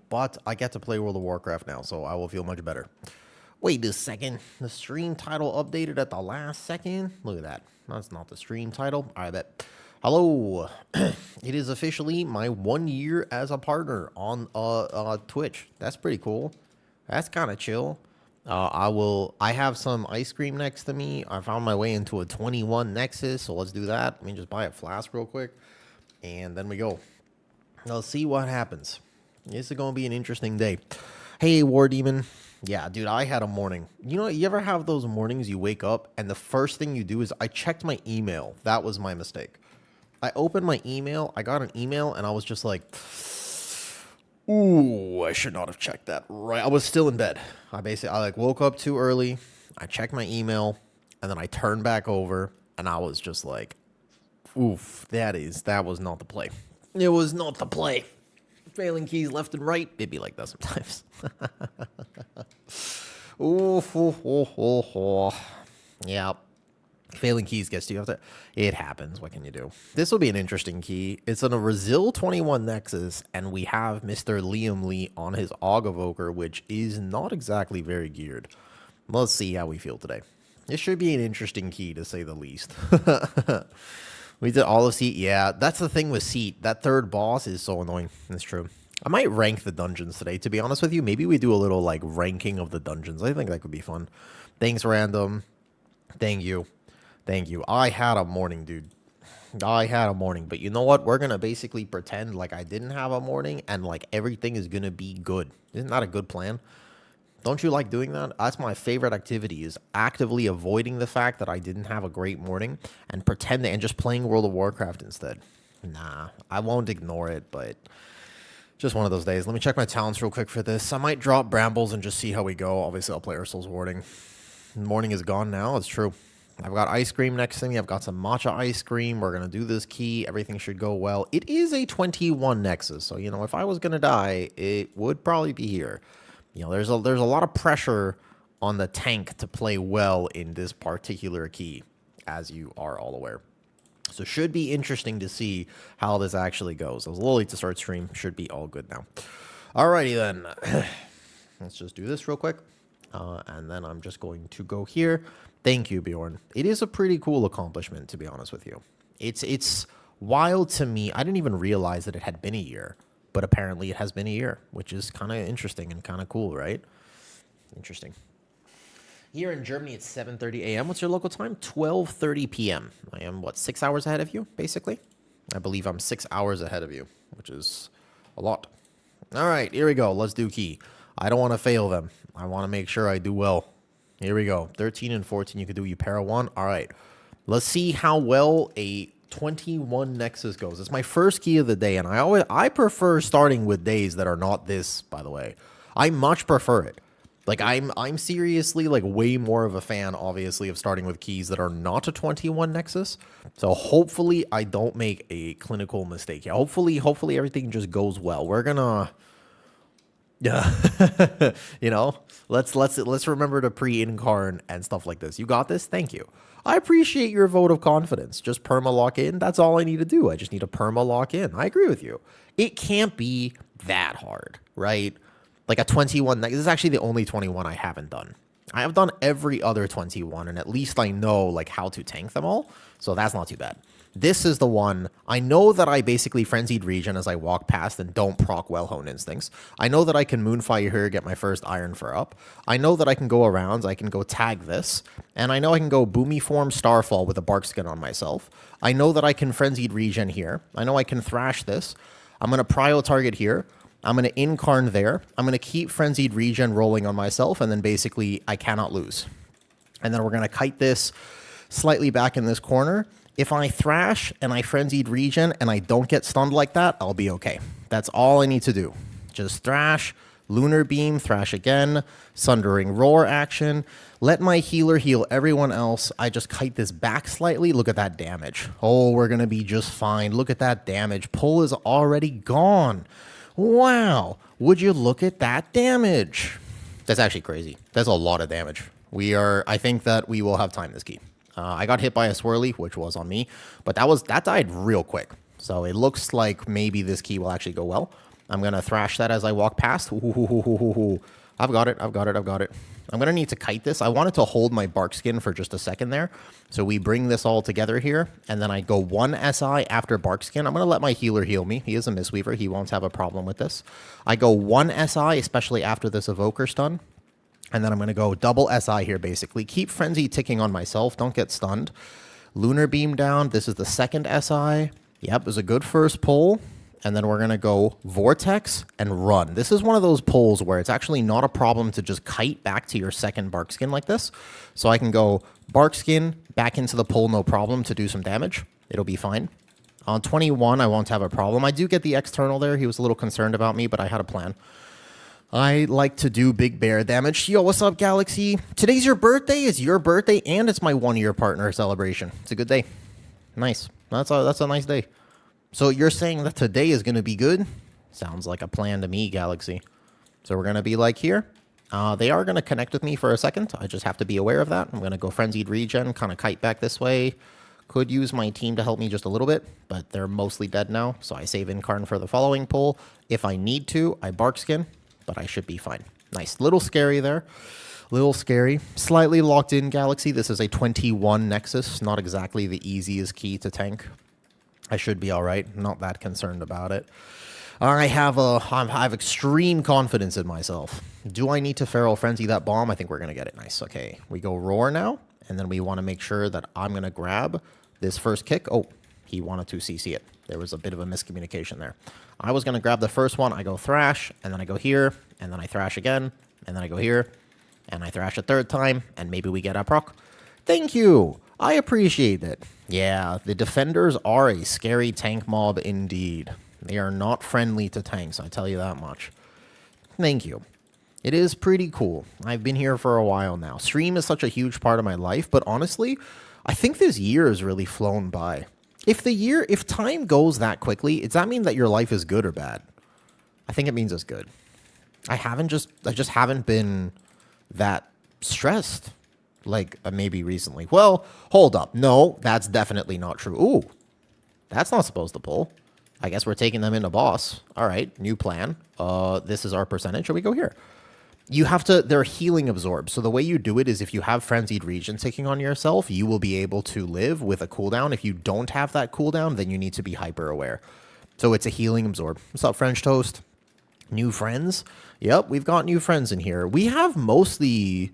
but I get to play World of Warcraft now, so I will feel much better. Wait a second. The stream title updated at the last second? Look at that. That's not the stream title. I bet. Hello. It is officially my 1 year as a partner on Twitch. That's pretty cool. That's kind of chill. I have some ice cream next to me. I found my way into a 21 Nexus, so let's do that. Let me just buy a flask real quick, and then we go. Let's see what happens. This is going to be an interesting day. Hey, War Demon. Yeah, dude, I had a morning. You know, you ever have those mornings you wake up and the first thing you do is I checked my email. That was my mistake. I opened my email, I got an email, and I was just like, ooh, I should not have checked that. Right, I was still in bed. I woke up too early. I checked my email, and then I turned back over, and I was just like, oof, that was not the play. It was not the play. Failing keys left and right. It'd be like that sometimes. Ooh. Yeah. Failing keys gets you. It happens. What can you do? This will be an interesting key. It's on a Brazil 21 Nexus, and we have Mr. Liam Lee on his Og Evoker, which is not exactly very geared. Let's see how we feel today. This should be an interesting key, to say the least. We did all of Seat. Yeah, that's the thing with Seat. That third boss is so annoying. That's true. I might rank the dungeons today, to be honest with you. Maybe we do a little, like, ranking of the dungeons. I think that could be fun. Thanks, Random. Thank you. Thank you. I had a morning, dude. I had a morning. But you know what? We're going to basically pretend like I didn't have a morning and, like, everything is going to be good. Isn't that a good plan? Don't you like doing that? That's my favorite activity, is actively avoiding the fact that I didn't have a great morning and pretending and just playing World of Warcraft instead. Nah, I won't ignore it, but just one of those days. Let me check my talents real quick for this. I might drop Brambles and just see how we go. Obviously, I'll play Ursul's Warding. Morning is gone now. It's true. I've got ice cream next to me. I've got some matcha ice cream. We're going to do this key. Everything should go well. It is a 21 Nexus, so, you know, if I was going to die, it would probably be here. You know, there's a lot of pressure on the tank to play well in this particular key, as you are all aware. So should be interesting to see how this actually goes. I was a little late to start stream. Should be all good now. Alrighty then. Let's just do this real quick. And then I'm just going to go here. Thank you, Bjorn. It is a pretty cool accomplishment, to be honest with you. It's wild to me. I didn't even realize that it had been a year. But apparently it has been a year, which is kind of interesting and kind of cool, right? Interesting. Here in Germany, it's 7:30 a.m. What's your local time? 12:30 p.m. I am, 6 hours ahead of you, basically? I believe I'm 6 hours ahead of you, which is a lot. All right, here we go. Let's do key. I don't want to fail them. I want to make sure I do well. Here we go. 13 and 14, you could do you para 1. All right. Let's see how well a 21 Nexus goes. It's my first key of the day, and I prefer starting with days that are not this, by the way. I much prefer it. Like, I'm seriously, like, way more of a fan, obviously, of starting with keys that are not a 21 Nexus. So hopefully I don't make a clinical mistake. Yeah, hopefully everything just goes well. We're gonna, yeah, you know, let's remember to pre-incarn and stuff like this. You got this? Thank you. I appreciate your vote of confidence. Just perma-lock in. That's all I need to do. I just need to perma-lock in. I agree with you. It can't be that hard, right? Like a 21. This is actually the only 21 I haven't done. I have done every other 21, and at least I know, like, how to tank them all. So that's not too bad. This is the one. I know that I basically Frenzied Regen as I walk past and don't proc Well-Honed Instincts. I know that I can Moonfire here, get my first Iron for up. I know that I can go around. I can go tag this. And I know I can go Boomy Form Starfall with a Bark Skin on myself. I know that I can Frenzied Regen here. I know I can Thrash this. I'm going to Prio target here. I'm going to Incarn there. I'm going to keep Frenzied Regen rolling on myself. And then basically I cannot lose. And then we're going to kite this slightly back in this corner. If I Thrash and I Frenzied Regen and I don't get stunned like that, I'll be okay. That's all I need to do. Just Thrash, Lunar Beam, Thrash again, Sundering Roar action. Let my healer heal everyone else. I just kite this back slightly. Look at that damage. Oh, we're going to be just fine. Look at that damage. Pull is already gone. Wow. Would you look at that damage? That's actually crazy. That's a lot of damage. I think that we will have time this key. I got hit by a swirly, which was on me, but that died real quick. So it looks like maybe this key will actually go well. I'm going to thrash that as I walk past. Ooh, I've got it. I'm going to need to kite this. I wanted to hold my bark skin for just a second there. So we bring this all together here, and then I go 1 SI after bark skin. I'm going to let my healer heal me. He is a Mistweaver. He won't have a problem with this. I go 1 SI, especially after this evoker stun. And then I'm going to go double SI here, basically. Keep Frenzy ticking on myself. Don't get stunned. Lunar Beam down. This is the second SI. Yep, it was a good first pull. And then we're going to go Vortex and run. This is one of those pulls where it's actually not a problem to just kite back to your second bark skin like this. So I can go bark skin back into the pull, no problem, to do some damage. It'll be fine. On 21, I won't have a problem. I do get the external there. He was a little concerned about me, but I had a plan. I like to do big bear damage. Yo, what's up, Galaxy? Today's your birthday. It's your birthday, and it's my 1-year partner celebration. It's a good day. Nice. That's a nice day. So you're saying that today is going to be good? Sounds like a plan to me, Galaxy. So we're going to be like here. They are going to connect with me for a second. I just have to be aware of that. I'm going to go Frenzied Regen, kind of kite back this way. Could use my team to help me just a little bit, but they're mostly dead now. So I save Incarn for the following pull. If I need to, I bark skin. But I should be fine. Nice. Little scary there. Little scary. Slightly locked in, Galaxy. This is a 21 Nexus. Not exactly the easiest key to tank. I should be all right. Not that concerned about it. I have extreme confidence in myself. Do I need to Feral Frenzy that bomb? I think we're going to get it. Nice. Okay. We go Roar now. And then we want to make sure that I'm going to grab this first kick. Oh, he wanted to CC it. There was a bit of a miscommunication there. I was going to grab the first one. I go Thrash, and then I go here, and then I Thrash again, and then I go here, and I Thrash a third time, and maybe we get a proc. Thank you. I appreciate it. Yeah, the defenders are a scary tank mob indeed. They are not friendly to tanks, I tell you that much. Thank you. It is pretty cool. I've been here for a while now. Stream is such a huge part of my life, but honestly, I think this year has really flown by. If time goes that quickly, does that mean that your life is good or bad? I think it means it's good. I just haven't been that stressed, like maybe recently. Well, hold up. No, that's definitely not true. Ooh, that's not supposed to pull. I guess we're taking them into boss. All right, new plan. This is our percentage. Shall we go here? You have to, they're healing absorbed. So the way you do it is if you have Frenzied Regen taking on yourself, you will be able to live with a cooldown. If you don't have that cooldown, then you need to be hyper aware. So it's a healing absorb. What's up, French Toast? New friends? Yep, we've got new friends in here. We have mostly,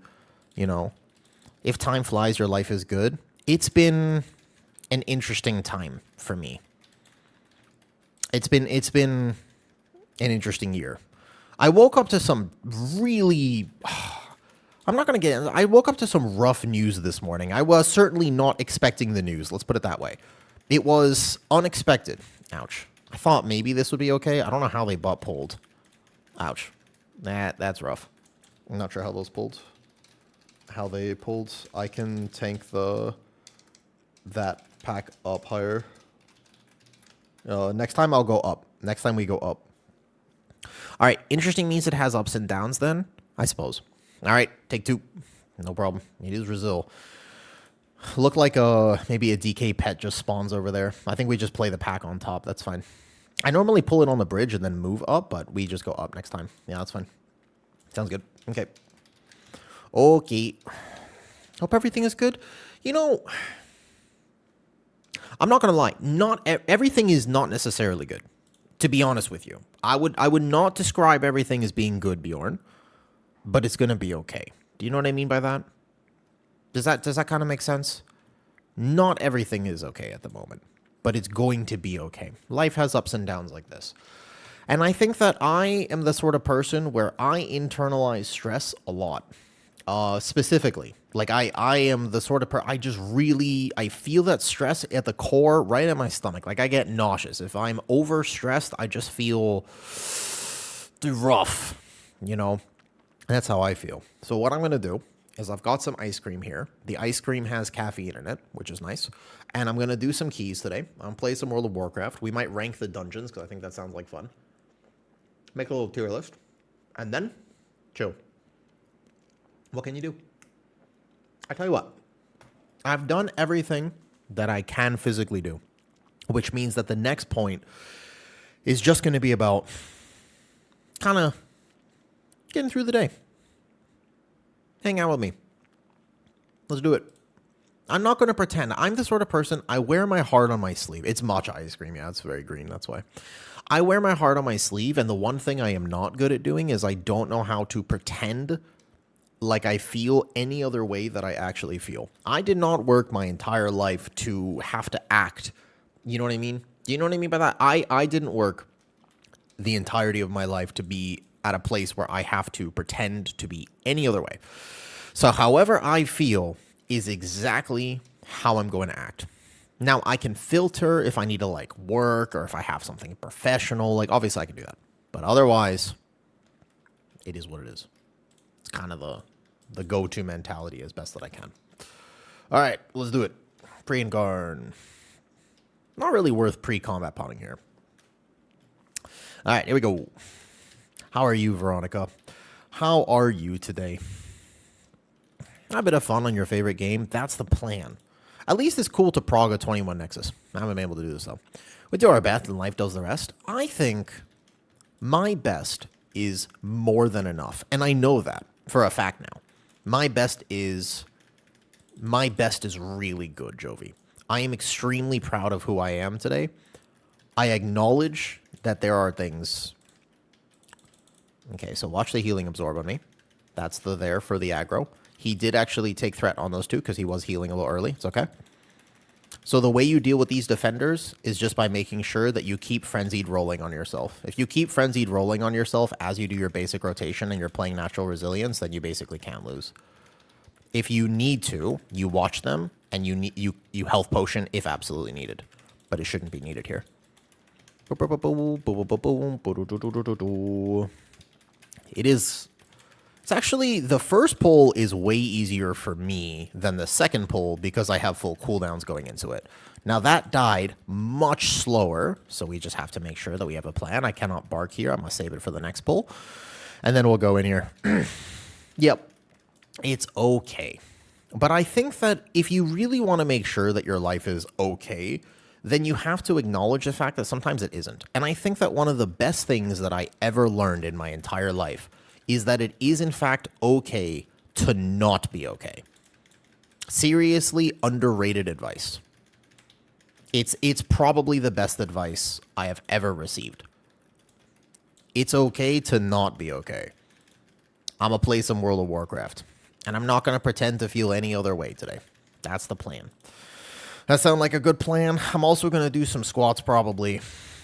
you know, if time flies, your life is good. It's been an interesting time for me. It's been an interesting year. I woke up to some really... I'm not going to get... I woke up to some rough news this morning. I was certainly not expecting the news. Let's put it that way. It was unexpected. Ouch. I thought maybe this would be okay. I don't know how they butt pulled. Ouch. That's rough. I'm not sure how those pulled. How they pulled. I can tank that pack up higher. Next time I'll go up. Next time we go up. All right, interesting means it has ups and downs then, I suppose. All right, take 2. No problem. It is Brazil. Look like maybe a DK pet just spawns over there. I think we just play the pack on top. That's fine. I normally pull it on the bridge and then move up, but we just go up next time. Yeah, that's fine. Sounds good. Okay. Okay. Hope everything is good. You know, I'm not going to lie. Not everything is not necessarily good. To be honest with you, I would not describe everything as being good, Bjorn, but it's going to be okay. Do you know what I mean by that? Does that kind of make sense? Not everything is okay at the moment, but it's going to be okay. Life has ups and downs like this. And I think that I am the sort of person where I internalize stress a lot. Specifically, like I am the sort of I feel that stress at the core, right at my stomach. Like I get nauseous. If I'm overstressed, I just feel rough, you know? That's how I feel. So what I'm going to do is I've got some ice cream here. The ice cream has caffeine in it, which is nice. And I'm going to do some keys today. I'm going to play some World of Warcraft. We might rank the dungeons because I think that sounds like fun. Make a little tier list. And then chill. What can you do? I tell you what, I've done everything that I can physically do, which means that the next point is just going to be about kind of getting through the day. Hang out with me. Let's do it. I'm not going to pretend. I'm the sort of person, I wear my heart on my sleeve. It's matcha ice cream. Yeah, it's very green. That's why. I wear my heart on my sleeve, and the one thing I am not good at doing is I don't know how to pretend like I feel any other way that I actually feel. I did not work my entire life to have to act. You know what I mean? Do you know what I mean by that? I didn't work the entirety of my life to be at a place where I have to pretend to be any other way. So however I feel is exactly how I'm going to act. Now, I can filter if I need to, like, work or if I have something professional. Like, obviously, I can do that. But otherwise, it is what it is. It's kind of the go-to mentality as best that I can. All right, let's do it. Pre-incarn. Not really worth pre-combat potting here. All right, here we go. How are you, Veronica? How are you today? A bit of fun on your favorite game. That's the plan. At least it's cool to prog a 21 Nexus. I haven't been able to do this, though. We do our best and life does the rest. I think my best is more than enough. And I know that for a fact now. My best is really good, Jovi. I am extremely proud of who I am today. I acknowledge that there are things. Okay, so watch the healing absorb on me. That's there for the aggro. He did actually take threat on those two because he was healing a little early. It's okay. So the way you deal with these defenders is just by making sure that you keep Frenzied rolling on yourself. If you keep Frenzied rolling on yourself as you do your basic rotation and you're playing Natural Resilience, then you basically can't lose. If you need to, you watch them and you health potion if absolutely needed. But it shouldn't be needed here. It is... It's actually, the first pull is way easier for me than the second pull because I have full cooldowns going into it. Now that died much slower, so we just have to make sure that we have a plan. I cannot bark here. I'm going to save it for the next pull. And then we'll go in here. Yep, it's okay. But I think that if you really want to make sure that your life is okay, then you have to acknowledge the fact that sometimes it isn't. And I think that one of the best things that I ever learned in my entire life is that it is, in fact, okay to not be okay. Seriously underrated advice. It's probably the best advice I have ever received. It's okay to not be okay. I'm going to play some World of Warcraft, and I'm not going to pretend to feel any other way today. That's the plan. That sound like a good plan? I'm also going to do some squats probably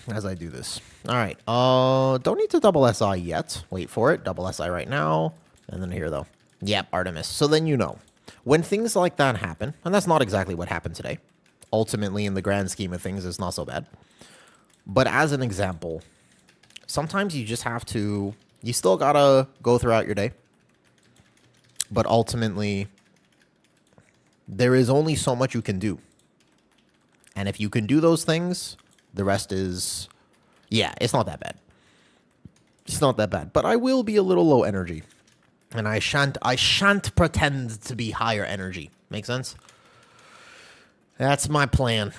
as I do this. All right. Don't need to double SI yet. Wait for it. Double SI right now. And then here, though. Yep, Artemis. So then you know. When things like that happen, and that's not exactly what happened today. Ultimately, in the grand scheme of things, it's not so bad. But as an example, sometimes you just have to... You still got to go throughout your day. But ultimately, there is only so much you can do. And if you can do those things... The rest is, yeah, it's not that bad. It's not that bad. But I will be a little low energy. And I shan't pretend to be higher energy. Make sense? That's my plan.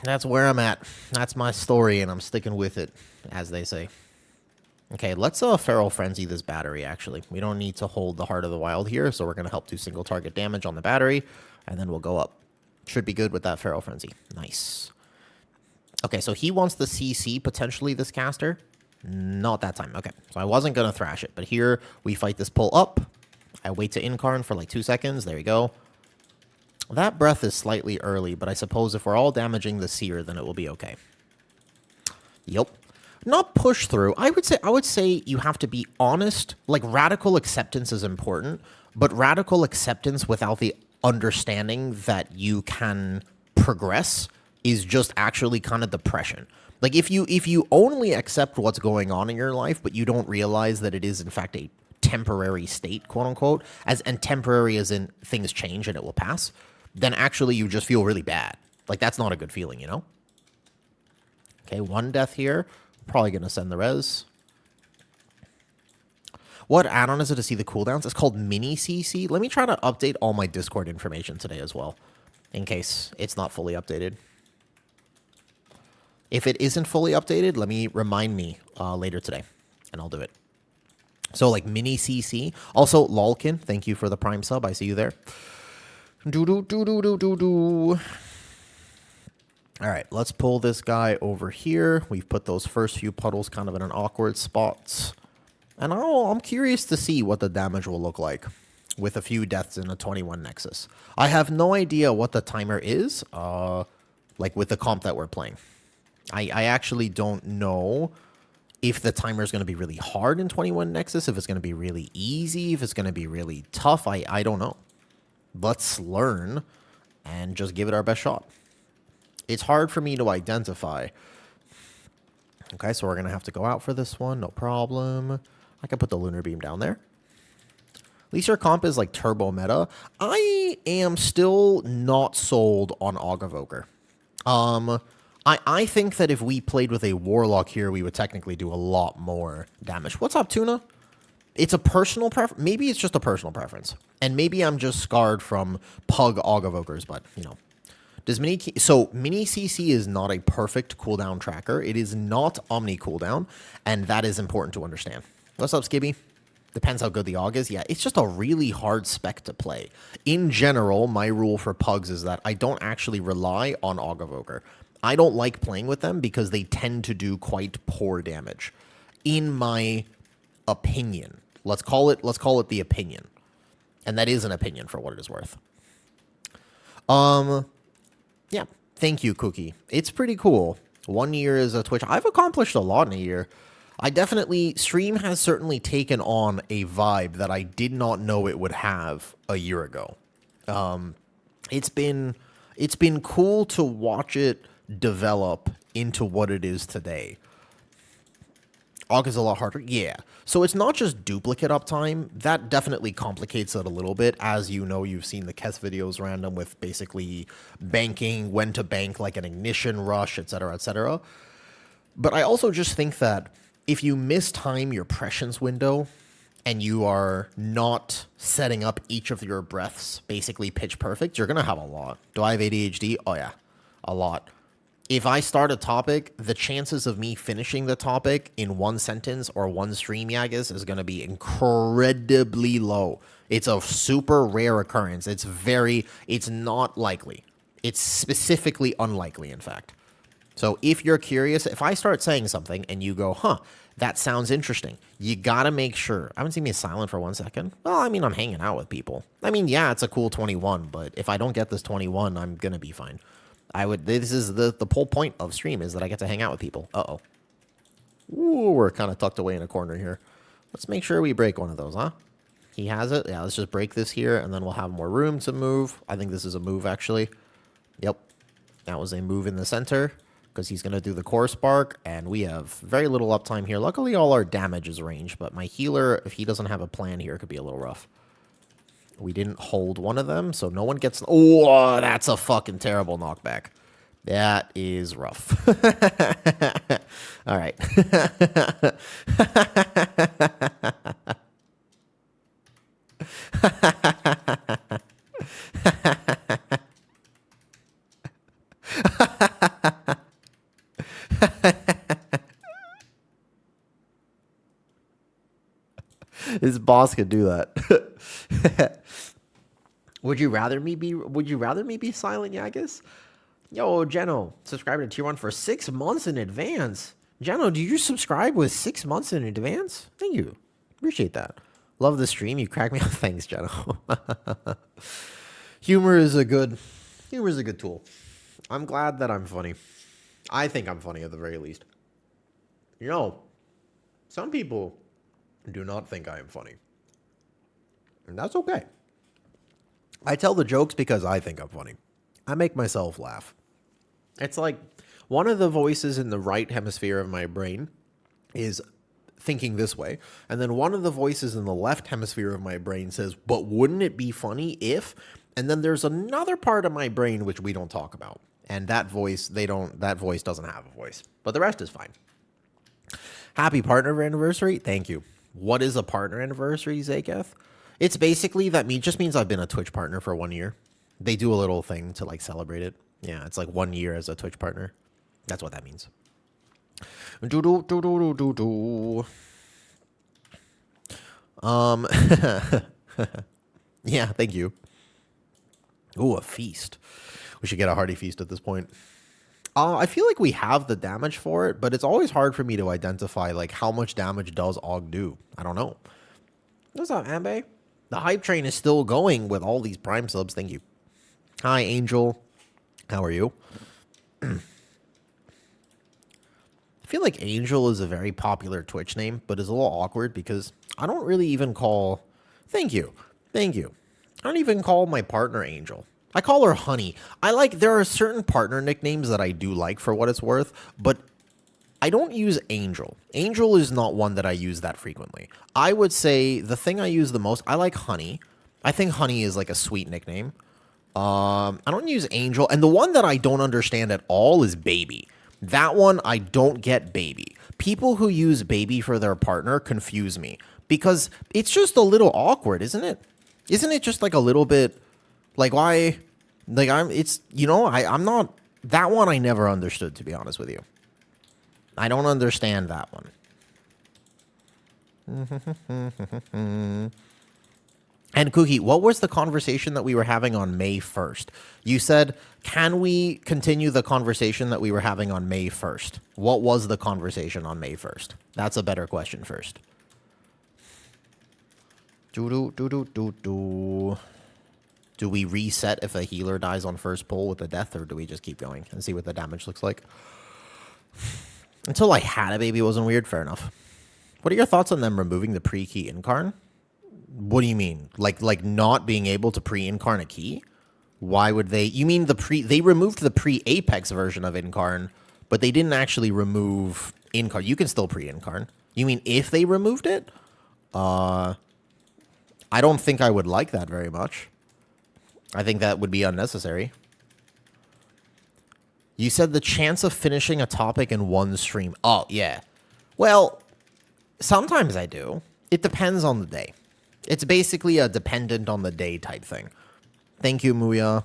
That's where I'm at. That's my story, and I'm sticking with it, as they say. Okay, let's Feral Frenzy this battery, actually. We don't need to hold the Heart of the Wild here, so we're going to help do single target damage on the battery, and then we'll go up. Should be good with that Feral Frenzy. Nice. Okay, so he wants the CC, potentially, this caster. Not that time. Okay, so I wasn't going to thrash it. But here, we fight this pull up. I wait to incarn for like 2 seconds. There we go. That breath is slightly early, but I suppose if we're all damaging the seer, then it will be okay. Yep. Not push through. I would say you have to be honest. Like, radical acceptance is important, but radical acceptance without the understanding that you can progress is just actually kind of depression. Like, if you only accept what's going on in your life, but you don't realize that it is, in fact, a temporary state, quote-unquote, and temporary as in things change and it will pass, then actually you just feel really bad. Like, that's not a good feeling, you know? Okay, 1 death here. Probably going to send the res. What add-on is it to see the cooldowns? It's called Mini CC. Let me try to update all my Discord information today as well, in case it's not fully updated. If it isn't fully updated, remind me later today. and I'll do it. So like mini CC. Also, Lolkin, thank you for the Prime sub. I see you there. Do. All right, let's pull this guy over here. We've put those first few puddles kind of in an awkward spots. And I'm curious to see what the damage will look like with a few deaths in a 21 Nexus. I have no idea what the timer is, like with the comp that we're playing. I actually don't know if the timer is going to be really hard in 21 Nexus, if it's going to be really easy, if it's going to be really tough. I don't know. Let's learn and just give it our best shot. It's hard for me to identify. Okay, so we're going to have to go out for this one. No problem. I can put the Lunar Beam down there. At least your comp is like turbo meta. I am still not sold on Augavoker. I think that if we played with a Warlock here, we would technically do a lot more damage. What's up, Tuna? It's a personal preference. Maybe it's just a personal preference. And maybe I'm just scarred from Pug Augavokers, but, you know. Mini CC is not a perfect cooldown tracker. It is not Omni cooldown, and that is important to understand. What's up, Skibby? Depends how good the Aug is. Yeah, it's just a really hard spec to play. In general, my rule for Pugs is that I don't actually rely on Augavoker. I don't like playing with them because they tend to do quite poor damage. In my opinion. Let's call it the opinion. And that is an opinion for what it is worth. Yeah, thank you, Cookie. It's pretty cool. 1 year as a Twitch. I've accomplished a lot in a year. Stream has certainly taken on a vibe that I did not know it would have a year ago. It's been cool to watch it develop into what it is today. Aug is a lot harder. Yeah. So it's not just duplicate uptime. That definitely complicates it a little bit. As you know, you've seen the Keth videos random with basically banking, when to bank like an ignition rush, etc., etc. But I also just think that if you mistime your prescience window and you are not setting up each of your breaths basically pitch perfect, you're going to have a lot. Do I have ADHD? Oh, yeah. A lot. If I start a topic, the chances of me finishing the topic in one sentence or one stream, Yagas, is going to be incredibly low. It's a super rare occurrence. It's not likely. It's specifically unlikely, in fact. So if you're curious, if I start saying something and you go, huh, that sounds interesting, you got to make sure. I haven't seen me silent for 1 second. Well, I mean, I'm hanging out with people. I mean, yeah, it's a cool 21, but if I don't get this 21, I'm going to be fine. This is the whole point of stream is that I get to hang out with people. Uh-oh. Ooh, we're kind of tucked away in a corner here. Let's make sure we break one of those, huh? He has it. Yeah, let's just break this here, and then we'll have more room to move. I think this is a move, actually. Yep. That was a move in the center, because he's going to do the core spark, and we have very little uptime here. Luckily, all our damage is ranged, but my healer, if he doesn't have a plan here, could be a little rough. We didn't hold one of them, so no one gets... Oh, that's a fucking terrible knockback. That is rough. All right. This boss could do that. Would you rather me be silent, Yagas? Yo, Jeno, subscribe to Tier 1 for 6 months in advance. Jeno, do you subscribe with 6 months in advance? Thank you. Appreciate that. Love the stream. You crack me up. Thanks, Jeno. Humor is a good tool. I'm glad that I'm funny. I think I'm funny at the very least. You know, some people do not think I am funny. And that's okay. I tell the jokes because I think I'm funny. I make myself laugh. It's like one of the voices in the right hemisphere of my brain is thinking this way. And then one of the voices in the left hemisphere of my brain says, but wouldn't it be funny if... And then there's another part of my brain which we don't talk about. And that voice doesn't have a voice. But the rest is fine. Happy partner anniversary. Thank you. What is a partner anniversary, Zaketh? It's basically just means I've been a Twitch partner for 1 year. They do a little thing to like celebrate it. Yeah, it's like 1 year as a Twitch partner. That's what that means. Um, yeah, thank you. Ooh, a feast. We should get a hearty feast at this point. I feel like we have the damage for it, but it's always hard for me to identify like how much damage does Og do. I don't know. What's up, Ambe? The hype train is still going with all these Prime subs. Thank you. Hi, Angel. How are you? I feel like Angel is a very popular Twitch name, but is a little awkward because I don't really even call... Thank you. Thank you. I don't even call my partner Angel. I call her Honey. There are certain partner nicknames that I do like for what it's worth, but I don't use Angel. Angel is not one that I use that frequently. I would say the thing I use the most, I like Honey. I think Honey is like a sweet nickname. I don't use Angel. And the one that I don't understand at all is Baby. That one, I don't get Baby. People who use Baby for their partner confuse me because it's just a little awkward, isn't it? Isn't it just like a little bit like why? Like I'm not that one. I never understood, to be honest with you. I don't understand that one. And Cookie, what was the conversation that we were having on May 1st? You said, can we continue the conversation that we were having on May 1st? What was the conversation on May 1st? That's a better question first. Do we reset if a healer dies on first pull with a death, or do we just keep going and see what the damage looks like? Until I had a baby wasn't weird, fair enough. What are your thoughts on them removing the pre-key incarn? What do you mean? Like not being able to pre-incarn a key? Why would they? You mean they removed the pre-Apex version of incarn, but they didn't actually remove incarn. You can still pre-incarn. You mean if they removed it? I don't think I would like that very much. I think that would be unnecessary. You said the chance of finishing a topic in one stream. Oh, yeah. Well, sometimes I do. It depends on the day. It's basically a dependent on the day type thing. Thank you, Muya.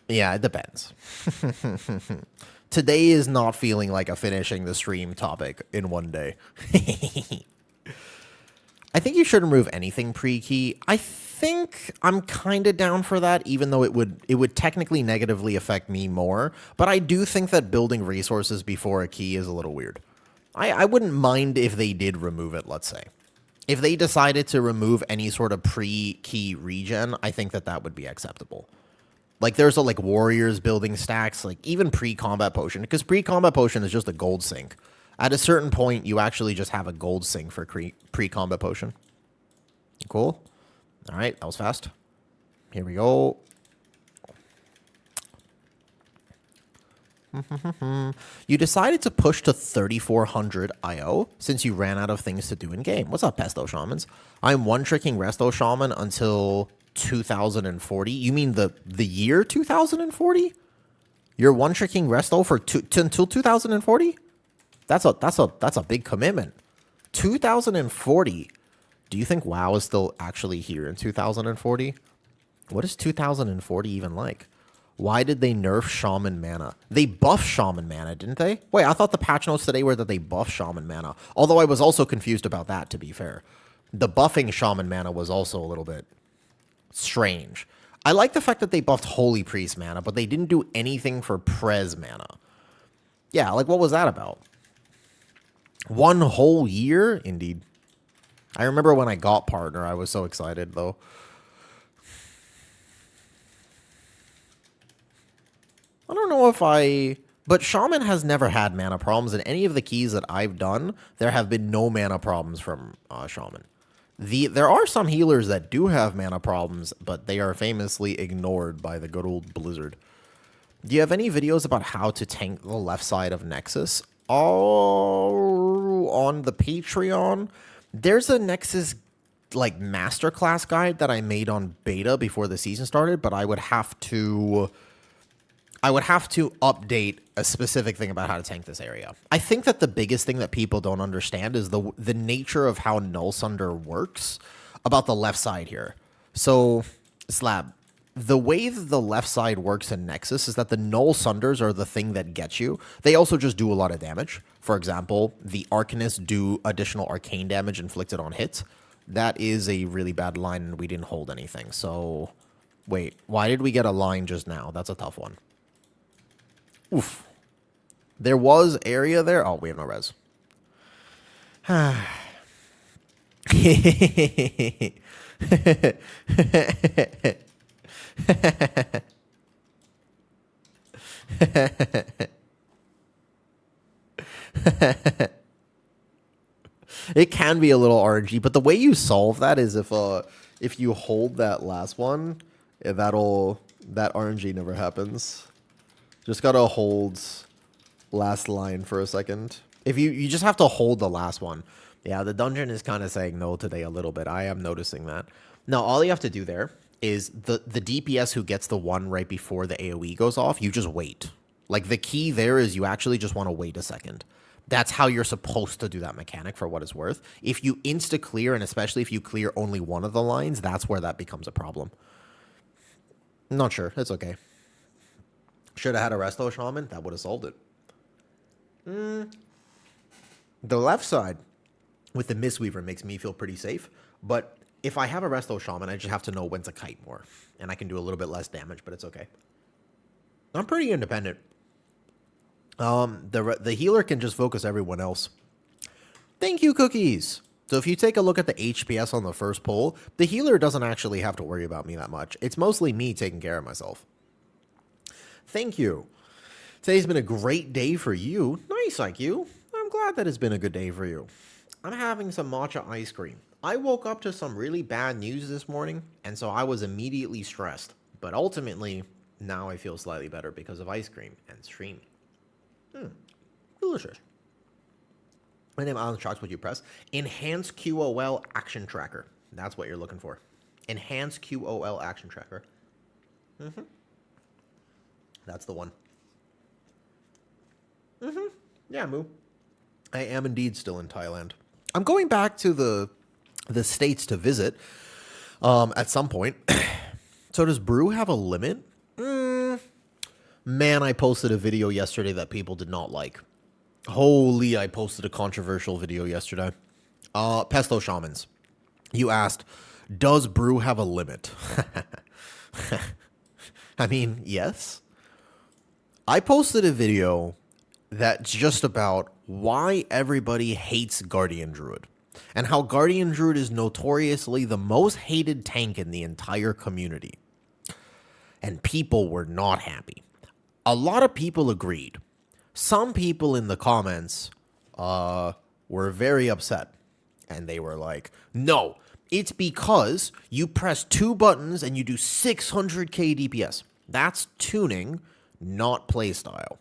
Yeah, it depends. Today is not feeling like a finishing the stream topic in one day. I think you should remove anything pre-key. I think I'm kind of down for that, even though it would technically negatively affect me more. But I do think that building resources before a key is a little weird. I wouldn't mind if they did remove it, let's say. If they decided to remove any sort of pre-key regen, I think that would be acceptable. Like, there's like warriors building stacks, like even pre-combat potion, because pre-combat potion is just a gold sink. At a certain point, you actually just have a gold sink for pre-combat potion. Cool. All right, that was fast. Here we go. You decided to push to 3,400 IO since you ran out of things to do in game. What's up, Pesto Shamans? I'm one-tricking Resto Shaman until 2040. You mean the year 2040? You're one-tricking Resto for until 2040? That's a big commitment. 2040. Do you think WoW is still actually here in 2040? What is 2040 even like? Why did they nerf Shaman Mana? They buffed Shaman Mana, didn't they? Wait, I thought the patch notes today were that they buffed Shaman Mana. Although I was also confused about that, to be fair. The buffing Shaman Mana was also a little bit strange. I like the fact that they buffed Holy Priest Mana, but they didn't do anything for Prez Mana. Yeah, like what was that about? One whole year? Indeed. I remember when I got Partner, I was so excited, though. I don't know if but Shaman has never had mana problems. In any of the keys that I've done, there have been no mana problems from Shaman. There are some healers that do have mana problems, but they are famously ignored by the good old Blizzard. Do you have any videos about how to tank the left side of Nexus? Oh, on the Patreon, there's a Nexus like masterclass guide that I made on beta before the season started, but I would have to update a specific thing about how to tank this area. I think that the biggest thing that people don't understand is the nature of how Null Sunder works about the left side here. So, Slab, the way that the left side works in Nexus is that the Null Sunders are the thing that gets you. They also just do a lot of damage. For example, the Arcanists do additional arcane damage inflicted on hits. That is a really bad line, and we didn't hold anything. So, wait, why did we get a line just now? That's a tough one. Oof. There was area there. Oh, we have no res. It can be a little RNG, but the way you solve that is if you hold that last one, that RNG never happens. Just gotta hold last line for a second. If you just have to hold the last one. Yeah, the dungeon is kind of saying no today a little bit. I am noticing that. Now, all you have to do there is the DPS who gets the one right before the AoE goes off, you just wait. Like, the key there is you actually just want to wait a second. That's how you're supposed to do that mechanic, for what it's worth. If you insta-clear, and especially if you clear only one of the lines, that's where that becomes a problem. Not sure. It's okay. Should have had a Resto Shaman. That would have solved it. The left side with the Mistweaver makes me feel pretty safe. But if I have a Resto Shaman, I just have to know when to kite more. And I can do a little bit less damage, but it's okay. I'm pretty independent. The healer can just focus everyone else. Thank you, Cookies. So if you take a look at the HPS on the first poll, the healer doesn't actually have to worry about me that much. It's mostly me taking care of myself. Thank you. Today's been a great day for you. Nice, IQ. I'm glad that it's been a good day for you. I'm having some matcha ice cream. I woke up to some really bad news this morning, and so I was immediately stressed. But ultimately, now I feel slightly better because of ice cream and streaming. Delicious. My name is Alan Shocks. What you press? Enhance QOL Action Tracker. That's what you're looking for. Enhance QOL Action Tracker. That's the one. Yeah, Moo. I am indeed still in Thailand. I'm going back to the States to visit at some point. So does Brew have a limit? Man, I posted a video yesterday that people did not like. Holy, I posted a controversial video yesterday. Pesto Shamans. You asked, does Brew have a limit? I mean, yes. I posted a video that's just about why everybody hates Guardian Druid. And how Guardian Druid is notoriously the most hated tank in the entire community. And people were not happy. A lot of people agreed. Some people in the comments were very upset. And they were like, no, it's because you press 2 buttons and you do 600k DPS. That's tuning, not playstyle.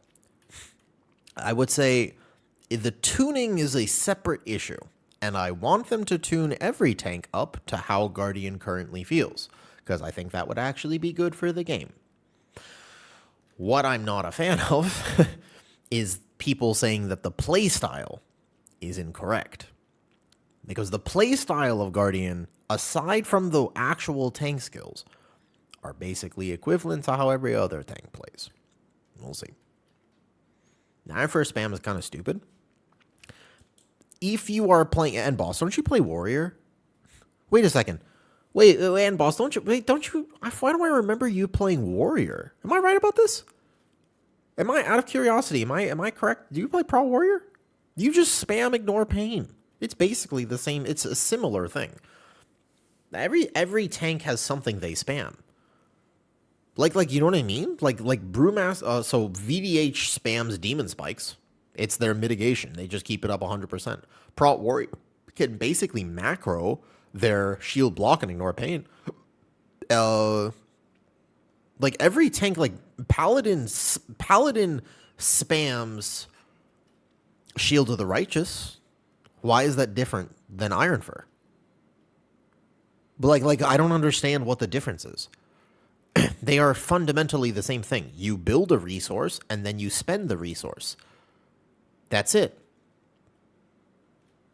I would say the tuning is a separate issue. And I want them to tune every tank up to how Guardian currently feels. Because I think that would actually be good for the game. What I'm not a fan of is people saying that the playstyle is incorrect. Because the playstyle of Guardian, aside from the actual tank skills, are basically equivalent to how every other tank plays. We'll see. Now, first spam is kind of stupid. If you are playing End Boss, don't you play Warrior? Wait a second. Wait, End Boss, don't you? Why do I remember you playing Warrior? Am I right about this? Am I, out of curiosity, am I correct? Do you play Pro Warrior? You just spam Ignore Pain. It's basically the same. It's a similar thing. Every tank has something they spam. Like you know what I mean? Like Brewmaster. So VDH spams Demon Spikes. It's their mitigation. They just keep it up 100%. Pro Warrior can basically macro their shield block and Ignore Pain. Like every tank, like Paladin spams Shield of the Righteous. Why is that different than Ironfur? But like I don't understand what the difference is. They are fundamentally the same thing. You build a resource and then you spend the resource. That's it.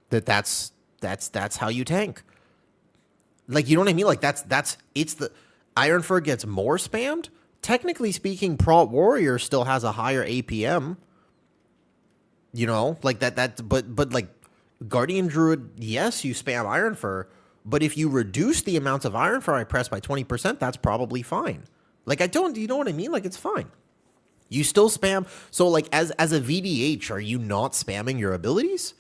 That's how you tank. Like, you know what I mean? Like it's the Ironfur gets more spammed. Technically speaking, Prot Warrior still has a higher APM. You know, like but like Guardian Druid, yes, you spam Iron Fur, but if you reduce the amount of Iron Fur I press by 20%, that's probably fine. Like you know what I mean? Like it's fine. You still spam. So like as a VDH, are you not spamming your abilities?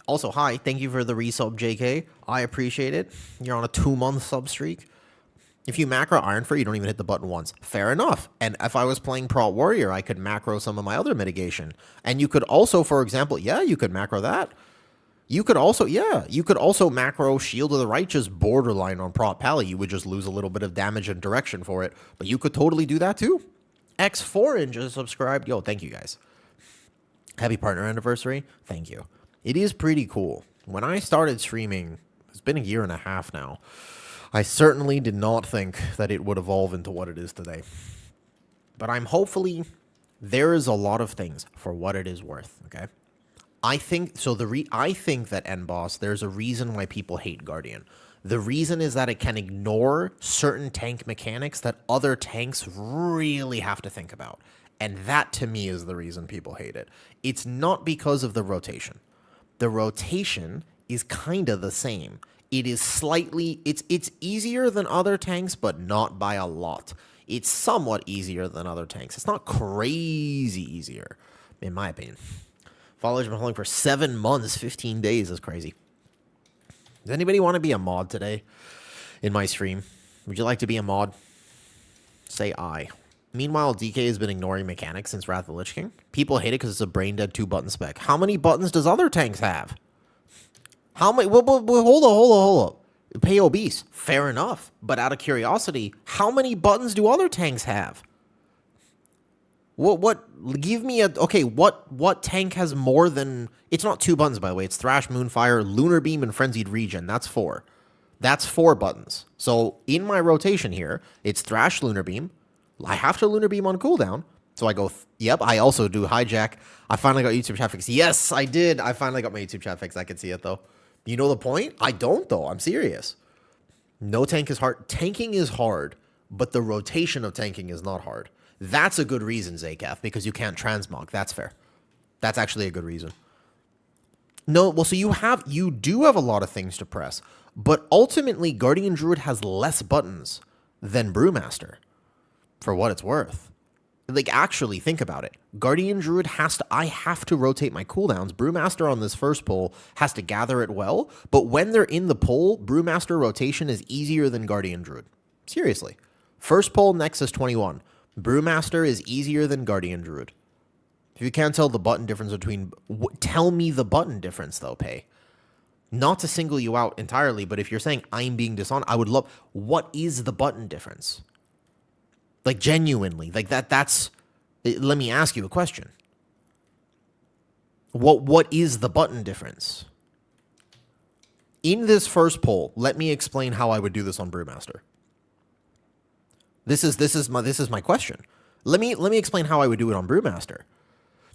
Also, hi, thank you for the resub, JK. I appreciate it. You're on a 2-month sub streak. If you macro Iron Fur, you don't even hit the button once. Fair enough. And if I was playing Prot Warrior, I could macro some of my other mitigation. And you could also, for example, yeah, you could macro that. You could also macro Shield of the Righteous borderline on Prot Pally. You would just lose a little bit of damage and direction for it. But you could totally do that too. X4 just subscribed. Yo, thank you guys. Happy partner anniversary. Thank you. It is pretty cool. When I started streaming, it's been a year and a half now. I certainly did not think that it would evolve into what it is today. But hopefully, there is a lot of things for what it is worth, okay? I think that NBoss, there's a reason why people hate Guardian. The reason is that it can ignore certain tank mechanics that other tanks really have to think about. And that, to me, is the reason people hate it. It's not because of the rotation. The rotation is kind of the same. It is slightly, it's easier than other tanks, but not by a lot. It's somewhat easier than other tanks. It's not crazy easier, in my opinion. Followers have been holding for 7 months, 15 days is crazy. Does anybody want to be a mod today in my stream? Would you like to be a mod? Say I. Meanwhile, DK has been ignoring mechanics since Wrath of the Lich King. People hate it because it's a brain dead 2-button spec. How many buttons does other tanks have? How many? Well, hold up. Pay obese. Fair enough. But out of curiosity, how many buttons do other tanks have? What? Give me a... Okay, what tank has more than... It's not 2 buttons, by the way. It's Thrash, Moonfire, Lunar Beam, and Frenzied Regen. That's 4. That's 4 buttons. So, in my rotation here, it's Thrash, Lunar Beam. I have to Lunar Beam on cooldown. So I go, yep, I also do Hijack. I finally got YouTube chat fixed. Yes, I did. I finally got my YouTube chat fixed. I can see it, though. You know the point? I don't, though. I'm serious. No tank is hard. Tanking is hard, but the rotation of tanking is not hard. That's a good reason, Zakaf, because you can't transmog. That's fair. That's actually a good reason. No, well, so you do have a lot of things to press, but ultimately, Guardian Druid has less buttons than Brewmaster, for what it's worth. Like, actually, think about it. Guardian Druid I have to rotate my cooldowns. Brewmaster on this first pull has to gather it well, but when they're in the pull, Brewmaster rotation is easier than Guardian Druid. Seriously. First pull, Nexus 21. Brewmaster is easier than Guardian Druid. If you can't tell the button difference between... Tell me the button difference, though, Pay. Not to single you out entirely, but if you're saying I'm being dishonest, I would love... What is the button difference? Like, genuinely. Like, that's... Let me ask you a question. What is the button difference? In this first poll, let me explain how I would do this on Brewmaster. This is my question. Let me explain how I would do it on Brewmaster.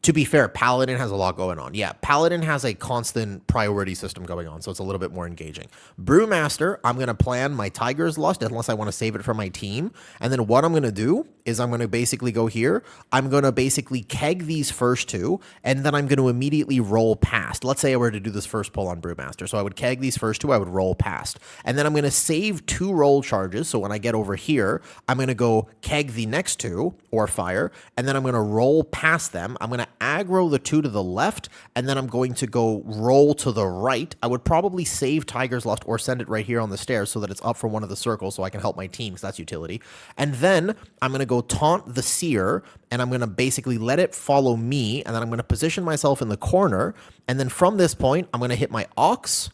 To be fair, Paladin has a lot going on. Yeah, Paladin has a constant priority system going on, so it's a little bit more engaging. Brewmaster, I'm going to plan my Tiger's Lust unless I want to save it for my team. And then what I'm going to do is I'm going to basically go here. I'm going to basically keg these first 2, and then I'm going to immediately roll past. Let's say I were to do this first pull on Brewmaster. So I would keg these first 2, I would roll past. And then I'm going to save 2 roll charges. So when I get over here, I'm going to go keg the next 2, or fire, and then I'm going to roll past them. I'm going to aggro the 2 to the left, and then I'm going to go roll to the right. I would probably save Tiger's Lust or send it right here on the stairs so that it's up for one of the circles so I can help my team, because that's utility. And then I'm going to go taunt the Seer, and I'm going to basically let it follow me, and then I'm going to position myself in the corner, and then from this point, I'm going to hit my Ox,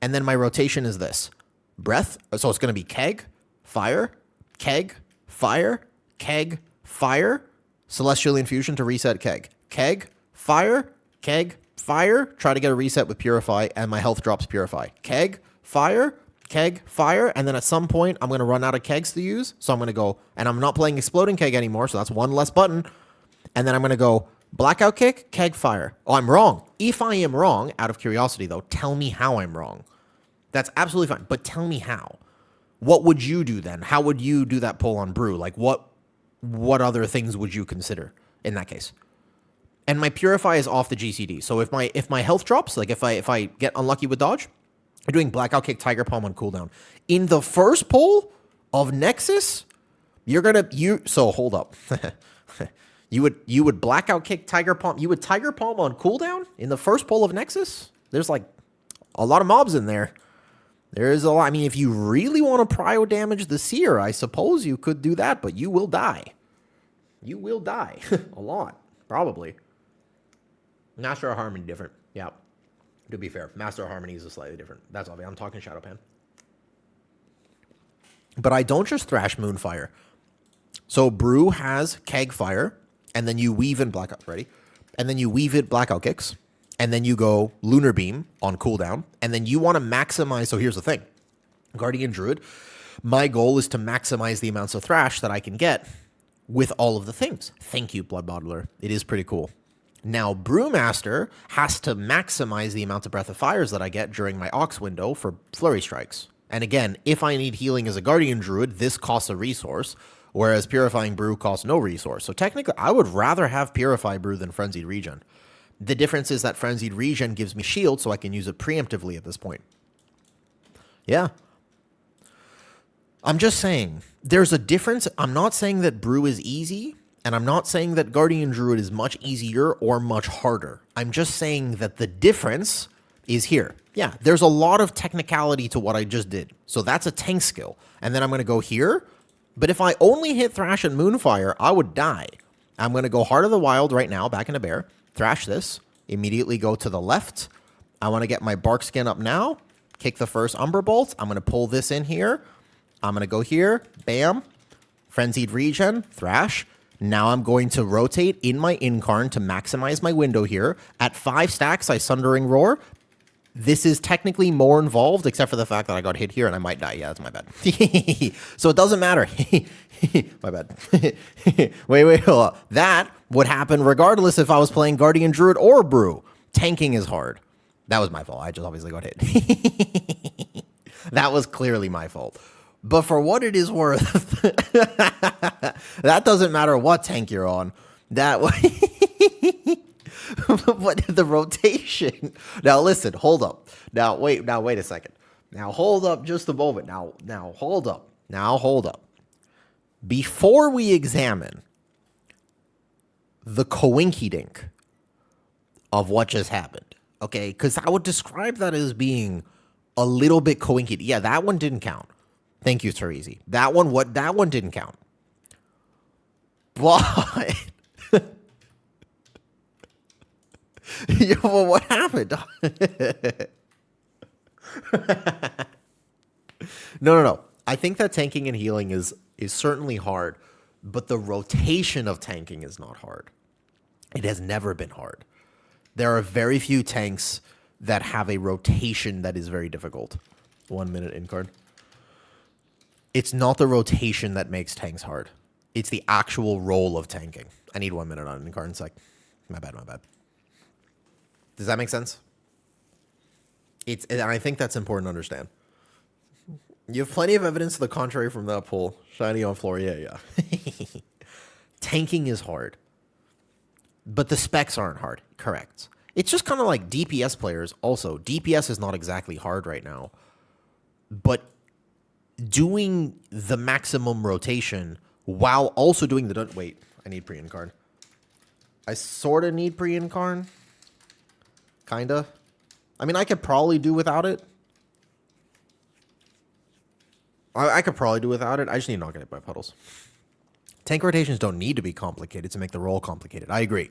and then my rotation is this. Breath, so it's going to be keg, fire, keg, fire, keg, fire, Celestial Infusion to reset keg. Keg, fire, try to get a reset with Purify, and my health drops Purify. Keg, fire, and then at some point, I'm going to run out of kegs to use, so I'm going to go, and I'm not playing Exploding Keg anymore, so that's 1 less button, and then I'm going to go Blackout Kick, keg, fire. Oh, I'm wrong. If I am wrong, out of curiosity, though, tell me how I'm wrong. That's absolutely fine, but tell me how. What would you do then? How would you do that pull on Brew? Like, what other things would you consider in that case? and my Purify is off the GCD. So if my health drops, like if I get unlucky with dodge, I'm doing Blackout Kick Tiger Palm on cooldown. In the first pull of Nexus, so hold up. You would Blackout Kick Tiger Palm. You would Tiger Palm on cooldown in the first pull of Nexus? There's like a lot of mobs in there. There is a lot. I mean, if you really want to prio damage the Seer, I suppose you could do that, but you will die. You will die. A lot, probably. Master of Harmony different. Yeah. To be fair, Master of Harmony is a slightly different. That's obvious. I'm talking Shadowpan. But I don't just thrash Moonfire. So Brew has Keg Fire, and then you weave in Blackout. Ready? And then you weave it Blackout Kicks, and then you go Lunar Beam on cooldown, and then you want to maximize. So here's the thing. Guardian Druid, my goal is to maximize the amounts of thrash that I can get with all of the things. Thank you, Blood Bottler. It is pretty cool. Now, Brewmaster has to maximize the amount of Breath of Fires that I get during my Ox window for Flurry Strikes. And again, if I need healing as a Guardian Druid, this costs a resource, whereas Purifying Brew costs no resource. So technically, I would rather have Purify Brew than Frenzied Regen. The difference is that Frenzied Regen gives me shield, so I can use it preemptively at this point. Yeah. I'm just saying, there's a difference. I'm not saying that Brew is easy, and I'm not saying that Guardian Druid is much easier or much harder. I'm just saying that the difference is here. Yeah, there's a lot of technicality to what I just did. So that's a tank skill. And then I'm going to go here. But if I only hit Thrash and Moonfire, I would die. I'm going to go Heart of the Wild right now, back into Bear. Thrash this. Immediately go to the left. I want to get my Bark Skin up now. Kick the first Umber Bolt. I'm going to pull this in here. I'm going to go here. Bam. Frenzied Regen. Thrash. Now I'm going to rotate in my Incarn to maximize my window here. At 5 stacks, I Sundering Roar. This is technically more involved, except for the fact that I got hit here and I might die. Yeah, that's my bad. So it doesn't matter. My bad. Wait, hold up. That would happen regardless if I was playing Guardian Druid or Brew. Tanking is hard. That was my fault. I just obviously got hit. That was clearly my fault. But for what it is worth, that doesn't matter what tank you're on. That way, but the rotation. Now listen, hold up. Now wait a second. Now hold up just a moment. Now hold up. Now hold up. Before we examine the coinkydink of what just happened, okay? Because I would describe that as being a little bit coinkydink. Yeah, that one didn't count. Thank you, Therese. That one didn't count. But well, what happened? No. I think that tanking and healing is certainly hard, but the rotation of tanking is not hard. It has never been hard. There are very few tanks that have a rotation that is very difficult. 1 minute in card. It's not the rotation that makes tanks hard. It's the actual role of tanking. I need 1 minute on an in-card in sec. My bad. Does that make sense? And I think that's important to understand. You have plenty of evidence to the contrary from that poll. Shiny on floor, yeah. Tanking is hard. But the specs aren't hard. Correct. It's just kind of like DPS players also. DPS is not exactly hard right now. But doing the maximum rotation while also doing the... Wait, I need pre-incarn. I sort of need pre-incarn. Kinda. I mean, I could probably do without it. I could probably do without it. I just need to not get hit by puddles. Tank rotations don't need to be complicated to make the role complicated. I agree.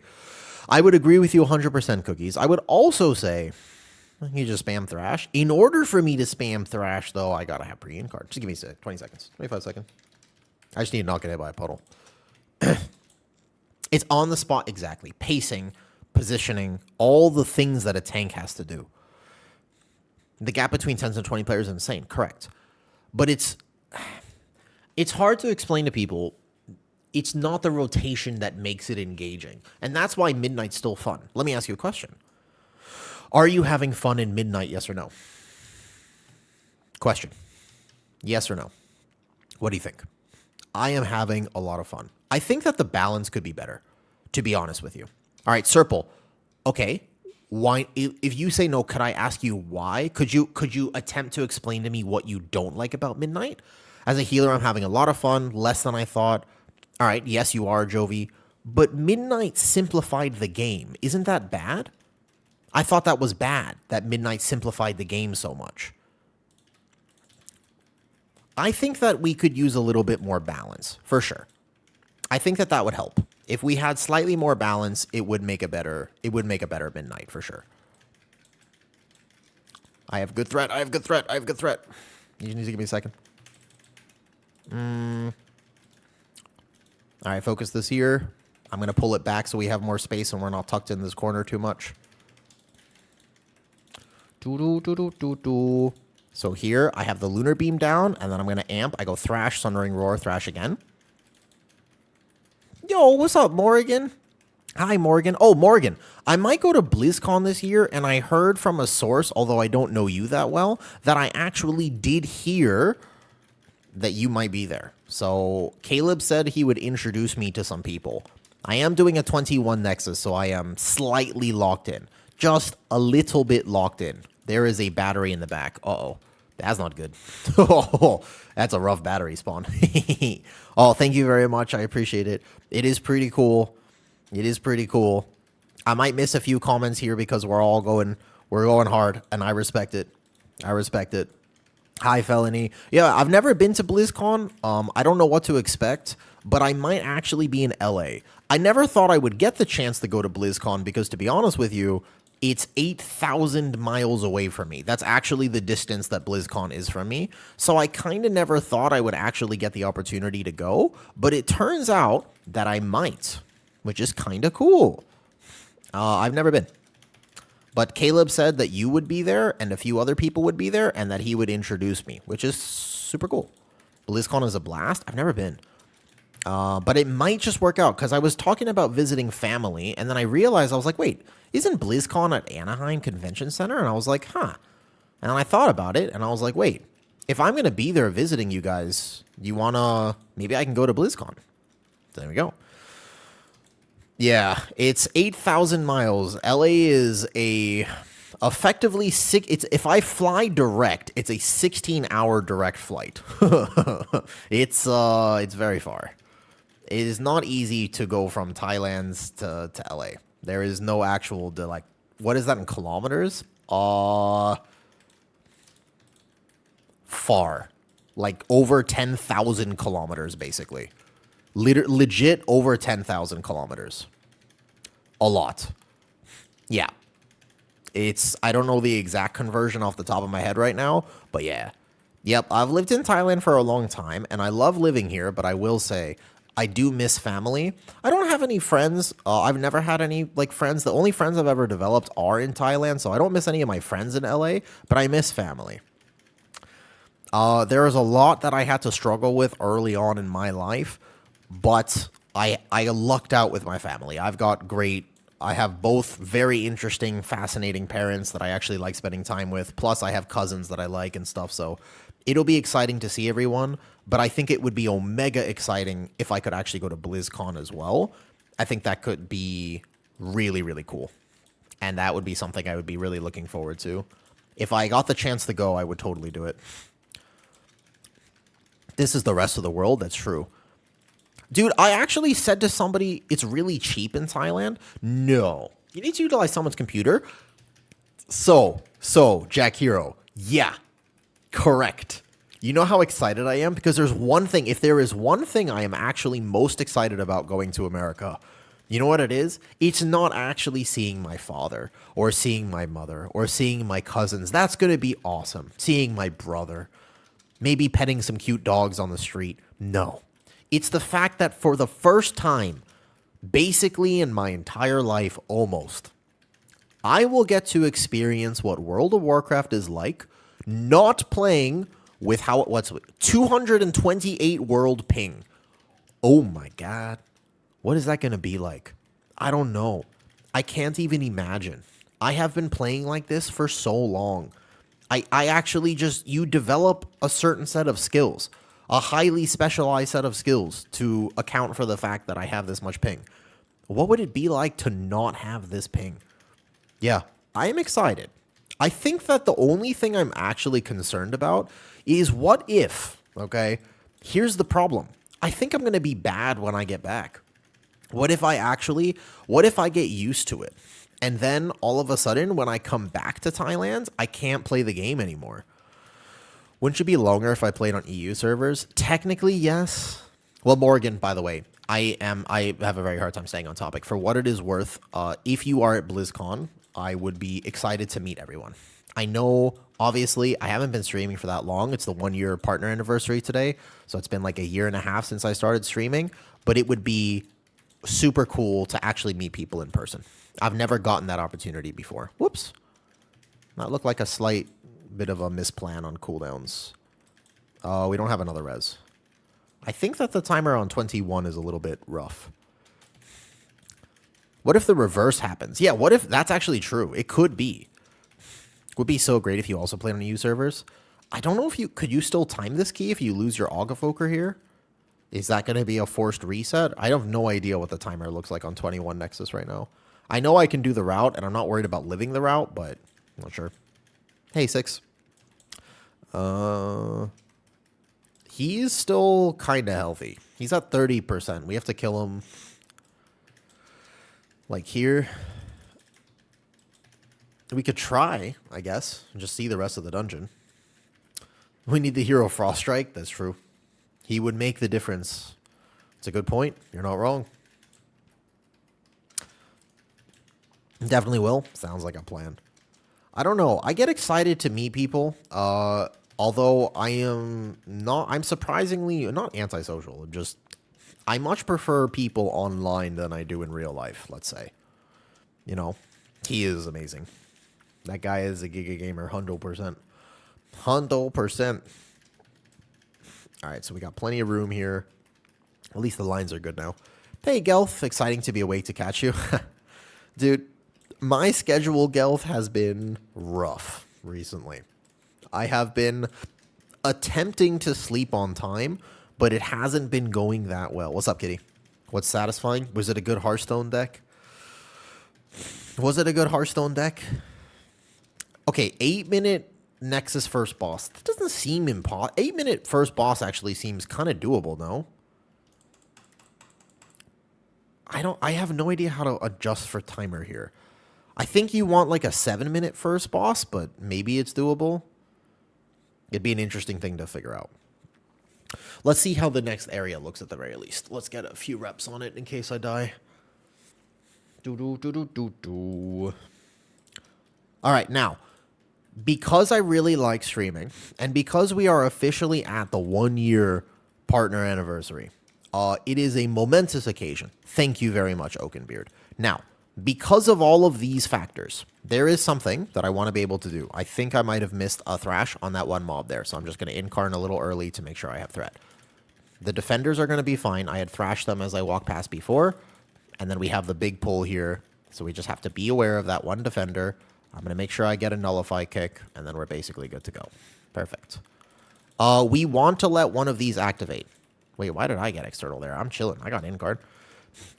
I would agree with you 100%, Cookies. I would also say you just spam Thrash. In order for me to spam Thrash, though, I gotta have pre-incarn. Just give me 20 seconds. 25 seconds. I just need to not get hit by a puddle. It's on the spot, exactly. Pacing, positioning, all the things that a tank has to do. The gap between 10 and 20 players is insane, correct. But it's hard to explain to people. It's not the rotation that makes it engaging. And that's why Midnight's still fun. Let me ask you a question. Are you having fun in Midnight, yes or no? Question. Yes or no? What do you think? I am having a lot of fun. I think that the balance could be better, to be honest with you. All right, Serple. Okay. Why? If you say no, could I ask you why? Could you attempt to explain to me what you don't like about Midnight? As a healer, I'm having a lot of fun, less than I thought. All right, yes, you are, Jovi. But Midnight simplified the game. Isn't that bad? I thought that was bad, that Midnight simplified the game so much. I think that we could use a little bit more balance, for sure. I think that that would help. If we had slightly more balance, it would make a better Midnight, for sure. I have good threat. I have good threat. I have good threat. You just need to give me a second. All right, focus this here. I'm going to pull it back so we have more space and we're not tucked in this corner too much. So here, I have the Lunar Beam down, and then I'm going to amp. I go Thrash, Sundering Roar, Thrash again. Yo, what's up, Morgan? Hi, Morgan. Oh, Morgan, I might go to BlizzCon this year, and I heard from a source, although I don't know you that well, that I actually did hear that you might be there. So Caleb said he would introduce me to some people. I am doing a 21 Nexus, so I am slightly locked in. Just a little bit locked in. There is a battery in the back. Uh-oh. That's not good. Oh, that's a rough battery spawn. Oh, thank you very much. I appreciate it. It is pretty cool. It is pretty cool. I might miss a few comments here because we're going hard, and I respect it. I respect it. Hi, Felony. Yeah, I've never been to BlizzCon. I don't know what to expect, but I might actually be in LA. I never thought I would get the chance to go to BlizzCon because, to be honest with you, it's 8,000 miles away from me. That's actually the distance that BlizzCon is from me. So I kind of never thought I would actually get the opportunity to go, but it turns out that I might, which is kind of cool. I've never been. But Caleb said that you would be there and a few other people would be there and that he would introduce me, which is super cool. BlizzCon is a blast. I've never been. But it might just work out because I was talking about visiting family and then I realized, I was like, wait, isn't BlizzCon at Anaheim Convention Center? And I was like, huh. And I thought about it and I was like, wait, if I'm going to be there visiting you guys, maybe I can go to BlizzCon. There we go. Yeah, it's 8,000 miles. LA is effectively if I fly direct, it's a 16-hour direct flight. It's very far. It is not easy to go from Thailand to LA. There is no actual what is that in kilometers? Far. Like over 10,000 kilometers basically. Legit over 10,000 kilometers. A lot. Yeah. I don't know the exact conversion off the top of my head right now, but yeah. Yep, I've lived in Thailand for a long time, and I love living here, but I will say, I do miss family. I don't have any friends. I've never had any friends. The only friends I've ever developed are in Thailand, so I don't miss any of my friends in LA, but I miss family. There is a lot that I had to struggle with early on in my life, but I lucked out with my family. I have both very interesting, fascinating parents that I actually like spending time with. Plus, I have cousins that I like and stuff. So it'll be exciting to see everyone. But I think it would be omega exciting if I could actually go to BlizzCon as well. I think that could be really, really cool. And that would be something I would be really looking forward to. If I got the chance to go, I would totally do it. This is the rest of the world. That's true. Dude, I actually said to somebody, it's really cheap in Thailand. No. You need to utilize someone's computer. So, Jack Hero. Yeah. Correct. You know how excited I am? Because if there is one thing I am actually most excited about going to America, you know what it is? It's not actually seeing my father or seeing my mother or seeing my cousins. That's going to be awesome. Seeing my brother. Maybe petting some cute dogs on the street. No. It's the fact that for the first time, basically in my entire life almost, I will get to experience what World of Warcraft is like, not playing with 228 world ping. Oh my God. What is that going to be like? I don't know. I can't even imagine. I have been playing like this for so long. I actually you develop a certain set of skills. A highly specialized set of skills to account for the fact that I have this much ping. What would it be like to not have this ping? Yeah, I am excited. I think that the only thing I'm actually concerned about is what if, okay? Here's the problem. I think I'm going to be bad when I get back. What if I get used to it? And then all of a sudden, when I come back to Thailand, I can't play the game anymore. Wouldn't it be longer if I played on EU servers? Technically, yes. Well, Morgan, by the way, I have a very hard time staying on topic. For what it is worth, if you are at BlizzCon, I would be excited to meet everyone. I know, obviously, I haven't been streaming for that long. It's the 1-year partner anniversary today, so it's been like a year and a half since I started streaming. But it would be super cool to actually meet people in person. I've never gotten that opportunity before. Whoops. That looked like a slight bit of a misplan on cooldowns. Oh, we don't have another res. I think that the timer on 21 is a little bit rough. What if the reverse happens? Yeah, what if that's actually true? It could be. It would be so great if you also played on EU servers. I don't know if you... Could you still time this key if you lose your Augafoker here? Is that going to be a forced reset? I have no idea what the timer looks like on 21 Nexus right now. I know I can do the route, and I'm not worried about living the route, but I'm not sure. Hey, 6. He's still kind of healthy. He's at 30%. We have to kill him like here. We could try, I guess, and just see the rest of the dungeon. We need the hero Frost Strike. That's true. He would make the difference. It's a good point. You're not wrong. Definitely will. Sounds like a plan. I don't know. I get excited to meet people. Although I'm surprisingly not antisocial. I much prefer people online than I do in real life, let's say. You know, he is amazing. That guy is a Giga Gamer, 100%. 100%. All right, so we got plenty of room here. At least the lines are good now. Hey, Gelf, exciting to be awake to catch you. Dude, my schedule, Gelf, has been rough recently. I have been attempting to sleep on time, but it hasn't been going that well. What's up, Kitty? What's satisfying? Was it a good Hearthstone deck? Was it a good Hearthstone deck? Okay, 8-minute Nexus first boss. That doesn't seem impossible. 8-minute first boss actually seems kind of doable, no? I have no idea how to adjust for timer here. I think you want like a 7-minute first boss, but maybe it's doable. It'd be an interesting thing to figure out. Let's see how the next area looks at the very least. Let's get a few reps on it in case I die. All right, now, because I really like streaming, and because we are officially at the 1-year partner anniversary, it is a momentous occasion. Thank you very much, Oakenbeard. Now, because of all of these factors, there is something that I want to be able to do. I think I might have missed a thrash on that one mob there, so I'm just going to incarn a little early to make sure I have threat. The defenders are going to be fine. I had thrashed them as I walked past before, and then we have the big pull here, so we just have to be aware of that one defender. I'm going to make sure I get a nullify kick, and then we're basically good to go. Perfect. We want to let one of these activate. Wait, why did I get external there? I'm chilling. I got in card.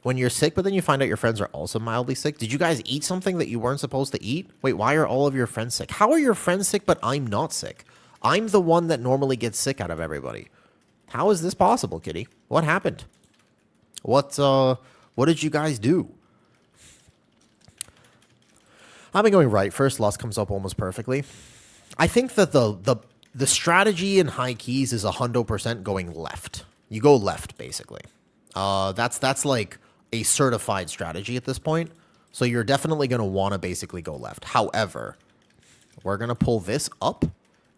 When you're sick, but then you find out your friends are also mildly sick. Did you guys eat something that you weren't supposed to eat? Wait, why are all of your friends sick? How are your friends sick, but I'm not sick? I'm the one that normally gets sick out of everybody. How is this possible, Kitty? What happened? What did you guys do? I've been going right. First loss comes up almost perfectly. I think that the strategy in high keys is 100% going left. You go left, basically. That's like a certified strategy at this point. So you're definitely going to want to basically go left. However, we're going to pull this up,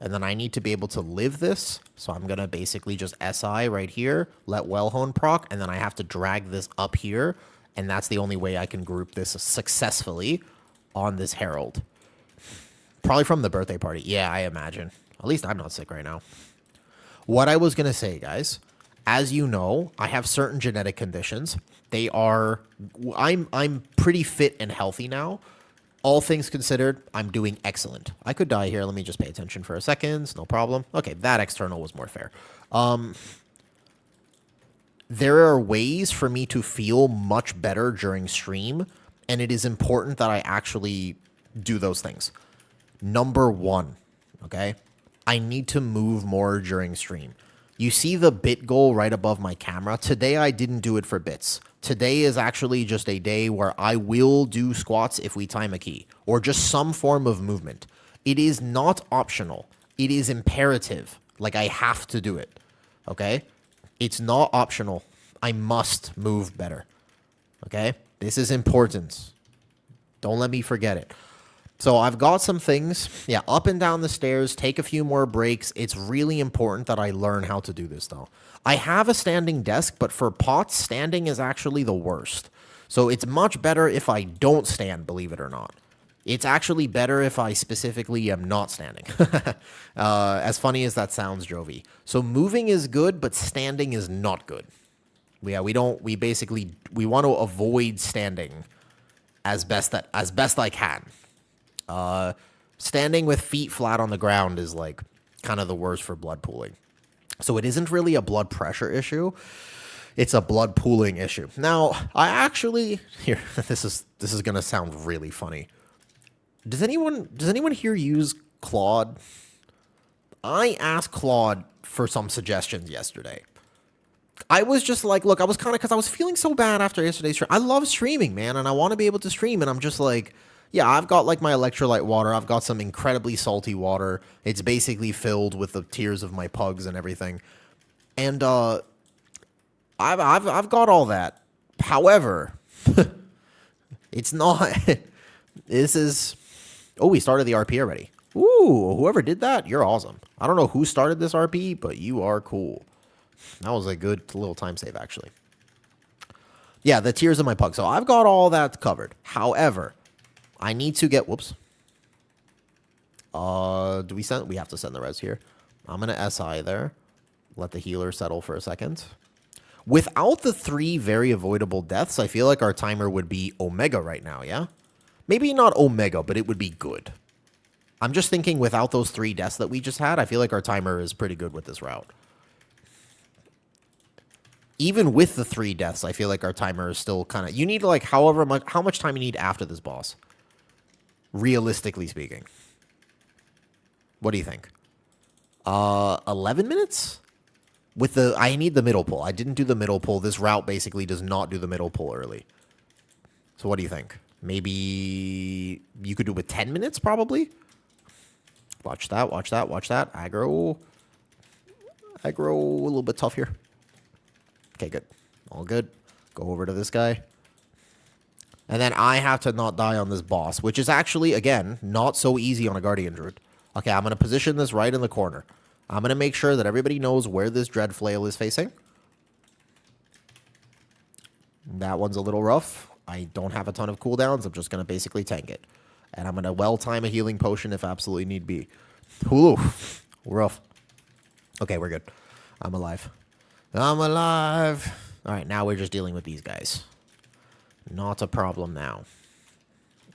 and then I need to be able to live this. So I'm going to basically just SI right here, let Wellhone proc, and then I have to drag this up here. And that's the only way I can group this successfully on this Herald. Probably from the birthday party. Yeah, I imagine. At least I'm not sick right now. What I was going to say, guys, as you know, I have certain genetic conditions. I'm pretty fit and healthy now. All things considered, I'm doing excellent. I could die here. Let me just pay attention for a second. No problem. Okay, that external was more fair. there are ways for me to feel much better during stream, and it is important that I actually do those things. Number one, okay? I need to move more during stream. You see the bit goal right above my camera? Today I didn't do it for bits. Today is actually just a day where I will do squats if we time a key, or just some form of movement. It is not optional. It is imperative. Like, I have to do it, okay? It's not optional. I must move better, okay? This is important. Don't let me forget it. So I've got some things. Yeah, up and down the stairs, take a few more breaks. It's really important that I learn how to do this, though. I have a standing desk, but for pots, standing is actually the worst. So it's much better if I don't stand, believe it or not. It's actually better if I specifically am not standing. As funny as that sounds, Jovi. So moving is good, but standing is not good. Yeah, we want to avoid standing as best I can. Standing with feet flat on the ground is like kind of the worst for blood pooling. So it isn't really a blood pressure issue. It's a blood pooling issue. Now, I actually here this is going to sound really funny. Does anyone here use Claude? I asked Claude for some suggestions yesterday. I was just like, look, I was kind of, because I was feeling so bad after yesterday's stream. I love streaming, man, and I want to be able to stream, and I'm just like, yeah, I've got like my electrolyte water. I've got some incredibly salty water. It's basically filled with the tears of my pugs and everything. And I've got all that. However, it's not. This is. Oh, we started the RP already. Ooh, whoever did that, you're awesome. I don't know who started this RP, but you are cool. That was a good little time save, actually. Yeah, the tears of my pug. So I've got all that covered. However, I need to get... Whoops. Do we send... We have to send the res here. I'm going to SI there. Let the healer settle for a second. Without the 3 very avoidable deaths, I feel like our timer would be Omega right now, yeah? Maybe not Omega, but it would be good. I'm just thinking without those 3 deaths that we just had, I feel like our timer is pretty good with this route. Even with the 3 deaths, I feel like our timer is still kind of... You need, like, how much time you need after this boss? Realistically speaking. What do you think? 11 minutes? With the... I need the middle pull. I didn't do the middle pull. This route basically does not do the middle pull early. So what do you think? Maybe you could do it with 10 minutes, probably? Watch that, watch that, watch that. Aggro. Aggro, a little bit tough here. Okay, good. All good. Go over to this guy. And then I have to not die on this boss, which is actually, again, not so easy on a Guardian Druid. Okay, I'm going to position this right in the corner. I'm going to make sure that everybody knows where this Dread Flail is facing. That one's a little rough. I don't have a ton of cooldowns. I'm just going to basically tank it. And I'm going to well-time a healing potion if absolutely need be. Ooh, rough. Okay, we're good. I'm alive. I'm alive. All right, now we're just dealing with these guys. Not a problem now.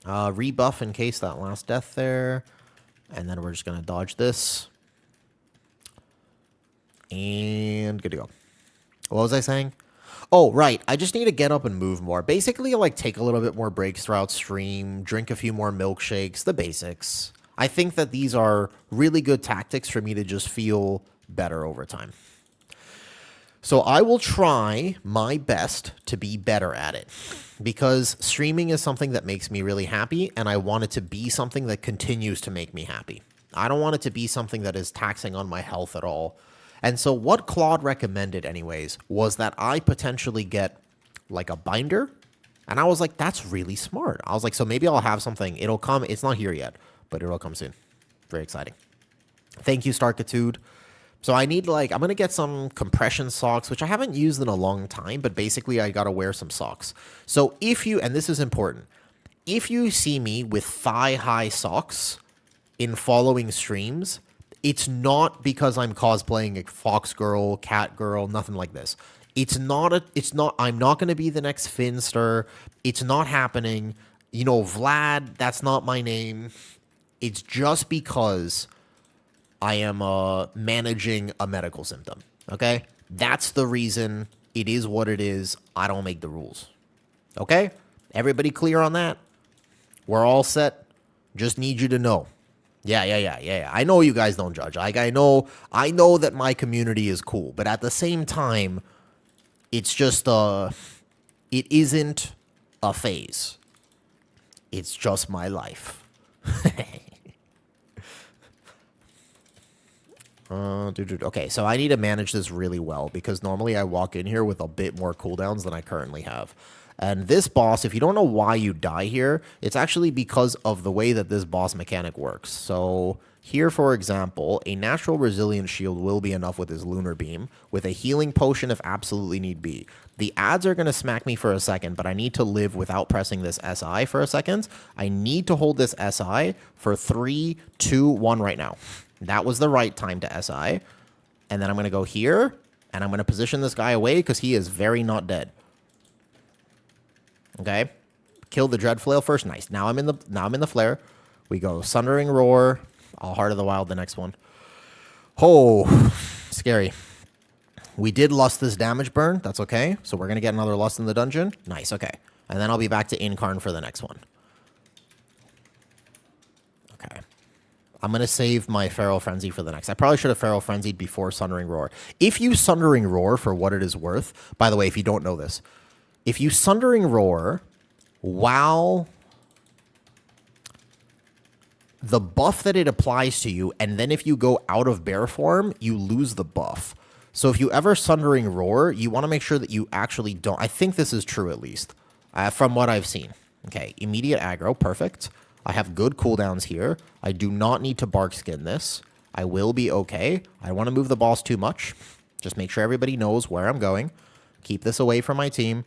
Rebuff in case that last death there. And then we're just going to dodge this. And good to go. What was I saying? Oh, right. I just need to get up and move more. Basically, like, take a little bit more breaks throughout stream, drink a few more milkshakes, the basics. I think that these are really good tactics for me to just feel better over time. So I will try my best to be better at it, because streaming is something that makes me really happy, and I want it to be something that continues to make me happy. I don't want it to be something that is taxing on my health at all. And so what Claude recommended anyways was that I potentially get like a binder. And I was like, that's really smart. I was like, so maybe I'll have something. It'll come. It's not here yet, but it'll come soon. Very exciting. Thank you, Starkitude. So I need, like, I'm going to get some compression socks, which I haven't used in a long time, but basically I got to wear some socks. So if you, and this is important, if you see me with thigh-high socks in following streams, it's not because I'm cosplaying a fox girl, cat girl, nothing like this. I'm not going to be the next Finster. It's not happening. You know, Vlad, that's not my name. It's just because I am managing a medical symptom, okay? That's the reason It is what it is. I don't make the rules. Okay? Everybody clear on that? We're all set. Just need you to know. Yeah. I know you guys don't judge. Like I know that my community is cool, but at the same time, it's just it isn't a phase. It's just my life. Okay, so I need to manage this really well because normally I walk in here with a bit more cooldowns than I currently have. And this boss, if you don't know why you die here, it's actually because of the way that this boss mechanic works. So here, for example, a natural resilience shield will be enough with his lunar beam, with a healing potion if absolutely need be. The ads are going to smack me for a second, but I need to live without pressing this SI for a second. I need to hold this SI for 3, 2, 1 right now. That was the right time to SI. And then I'm going to go here, and I'm going to position this guy away because he is very not dead. Okay, kill the dread flail first. Nice. Now I'm in the flare. We go Sundering Roar. I'll Heart of the Wild the next one. Oh, scary. We did lust this damage burn. That's okay. So we're gonna get another lust in the dungeon. Nice. Okay, and then I'll be back to Incarn for the next one. Okay. I'm going to save my Feral Frenzy for the next. I probably should have Feral Frenzied before Sundering Roar. If you Sundering Roar for what it is worth, by the way, if you don't know this, if you Sundering Roar while the buff that it applies to you, and then if you go out of bear form, you lose the buff. So if you ever Sundering Roar, you want to make sure that you actually don't. I think this is true at least, from what I've seen. Okay, immediate aggro, perfect. I have good cooldowns here. I do not need to bark skin this. I will be okay. I don't want to move the boss too much. Just make sure everybody knows where I'm going. Keep this away from my team.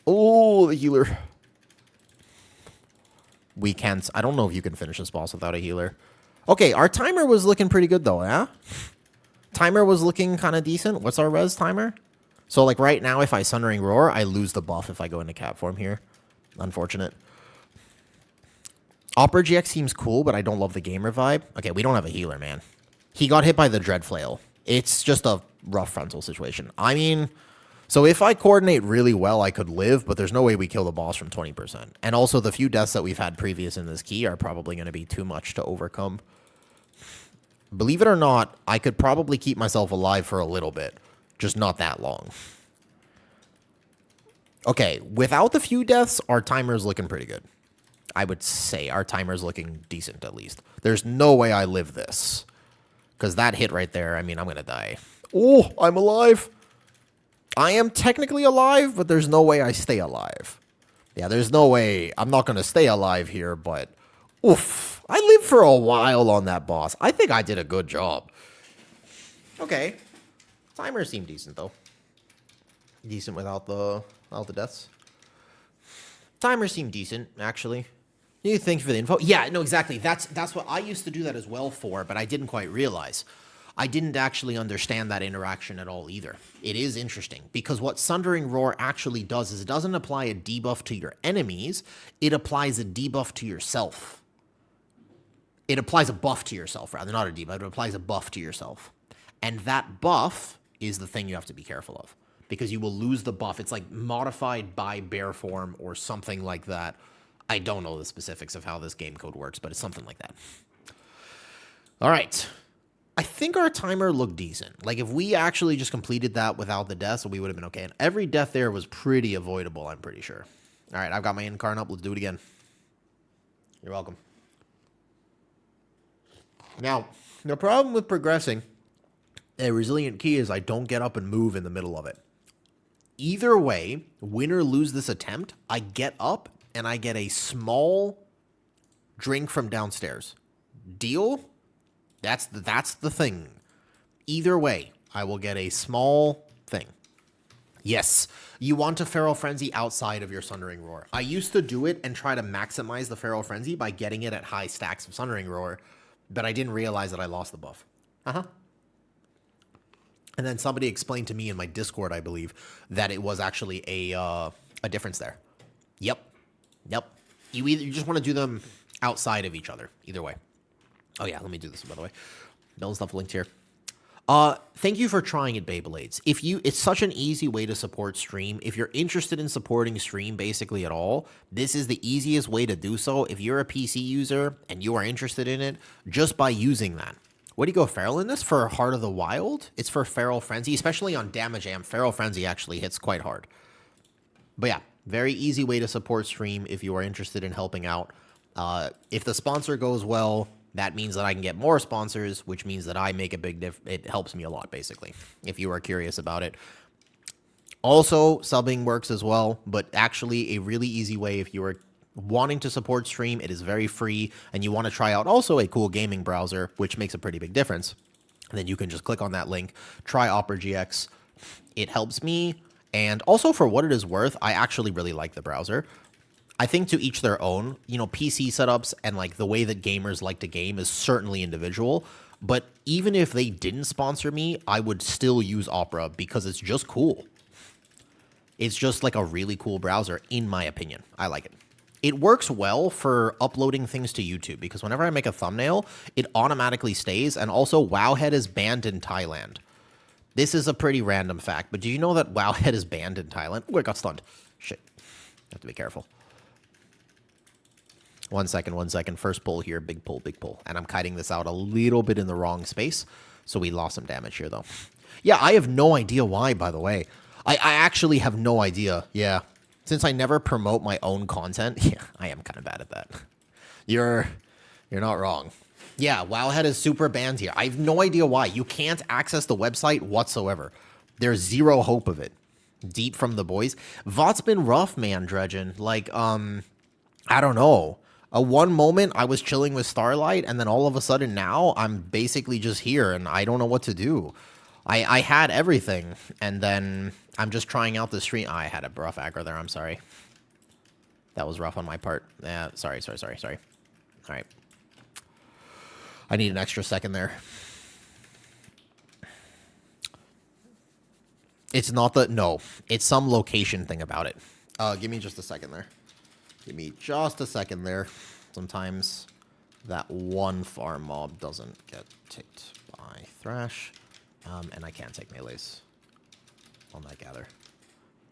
Oh, the healer. We can't. I don't know if you can finish this boss without a healer. Okay, our timer was looking pretty good, though, yeah? Timer was looking kind of decent. What's our res timer? So, like, right now, if I Sundering Roar, I lose the buff if I go into cat form here. Unfortunate. Opera GX seems cool, but I don't love the gamer vibe. Okay, we don't have a healer, man. He got hit by the Dread Flail. It's just a rough frontal situation. I mean... So if I coordinate really well, I could live, but there's no way we kill the boss from 20%. And also, the few deaths that we've had previous in this key are probably going to be too much to overcome. Believe it or not, I could probably keep myself alive for a little bit. Just not that long. Okay, without the few deaths, our timer's looking pretty good. I would say our timer's looking decent, at least. There's no way I live this. Because that hit right there, I mean, I'm going to die. Oh, I'm alive. I am technically alive, but there's no way I stay alive. Yeah, there's no way. I'm not going to stay alive here, but oof. I lived for a while on that boss. I think I did a good job. Okay. Timer seemed decent, though. Decent without the deaths. Timer seemed decent, actually. Thank you for the info. Yeah, no, exactly. That's what I used to do that as well for, but I didn't quite realize. I didn't actually understand that interaction at all either. It is interesting, because what Sundering Roar actually does is it doesn't apply a debuff to your enemies, it applies a debuff to yourself. It applies a buff to yourself, rather, not a debuff, it applies a buff to yourself. And that buff is the thing you have to be careful of, because you will lose the buff. It's like modified by bear form or something like that. I don't know the specifics of how this game code works, but it's something like that. All right. I think our timer looked decent. Like, if we actually just completed that without the deaths, we would have been okay. And every death there was pretty avoidable, I'm pretty sure. All right, I've got my Incarn up. Let's do it again. You're welcome. Now, the problem with progressing a resilient key is I don't get up and move in the middle of it. Either way, win or lose this attempt, I get up and I get a small drink from downstairs. Deal? That's the thing. Either way, I will get a small thing. Yes, you want a Feral Frenzy outside of your Sundering Roar. I used to do it and try to maximize the Feral Frenzy by getting it at high stacks of Sundering Roar, but I didn't realize that I lost the buff. And then somebody explained to me in my Discord, I believe, that it was actually a difference there. Yep. You just want to do them outside of each other. Either way. Oh, yeah, let me do this, by the way. Build stuff linked here. Thank you for trying it, Beyblades. It's such an easy way to support stream. If you're interested in supporting stream basically at all, this is the easiest way to do so. If you're a PC user and you are interested in it, just by using that. What do you go Feral in this? For Heart of the Wild? It's for Feral Frenzy, especially on Damage Amp. Feral Frenzy actually hits quite hard. But yeah, very easy way to support stream if you are interested in helping out. If the sponsor goes well, that means that I can get more sponsors, which means that I make a big difference. It helps me a lot, basically, if you are curious about it. Also, subbing works as well, but actually a really easy way if you are wanting to support stream. It is very free, and you want to try out also a cool gaming browser, which makes a pretty big difference. And then you can just click on that link, try Opera GX. It helps me, and also for what it is worth, I actually really like the browser. I think to each their own. You know, PC setups and like the way that gamers like to game is certainly individual. But even if they didn't sponsor me, I would still use Opera because it's just cool. It's just like a really cool browser, in my opinion. I like it. It works well for uploading things to YouTube because whenever I make a thumbnail, it automatically stays. And also, Wowhead is banned in Thailand. This is a pretty random fact, but do you know that Wowhead is banned in Thailand? Oh, I got stunned. Shit. Have to be careful. 1 second, 1 second. First pull here, big pull, big pull. And I'm kiting this out a little bit in the wrong space, so we lost some damage here, though. Yeah, I have no idea why, by the way. I actually have no idea, yeah. Since I never promote my own content, yeah, I am kind of bad at that. You're not wrong. Yeah, Wowhead is super banned here. I have no idea why. You can't access the website whatsoever. There's zero hope of it. Deep from the boys. VOD's been rough, man, Dredgen. Like, I don't know. One moment I was chilling with Starlight, and then all of a sudden now I'm basically just here, and I don't know what to do. I had everything, and then I'm just trying out the stream. Oh, I had a rough aggro there. I'm sorry. That was rough on my part. Yeah, sorry. All right. I need an extra second there. It's not the... No. It's some location thing about it. Give me just a second there. Give me just a second there. Sometimes that one farm mob doesn't get ticked by Thrash. And I can't take melees on that gather.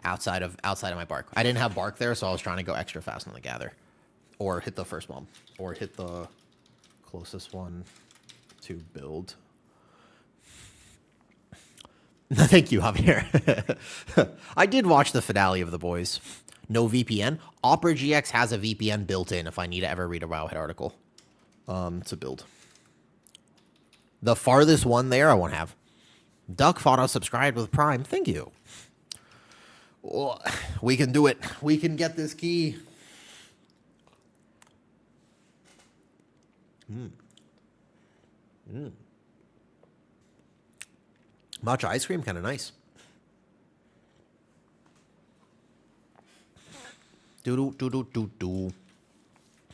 Outside of my bark. I didn't have bark there, so I was trying to go extra fast on the gather. Or hit the first mob. Or hit the closest one to build. Thank you, Javier. I did watch the finale of The Boys. No VPN. Opera GX has a VPN built in if I need to ever read a Wowhead article to build. The farthest one there I won't have. Duck Photo subscribed with Prime. Thank you. Oh, we can do it. We can get this key. Matcha ice cream, kind of nice.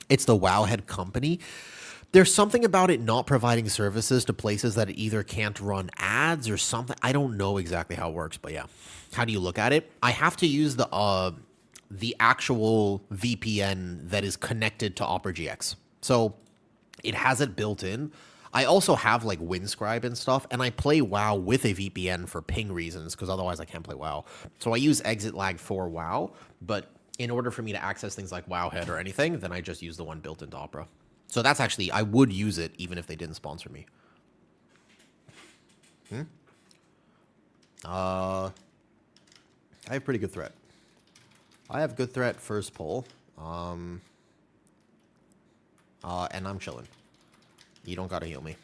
It's the Wowhead company. There's something about it not providing services to places that it either can't run ads or something. I don't know exactly how it works, but yeah. How do you look at it? I have to use the actual VPN that is connected to Opera GX. So it has it built in. I also have like Windscribe and stuff, and I play WoW with a VPN for ping reasons, because otherwise I can't play WoW. So I use Exit Lag for WoW, but in order for me to access things like Wowhead or anything, then I just use the one built into Opera. So that's actually, I would use it even if they didn't sponsor me. I have pretty good threat. I have good threat first pull. And I'm chilling. You don't gotta heal me.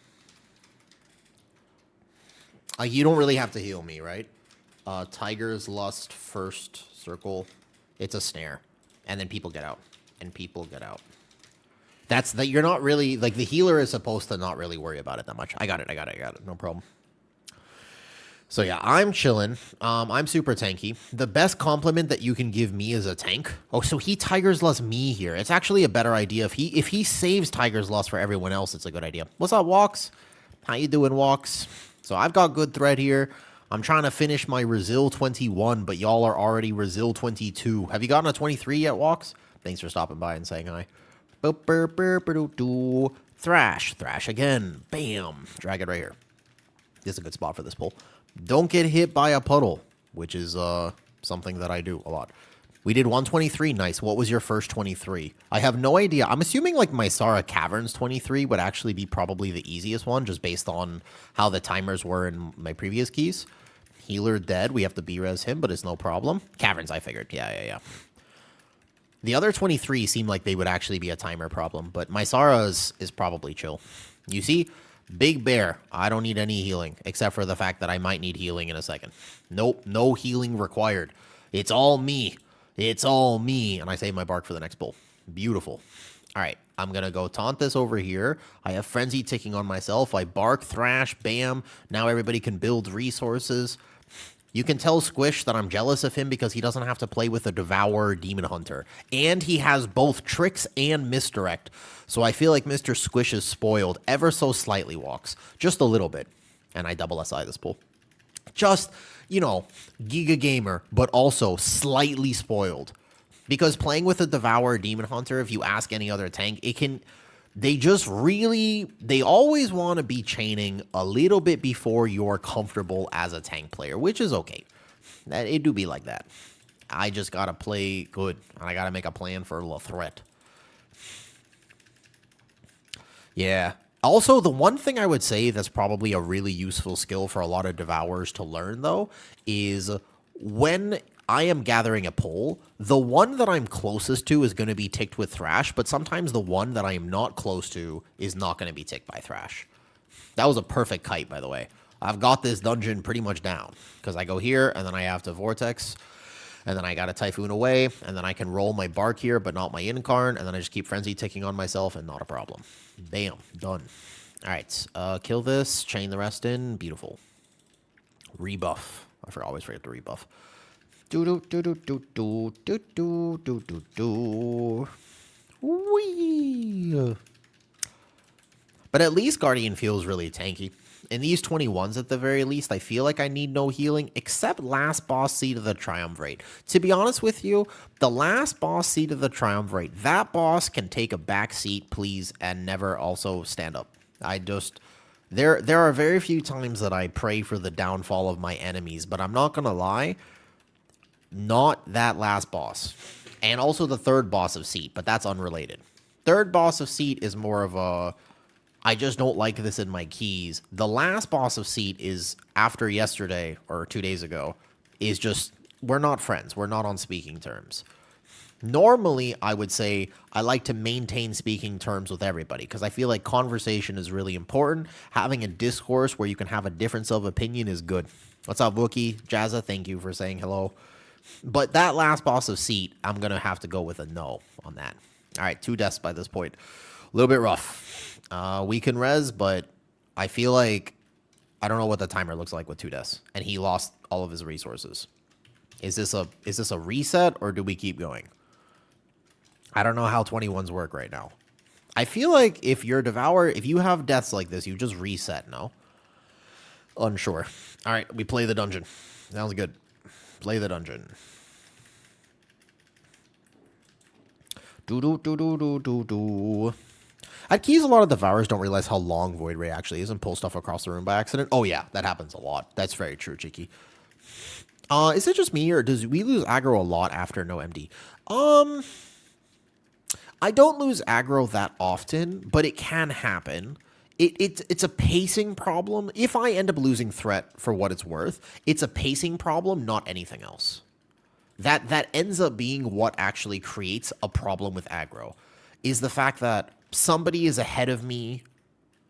You don't really have to heal me, right? Tiger's Lust first circle. It's a snare. And then people get out. And people get out. That's that. You're not really, like, the healer is supposed to not really worry about it that much. I got it. No problem. So yeah, I'm chilling. I'm super tanky. The best compliment that you can give me is a tank. Oh, so he Tiger's Lust me here. It's actually a better idea. If he saves Tiger's Lust for everyone else, it's a good idea. What's up, Walks? How you doing, Walks? So I've got good thread here. I'm trying to finish my Resil 21, but y'all are already Resil 22. Have you gotten a 23 yet, Walks? Thanks for stopping by and saying hi. Thrash again. Bam. Drag it right here. This is a good spot for this pull. Don't get hit by a puddle, which is something that I do a lot. We did 123. Nice. What was your first 23? I have no idea. I'm assuming like Mysara Caverns 23 would actually be probably the easiest one, just based on how the timers were in my previous keys. Healer dead. We have to B-res him, but it's no problem. Caverns, I figured. Yeah. The other 23 seemed like they would actually be a timer problem, but Mysara's is probably chill. You see? Big Bear. I don't need any healing, except for the fact that I might need healing in a second. Nope. No healing required. It's all me. It's all me. And I save my bark for the next pull. Beautiful. All right. I'm going to go taunt this over here. I have Frenzy ticking on myself. I bark, thrash, bam. Now everybody can build resources. You can tell Squish that I'm jealous of him because he doesn't have to play with a Devourer Demon Hunter. And he has both Tricks and Misdirect. So I feel like Mr. Squish is spoiled ever so slightly, Walks. Just a little bit. And I double SI this pull. Just, you know, Giga Gamer, but also slightly spoiled. Because playing with a Devourer Demon Hunter, if you ask any other tank, they always want to be chaining a little bit before you're comfortable as a tank player, which is okay. It do be like that. I just got to play good, and I got to make a plan for a threat. Yeah. Also, the one thing I would say that's probably a really useful skill for a lot of Devourers to learn, though, is when I am gathering a pull, the one that I'm closest to is going to be ticked with Thrash, but sometimes the one that I am not close to is not going to be ticked by Thrash. That was a perfect kite, by the way. I've got this dungeon pretty much down, because I go here, and then I have to Vortex, and then I got a Typhoon away, and then I can roll my Bark here, but not my Incarn, and then I just keep Frenzy ticking on myself, and not a problem. Bam. Done. All right. Kill this. Chain the rest in. Beautiful. Rebuff. Always forget to rebuff. Whee! But at least Guardian feels really tanky. In these 21s, at the very least, I feel like I need no healing, except last boss seat of the Triumvirate. To be honest with you, the last boss seat of the Triumvirate, that boss can take a back seat, please, and never also stand up. There are very few times that I pray for the downfall of my enemies, but I'm not gonna lie, not that last boss. And also the third boss of seat, but that's unrelated. Third boss of seat is more of a, I just don't like this in my keys. The last boss of seat is, after yesterday, or 2 days ago, is just, we're not friends. We're not on speaking terms. Normally, I would say I like to maintain speaking terms with everybody, because I feel like conversation is really important. Having a discourse where you can have a difference of opinion is good. What's up, Wookie? Jazza, thank you for saying hello. But that last boss of seat, I'm going to have to go with a no on that. All right, 2 deaths by this point. A little bit rough. We can res, but I feel like I don't know what the timer looks like with 2 deaths, and he lost all of his resources. Is this a reset, or do we keep going? I don't know how 21s work right now. I feel like if you're Devourer, if you have deaths like this, you just reset, no? Unsure. All right, we play the dungeon. Sounds good. Play the dungeon. Do. At keys, a lot of Devourers don't realize how long Void Ray actually is and pull stuff across the room by accident. Oh, yeah, that happens a lot. That's very true, Cheeky. Is it just me, or does we lose aggro a lot after no MD? I don't lose aggro that often, but it can happen. It's a pacing problem. If I end up losing threat for what it's worth, it's a pacing problem, not anything else. That ends up being what actually creates a problem with aggro, is the fact that somebody is ahead of me,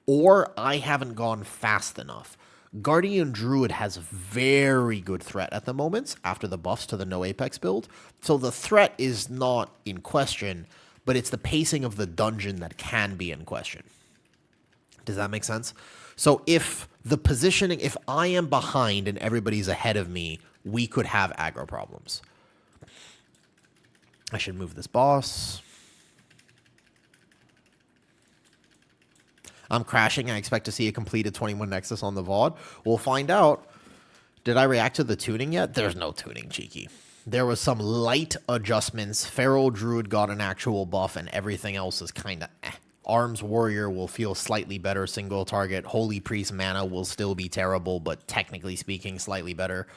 or I haven't gone fast enough. Guardian Druid has very good threat at the moment after the buffs to the no Apex build, so the threat is not in question, but it's the pacing of the dungeon that can be in question. Does that make sense? So if the positioning, if I am behind and everybody's ahead of me, we could have aggro problems. I should move this boss. I'm crashing. I expect to see a completed 21 Nexus on the VOD. We'll find out. Did I react to the tuning yet? There's no tuning, Cheeky. There was some light adjustments. Feral Druid got an actual buff, and everything else is kind of eh. Arms Warrior will feel slightly better single target. Holy Priest mana will still be terrible, but technically speaking, slightly better.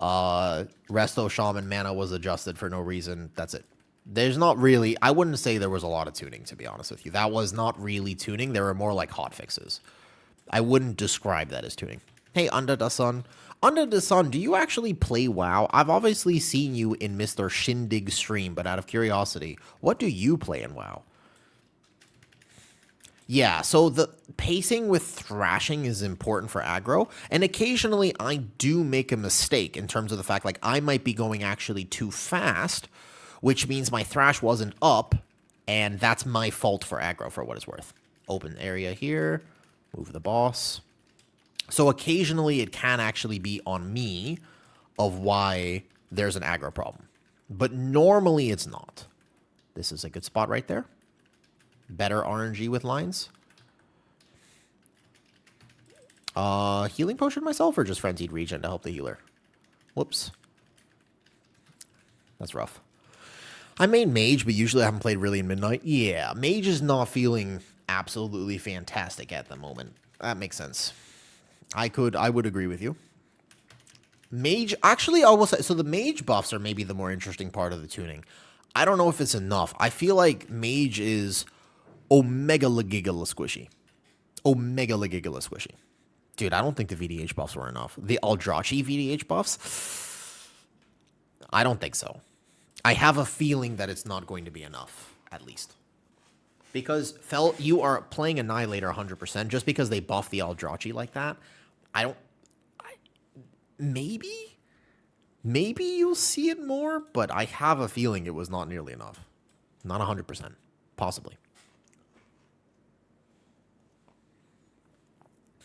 Resto Shaman mana was adjusted for no reason. That's it. There's not really... I wouldn't say there was a lot of tuning, to be honest with you. That was not really tuning. There were more like hotfixes. I wouldn't describe that as tuning. Hey, Under the Sun. Under the Sun, do you actually play WoW? I've obviously seen you in Mr. Shindig's stream, but out of curiosity, what do you play in WoW? Yeah, so the pacing with thrashing is important for aggro, and occasionally I do make a mistake in terms of the fact, like, I might be going actually too fast, which means my thrash wasn't up, and that's my fault for aggro, for what it's worth. Open area here, move the boss. So occasionally it can actually be on me of why there's an aggro problem, but normally it's not. This is a good spot right there. Better RNG with lines. Healing potion myself or just frenzied regen to help the healer? Whoops. That's rough. I made mage, but usually I haven't played really in midnight. Yeah, mage is not feeling absolutely fantastic at the moment. That makes sense. I would agree with you. Mage, actually, I will say, so the mage buffs are maybe the more interesting part of the tuning. I don't know if it's enough. I feel like mage is omega legigala squishy. Omega legigala squishy. Dude, I don't think the VDH buffs were enough. The Eldrachi VDH buffs? I don't think so. I have a feeling that it's not going to be enough, at least. Because, you are playing Annihilator 100%, just because they buff the Eldrachi like that. Maybe you'll see it more, but I have a feeling it was not nearly enough. Not 100%. Possibly.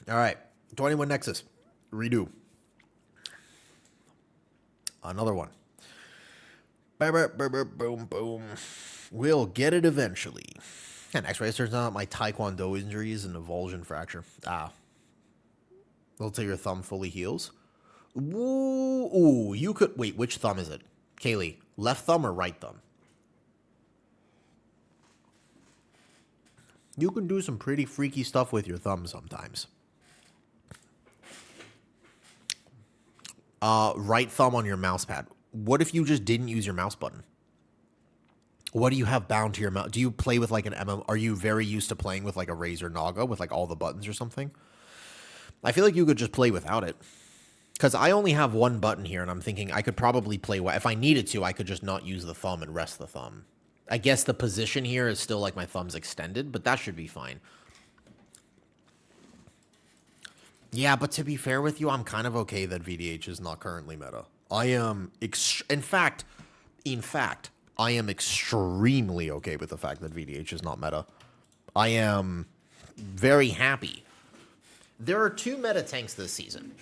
All right. 21 Nexus. Redo. Another one. Boom, boom. We'll get it eventually. And X-rays turns out my Taekwondo injury is an avulsion fracture. Until your thumb fully heals. Ooh, you could... Wait, which thumb is it? Kaylee, left thumb or right thumb? You can do some pretty freaky stuff with your thumb sometimes. Right thumb on your mouse pad. What if you just didn't use your mouse button? What do you have bound to your mouse? Do you play with like an MM? Are you very used to playing with like a Razer Naga with like all the buttons or something? I feel like you could just play without it. Because I only have one button here, and I'm thinking I could probably play... If I needed to, I could just not use the thumb and rest the thumb. I guess the position here is still like my thumb's extended, but that should be fine. Yeah, but to be fair with you, I'm kind of okay that VDH is not currently meta. I am... In fact, I am extremely okay with the fact that VDH is not meta. I am very happy. There are 2 meta tanks this season.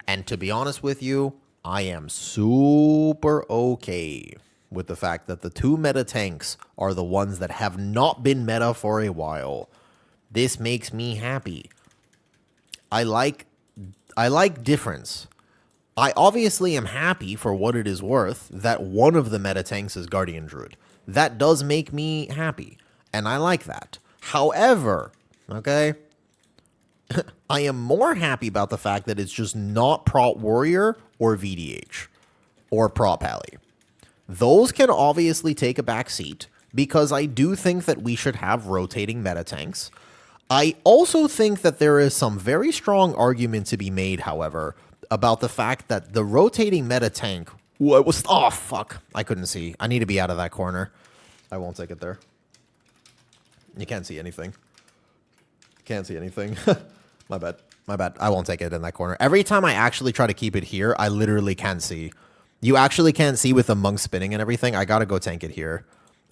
And to be honest with you, I am super okay with the fact that the 2 meta tanks are the ones that have not been meta for a while. This makes me happy. I like difference. I obviously am happy for what it is worth that one of the meta tanks is Guardian Druid. That does make me happy, and I like that. However, okay, I am more happy about the fact that it's just not Prot Warrior or VDH or Prot Pally. Those can obviously take a back seat because I do think that we should have rotating meta tanks. I also think that there is some very strong argument to be made, however, about the fact that the rotating meta tank... Oh, fuck. I couldn't see. I need to be out of that corner. I won't take it there. You can't see anything. Can't see anything. My bad. My bad. I won't take it in that corner. Every time I actually try to keep it here, I literally can't see. You actually can't see with the monk spinning and everything. I gotta go tank it here.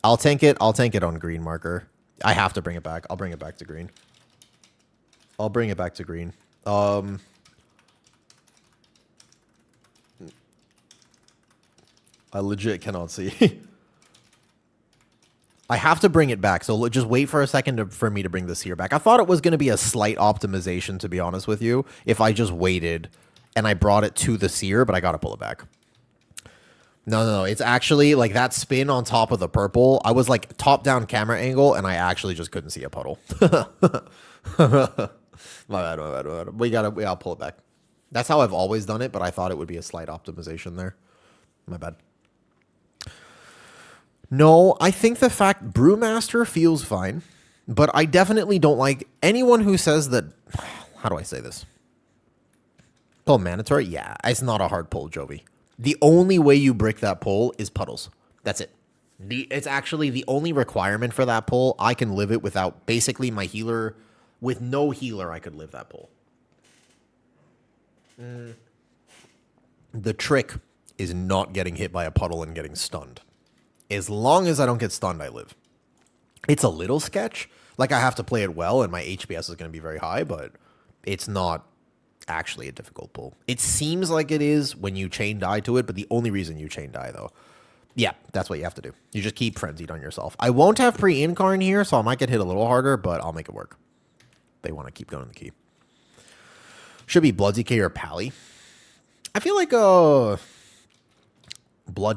I'll tank it on green marker. I have to bring it back. I'll bring it back to green. I'll bring it back to green. I legit cannot see. I have to bring it back, so just wait for a second for me to bring this here back. I thought it was going to be a slight optimization, to be honest with you, if I just waited and I brought it to the seer, but I got to pull it back. No. It's actually like that spin on top of the purple. I was like top down camera angle, and I actually just couldn't see a puddle. My bad. I'll pull it back. That's how I've always done it, but I thought it would be a slight optimization there. My bad. No, I think the fact Brewmaster feels fine, but I definitely don't like anyone who says that. How do I say this? Pull mandatory? Yeah, it's not a hard pull, Jovi. The only way you brick that pull is puddles. That's it. It's actually the only requirement for that pull. I can live it without basically my healer. With no healer, I could live that pull. The trick is not getting hit by a puddle and getting stunned. As long as I don't get stunned, I live. It's a little sketch. Like, I have to play it well, and my HPS is going to be very high, but it's not actually a difficult pull. It seems like it is when you chain die to it, but the only reason you chain die, though. Yeah, that's what you have to do. You just keep frenzied on yourself. I won't have pre-incarn here, so I might get hit a little harder, but I'll make it work. They want to keep going the key. Should be Blood DK or Pally. I feel like Blood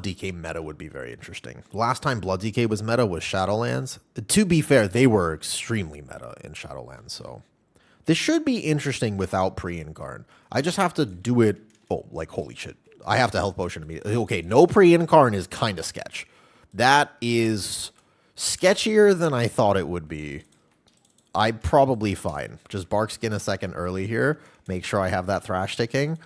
DK meta would be very interesting. Last time Blood DK was meta was Shadowlands. To be fair, they were extremely meta in Shadowlands, so this should be interesting without pre-incarn. I just have to do it. Oh, like, holy shit. I have to health potion immediately. Okay, no pre-incarn is kind of sketch. That is sketchier than I thought it would be. I'm probably fine. Just bark skin a second early here. Make sure I have that thrash ticking.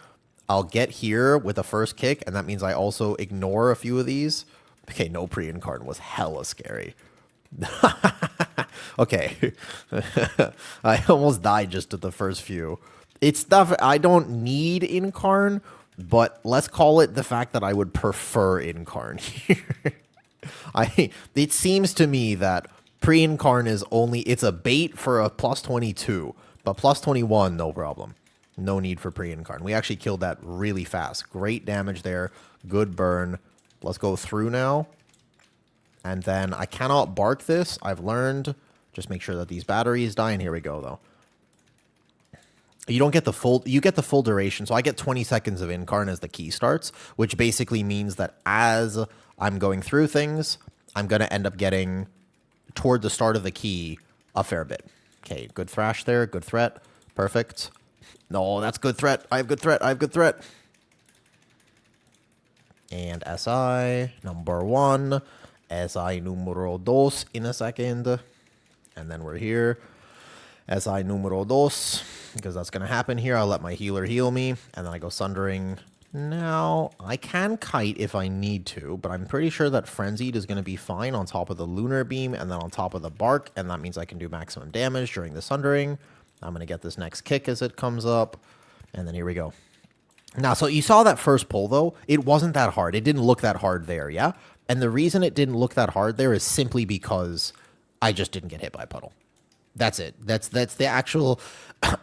I'll get here with a first kick, and that means I also ignore a few of these. Okay, no pre-incarn was hella scary. Okay. I almost died just at the first few. It's stuff I don't need incarn, but let's call it the fact that I would prefer incarn here. It seems to me that pre-incarn is only, it's a bait for a plus 22, but plus 21, no problem. No need for pre-incarn. We actually killed that really fast. Great damage there. Good burn. Let's go through now. And then I cannot bark this. I've learned. Just make sure that these batteries die. And here we go, though. You don't get the full, you get the full duration. So I get 20 seconds of incarn as the key starts, which basically means that as I'm going through things, I'm going to end up getting toward the start of the key a fair bit. Okay, good thrash there. Good threat. Perfect. No, that's good threat. I have good threat. I have good threat. And SI number 1. SI numero dos in a second. And then we're here. SI numero dos. Because that's going to happen here. I'll let my healer heal me. And then I go Sundering. Now, I can kite if I need to, but I'm pretty sure that Frenzied is going to be fine on top of the Lunar Beam and then on top of the Bark, and that means I can do maximum damage during the Sundering. I'm going to get this next kick as it comes up, and then here we go. Now, so you saw that first pull, though. It wasn't that hard. It didn't look that hard there, yeah? And the reason it didn't look that hard there is simply because I just didn't get hit by a puddle. That's it. That's the actual...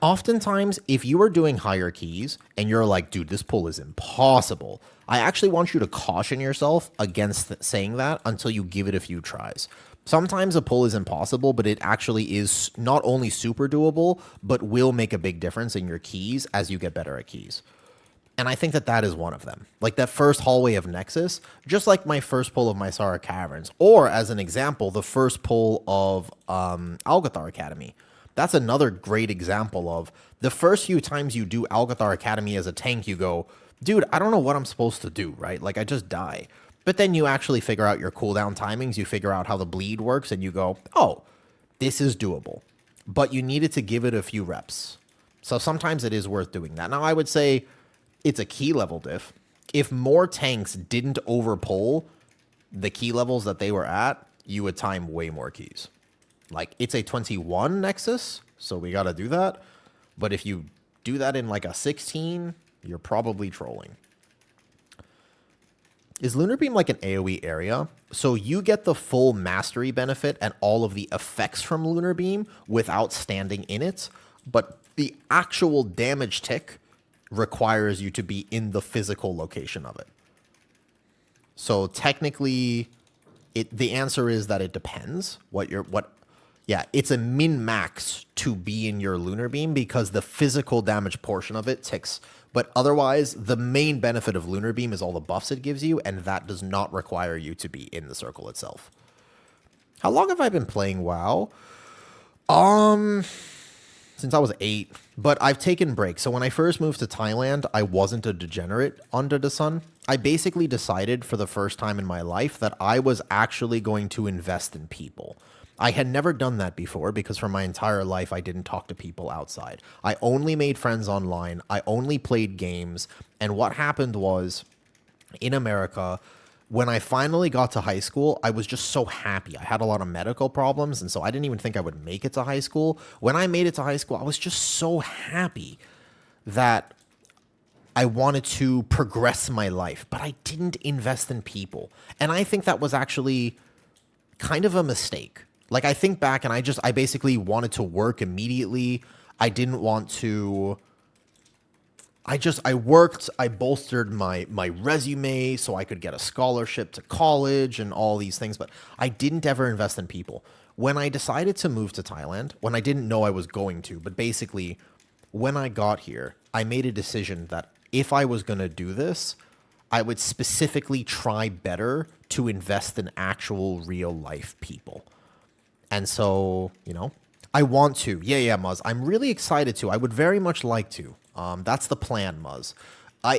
Oftentimes, if you are doing higher keys and you're like, dude, this pull is impossible, I actually want you to caution yourself against saying that until you give it a few tries. Sometimes a pull is impossible, but it actually is not only super doable, but will make a big difference in your keys as you get better at keys. And I think that that is one of them. Like that first hallway of Nexus, just like my first pull of Mysara Caverns, or as an example, the first pull of Algathar Academy. That's another great example of the first few times you do Algathar Academy as a tank, you go, dude, I don't know what I'm supposed to do, right? Like I just die. But then you actually figure out your cooldown timings, you figure out how the bleed works, and you go, oh, this is doable. But you needed to give it a few reps. So sometimes it is worth doing that. Now I would say it's a key level diff. If more tanks didn't overpull the key levels that they were at, you would time way more keys. Like, it's a 21 Nexus, so we got to do that. But if you do that in, like, a 16, you're probably trolling. Is Lunar Beam like an AoE area? So you get the full mastery benefit and all of the effects from Lunar Beam without standing in it, but the actual damage tick requires you to be in the physical location of it. So technically, the answer is that it depends what Yeah, it's a min-max to be in your Lunar Beam because the physical damage portion of it ticks. But otherwise, the main benefit of Lunar Beam is all the buffs it gives you, and that does not require you to be in the circle itself. How long have I been playing WoW? Since I was 8, but I've taken breaks. So when I first moved to Thailand, I wasn't a degenerate under the sun. I basically decided for the first time in my life that I was actually going to invest in people. I had never done that before because for my entire life, I didn't talk to people outside. I only made friends online. I only played games. And what happened was, in America, when I finally got to high school, I was just so happy. I had a lot of medical problems, and so I didn't even think I would make it to high school. When I made it to high school, I was just so happy that I wanted to progress my life, but I didn't invest in people. And I think that was actually kind of a mistake. Like, I think back and I basically wanted to work immediately. I didn't want to... I worked, I bolstered my resume so I could get a scholarship to college and all these things, but I didn't ever invest in people. When I decided to move to Thailand, when I didn't know I was going to, but basically when I got here, I made a decision that if I was going to do this, I would specifically try better to invest in actual real life people. And so, you know, I want to. Yeah, Muzz. I'm really excited to. I would very much like to. That's the plan, Muzz.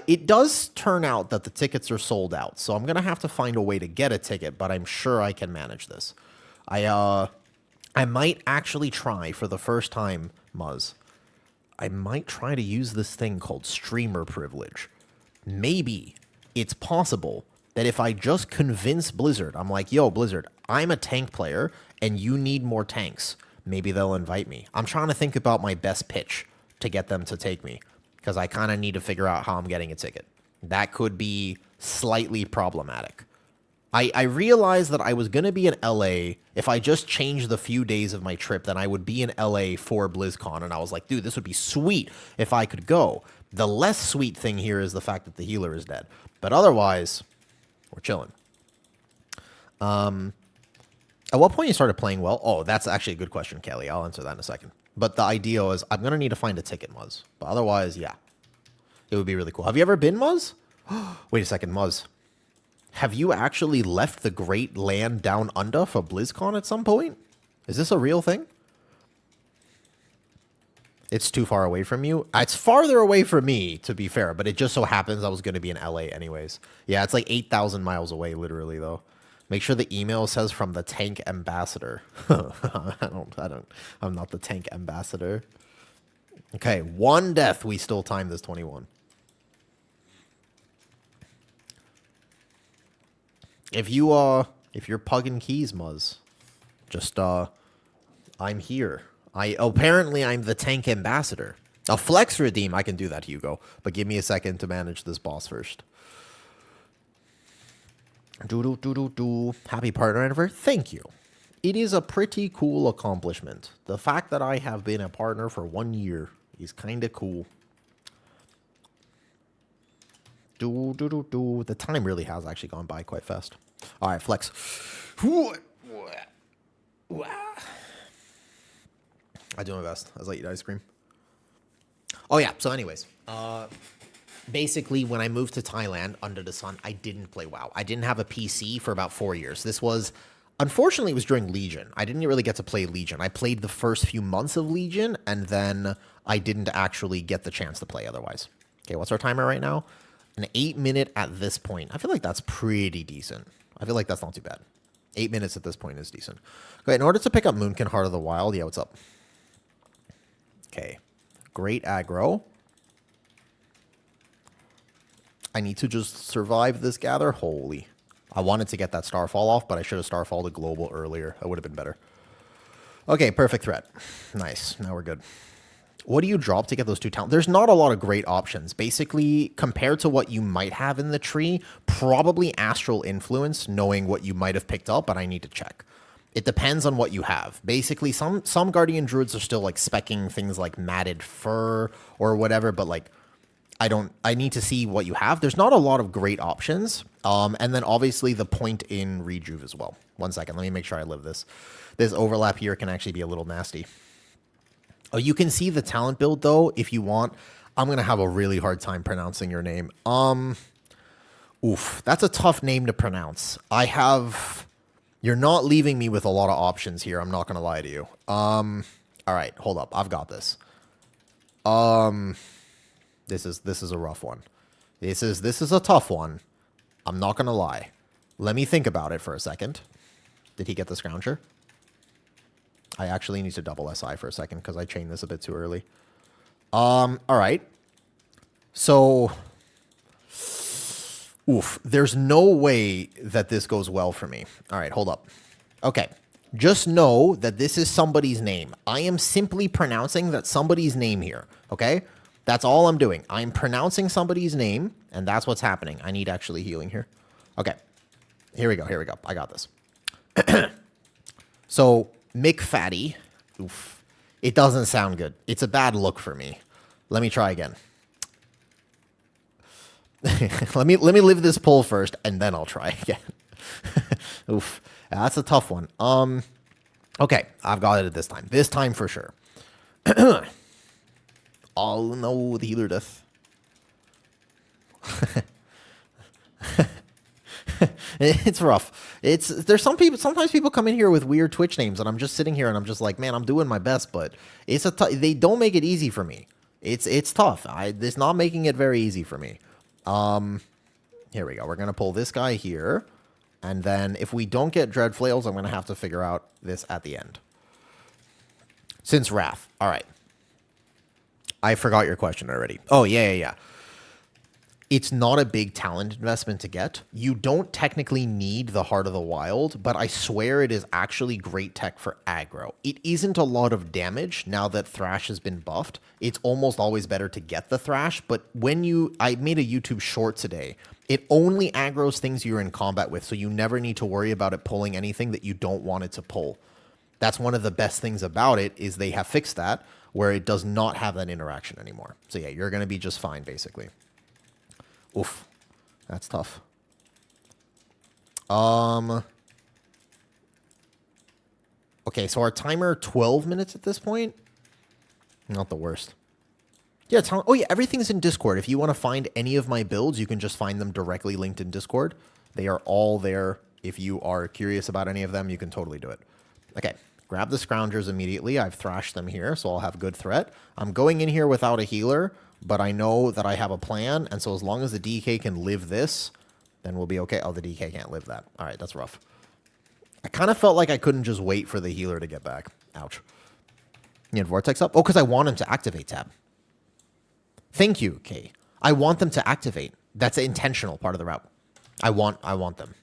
It does turn out that the tickets are sold out, so I'm going to have to find a way to get a ticket, but I'm sure I can manage this. I might actually try for the first time, Muzz. I might try to use this thing called streamer privilege. Maybe it's possible that if I just convince Blizzard, I'm like, yo, Blizzard, I'm a tank player, and you need more tanks. Maybe they'll invite me. I'm trying to think about my best pitch to get them to take me, because I kind of need to figure out how I'm getting a ticket. That could be slightly problematic. I realized that I was going to be in LA. If I just changed the few days of my trip, then I would be in LA for BlizzCon, and I was like, dude, this would be sweet if I could go. The less sweet thing here is the fact that the healer is dead. But otherwise, we're chilling. At what point you started playing well? Oh, that's actually a good question, Kelly. I'll answer that in a second. But the idea is I'm going to need to find a ticket, Muzz. But otherwise, yeah. It would be really cool. Have you ever been, Muzz? Wait a second, Muzz. Have you actually left the great land down under for BlizzCon at some point? Is this a real thing? It's too far away from you? It's farther away from me, to be fair. But it just so happens I was going to be in LA anyways. Yeah, it's like 8,000 miles away, literally, though. Make sure the email says from the tank ambassador. I'm not the tank ambassador. Okay, 1 death. We still time this 21. If you're pugging keys, Muzz, just, I'm here. Apparently I'm the tank ambassador. A flex redeem, I can do that, Hugo. But give me a second to manage this boss first. Happy partner anniversary. Thank you. It is a pretty cool accomplishment. The fact that I have been a partner for 1 year is kind of cool. The time really has actually gone by quite fast. All right, flex. I do my best as I eat ice cream. Oh yeah. So, anyways, basically, when I moved to Thailand under the sun, I didn't play WoW. I didn't have a PC for about 4 years. This was, unfortunately, it was during Legion. I didn't really get to play Legion. I played the first few months of Legion, and then I didn't actually get the chance to play otherwise. Okay, what's our timer right now? An 8-minute at this point. I feel like that's pretty decent. I feel like that's not too bad. 8 minutes at this point is decent. Okay, in order to pick up Moonkin Heart of the Wild, yeah, what's up? Okay, great aggro. I need to just survive this gather. Holy. I wanted to get that Starfall off, but I should have Starfalled a global earlier. That would have been better. Okay, perfect threat. Nice. Now we're good. What do you drop to get those 2 talents? There's not a lot of great options. Basically, compared to what you might have in the tree, probably Astral Influence, knowing what you might have picked up, but I need to check. It depends on what you have. Basically, some Guardian Druids are still, like, speccing things like Matted Fur or whatever, but, like, I need to see what you have. There's not a lot of great options. And then obviously the point in rejuve as well. 1 second. Let me make sure I live this. This overlap here can actually be a little nasty. Oh, you can see the talent build though, if you want. I'm going to have a really hard time pronouncing your name. Oof, that's a tough name to pronounce. You're not leaving me with a lot of options here. I'm not going to lie to you. All right, hold up. I've got this. This is a rough one. This is a tough one. I'm not gonna lie. Let me think about it for a second. Did he get the Scrounger? I actually need to double SI for a second because I chained this a bit too early. All right. So, oof. There's no way that this goes well for me. All right, hold up. Okay. Just know that this is somebody's name. I am simply pronouncing that somebody's name here. Okay. That's all I'm doing. I'm pronouncing somebody's name, and that's what's happening. I need actually healing here. Okay. Here we go. Here we go. I got this. So, McFatty. Oof. It doesn't sound good. It's a bad look for me. Let me try again. let me live this poll first, and then I'll try again. Oof. That's a tough one. Okay. I've got it this time. This time for sure. Oh no, the healer death. It's rough. Sometimes people come in here with weird Twitch names, and I'm just sitting here and I'm just like, man, I'm doing my best, but they don't make it easy for me. It's tough. It's not making it very easy for me. Here we go. We're gonna pull this guy here, and then if we don't get Dread Flails, I'm gonna have to figure out this at the end. Since Wrath. All right. I forgot your question already. Oh, yeah. It's not a big talent investment to get. You don't technically need the Heart of the Wild, but I swear it is actually great tech for aggro. It isn't a lot of damage now that Thrash has been buffed. It's almost always better to get the Thrash, but I made a YouTube short today. It only aggroes things you're in combat with, so you never need to worry about it pulling anything that you don't want it to pull. That's one of the best things about it, is they have fixed that, where it does not have that interaction anymore. So yeah, you're going to be just fine, basically. Oof. That's tough. Okay, so our timer, 12 minutes at this point? Not the worst. Yeah, oh yeah, everything's in Discord. If you want to find any of my builds, you can just find them directly linked in Discord. They are all there. If you are curious about any of them, you can totally do it. Okay. Grab the Scroungers immediately. I've thrashed them here, so I'll have good threat. I'm going in here without a healer, but I know that I have a plan, and so as long as the DK can live this, then we'll be okay. Oh, the DK can't live that. All right, that's rough. I kind of felt like I couldn't just wait for the healer to get back. Ouch. You had Vortex up? Oh, because I want him to activate tab. Thank you, Kay. I want them to activate. That's an intentional part of the route. I want them.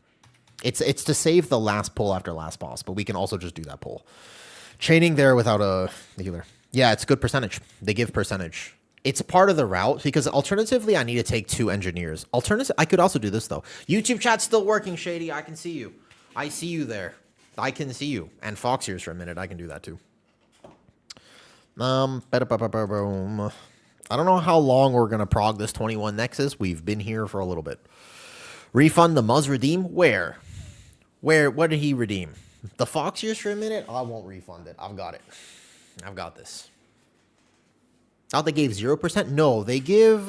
It's to save the last pull after last boss, but we can also just do that pull. Chaining there without a healer. Yeah, it's good percentage. They give percentage. It's part of the route, because alternatively, I need to take 2 engineers. I could also do this, though. YouTube chat's still working, Shady. I can see you. I see you there. I can see you. And Fox ears for a minute. I can do that, too. I don't know how long we're going to prog this 21 Nexus. We've been here for a little bit. Refund the Muzz redeem? Where? What did he redeem? The Fox ears for a minute? I won't refund it. I've got it. I've got this. Oh, they gave 0%? No, they give...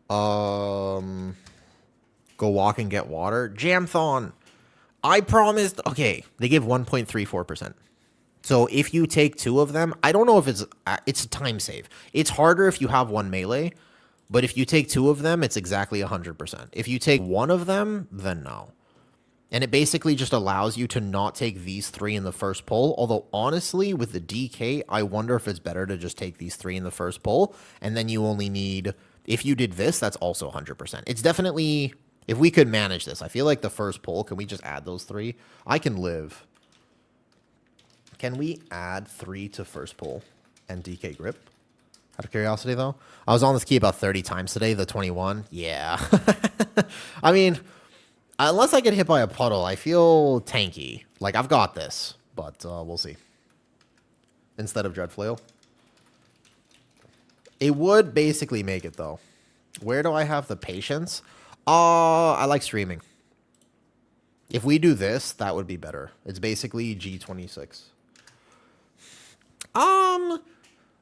Go walk and get water. Jamthon. I promised... Okay, they give 1.34%. So if you take 2 of them, I don't know if it's a time save. It's harder if you have 1 melee, but if you take 2 of them, it's exactly 100%. If you take 1 of them, then no. And it basically just allows you to not take these 3 in the first pull. Although, honestly, with the DK, I wonder if it's better to just take these 3 in the first pull. And then you only need... If you did this, that's also 100%. It's definitely... If we could manage this, I feel like the first pull, can we just add those 3? I can live. Can we add 3 to first pull and DK grip? Out of curiosity, though. I was on this key about 30 times today, the 21. Yeah. I mean... Unless I get hit by a puddle, I feel tanky. Like, I've got this, but we'll see. Instead of Dreadflail. It would basically make it, though. Where do I have the patience? I like streaming. If we do this, that would be better. It's basically G26.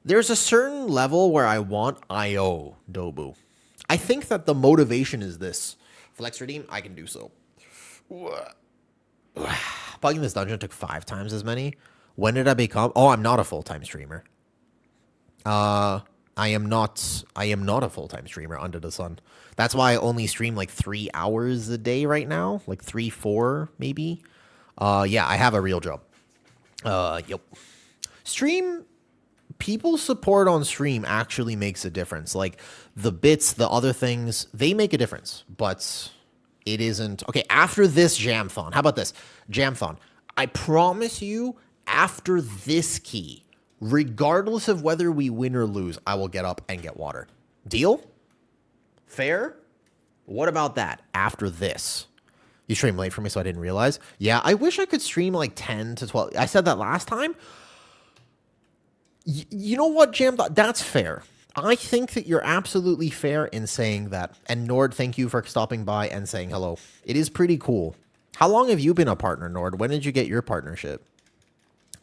There's a certain level where I want IO, Dobu. I think that the motivation is this. Flex redeem, I can do so. Bugging this dungeon took 5 times as many. When did I become... Oh, I'm not a full-time streamer. I am not a full-time streamer under the sun. That's why I only stream like 3 hours a day right now. Like 3, 4, maybe. Yeah, I have a real job. Yep. Stream... People's support on stream actually makes a difference. Like, the bits, the other things, they make a difference. But it isn't... Okay, after this Jamthon... How about this? Jamthon. I promise you, after this key, regardless of whether we win or lose, I will get up and get water. Deal? Fair? What about that? After this. You streamed late for me, so I didn't realize. Yeah, I wish I could stream like 10 to 12. I said that last time. You know what, Jam? That's fair. I think that you're absolutely fair in saying that. And Nord, thank you for stopping by and saying hello. It is pretty cool. How long have you been a partner, Nord? When did you get your partnership?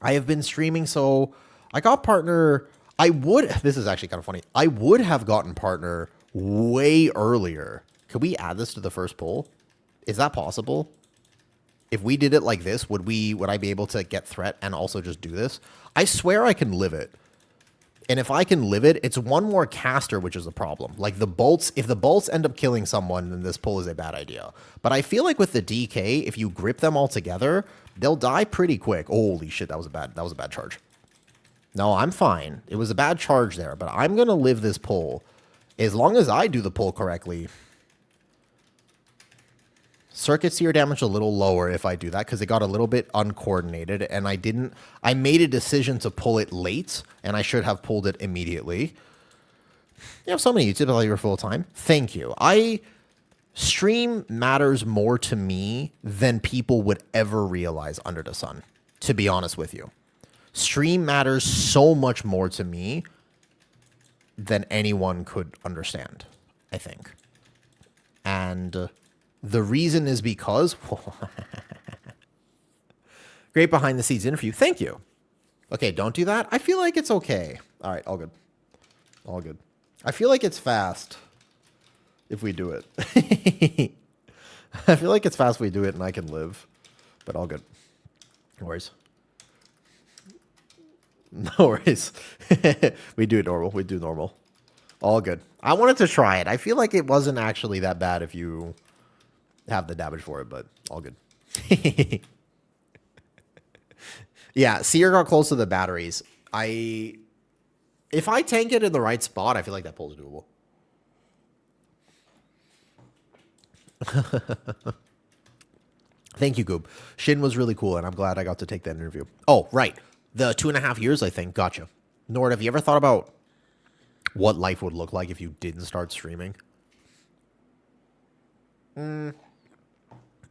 I have been streaming, so I got partner. This is actually kind of funny. I would have gotten partner way earlier. Could we add this to the first poll? Is that possible? If we did it like this, would I be able to get threat and also just do this? I swear I can live it. And if I can live it, it's one more caster, which is a problem. Like the bolts, if the bolts end up killing someone, then this pull is a bad idea. But I feel like with the DK, if you grip them all together, they'll die pretty quick. Holy shit, that was a bad charge. No, I'm fine. It was a bad charge there, but I'm gonna live this pull. As long as I do the pull correctly. Circuit seer damage a little lower if I do that, because it got a little bit uncoordinated, and I made a decision to pull it late, and I should have pulled it immediately. You have so many YouTube like you're full time. Thank you. Stream matters more to me than people would ever realize under the sun, to be honest with you. Stream matters so much more to me than anyone could understand, I think. And the reason is because... Great behind-the-scenes interview. Thank you. Okay, don't do that. I feel like it's okay. All right, all good. All good. I feel like it's fast if we do it. I feel like it's fast if we do it and I can live. But all good. No worries. No worries. We do it normal. We do normal. All good. I wanted to try it. I feel like it wasn't actually that bad if you have the damage for it, but all good. Yeah, Seer got close to the batteries. If I tank it in the right spot, I feel like that pull is doable. Thank you, Goob. Shin was really cool, and I'm glad I got to take that interview. Oh, right. The 2.5 years, I think. Gotcha. Nord, have you ever thought about what life would look like if you didn't start streaming?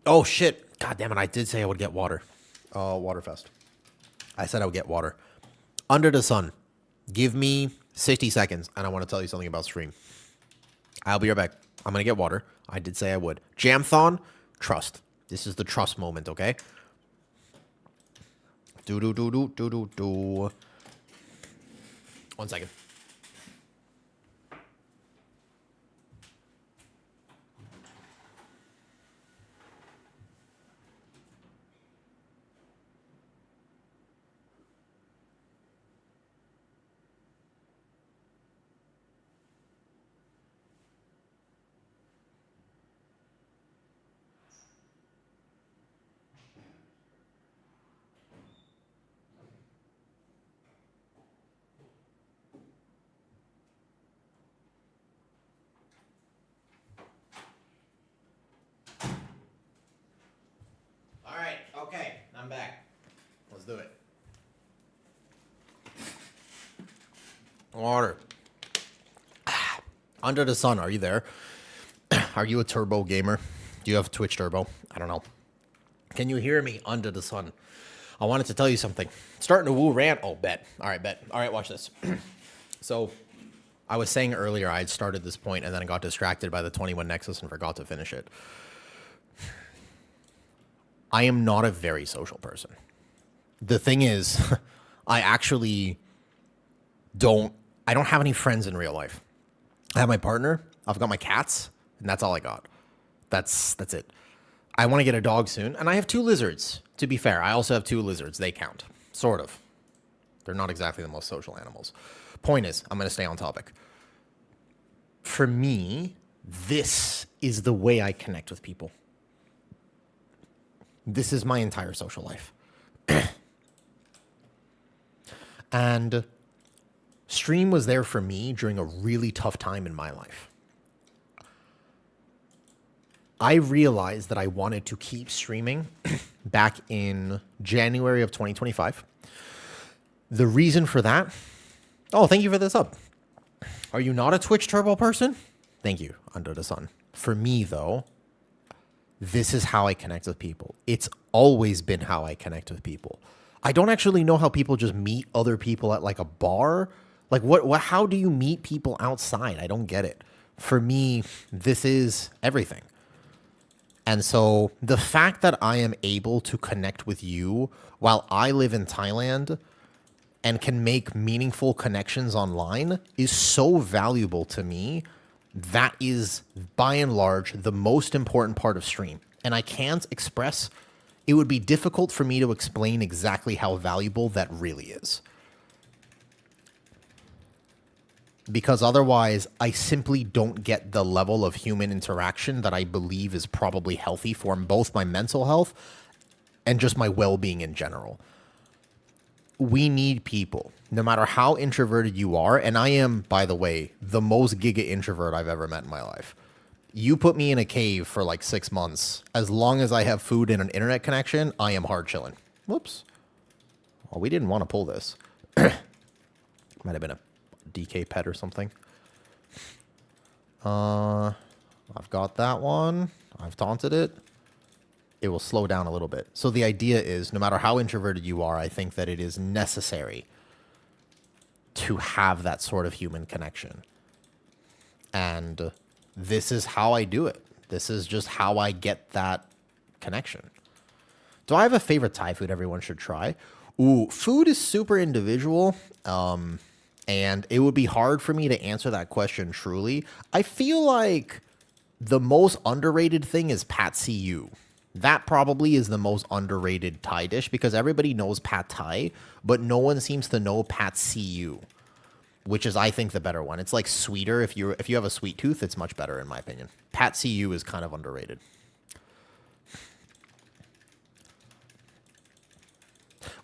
Oh, shit. God damn it. I did say I would get water. Waterfest. I said I would get water. Under the sun. Give me 60 seconds, and I want to tell you something about stream. I'll be right back. I'm going to get water. I did say I would. Jamthon, trust. This is the trust moment, okay? Do. 1 second. Okay, I'm back. Let's do it. Water. Under the sun, are you there? Are you a turbo gamer? Do you have Twitch Turbo? I don't know. Can you hear me under the sun? I wanted to tell you something. Starting to woo rant. Oh, bet. All right, bet. All right, watch this. So, I was saying earlier I had started this point and then I got distracted by the 21 Nexus and forgot to finish it. I am not a very social person. The thing is, I actually don't have any friends in real life. I have my partner, I've got my cats, and that's all I got. That's it. I want to get a dog soon, and I have 2 lizards. To be fair, I also have 2 lizards. They count. Sort of. They're not exactly the most social animals. Point is, I'm going to stay on topic. For me, this is the way I connect with people. This is my entire social life. And stream was there for me during a really tough time in my life. I realized that I wanted to keep streaming back in January of 2025. The reason for that... Oh, thank you for this up. Are you not a Twitch Turbo person? Thank you, under the sun. For me, though, this is how I connect with people. It's always been how I connect with people. I don't actually know how people just meet other people at like a bar. Like what how do you meet people outside? I don't get it. For me, this is everything. And so the fact that I am able to connect with you while I live in Thailand and can make meaningful connections online is so valuable to me. That is, by and large, the most important part of stream. And I can't express, it would be difficult for me to explain exactly how valuable that really is. Because otherwise, I simply don't get the level of human interaction that I believe is probably healthy for both my mental health and just my well-being in general. We need people, no matter how introverted you are. And I am, by the way, the most giga introvert I've ever met in my life. You put me in a cave for like 6 months. As long as I have food and an internet connection, I am hard chilling. Whoops. Well, we didn't want to pull this. Might have been a DK pet or something. I've got that one. I've taunted it. It will slow down a little bit. So the idea is, no matter how introverted you are, I think that it is necessary to have that sort of human connection. And this is how I do it. This is just how I get that connection. Do I have a favorite Thai food everyone should try? Ooh, food is super individual. And it would be hard for me to answer that question truly. I feel like the most underrated thing is Pad See Ew. That probably is the most underrated Thai dish because everybody knows Pad Thai, but no one seems to know Pad See Ew, which is, I think, the better one. It's like sweeter. If you have a sweet tooth, it's much better in my opinion. Pad See Ew is kind of underrated.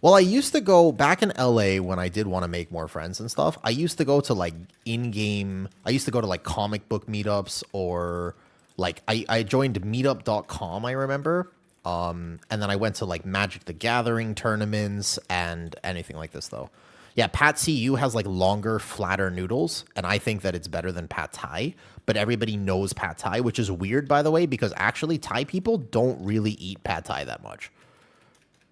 Well, I used to go back in LA when I did want to make more friends and stuff. I used to go to like in-game. I used to go to like comic book meetups or like I joined meetup.com, I remember. And then I went to like Magic the Gathering tournaments and anything like this though. Yeah, Pad See Ew has like longer, flatter noodles, and I think that it's better than Pad Thai. But everybody knows Pad Thai, which is weird, by the way, because actually Thai people don't really eat Pad Thai that much.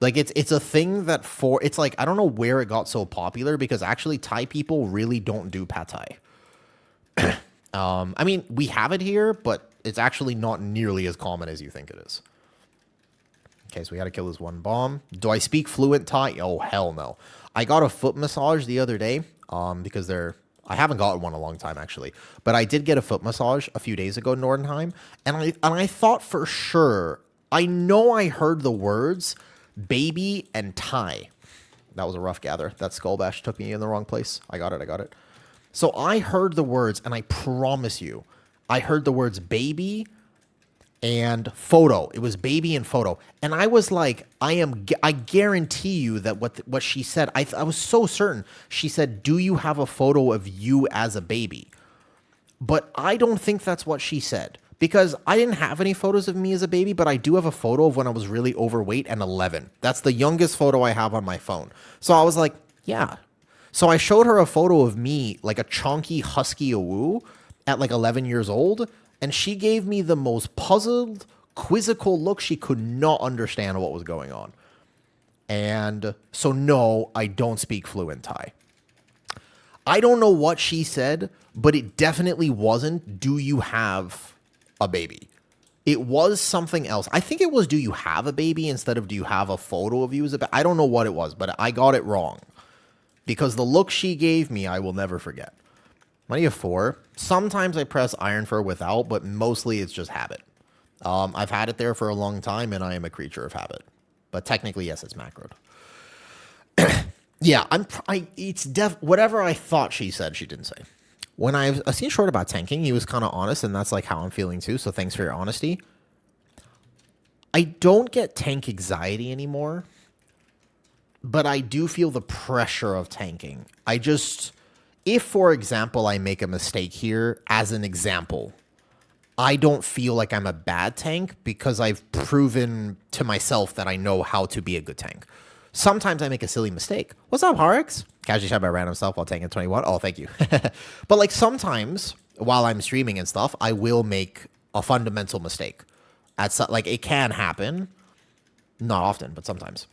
Like it's a thing that it's like, I don't know where it got so popular because actually Thai people really don't do Pad Thai. I mean, we have it here, but it's actually not nearly as common as you think it is. Okay, so we got to kill this one bomb. Do I speak fluent Thai? Oh, hell no. I got a foot massage the other day because I haven't gotten one in a long time, actually. But I did get a foot massage a few days ago in Nordenheim. And I thought for sure, I know I heard the words baby and Thai. That was a rough gather. That skull bash took me in the wrong place. I got it. So I heard the words, and I promise you, I heard the words baby and photo. It was baby and photo. And I was like, I guarantee you that what she said, I was so certain. She said, do you have a photo of you as a baby? But I don't think that's what she said. Because I didn't have any photos of me as a baby, but I do have a photo of when I was really overweight and 11. That's the youngest photo I have on my phone. So I was like, yeah. So I showed her a photo of me, like a chonky, husky awoo at like 11 years old. And she gave me the most puzzled, quizzical look. She could not understand what was going on. And so no, I don't speak fluent Thai. I don't know what she said, but it definitely wasn't, do you have a baby? It was something else. I think it was, do you have a baby instead of do you have a photo of you as a baby? I don't know what it was, but I got it wrong. Because the look she gave me, I will never forget. Money of 4. Sometimes I press iron for without, but mostly it's just habit. I've had it there for a long time, and I am a creature of habit. But technically, yes, it's macroed. Yeah, whatever I thought she said, she didn't say. When I've seen Short about tanking, he was kind of honest, and that's like how I'm feeling too, so thanks for your honesty. I don't get tank anxiety anymore, but I do feel the pressure of tanking. If, for example, I make a mistake here, as an example, I don't feel like I'm a bad tank because I've proven to myself that I know how to be a good tank. Sometimes I make a silly mistake. What's up, Harix? Casually shout about random stuff while tanking 21. Oh, thank you. But like sometimes while I'm streaming and stuff, I will make a fundamental mistake. Like it can happen. Not often, but sometimes.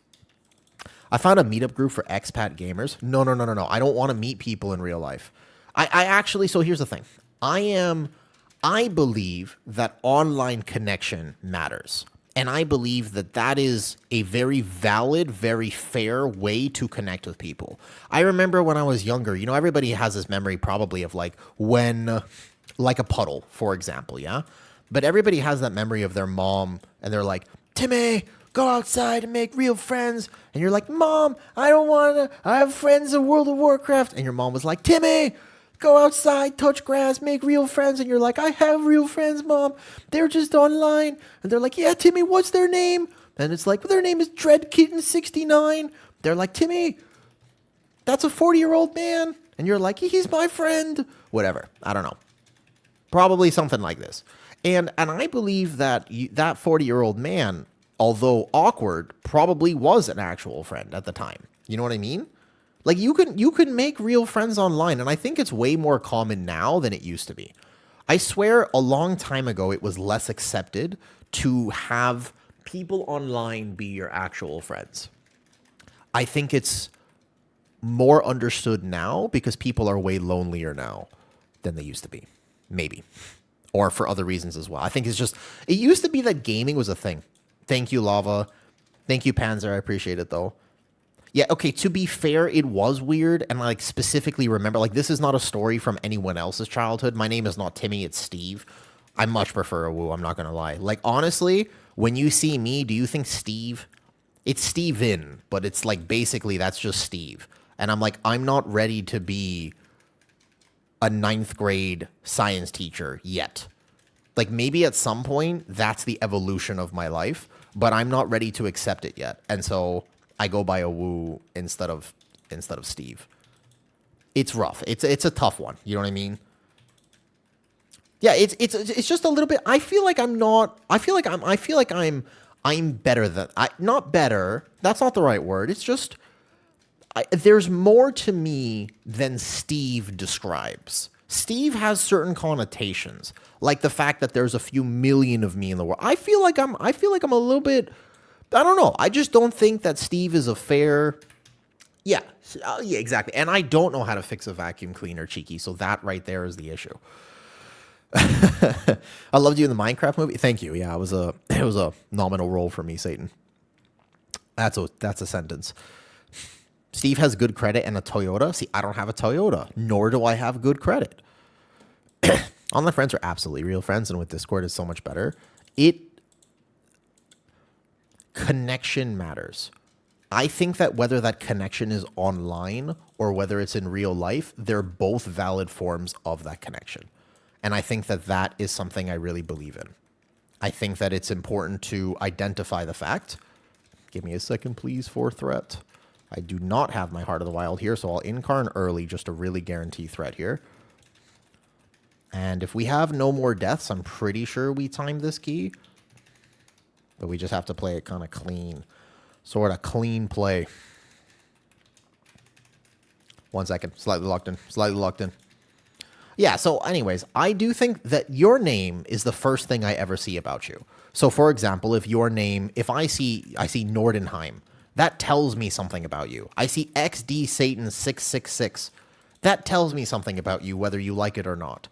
I found a meetup group for expat gamers. No. I don't want to meet people in real life. I actually, so here's the thing. I believe that online connection matters. And I believe that that is a very valid, very fair way to connect with people. I remember when I was younger, everybody has this memory probably of like when, like a puddle, for example, yeah? But everybody has that memory of their mom and they're like, Timmy, go outside and make real friends. And you're like, Mom, I don't want to, I have friends in World of Warcraft. And your mom was like, Timmy, go outside, touch grass, make real friends. And you're like, I have real friends, Mom. They're just online. And they're like, yeah, Timmy, what's their name? And it's like, well, their name is DreadKitten69. They're like, Timmy, that's a 40-year-old man. And you're like, he's my friend. Whatever. I don't know. Probably something like this. And I believe that that 40-year-old man, although awkward, probably was an actual friend at the time. You know what I mean? Like you can make real friends online, and I think it's way more common now than it used to be. I swear a long time ago it was less accepted to have people online be your actual friends. I think it's more understood now because people are way lonelier now than they used to be. Maybe. Or for other reasons as well. I think it used to be that gaming was a thing. Thank you, Lava. Thank you, Panzer. I appreciate it though. Yeah, okay, to be fair, it was weird, and I like specifically remember, like, this is not a story from anyone else's childhood. My name is not Timmy, it's Steve. I much prefer a woo, I'm not gonna lie. Like, honestly, when you see me, do you think Steve? It's Steven, but it's like, basically, that's just Steve. And I'm like, I'm not ready to be a 9th grade science teacher yet. Like, maybe at some point, that's the evolution of my life, but I'm not ready to accept it yet. And so I go by a woo instead of Steve. It's rough. It's a tough one. You know what I mean? Yeah, it's just a little bit. I feel like I'm better than not better. That's not the right word. It's just there's more to me than Steve describes. Steve has certain connotations, like the fact that there's a few million of me in the world. I feel like I'm a little bit. I don't know. I just don't think that Steve is a fair... Yeah, exactly. And I don't know how to fix a vacuum cleaner, Cheeky, so that right there is the issue. I loved you in the Minecraft movie. Thank you. Yeah, it was a nominal role for me, Satan. That's a sentence. Steve has good credit and a Toyota. See, I don't have a Toyota, nor do I have good credit. Online friends are absolutely real friends, and with Discord, it's so much better. Connection matters. I think that whether that connection is online or whether it's in real life, they're both valid forms of that connection. And I think that that is something I really believe in. I think that it's important to identify the fact. Give me a second, please, for threat. I do not have my Heart of the Wild here, so I'll incarn early just to really guarantee threat here. And if we have no more deaths, I'm pretty sure we timed this key. But we just have to play it kind of clean. Sort of clean play. 1 second. Slightly locked in. Yeah, so anyways, I do think that your name is the first thing I ever see about you. So for example, if I see Nordenheim, that tells me something about you. I see XD Satan 666. That tells me something about you, whether you like it or not.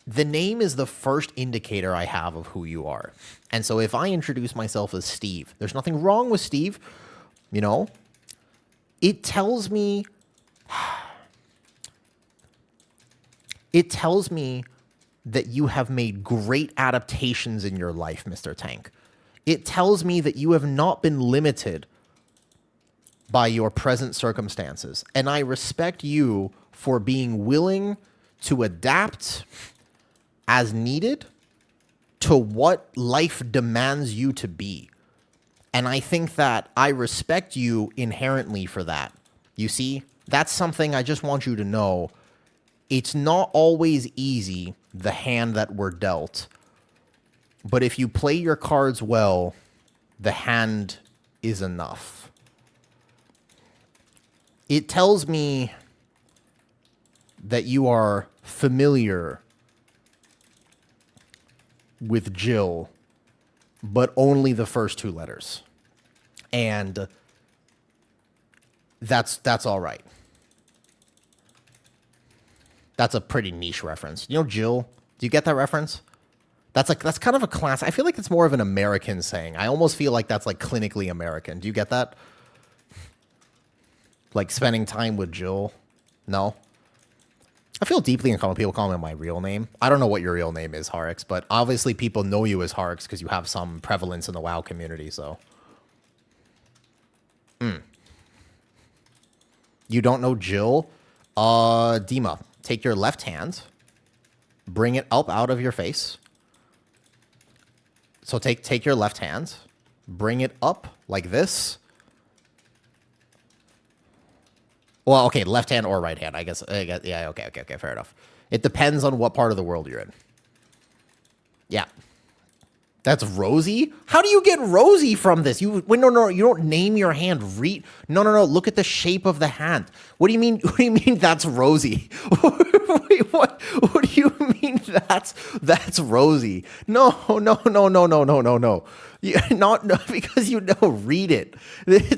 The name is the first indicator I have of who you are. And so if I introduce myself as Steve, there's nothing wrong with Steve, you know? It tells me... It tells me that you have made great adaptations in your life, Mr. Tank. It tells me that you have not been limited by your present circumstances. And I respect you for being willing to adapt as needed to what life demands you to be. And I think that I respect you inherently for that. You see, that's something I just want you to know. It's not always easy, the hand that we're dealt. But if you play your cards well, the hand is enough. It tells me that you are familiar with Jill, but only the first two letters. And that's all right. That's a pretty niche reference. You know Jill? Do you get that reference? That's kind of a class. I feel like it's more of an American saying. I almost feel like that's like clinically American. Do you get that? Like spending time with Jill? No? I feel deeply uncomfortable people calling me my real name. I don't know what your real name is, Harix, but obviously people know you as Harix because you have some prevalence in the WoW community, so. You don't know Jill? Dima, take your left hand, bring it up out of your face. So take your left hand, bring it up like this. Well, okay, left hand or right hand, I guess. Yeah, okay, fair enough. It depends on what part of the world you're in. Yeah. That's Rosie? How do you get Rosie from this? Wait, no, you don't name your hand. No, look at the shape of the hand. What do you mean? What do you mean that's Rosie? Wait, what do you mean that's Rosie? No. Not because you know, read it.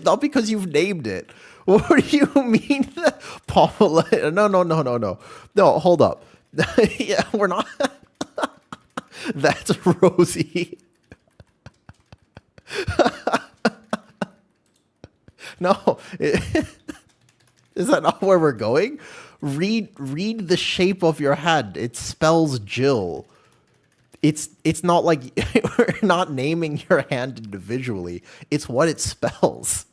Not because you've named it. What do you mean? Paula? No. No, hold up. Yeah, we're not. That's Rosie. No. Is that not where we're going? Read the shape of your hand. It spells Jill. It's not like we're not naming your hand individually. It's what it spells.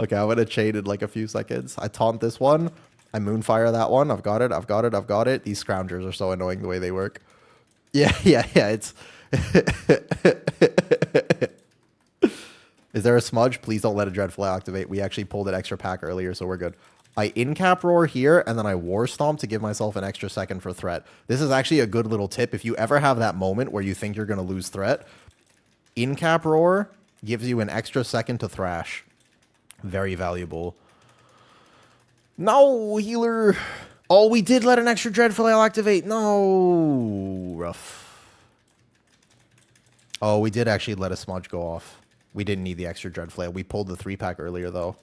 Okay, I'm gonna chain in like a few seconds. I taunt this one. I moonfire that one. I've got it. These scroungers are so annoying the way they work. Yeah. It's. Is there a smudge? Please don't let a Dreadful activate. We actually pulled an extra pack earlier, so we're good. I in-cap roar here, and then I war stomp to give myself an extra second for threat. This is actually a good little tip. If you ever have that moment where you think you're going to lose threat, in-cap roar gives you an extra second to thrash. Very valuable. No, healer. Oh, we did let an extra Dreadful activate. No. Rough. Oh, we did actually let a smudge go off. We didn't need the extra Dreadflail. We pulled the 3-pack earlier, though.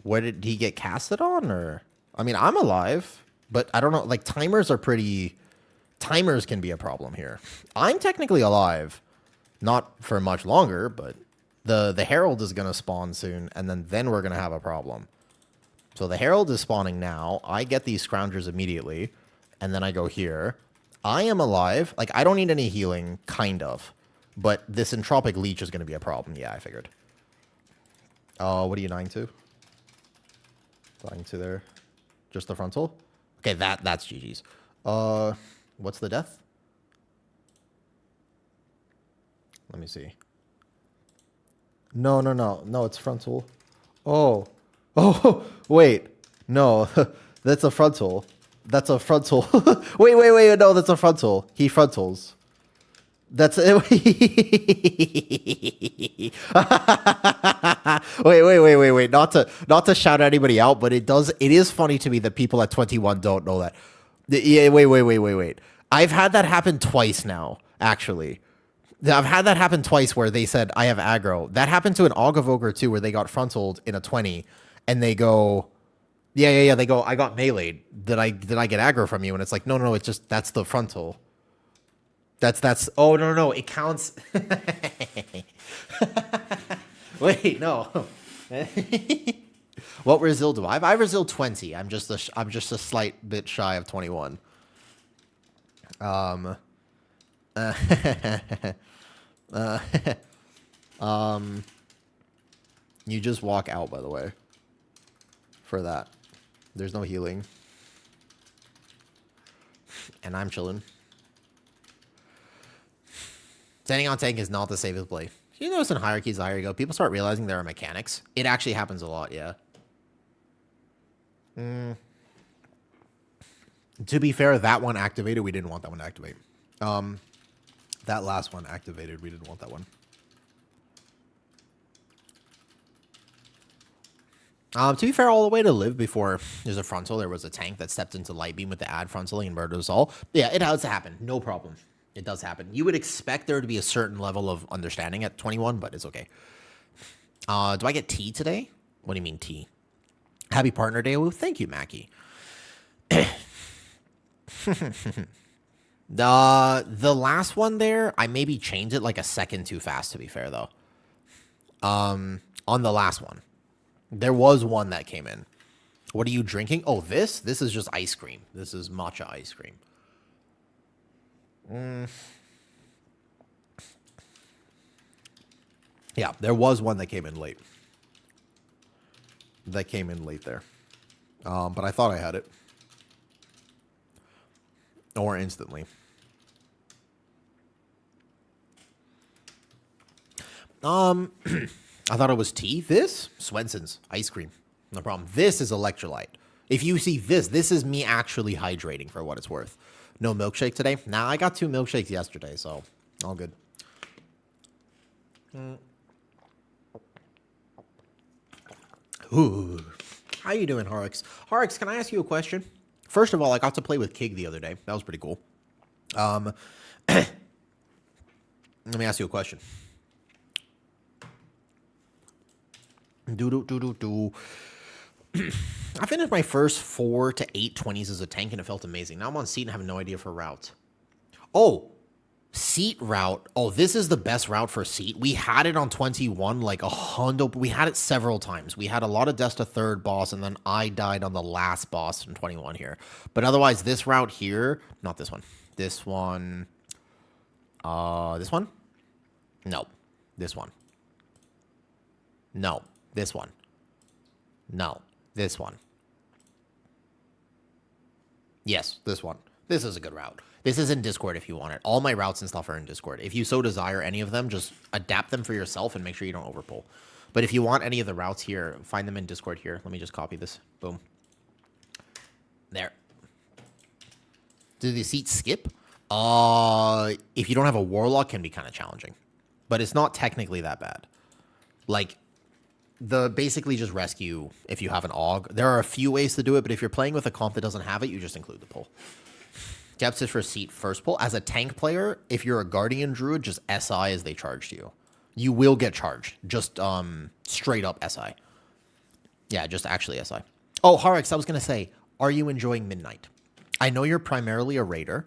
Where did he get casted on? Or I mean, I'm alive, but I don't know. Like, timers are pretty... Timers can be a problem here. I'm technically alive. Not for much longer, but the Herald is going to spawn soon, and then we're going to have a problem. So the Herald is spawning now. I get these Scroungers immediately, and then I go here. I am alive. Like, I don't need any healing, kind of. But this Entropic Leech is going to be a problem. Yeah, I figured. What are you dying to? Dying to there. Just the frontal? Okay, that's GG's. What's the death? Let me see. No, it's frontal. Oh, wait. No, that's a frontal. That's a frontal. wait, no, that's a frontal. He frontals. That's it. wait. Not to shout anybody out, but it is funny to me that people at 21 don't know that. Yeah, wait. I've had that happen twice now, actually. I've had that happen twice where they said, I have aggro. That happened to an Ogavoker too, where they got frontaled in a 20 and they go, yeah. They go, I got meleeed. Did I get aggro from you? And it's like, no. It's just, that's the frontal. Oh, no. It counts. Wait, no. What Resil do I have? I have Resil 20. I'm just a slight bit shy of 21. You just walk out, by the way, for that. There's no healing. And I'm chilling. Standing on tank is not the safest play. You notice in hierarchies, the higher you go, people start realizing there are mechanics. It actually happens a lot, yeah. To be fair, that one activated. We didn't want that one to activate. That last one activated. We didn't want that one. To be fair, all the way to live before there's a frontal, there was a tank that stepped into light beam with the ad frontaling and murdered us all. Yeah, it has to happen. No problem. It does happen. You would expect there to be a certain level of understanding at 21, but it's okay. Do I get tea today? What do you mean tea? Happy partner day. Well, thank you, Mackie. The last one there, I maybe changed it like a second too fast, to be fair, though. On the last one. There was one that came in. What are you drinking? Oh, this? This is just ice cream. This is matcha ice cream. Yeah, there was one that came in late. That came in late there. But I thought I had it. Or instantly. I thought it was tea. This? Swenson's ice cream. No problem. This is electrolyte. If you see this, this is me actually hydrating for what it's worth. No milkshake today? Nah, I got 2 milkshakes yesterday, so all good. Ooh. How you doing, Horrocks? Horrocks, can I ask you a question? First of all, I got to play with Kig the other day. That was pretty cool. Let me ask you a question. I finished my first 4 to 8 20s as a tank and it felt amazing. Now I'm on seat and have no idea for route. Oh, seat route. Oh, this is the best route for seat. We had it on 21 like 100. We had it several times. We had a lot of deaths to third boss and then I died on the last boss in 21 here. But otherwise, this route here, not this one. This one. This one? No. This one. No. This one. No. This one. Yes, this one. This is a good route. This is in Discord if you want it. All my routes and stuff are in Discord. If you so desire any of them, just adapt them for yourself and make sure you don't overpull. But if you want any of the routes here, find them in Discord here. Let me just copy this. Boom. There. Do the seats skip? If you don't have a Warlock, can be kind of challenging. But it's not technically that bad. Like, basically just rescue if you have an AUG. There are a few ways to do it, but if you're playing with a comp that doesn't have it, you just include the pull. Depths is for seat first pull. As a tank player, if you're a Guardian Druid, just SI as they charged you. You will get charged. Just straight up SI. Yeah, just actually SI. Oh, Harix, I was going to say, are you enjoying Midnight? I know you're primarily a Raider.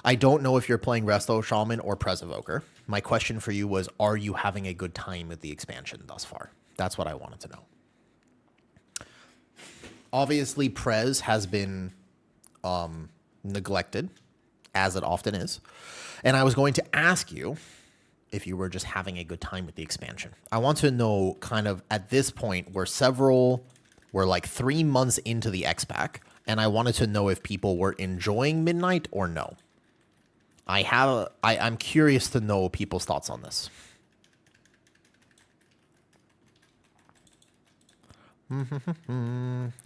I don't know if you're playing Resto Shaman or Prez Evoker. My question for you was, are you having a good time with the expansion thus far? That's what I wanted to know. Obviously, Prez has been neglected, as it often is. And I was going to ask you if you were just having a good time with the expansion. I want to know kind of at this point, we're like 3 months into the X-Pack, and I wanted to know if people were enjoying Midnight or no. I'm curious to know people's thoughts on this.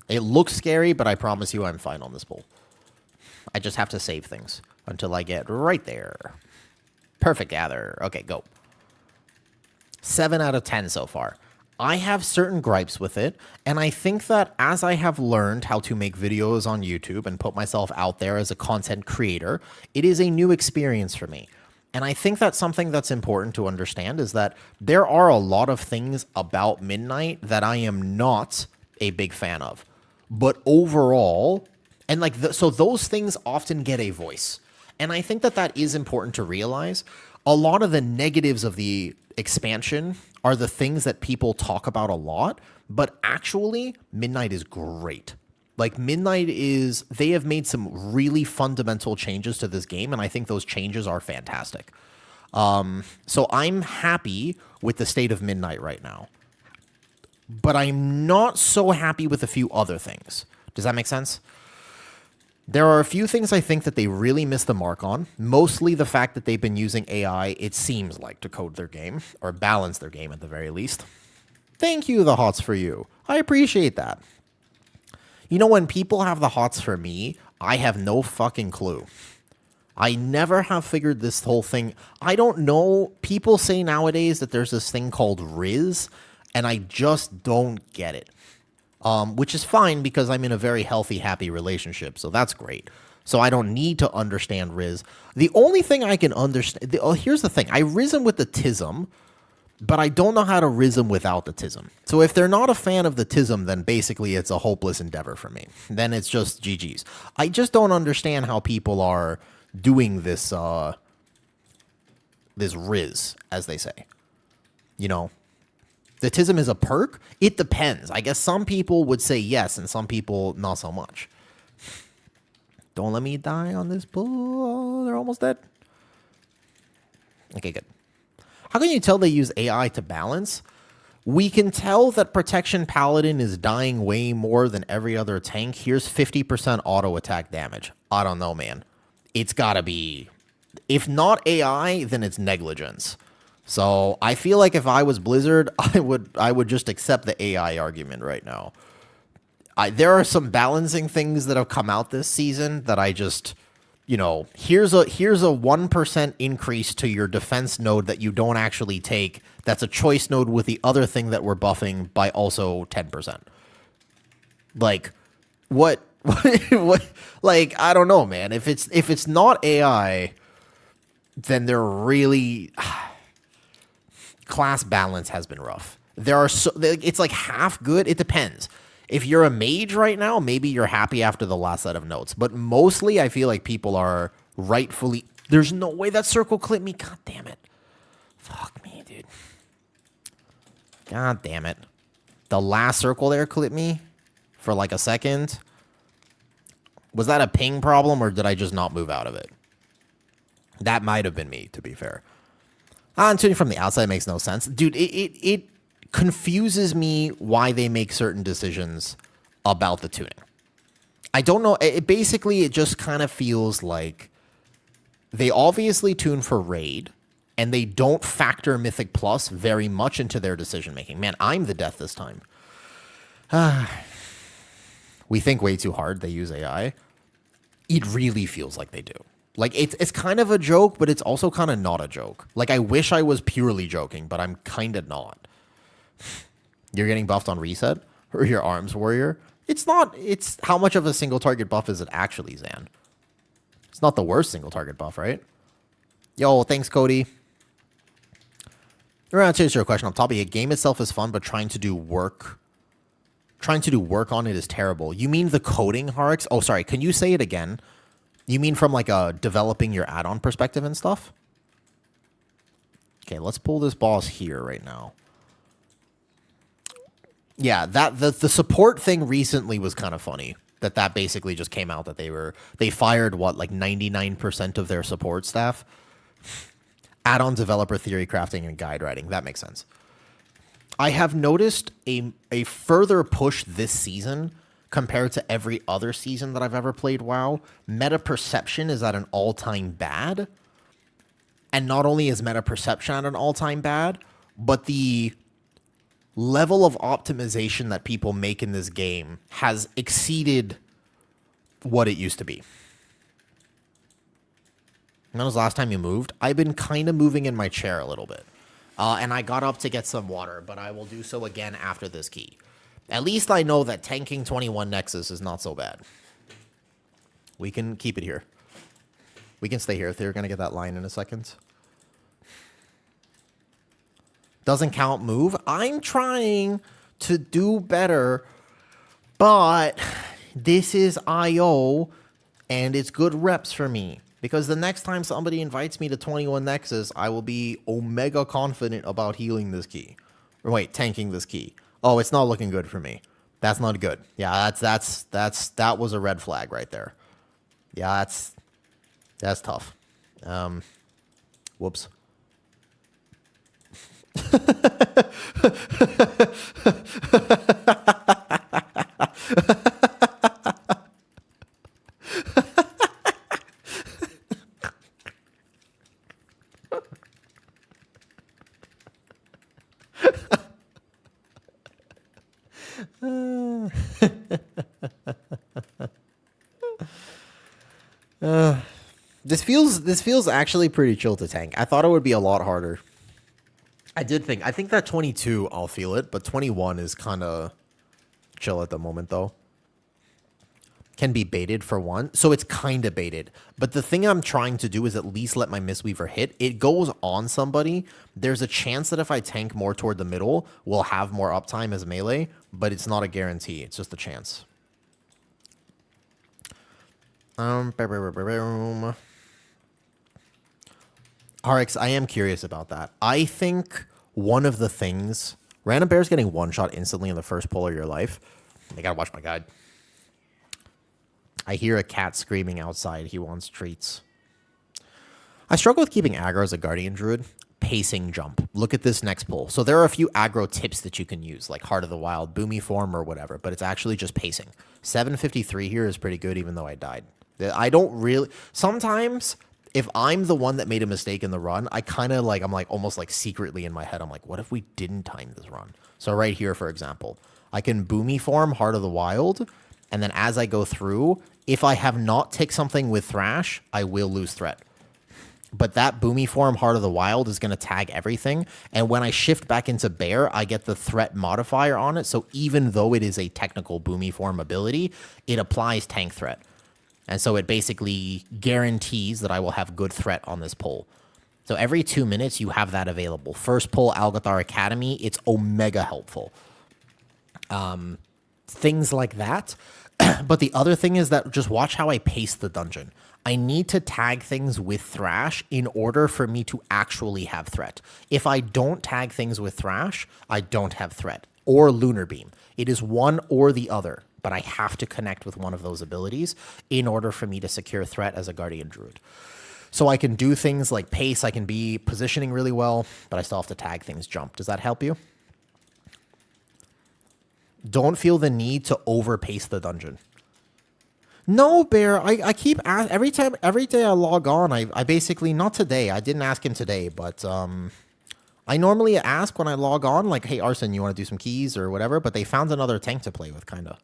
It looks scary, but I promise you I'm fine on this pull. I just have to save things until I get right there. Perfect gather. Okay, go. 7 out of 10 so far. I have certain gripes with it, and I think that as I have learned how to make videos on YouTube and put myself out there as a content creator, it is a new experience for me. And I think that's something that's important to understand is that there are a lot of things about Midnight that I am not a big fan of. But overall, and like, so those things often get a voice. And I think that that is important to realize. A lot of the negatives of the expansion are the things that people talk about a lot, but actually, Midnight is great. Like, Midnight is, they have made some really fundamental changes to this game, and I think those changes are fantastic. So I'm happy with the state of Midnight right now. But I'm not so happy with a few other things. Does that make sense? There are a few things I think that they really missed the mark on. Mostly the fact that they've been using AI, it seems like, to code their game, or balance their game at the very least. Thank you, the hots for you. I appreciate that. You know, when people have the hots for me, I have no fucking clue. I never have figured this whole thing. I don't know. People say nowadays that there's this thing called Riz, and I just don't get it. Which is fine because I'm in a very healthy, happy relationship, so that's great. So I don't need to understand Riz. The only thing I can understand... here's the thing. I Rizm with the Tism, but I don't know how to Rizm without the Tism. So if they're not a fan of the Tism, then basically it's a hopeless endeavor for me. Then it's just GG's. I just don't understand how people are doing this, this Riz, as they say. You know, the Tism is a perk? It depends. I guess some people would say yes, and some people not so much. Don't let me die on this bull. They're almost dead. Okay, good. How can you tell they use AI to balance? We can tell that Protection Paladin is dying way more than every other tank. Here's 50% auto attack damage. I don't know, man. It's gotta be... If not AI, then it's negligence. So I feel like if I was Blizzard, I would just accept the AI argument right now. There are some balancing things that have come out this season that I just... You know, here's a 1% increase to your defense node that you don't actually take. That's a choice node with the other thing that we're buffing by also 10%. Like, what? Like, I don't know, man. If it's not AI, then they're really class balance has been rough. There are it's like half good. It depends. If you're a mage right now, maybe you're happy after the last set of notes. But mostly, I feel like people are rightfully... There's no way that circle clipped me. God damn it. Fuck me, dude. God damn it. The last circle there clipped me for like a second. Was that a ping problem, or did I just not move out of it? That might have been me, to be fair. And tuning from the outside makes no sense. Dude, it confuses me why they make certain decisions about the tuning. I don't know. It just kind of feels like they obviously tune for raid, and they don't factor Mythic Plus very much into their decision making. Man, I'm the death this time. We think way too hard. They use AI. It really feels like they do. Like, it's kind of a joke, but it's also kind of not a joke. Like, I wish I was purely joking, but I'm kind of not. You're getting buffed on reset? Or your arms warrior? It's not. It's how much of a single target buff is it actually, Zan? It's not the worst single target buff, right? Yo, thanks, Cody. You're going to answer your question. On top of it, game itself is fun, but trying to do work on it is terrible. You mean the coding, Harix? Oh, sorry. Can you say it again? You mean from like a developing your add-on perspective and stuff? Okay, let's pull this boss here right now. Yeah, the support thing recently was kind of funny. That basically just came out that they fired what, like 99% of their support staff. Add-on developer theory crafting and guide writing. That makes sense. I have noticed a further push this season compared to every other season that I've ever played WoW. Meta perception is at an all-time bad. And not only is meta perception at an all-time bad, but the level of optimization that people make in this game has exceeded what it used to be. When was the last time you moved? I've been kind of moving in my chair a little bit. And I got up to get some water, but I will do so again after this key. At least I know that tanking 21 Nexus is not so bad. We can keep it here. We can stay here. They're going to get that line in a second. Doesn't count move. I'm trying to do better, but this is IO, and it's good reps for me. Because the next time somebody invites me to 21 Nexus, I will be omega confident about healing this key. Or wait, tanking this key. Oh, it's not looking good for me. That's not good. Yeah, that was a red flag right there. Yeah, that's tough. Whoops. This feels actually pretty chill to tank. I thought it would be a lot harder. I think that 22 I'll feel it, but 21 is kind of chill at the moment though. Can be baited for one, so it's kind of baited. But the thing I'm trying to do is at least let my Mistweaver hit. It goes on somebody. There's a chance that if I tank more toward the middle, we'll have more uptime as melee, but it's not a guarantee. It's just a chance. RX, I am curious about that. I think one of the things... Random Bear's getting one-shot instantly in the first pull of your life. I gotta watch my guide. I hear a cat screaming outside. He wants treats. I struggle with keeping aggro as a Guardian Druid. Pacing jump. Look at this next pull. So there are a few aggro tips that you can use, like Heart of the Wild, Boomy Form, or whatever, but it's actually just pacing. 753 here is pretty good, even though I died. I don't really... Sometimes... If I'm the one that made a mistake in the run, I kind of like, I'm like almost like secretly in my head, I'm like, what if we didn't time this run? So right here, for example, I can Boomy Form Heart of the Wild, and then as I go through, if I have not ticked something with Thrash, I will lose threat. But that Boomy Form Heart of the Wild is going to tag everything, and when I shift back into Bear, I get the threat modifier on it, so even though it is a technical Boomy Form ability, it applies tank threat. And so it basically guarantees that I will have good threat on this pull. So every 2 minutes, you have that available. First pull, Algathar Academy, it's omega helpful. Things like that. But the other thing is that just watch how I pace the dungeon. I need to tag things with Thrash in order for me to actually have threat. If I don't tag things with Thrash, I don't have threat. Or Lunar Beam. It is one or the other. But I have to connect with one of those abilities in order for me to secure threat as a Guardian Druid. So I can do things like pace, I can be positioning really well, but I still have to tag things jump. Does that help you? Don't feel the need to overpace the dungeon. No, Bear, I keep every day I log on, I basically, not today, I didn't ask him today, but I normally ask when I log on, like, hey, Arson, you want to do some keys or whatever, but they found another tank to play with, kind of.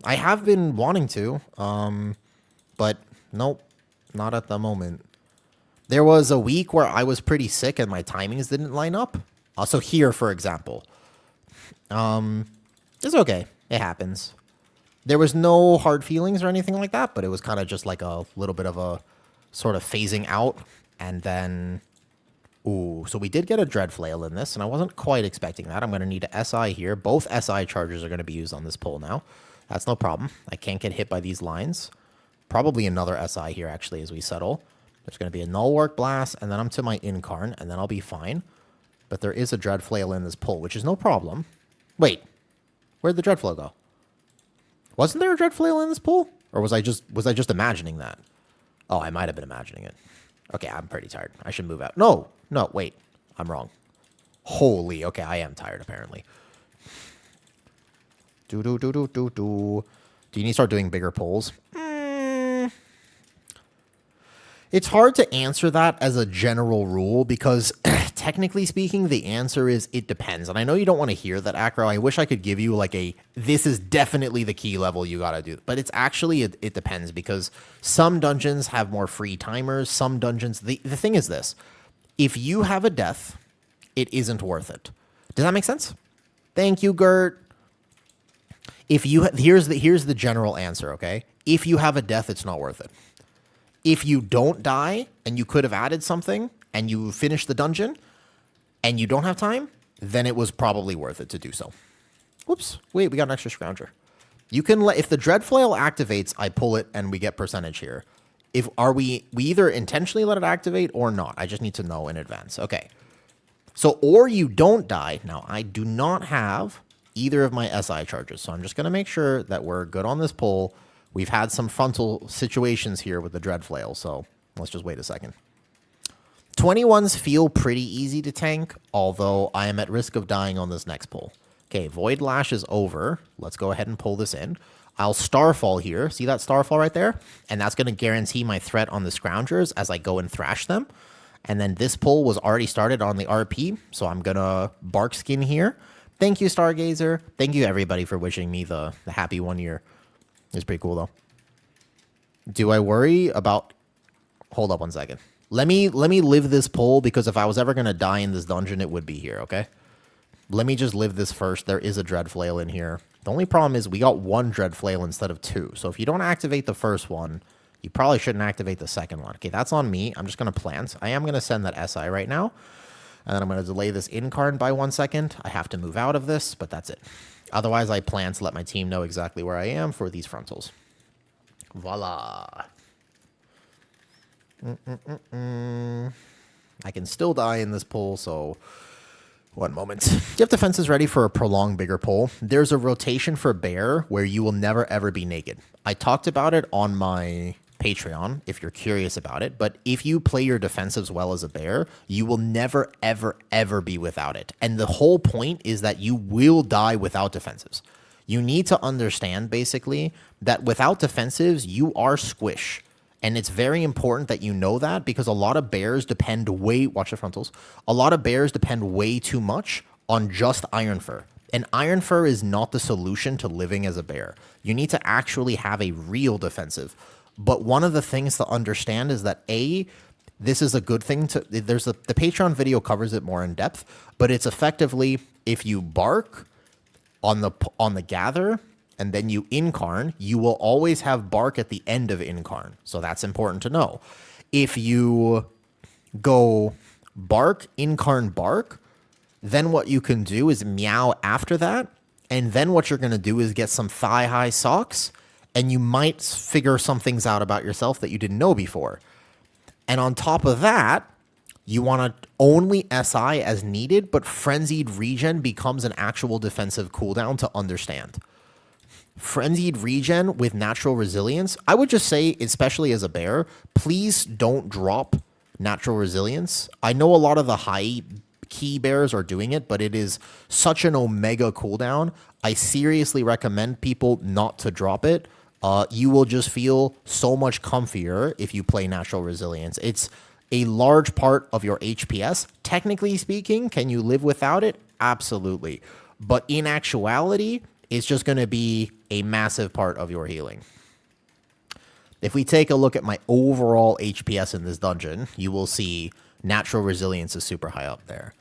I have been wanting to, but nope, not at the moment. There was a week where I was pretty sick and my timings didn't line up. So here, for example, it's okay. It happens. There was no hard feelings or anything like that, but it was kind of just like a little bit of a sort of phasing out. And then, ooh, so we did get a Dread Flail in this, and I wasn't quite expecting that. I'm going to need a SI here. Both SI charges are going to be used on this pull now. That's no problem. I can't get hit by these lines. Probably another SI here, actually, as we settle. There's going to be a Null Work Blast, and then I'm to my Incarn, and then I'll be fine. But there is a Dread Flail in this pull, which is no problem. Wait. Where'd the Dread Flail go? Wasn't there a Dread Flail in this pull? Or was I just imagining that? Oh, I might have been imagining it. Okay, I'm pretty tired. I should move out. No, wait. I'm wrong. Holy, okay, I am tired, apparently. Do you need to start doing bigger pulls? It's hard to answer that as a general rule because technically speaking, the answer is it depends. And I know you don't want to hear that, Acro. I wish I could give you like this is definitely the key level you got to do. But it's actually, it depends because some dungeons have more free timers. Some dungeons, the thing is this. If you have a death, it isn't worth it. Does that make sense? Thank you, Gert. Here's the general answer, okay? If you have a death, it's not worth it. If you don't die and you could have added something and you finish the dungeon and you don't have time, then it was probably worth it to do so. Whoops. Wait, we got an extra scrounger. You can let, if the Dreadflail activates, I pull it and we get percentage here. If we either intentionally let it activate or not. I just need to know in advance. Okay. So, or you don't die. Now, I do not have either of my SI charges. So I'm just going to make sure that we're good on this pull. We've had some frontal situations here with the Dreadflail. So let's just wait a second. 21s feel pretty easy to tank, although I am at risk of dying on this next pull. Okay, Void Lash is over. Let's go ahead and pull this in. I'll Starfall here. See that Starfall right there? And that's going to guarantee my threat on the Scroungers as I go and thrash them. And then this pull was already started on the RP, so I'm going to Bark Skin here. Thank you, Stargazer. Thank you, everybody, for wishing me the happy 1 year. It's pretty cool, though. Do I worry about... Hold up 1 second. Let me live this pull, because if I was ever going to die in this dungeon, it would be here, okay? Let me just live this first. There is a Dreadflail in here. The only problem is we got 1 Dreadflail instead of 2. So if you don't activate the first one, you probably shouldn't activate the second one. Okay, that's on me. I'm just going to plant. I am going to send that SI right now. And then I'm going to delay this incarn by 1 second. I have to move out of this, but that's it. Otherwise, I plan to let my team know exactly where I am for these frontals. Voila. I can still die in this pull, so... 1 moment. You have defenses ready for a prolonged bigger pull. There's a rotation for bear where you will never ever be naked. I talked about it on my Patreon if you're curious about it, but if you play your defensives well as a bear, you will never ever ever be without it. And the whole point is that you will die without defensives. You need to understand basically that without defensives, you are squish. And it's very important that you know that, because a lot of bears depend watch the frontals. A lot of bears depend way too much on just Iron Fur. And Iron Fur is not the solution to living as a bear. You need to actually have a real defensive. But one of the things to understand is that this is a good thing to, the Patreon video covers it more in depth, but it's effectively, if you bark on the gather, and then you incarn, you will always have bark at the end of incarn. So that's important to know. If you go bark, incarn, bark, then what you can do is meow after that. And then what you're going to do is get some thigh-high socks, and you might figure some things out about yourself that you didn't know before. And on top of that, you want to only SI as needed, but Frenzied Regen becomes an actual defensive cooldown to understand. Frenzied Regen with Natural Resilience, I would just say, especially as a bear, please don't drop Natural Resilience. I know a lot of the high key bears are doing it, but it is such an omega cooldown. I seriously recommend people not to drop it. You will just feel so much comfier if you play Natural Resilience. It's a large part of your HPS. Technically speaking, can you live without it? Absolutely. But in actuality, it's just going to be a massive part of your healing. If we take a look at my overall HPS in this dungeon, you will see Natural Resilience is super high up there.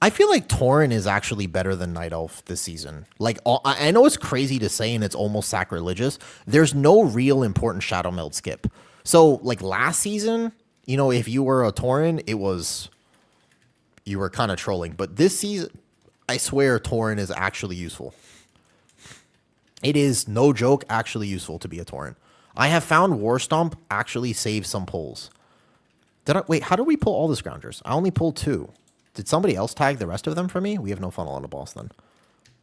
I feel like Tauren is actually better than Night Elf this season. Like, I know it's crazy to say and it's almost sacrilegious. There's no real important Shadow Meld skip. So, like, last season, you know, if you were a Tauren, you were kind of trolling. But this season, I swear Tauren is actually useful. It is, no joke, actually useful to be a Tauren. I have found War Stomp actually save some pulls. Wait, how did we pull all the Scroungers? I only pulled 2. Did somebody else tag the rest of them for me? We have no funnel on the boss then.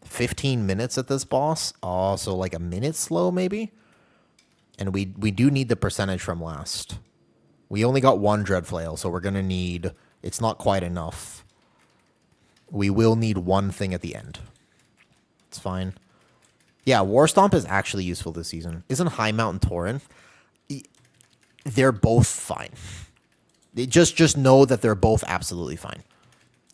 15 minutes at this boss. Oh, so like a minute slow maybe? And we do need the percentage from last. We only got 1 Dreadflail, so we're going to need... It's not quite enough. We will need 1 thing at the end. It's fine. Yeah, War Stomp is actually useful this season. Isn't High Mountain Tauren? They're both fine. Just know that they're both absolutely fine.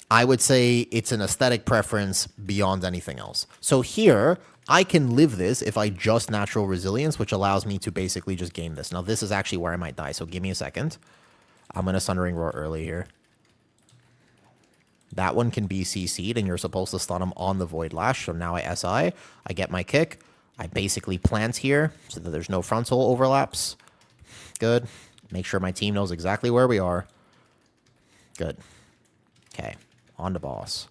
I would say it's an aesthetic preference beyond anything else. So here, I can live this if I just Natural Resilience, which allows me to basically just game this. Now, this is actually where I might die, so give me a second. I'm going to Sundering Roar early here. That one can be CC'd, and you're supposed to stun him on the Void Lash. So now I SI. I get my kick. I basically plant here so that there's no frontal overlaps. Good. Make sure my team knows exactly where we are. Good. Okay. On to boss.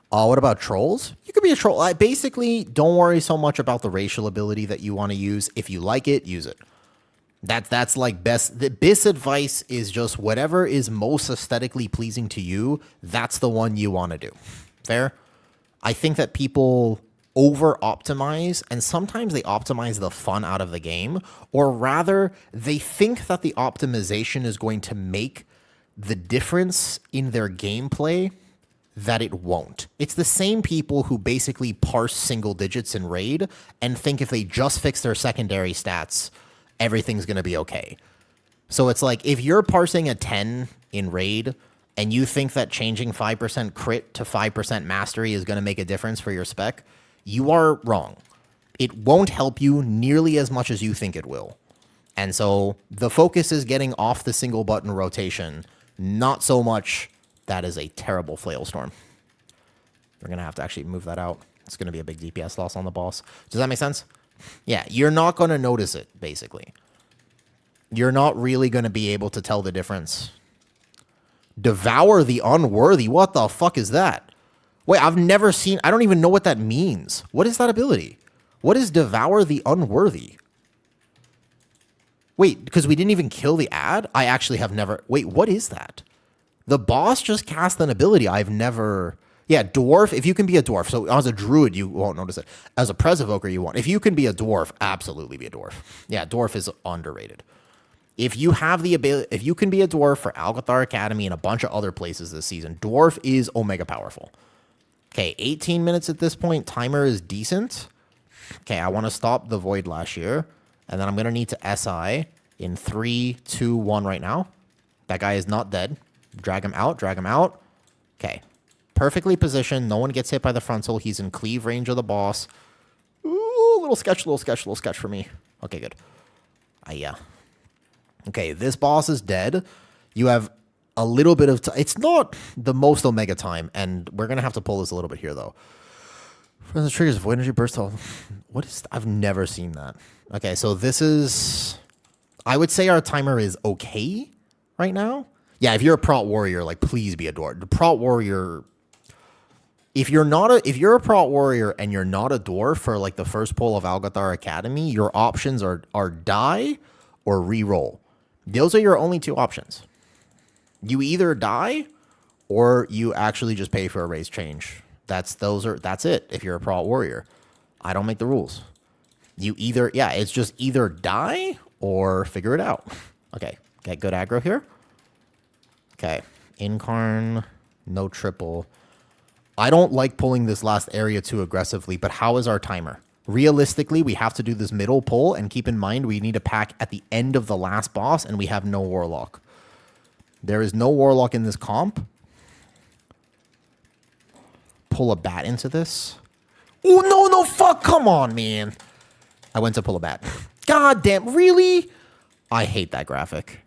What about trolls? You could be a troll. Basically, don't worry so much about the racial ability that you want to use. If you like it, use it. That's like best. The best advice is just whatever is most aesthetically pleasing to you, that's the one you want to do. Fair? I think that people over-optimize, and sometimes they optimize the fun out of the game, or rather, they think that the optimization is going to make the difference in their gameplay that it won't. It's the same people who basically parse single digits in Raid and think if they just fix their secondary stats, everything's going to be okay. So it's like, if you're parsing a 10 in Raid and you think that changing 5% crit to 5% mastery is going to make a difference for your spec, you are wrong. It won't help you nearly as much as you think it will. And so the focus is getting off the single button rotation, not so much that is a terrible flail storm. We're going to have to actually move that out. It's going to be a big DPS loss on the boss. Does that make sense? Yeah, you're not going to notice it, basically. You're not really going to be able to tell the difference. Devour the Unworthy. What the fuck is that? Wait, I've never seen... I don't even know what that means. What is that ability? What is Devour the Unworthy? Wait, because we didn't even kill the ad? I actually have never... Wait, what is that? The boss just cast an ability I've never... Yeah, dwarf, if you can be a dwarf. So as a druid, you won't notice it. As a pres evoker, you won't. If you can be a dwarf, absolutely be a dwarf. Yeah, dwarf is underrated. If you have the ability, if you can be a dwarf for Alcathar Academy and a bunch of other places this season, dwarf is omega powerful. Okay, 18 minutes at this point. Timer is decent. Okay, I want to stop the Void Lash here. And then I'm going to need to SI in 3, 2, 1 right now. That guy is not dead. Drag him out, drag him out. Okay. Perfectly positioned. No one gets hit by the frontal. He's in cleave range of the boss. Ooh, little sketch for me. Okay, good. Yeah. Okay, this boss is dead. You have a little bit of... It's not the most omega time, and we're going to have to pull this a little bit here, though. For the triggers, Void Energy Burst... What is... I've never seen that. Okay, so this is... I would say our timer is okay right now. Yeah, if you're a prot warrior, like, please be a dwarf. The prot warrior... If you're a prot warrior and you're not a dwarf for like the first pull of Alcathar Academy, your options are die or re-roll. Those are your only two options. You either die or you actually just pay for a race change. That's it if you're a prot warrior. I don't make the rules. It's just either die or figure it out. Okay, get good aggro here. Okay, Incarn, no triple. I don't like pulling this last area too aggressively, but how is our timer? Realistically, we have to do this middle pull, and keep in mind we need to pack at the end of the last boss, and we have no Warlock. There is no Warlock in this comp. Pull a bat into this. Oh, no, fuck, come on, man. I went to pull a bat. God damn, really? I hate that graphic.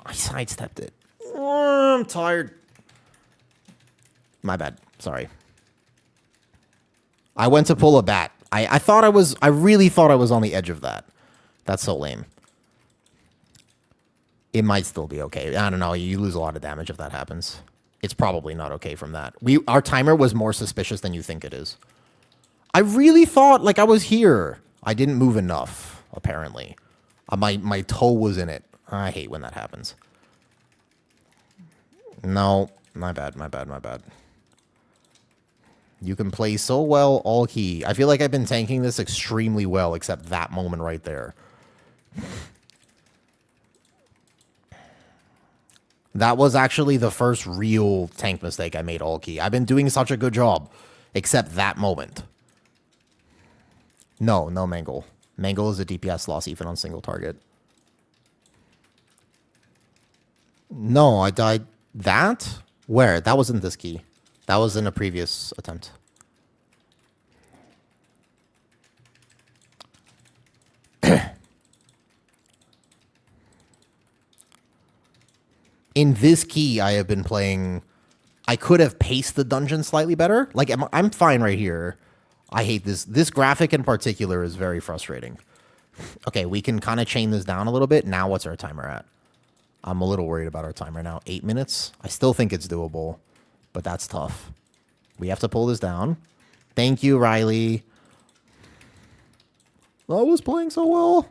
I sidestepped it. Oh, I'm tired. My bad. Sorry. I went to pull a bat. I really thought I was on the edge of that. That's so lame. It might still be okay. I don't know. You lose a lot of damage if that happens. It's probably not okay from that. Our timer was more suspicious than you think it is. I really thought like I was here. I didn't move enough, apparently. My toe was in it. I hate when that happens. No, my bad. You can play so well all key. I feel like I've been tanking this extremely well, except that moment right there. That was actually the first real tank mistake I made all key. I've been doing such a good job, except that moment. No Mangle. Mangle is a DPS loss even on single target. No, I died. That? Where? That wasn't this key. That was in a previous attempt. In this key, I have been playing... I could have paced the dungeon slightly better. Like, I'm fine right here. I hate this. This graphic in particular is very frustrating. Okay, we can kind of chain this down a little bit. Now what's our timer at? I'm a little worried about our timer now. 8 minutes? I still think it's doable, but that's tough. We have to pull this down. Thank you, Riley. I was playing so well.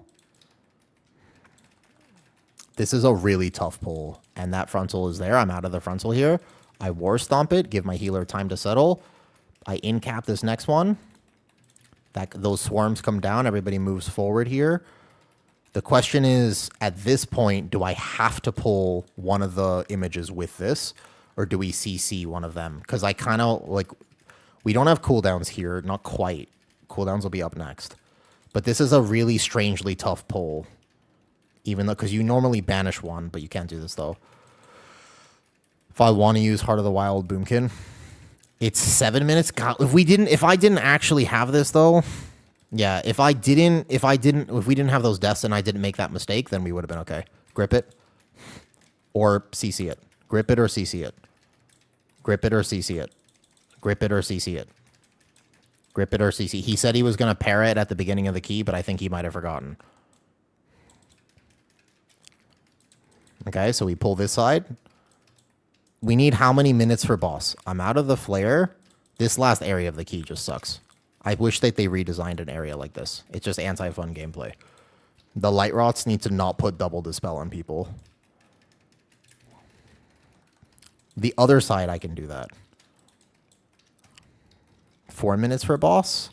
This is a really tough pull, and that frontal is there. I'm out of the frontal here. I war stomp it, give my healer time to settle. I incap this next one. Those swarms come down. Everybody moves forward here. The question is, at this point, do I have to pull one of the images with this, or do we CC one of them? Because I kind of, like, we don't have cooldowns here. Not quite. Cooldowns will be up next. But this is a really strangely tough pull. Even though, because you normally banish one, but you can't do this, though. If I want to use Heart of the Wild Boomkin, it's 7 minutes. God, if I didn't actually have this, though, yeah, if we didn't have those deaths and I didn't make that mistake, then we would have been okay. Grip it or CC it. Grip it or CC it. Grip it or CC it. Grip it or CC it. Grip it or CC. He said he was going to pair it at the beginning of the key, but I think he might have forgotten. Okay, so we pull this side. We need how many minutes for boss? I'm out of the flare. This last area of the key just sucks. I wish that they redesigned an area like this. It's just anti-fun gameplay. The light rots need to not put double dispel on people. The other side, I can do that. 4 minutes for boss.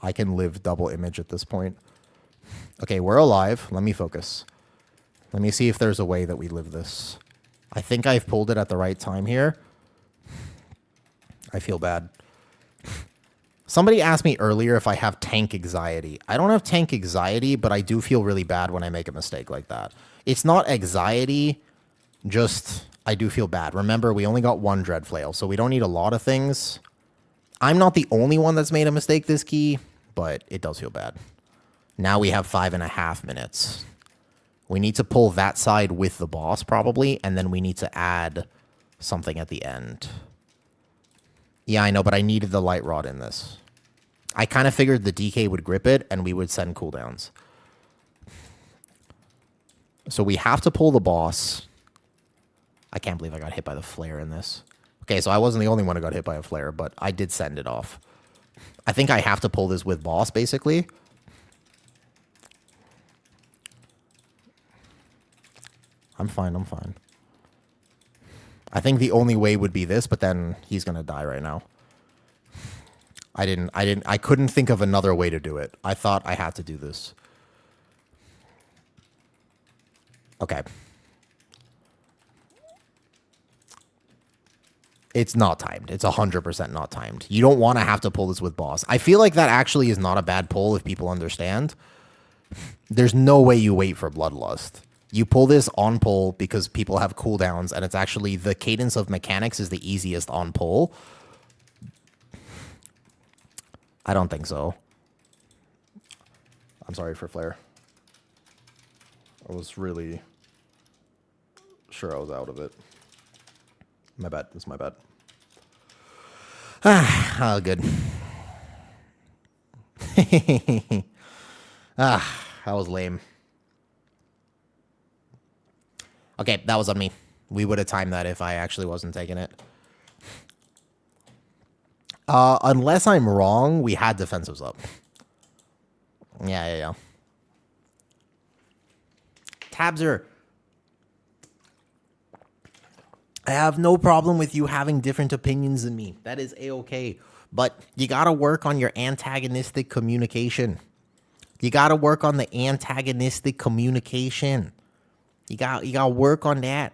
I can live double image at this point. Okay, we're alive. Let me focus. Let me see if there's a way that we live this. I think I've pulled it at the right time here. I feel bad. Somebody asked me earlier if I have tank anxiety. I don't have tank anxiety, but I do feel really bad when I make a mistake like that. It's not anxiety, just I do feel bad. Remember, we only got one Dread Flail, so we don't need a lot of things. I'm not the only one that's made a mistake this key, but it does feel bad. Now we have 5.5 minutes. We need to pull that side with the boss, probably, and then we need to add something at the end. Yeah, I know, but I needed the light rod in this. I kind of figured the DK would grip it, and we would send cooldowns. So we have to pull the boss. I can't believe I got hit by the flare in this. Okay, so I wasn't the only one who got hit by a flare, but I did send it off. I think I have to pull this with boss, basically. I'm fine, I'm fine. I think the only way would be this, but then he's gonna die right now. I couldn't think of another way to do it. I thought I had to do this. Okay. It's not timed. It's 100% not timed. You don't want to have to pull this with boss. I feel like that actually is not a bad pull if people understand. There's no way you wait for Bloodlust. You pull this on pull because people have cooldowns, and it's actually the cadence of mechanics is the easiest on pull. I don't think so. I'm sorry for flare. I was really sure I was out of it. My bad. It's my bad. Oh, good. That was lame. Okay, that was on me. We would have timed that if I actually wasn't taking it. Unless I'm wrong, we had defensives up. Yeah. Tabser. I have no problem with you having different opinions than me. That is A-okay. But you got to work on your antagonistic communication. You got to work on the antagonistic communication. You got to work on that.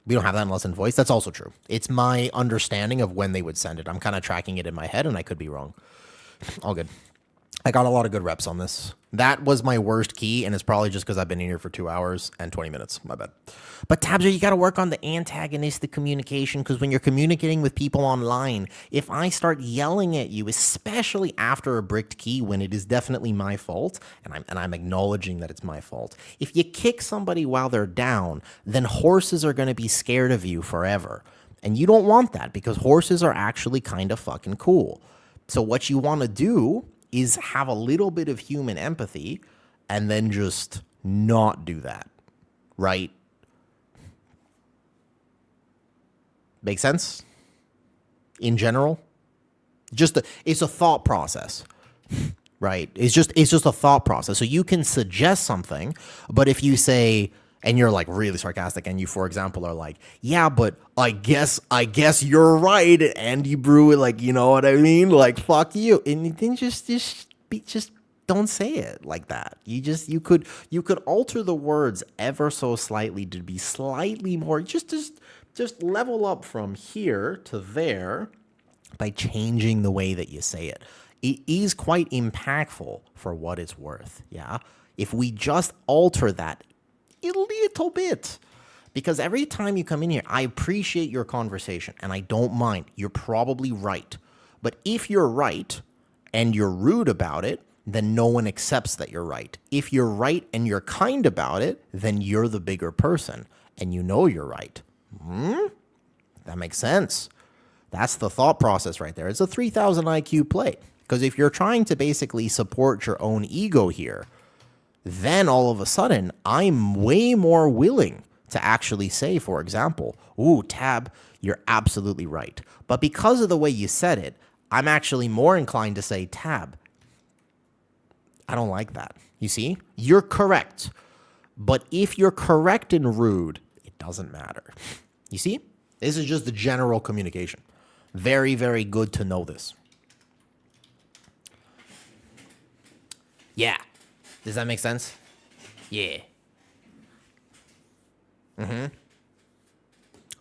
We don't have that unless in voice. That's also true. It's my understanding of when they would send it. I'm kind of tracking it in my head, and I could be wrong. All good. I got a lot of good reps on this. That was my worst key, and it's probably just because I've been in here for 2 hours and 20 minutes. My bad. But Tabzer, you got to work on the antagonistic communication, because when you're communicating with people online, if I start yelling at you, especially after a bricked key when it is definitely my fault, and I'm acknowledging that it's my fault, if you kick somebody while they're down, then horses are going to be scared of you forever. And you don't want that, because horses are actually kind of fucking cool. So what you want to do is have a little bit of human empathy and then just not do that, right? Make sense? In general? It's a thought process, right? It's just a thought process. So you can suggest something, but if you say, and you're like really sarcastic, and you, for example, are like, yeah, but I guess you're right, Andy Brew, like, you know what I mean? Like, fuck you. And then just don't say it like that. You could alter the words ever so slightly to be slightly more, just level up from here to there by changing the way that you say it. It is quite impactful for what it's worth, yeah? If we just alter that a little bit. Because every time you come in here, I appreciate your conversation, and I don't mind. You're probably right. But if you're right and you're rude about it, then no one accepts that you're right. If you're right and you're kind about it, then you're the bigger person, and you know you're right. That makes sense. That's the thought process right there. It's a 3,000 IQ play. Because if you're trying to basically support your own ego here, then all of a sudden, I'm way more willing to actually say, for example, ooh, Tab, you're absolutely right. But because of the way you said it, I'm actually more inclined to say, Tab, I don't like that. You see? You're correct. But if you're correct and rude, it doesn't matter. You see? This is just the general communication. Very, very good to know this. Yeah. Does that make sense? Yeah.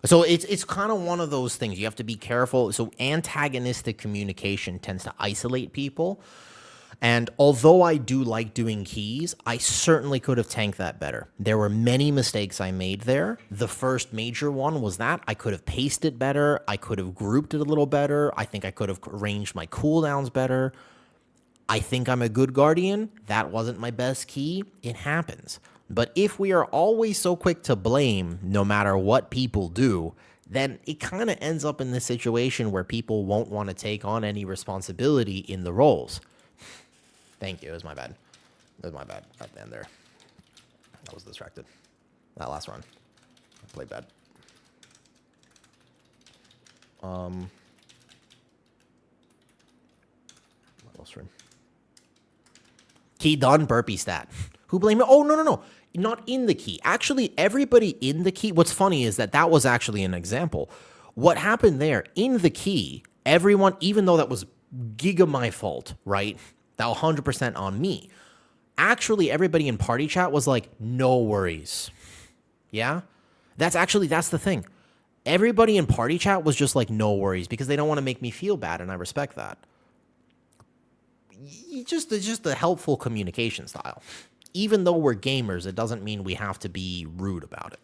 So it's kind of one of those things. You have to be careful. So antagonistic communication tends to isolate people. And although I do like doing keys, I certainly could have tanked that better. There were many mistakes I made there. The first major one was that I could have paced it better. I could have grouped it a little better. I think I could have arranged my cooldowns better. I think I'm a good guardian. That wasn't my best key. It happens. But if we are always so quick to blame, no matter what people do, then it kind of ends up in this situation where people won't want to take on any responsibility in the roles. Thank you. It was my bad. It was my bad at the end there. I was distracted. That last run. I played bad. What else stream? Key done, burpee stat. Who blamed me? Oh, no. Not in the key. Actually, everybody in the key. What's funny is that was actually an example. What happened there, in the key, everyone, even though that was giga my fault, right? That 100% on me. Actually, everybody in party chat was like, no worries. Yeah? That's the thing. Everybody in party chat was just like, no worries, because they don't want to make me feel bad, and I respect that. It's just a helpful communication style. Even though we're gamers, it doesn't mean we have to be rude about it,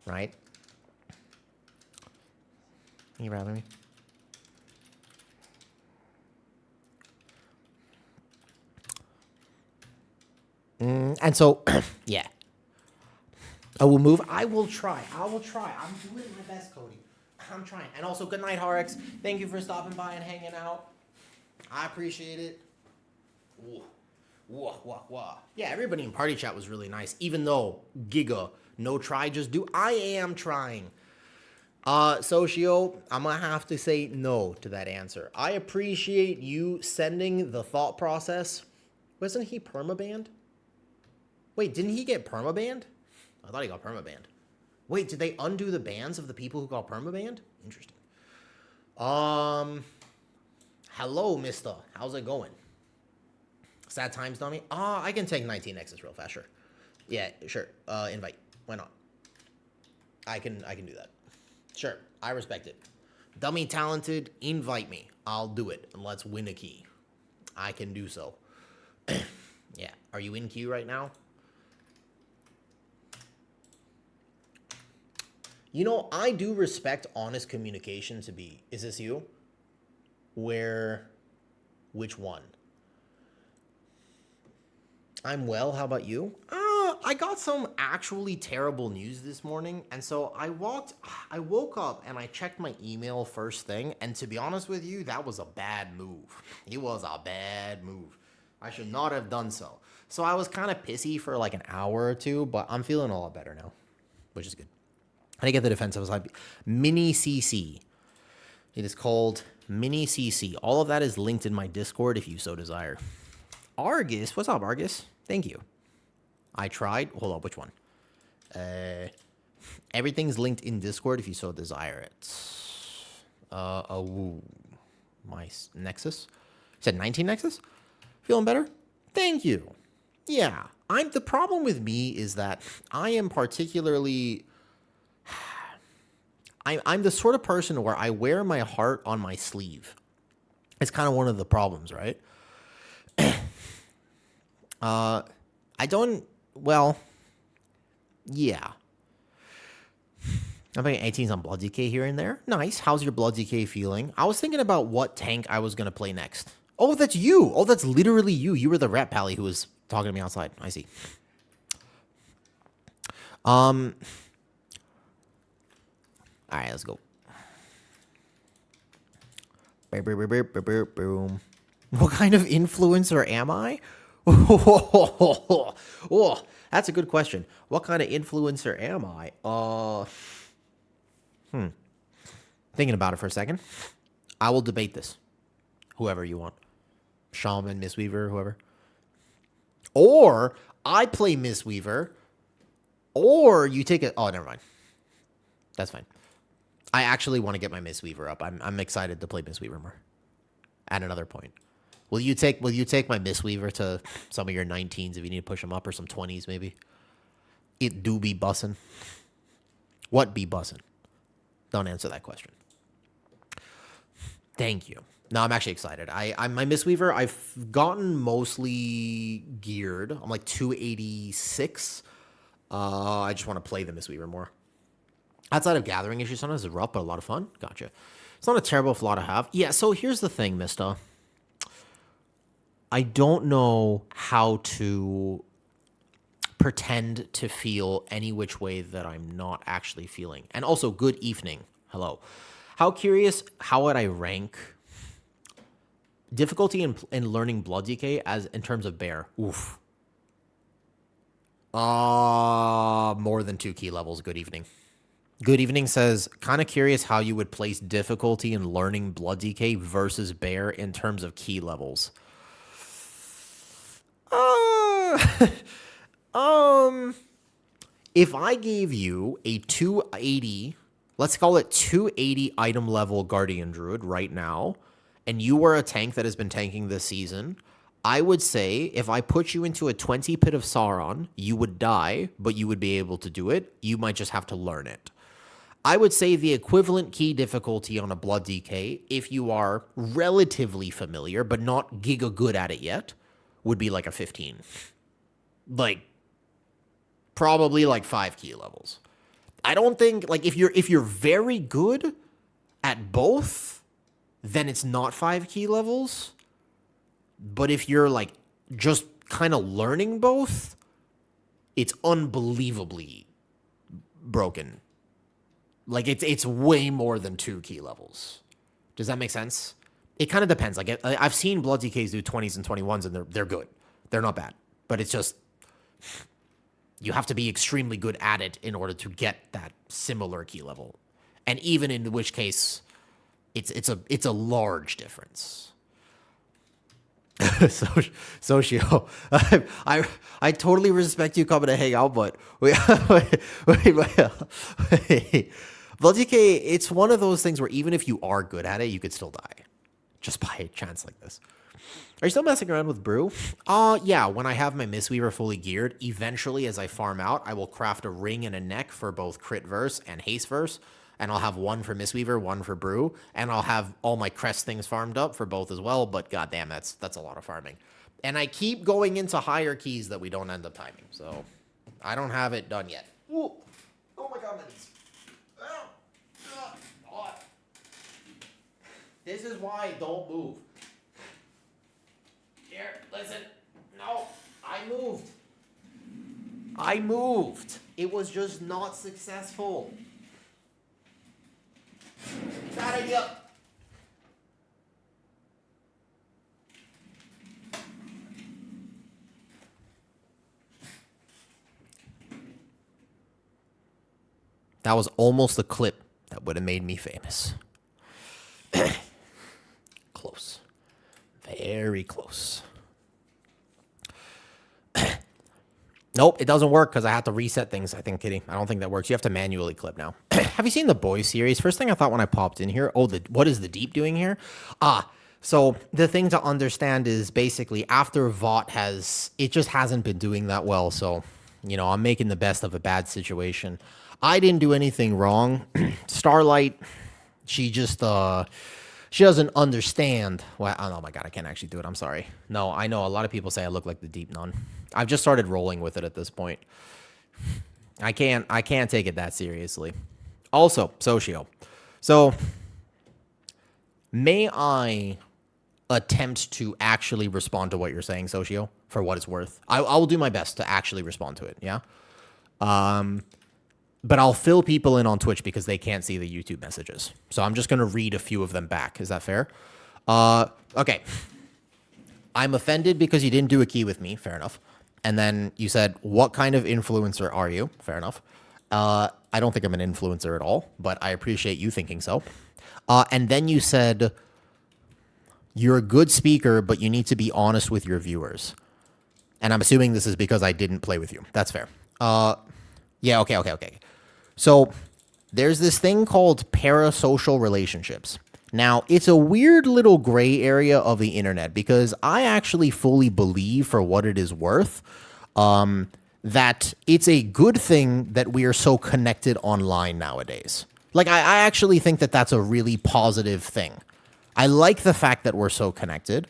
right? You rather me? And so, yeah. I will move. I will try. I'm doing my best, Cody. I'm trying. And also, good night, Horrocks. Thank you for stopping by and hanging out. I appreciate it. Wah. Yeah, everybody in party chat was really nice, even though Giga, no try, just do. I am trying. Socio, I'm gonna have to say no to that answer. I appreciate you sending the thought process. Wasn't he permabanned? Wait, didn't he get permabanned? I thought he got permabanned. Wait, did they undo the bans of the people who got permabanned? Interesting. Hello, mister. How's it going? Sad times, dummy. I can take 19Xs real fast, sure. Yeah, sure. Invite. Why not? I can do that. Sure. I respect it. Dummy talented, invite me. I'll do it. And let's win a key. I can do so. Are you in queue right now? You know, I do respect honest communication to be. Is this you? Which one? I'm well. How about you? I got some actually terrible news this morning, and so I woke up and I checked my email first thing, and to be honest with you, that was a bad move. It was a bad move. I should not have done so. So I was kind of pissy for like an hour or two, but I'm feeling a lot better now, which is good. I didn't get the defense. I was like, Mini CC. It is called Mini CC. All of that is linked in my Discord if you so desire. Argus, what's up, Argus? Thank you. I tried. Hold on, which one? Everything's linked in Discord if you so desire it. My Nexus. You said 19 Nexus? Feeling better? Thank you. Yeah. The problem with me is that I am particularly... I'm the sort of person where I wear my heart on my sleeve. It's kind of one of the problems, right? Yeah. I'm playing 18s on Blood DK here and there. Nice. How's your Blood DK feeling? I was thinking about what tank I was going to play next. Oh, that's you. Oh, that's literally you. You were the rat pally who was talking to me outside. I see. All right, let's go. Boom. What kind of influencer am I? Oh, that's a good question. What kind of influencer am I? Thinking about it for a second. I will debate this. Whoever you want. Shaman, Mistweaver, whoever. Or I play Mistweaver. Or you take it. Oh, never mind. That's fine. I actually want to get my Mistweaver up. I'm excited to play Mistweaver more. At another point. Will you take my Mistweaver to some of your 19s if you need to push them up, or some 20s maybe? It do be bussin'. What be bussin'? Don't answer that question. Thank you. No, I'm actually excited. I'm my Mistweaver, I've gotten mostly geared. I'm like 286. I just want to play the Mistweaver more. Outside of gathering issues, sometimes it's rough, but a lot of fun. Gotcha. It's not a terrible flaw to have. Yeah, so here's the thing, mister. I don't know how to pretend to feel any which way that I'm not actually feeling. And also, good evening. Hello. How curious, how would I rank difficulty in learning Blood DK as in terms of bear? Oof. More than 2 key levels. Good evening. Good evening says, kind of curious how you would place difficulty in learning Blood DK versus bear in terms of key levels. If I gave you a 280, let's call it 280 item level Guardian Druid right now, and you were a tank that has been tanking this season, I would say if I put you into a 20 Pit of Sauron, you would die, but you would be able to do it. You might just have to learn it. I would say the equivalent key difficulty on a Blood DK, if you are relatively familiar, but not giga good at it yet, would be like a 15. Like, probably like 5 key levels. I don't think, like, if you're very good at both, then it's not 5 key levels. But if you're, like, just kind of learning both, it's unbelievably broken. Like, it's way more than 2 key levels. Does that make sense? It kind of depends. Like, I've seen Blood DKs do 20s and 21s, and they're good. They're not bad. But it's just, you have to be extremely good at it in order to get that similar key level. And even in which case, it's a large difference. Socio, I totally respect you coming to hang out, but wait. Blood DK, it's one of those things where even if you are good at it, you could still die. Just by a chance like this. Are you still messing around with brew? Yeah, when I have my Mistweaver fully geared, eventually as I farm out, I will craft a ring and a neck for both crit verse and haste verse, and I'll have one for Mistweaver, one for brew, and I'll have all my crest things farmed up for both as well, but goddamn, that's a lot of farming. And I keep going into higher keys that we don't end up timing. So I don't have it done yet. Ooh. Oh my god, my knees. This is why I don't move. Here, listen. No, I moved. I moved. It was just not successful. Bad idea. That was almost a clip that would have made me famous. Close. Very close. Nope, it doesn't work because I have to reset things, I think, Kitty. I don't think that works. You have to manually clip now. Have you seen the Boys series? First thing I thought when I popped in here, what is the Deep doing here? So the thing to understand is basically after VOT it just hasn't been doing that well. So, I'm making the best of a bad situation. I didn't do anything wrong. Starlight, she just, she doesn't understand. Well, oh my God, I can't actually do it. I'm sorry. No, I know a lot of people say I look like the Deep Nun. I've just started rolling with it at this point. I can't take it that seriously. Also, Socio. So, may I attempt to actually respond to what you're saying, Socio, for what it's worth? I will do my best to actually respond to it, yeah? But I'll fill people in on Twitch because they can't see the YouTube messages. So I'm just going to read a few of them back. Is that fair? Okay. I'm offended because you didn't do a key with me. Fair enough. And then you said, what kind of influencer are you? Fair enough. I don't think I'm an influencer at all, but I appreciate you thinking so. And then you said, you're a good speaker, but you need to be honest with your viewers. And I'm assuming this is because I didn't play with you. That's fair. Yeah, okay. So there's this thing called parasocial relationships. Now, it's a weird little gray area of the internet because I actually fully believe, for what it is worth, that it's a good thing that we are so connected online nowadays. Like, I actually think that that's a really positive thing. I like the fact that we're so connected.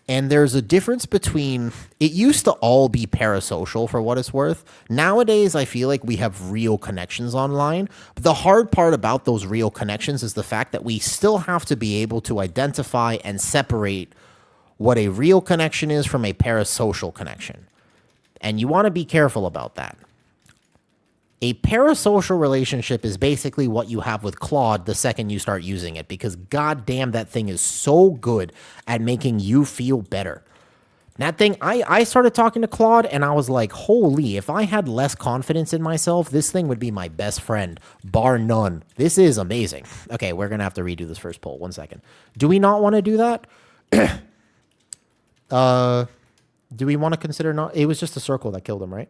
And there's a difference between, it used to all be parasocial for what it's worth. Nowadays, I feel like we have real connections online. But the hard part about those real connections is the fact that we still have to be able to identify and separate what a real connection is from a parasocial connection. And you want to be careful about that. A parasocial relationship is basically what you have with Claude the second you start using it, because goddamn, that thing is so good at making you feel better. That thing, I started talking to Claude and I was like, holy, if I had less confidence in myself, this thing would be my best friend, bar none. This is amazing. Okay, we're going to have to redo this first poll. 1 second. Do we not want to do that? Do we want to consider not? It was just a circle that killed him, right?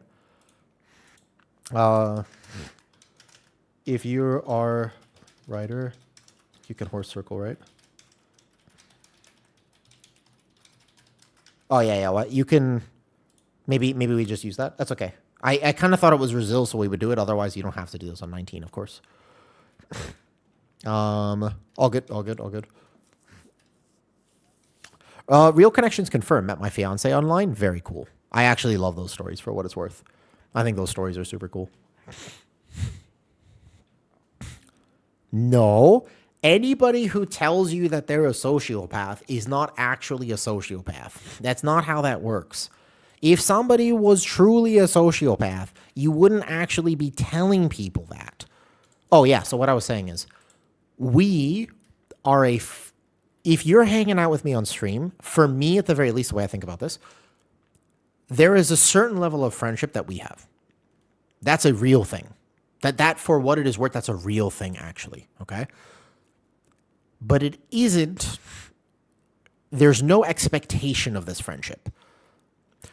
If you are writer, you can horse circle, right? Oh yeah. What you can, maybe we just use that. That's okay. I kind of thought it was Resil, so we would do it. Otherwise, you don't have to do this on 19, of course. All good. Real connections confirmed. Met my fiance online. Very cool. I actually love those stories for what it's worth. I think those stories are super cool. No, anybody who tells you that they're a sociopath is not actually a sociopath. That's not how that works. If somebody was truly a sociopath, you wouldn't actually be telling people that. Oh, yeah, so what I was saying is, we are if you're hanging out with me on stream, for me, at the very least, the way I think about this, there is a certain level of friendship that we have. That's a real thing. That for what it is worth, that's a real thing, actually, okay? But it isn't, there's no expectation of this friendship.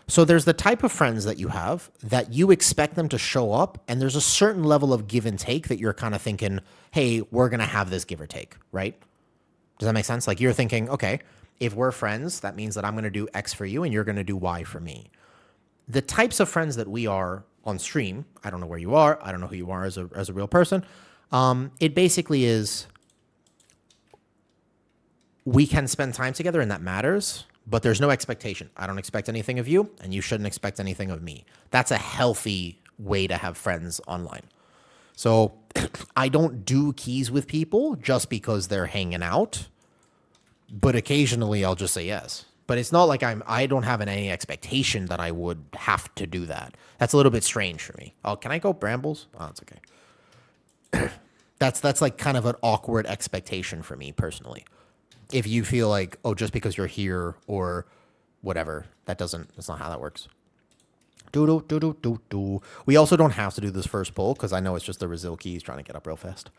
So there's the type of friends that you have that you expect them to show up, and there's a certain level of give and take that you're kind of thinking, hey, we're going to have this give or take, right? Does that make sense? Like, you're thinking, okay, if we're friends, that means that I'm going to do X for you and you're going to do Y for me. The types of friends that we are on stream, I don't know where you are, I don't know who you are as a real person. It basically is, we can spend time together and that matters, but there's no expectation. I don't expect anything of you, and you shouldn't expect anything of me. That's a healthy way to have friends online. So I don't do keys with people just because they're hanging out, but occasionally I'll just say yes. But it's not like I don't have any expectation that I would have to do that. That's a little bit strange for me. Oh, can I go brambles? Oh, it's okay. That's like kind of an awkward expectation for me personally. If you feel like, oh, just because you're here or whatever, that's not how that works. We also don't have to do this first pull because I know it's just the Resil keys trying to get up real fast.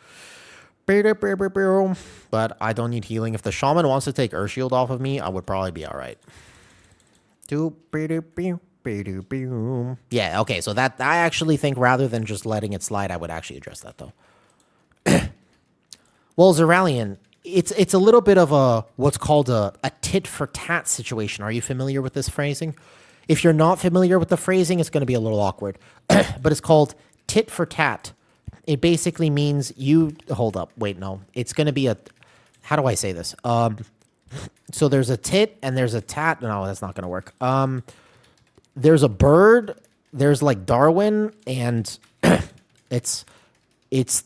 But I don't need healing. If the shaman wants to take Urshield off of me, I would probably be all right. Yeah, okay, so that I actually think rather than just letting it slide, I would actually address that, though. Well, Zeralian, it's a little bit of a what's called a tit-for-tat situation. Are you familiar with this phrasing? If you're not familiar with the phrasing, it's going to be a little awkward. But it's called tit-for-tat. It basically means you... Hold up. Wait, no. It's going to be a... How do I say this? So there's a tit and there's a tat. No, that's not going to work. There's a bird. There's like Darwin, and there's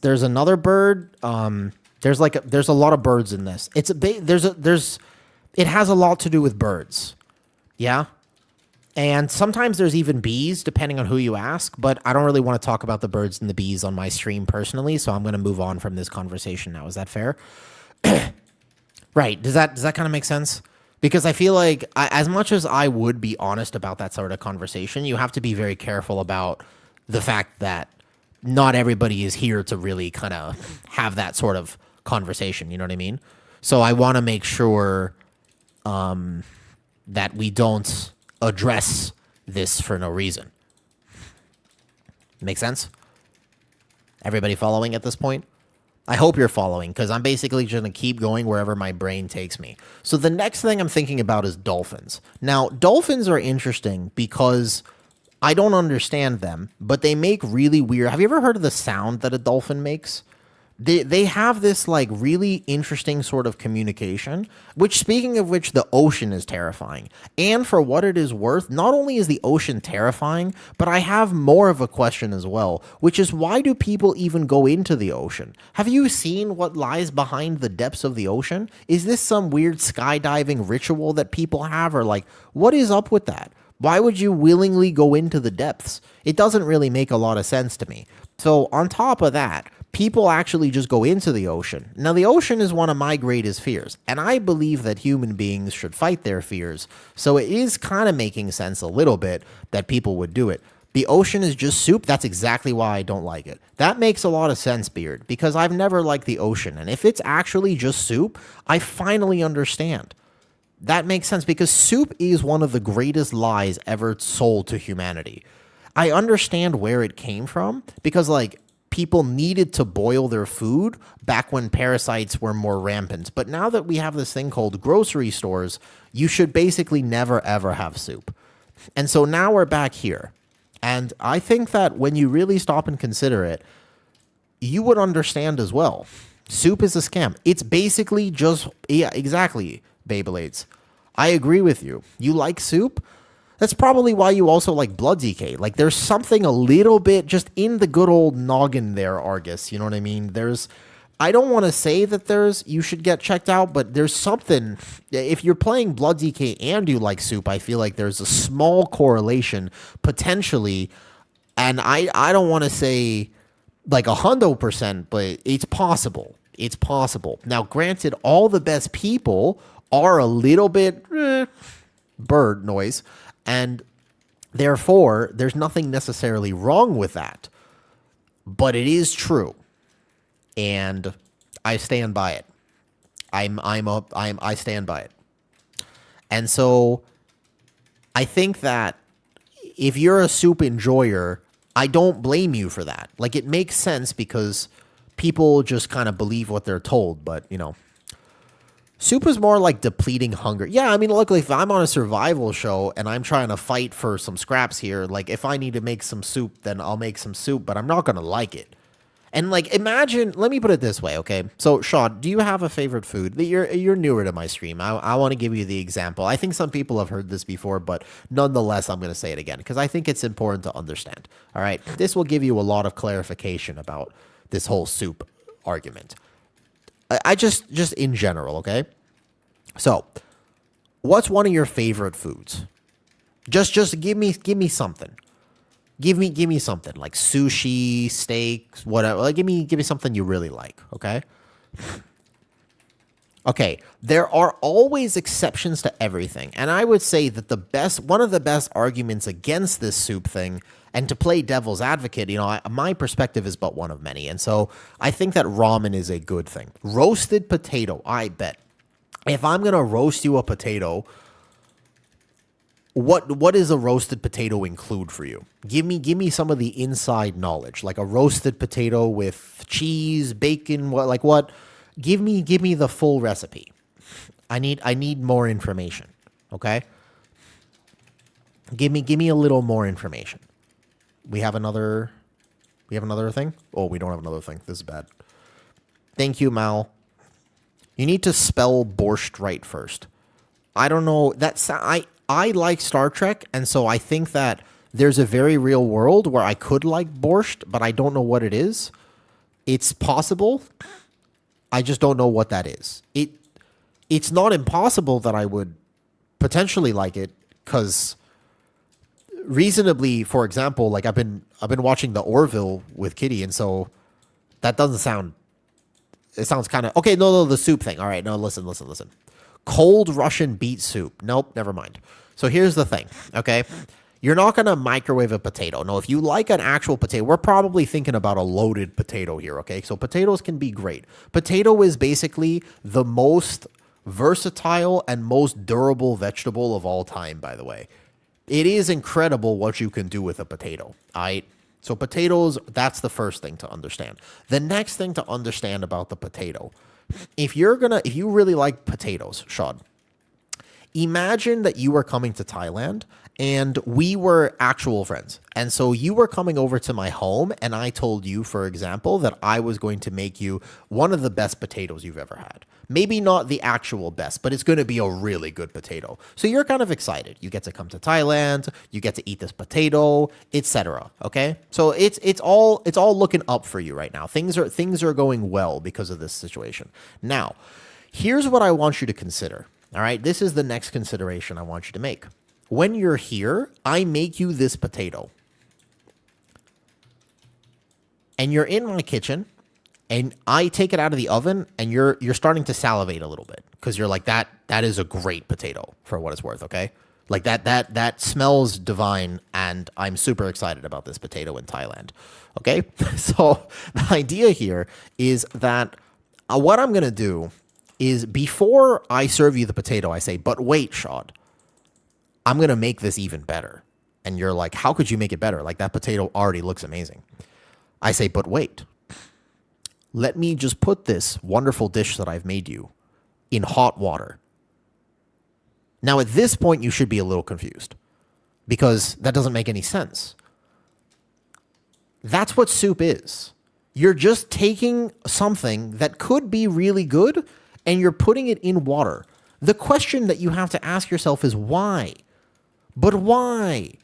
another bird. There's a lot of birds in this. It has a lot to do with birds. Yeah. And sometimes there's even bees, depending on who you ask, but I don't really want to talk about the birds and the bees on my stream personally, so I'm going to move on from this conversation now. Is that fair? Right. Does that kind of make sense? Because I feel like as much as I would be honest about that sort of conversation, you have to be very careful about the fact that not everybody is here to really kind of have that sort of conversation. You know what I mean? So I want to make sure that we don't address this for no reason. Make sense? Everybody following at this point? I hope you're following, because I'm basically just going to keep going wherever my brain takes me. So the next thing I'm thinking about is dolphins. Now, dolphins are interesting because I don't understand them, but they make really weird... Have you ever heard of the sound that a dolphin makes? They have this like really interesting sort of communication, which, speaking of which, the ocean is terrifying. And for what it is worth, not only is the ocean terrifying, but I have more of a question as well, which is, why do people even go into the ocean? Have you seen what lies behind the depths of the ocean? Is this some weird skydiving ritual that people have, or like, what is up with that? Why would you willingly go into the depths? It doesn't really make a lot of sense to me. So on top of that, people actually just go into the ocean. Now, the ocean is one of my greatest fears, and I believe that human beings should fight their fears, so it is kind of making sense a little bit that people would do it. The ocean is just soup. That's exactly why I don't like it. That makes a lot of sense, Beard, because I've never liked the ocean, and if it's actually just soup, I finally understand. That makes sense, because soup is one of the greatest lies ever sold to humanity. I understand where it came from, because, like, people needed to boil their food back when parasites were more rampant. But now that we have this thing called grocery stores, you should basically never, ever have soup. And so now we're back here. And I think that when you really stop and consider it, you would understand as well. Soup is a scam. It's basically just... Yeah, exactly, Beyblades. I agree with you. You like soup? That's probably why you also like Blood DK. Like, there's something a little bit just in the good old noggin there, Argus. You know what I mean? I don't want to say that you should get checked out, but there's something. If you're playing Blood DK and you like soup, I feel like there's a small correlation potentially. And I don't want to say like 100%, but it's possible. It's possible. Now, granted, all the best people are a little bit bird noise. And therefore, there's nothing necessarily wrong with that. But it is true. And I stand by it. I stand by it. And so I think that if you're a soup enjoyer, I don't blame you for that. Like, it makes sense because people just kind of believe what they're told, but, you know. Soup is more like depleting hunger. Yeah, I mean, look, if I'm on a survival show and I'm trying to fight for some scraps here, like, if I need to make some soup, then I'll make some soup, but I'm not going to like it. And like, imagine, let me put it this way, okay? So, Sean, do you have a favorite food? You're newer to my stream. I want to give you the example. I think some people have heard this before, but nonetheless, I'm going to say it again because I think it's important to understand. All right, this will give you a lot of clarification about this whole soup argument. I just in general, okay? So, what's one of your favorite foods? Just give me something. Give me something like sushi, steaks, whatever. Like, give me something you really like, okay? Okay, there are always exceptions to everything. And I would say that one of the best arguments against this soup thing, and to play devil's advocate, my perspective is but one of many. And so I think that ramen is a good thing. Roasted potato, I bet. If I'm going to roast you a potato, what does a roasted potato include for you? Give me some of the inside knowledge, like a roasted potato with cheese, bacon, what? Give me the full recipe. I need more information. Okay? Give me a little more information. We have another thing? Oh, we don't have another thing. This is bad. Thank you, Mal. You need to spell borscht right first. I don't know. I like Star Trek, and so I think that there's a very real world where I could like borscht, but I don't know what it is. It's possible. I just don't know what that is. It's not impossible that I would potentially like it, because reasonably, for example, like I've been watching the Orville with Kitty, and so that doesn't sound. It sounds kind of okay. No, the soup thing. All right, no, listen. Cold Russian beet soup. Nope, never mind. So here's the thing, okay? You're not going to microwave a potato. No, if you like an actual potato, we're probably thinking about a loaded potato here, okay? So potatoes can be great. Potato is basically the most versatile and most durable vegetable of all time, by the way. It is incredible what you can do with a potato, all right? So potatoes, that's the first thing to understand. The next thing to understand about the potato, if you really like potatoes, Sean, imagine that you were coming to Thailand and we were actual friends. And so you were coming over to my home and I told you, for example, that I was going to make you one of the best potatoes you've ever had. Maybe not the actual best, but it's going to be a really good potato. So you're kind of excited. You get to come to Thailand, you get to eat this potato, etc. Okay? So it's all looking up for you right now. Things are going well because of this situation. Now, here's what I want you to consider. All right, this is the next consideration I want you to make. When you're here, I make you this potato. And you're in my kitchen, and I take it out of the oven, and you're starting to salivate a little bit because you're like, that is a great potato for what it's worth, okay? Like that smells divine, and I'm super excited about this potato in Thailand, okay? So the idea here is that what I'm going to do is before I serve you the potato, I say, but wait, Shad, I'm going to make this even better. And you're like, how could you make it better? Like, that potato already looks amazing. I say, but wait, let me just put this wonderful dish that I've made you in hot water. Now, at this point, you should be a little confused because that doesn't make any sense. That's what soup is. You're just taking something that could be really good and you're putting it in water. The question that you have to ask yourself is why? But why?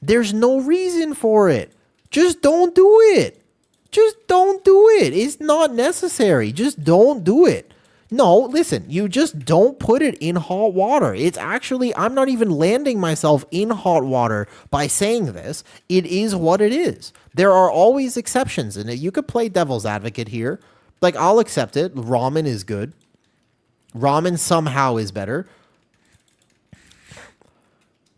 There's no reason for it. Just don't do it. Just don't do it. It's not necessary. Just don't do it. No, listen, you just don't put it in hot water. It's actually, I'm not even landing myself in hot water by saying this. It is what it is. There are always exceptions, and you could play devil's advocate here. Like, I'll accept it. Ramen is good. Ramen somehow is better.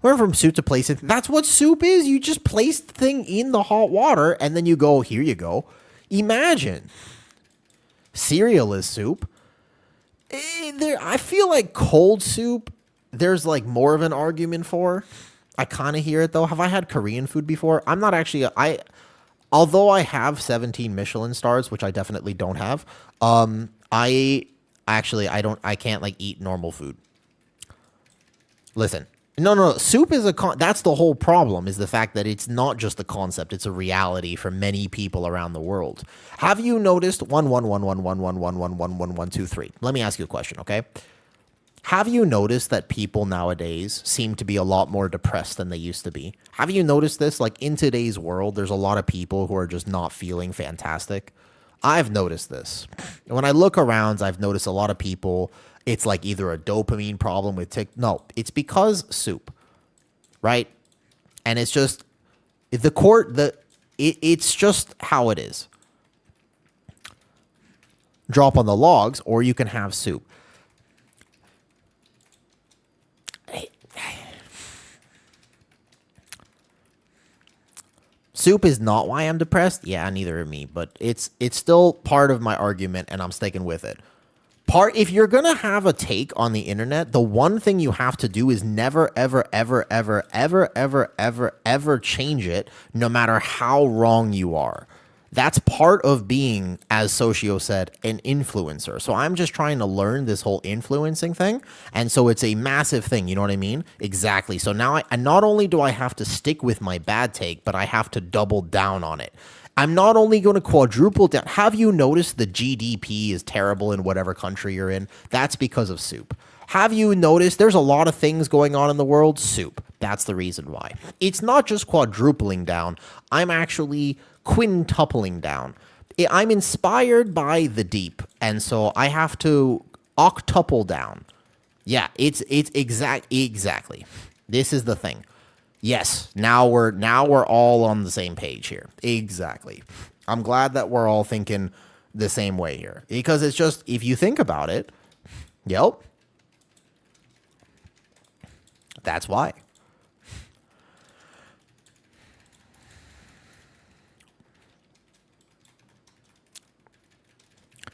We're from soup to place it. That's what soup is. You just place the thing in the hot water, and then you go, here you go. Imagine. Cereal is soup. I feel like cold soup, there's like more of an argument for. I kind of hear it, though. Have I had Korean food before? I'm not actually... although I have 17 Michelin stars, which I definitely don't have, I can't like eat normal food. Listen, No, no, soup is that's the whole problem, is the fact that it's not just a concept, it's a reality for many people around the world. Have you noticed 1 1 1 1 1 1 1 1 1 1 2 3? Let me ask you a question, okay? Have you noticed that people nowadays seem to be a lot more depressed than they used to be? Have you noticed this? Like in today's world, there's a lot of people who are just not feeling fantastic. I've noticed this. When I look around, I've noticed a lot of people, it's like either a dopamine problem with no, it's because soup, right? And it's just it's just how it is. Drop on the logs, or you can have soup. Soup is not why I'm depressed. Yeah, neither are me, but it's still part of my argument, and I'm sticking with it. If you're gonna have a take on the internet, the one thing you have to do is never, ever, ever, ever, ever, ever, ever, ever change it, no matter how wrong you are. That's part of being, as Socio said, an influencer. So I'm just trying to learn this whole influencing thing. And so it's a massive thing. You know what I mean? Exactly. So now and not only do I have to stick with my bad take, but I have to double down on it. I'm not only going to quadruple down. Have you noticed the GDP is terrible in whatever country you're in? That's because of soup. Have you noticed there's a lot of things going on in the world? Soup. That's the reason why. It's not just quadrupling down. I'm actually quintupling down. I'm inspired by the deep, and so I have to octuple down. Yeah, it's exactly. This is the thing. Yes, now we're all on the same page here. Exactly. I'm glad that we're all thinking the same way here, because it's just, if you think about it, yep, that's why.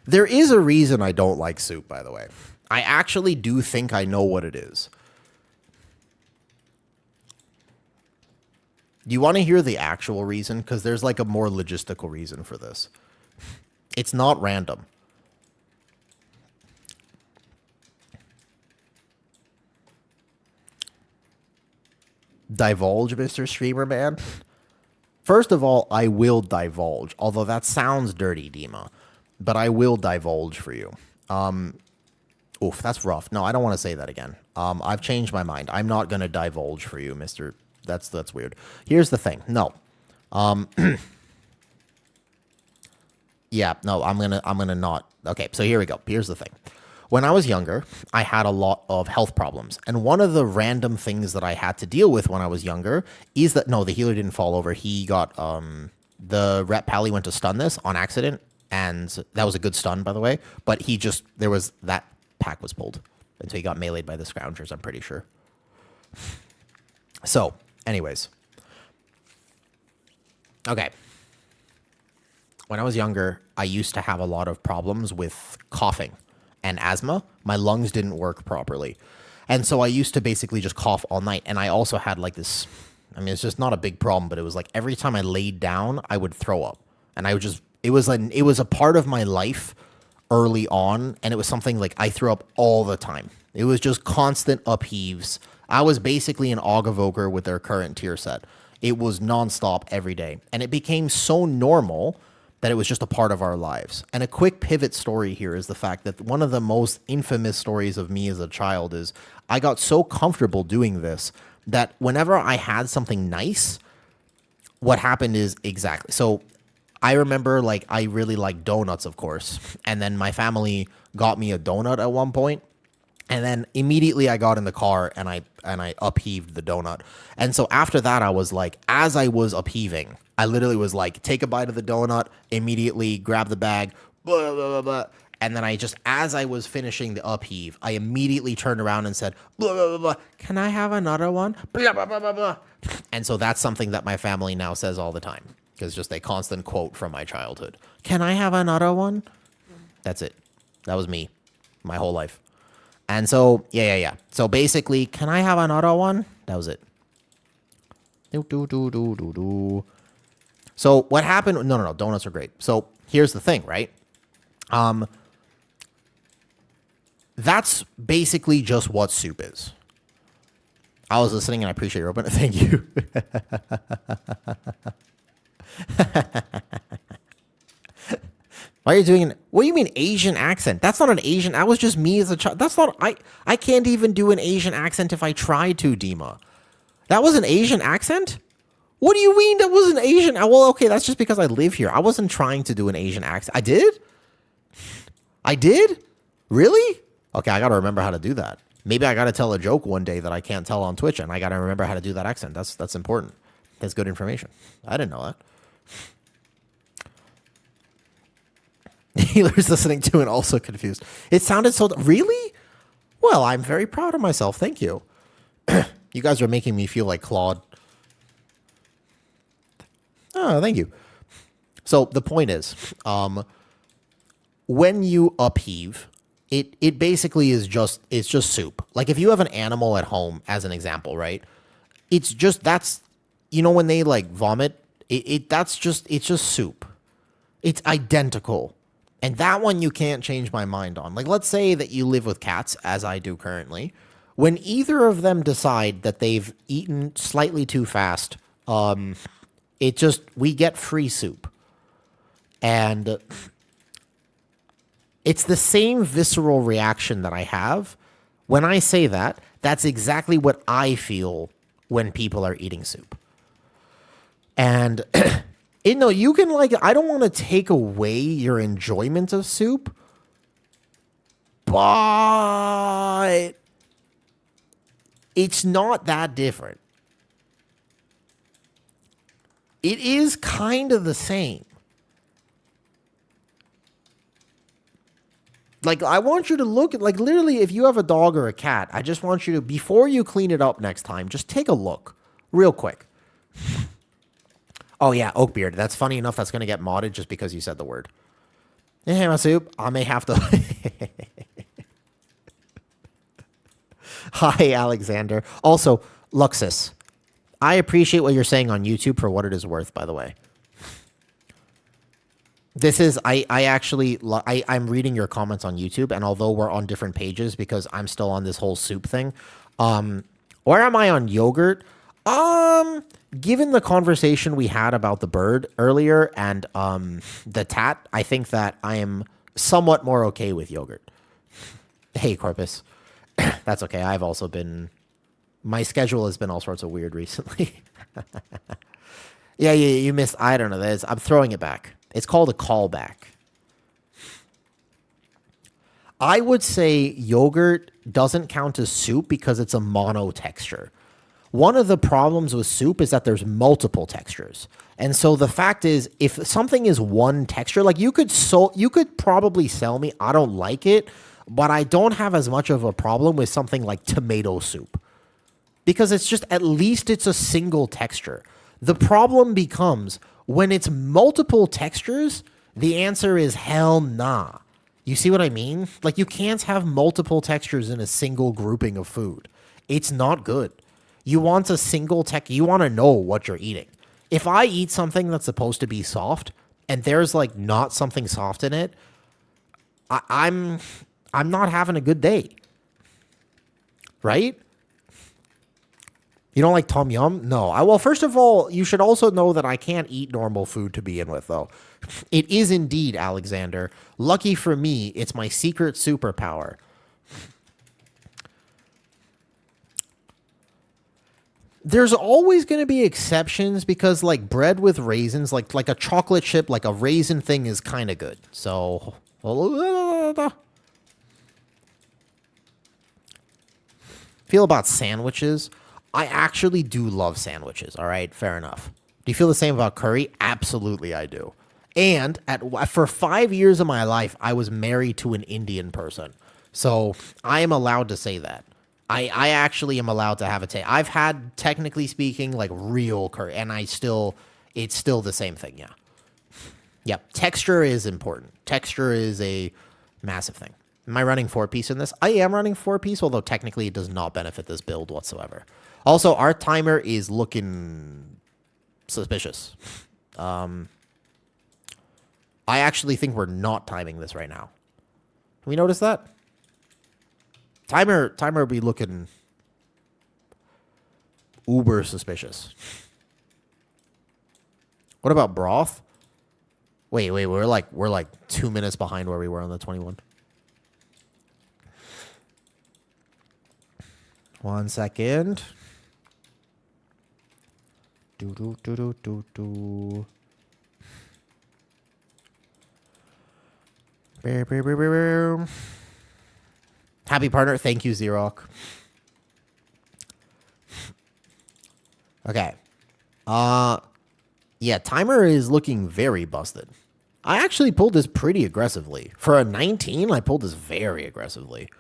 There is a reason I don't like soup, by the way. I actually do think I know what it is. Do you want to hear the actual reason? Because there's like a more logistical reason for this. It's not random. Divulge, Mr. Streamer Man? First of all, I will divulge, although that sounds dirty, Dima. But I will divulge for you. Oof, that's rough. No, I don't want to say that again. I've changed my mind. I'm not going to divulge for you, Mr. That's weird. Here's the thing. No. Yeah, no, I'm gonna not. Okay, so here we go. Here's the thing. When I was younger, I had a lot of health problems. And one of the random things that I had to deal with when I was younger is that, no, the healer didn't fall over. He got, the rep pally went to stun this on accident. And that was a good stun, by the way. But that pack was pulled. And so he got meleeed by the Scroungers, I'm pretty sure. So, anyways. Okay. When I was younger, I used to have a lot of problems with coughing and asthma. My lungs didn't work properly. And so I used to basically just cough all night. And I also had like this, I mean, it's just not a big problem, but it was like every time I laid down, I would throw up. And I would just, it was a part of my life early on. And it was something like I threw up all the time. It was just constant upheaves. I was basically an Augevoker with their current tier set. It was nonstop every day. And it became so normal that it was just a part of our lives. And a quick pivot story here is the fact that one of the most infamous stories of me as a child is I got so comfortable doing this that whenever I had something nice, what happened is exactly. So I remember, like, I really like donuts, of course. And then my family got me a donut at one point. And then immediately I got in the car and I upheaved the donut. And so after that, I was like, as I was upheaving, I literally was like, take a bite of the donut, immediately grab the bag, blah, blah, blah, blah. And then as I was finishing the upheave, I immediately turned around and said, blah, blah, blah, blah. Can I have another one? Blah, blah, blah, blah, blah. And so that's something that my family now says all the time. Because just a constant quote from my childhood. Can I have another one? That's it. That was me my whole life. And so, yeah. So basically, can I have another one? That was it. So what happened? No. Donuts are great. So here's the thing, right? That's basically just what soup is. I was listening and I appreciate your open. Thank you. Why are you doing? What do you mean Asian accent? That's not an Asian. That was just me as a child. That's not. I can't even do an Asian accent if I tried to, Dima. That was an Asian accent? What do you mean that was an Asian? Well, okay, that's just because I live here. I wasn't trying to do an Asian accent. I did? I did? Really? Okay, I got to remember how to do that. Maybe I got to tell a joke one day that I can't tell on Twitch, and I got to remember how to do that accent. That's important. That's good information. I didn't know that. Healer's listening to and also confused. It sounded so... Really? Well, I'm very proud of myself. Thank you. You guys are making me feel like Claude. Oh, thank you. So the point is, when you upheave, it basically is just soup. Like if you have an animal at home, as an example, right? It's just when they like vomit, it's just soup. It's identical. And that one you can't change my mind on. Like let's say that you live with cats, as I do currently. When either of them decide that they've eaten slightly too fast, we get free soup. And it's the same visceral reaction that I have. When I say that, that's exactly what I feel when people are eating soup. And, you can I don't want to take away your enjoyment of soup, but it's not that different. It is kind of the same. Like, I want you to look at, literally, if you have a dog or a cat, I just want you to, before you clean it up next time, just take a look real quick. Oh, yeah, Oakbeard. That's funny enough. That's going to get modded just because you said the word. Hey, my soup. I may have to... Hi, Alexander. Also, Luxus, I appreciate what you're saying on YouTube for what it is worth, by the way. This is, I'm reading your comments on YouTube, and although we're on different pages because I'm still on this whole soup thing, where am I on yogurt? Given the conversation we had about the bird earlier and the tat, I think that I am somewhat more okay with yogurt. Hey, Corpus. That's okay. I've also been... My schedule has been all sorts of weird recently. Yeah, you missed... I don't know. I'm throwing it back. It's called a callback. I would say yogurt doesn't count as soup because it's a mono texture. One of the problems with soup is that there's multiple textures. And so the fact is, if something is one texture, like you could probably sell me, I don't like it, but I don't have as much of a problem with something like tomato soup. Because it's just, at least it's a single texture. The problem becomes, when it's multiple textures, the answer is hell nah. You see what I mean? Like, you can't have multiple textures in a single grouping of food. It's not good. You want a single you want to know what you're eating. If I eat something that's supposed to be soft, and there's, like, not something soft in it, I'm not having a good day. Right? You don't like Tom Yum? No. Well, first of all, you should also know that I can't eat normal food to begin with, though. It is indeed, Alexander. Lucky for me, it's my secret superpower. There's always going to be exceptions because, like, bread with raisins, like a chocolate chip, like a raisin thing is kind of good. So... Feel about sandwiches? I actually do love sandwiches, all right? Fair enough. Do you feel the same about curry? Absolutely, I do. And for 5 years of my life, I was married to an Indian person. So I am allowed to say that. I actually am allowed to have a taste. I've had, technically speaking, like real curry, and it's still the same thing, yeah. Yep, texture is important. Texture is a massive thing. Am I running 4-piece in this? I am running 4-piece, although technically it does not benefit this build whatsoever. Also, our timer is looking suspicious. I actually think we're not timing this right now. Can we notice that? Timer be looking... Uber suspicious. What about broth? Wait, we're like 2 minutes behind where we were on the 21. 1 second. Do. Happy partner. Thank you, Xerox. Okay. Yeah, timer is looking very busted. I actually pulled this pretty aggressively. For a 19, I pulled this very aggressively.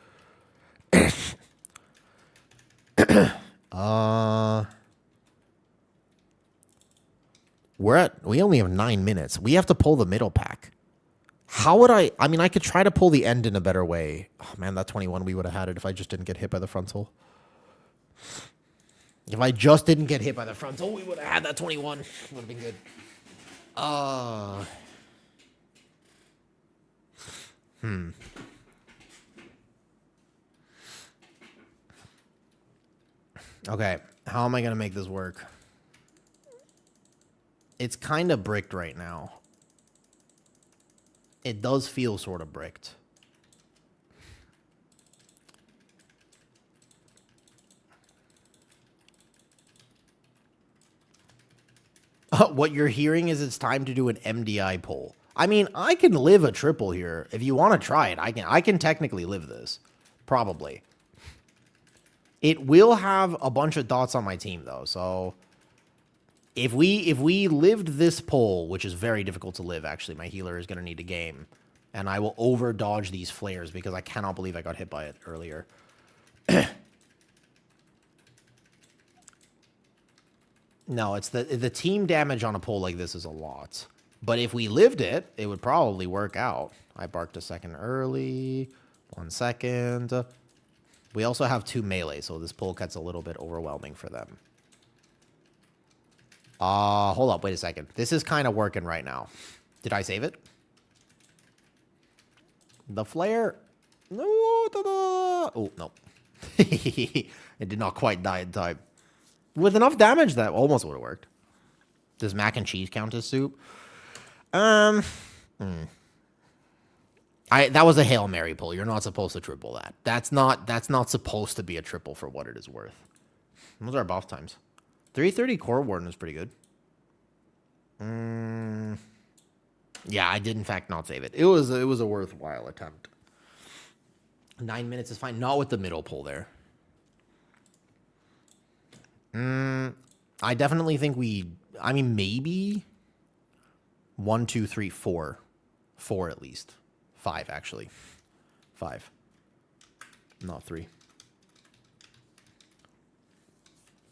We only have 9 minutes. We have to pull the middle pack. How would I mean, I could try to pull the end in a better way. Oh man, that 21, we would have had it if I just didn't get hit by the frontal. If I just didn't get hit by the frontal, we would have had that 21. Would have been good. Okay, how am I going to make this work? It's kind of bricked right now. It does feel sort of bricked. What you're hearing is it's time to do an MDI poll. I mean, I can live a triple here. If you want to try it, I can technically live this. Probably. It will have a bunch of dots on my team, though, so if we lived this poll, which is very difficult to live, actually, my healer is going to need a game, and I will over-dodge these flares because I cannot believe I got hit by it earlier. No, it's the team damage on a poll like this is a lot. But if we lived it, it would probably work out. I barked a second early. 1 second. We also have 2 melee, so this poll gets a little bit overwhelming for them. Hold up, wait a second. This is kind of working right now. Did I save it? The flare. No. Oh, no. It did not quite die in time. With enough damage, that almost would have worked. Does mac and cheese count as soup? That was a Hail Mary pull. You're not supposed to triple that. That's not supposed to be a triple for what it is worth. Those are buff times. 330 Core Warden is pretty good. Yeah, I did in fact not save it. It was a worthwhile attempt. 9 minutes is fine. Not with the middle pull there. I definitely think I mean, maybe 1, 2, 3, 4. 4 at least. 5, actually. 5. Not 3.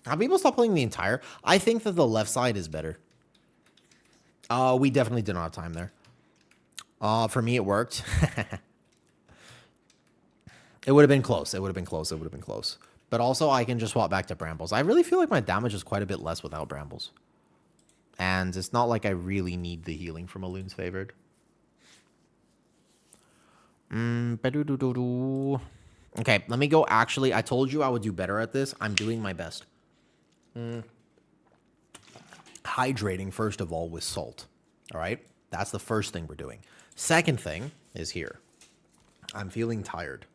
Have people stopped playing the entire? I think that the left side is better. We definitely did not have time there. For me, it worked. It would have been close. It would have been close. It would have been close. But also, I can just swap back to Brambles. I really feel like my damage is quite a bit less without Brambles. And it's not like I really need the healing from Maloon's Favored. Okay, let me go. Actually, I told you I would do better at this. I'm doing my best. Hydrating, first of all, with salt. All right? That's the first thing we're doing. Second thing is here. I'm feeling tired.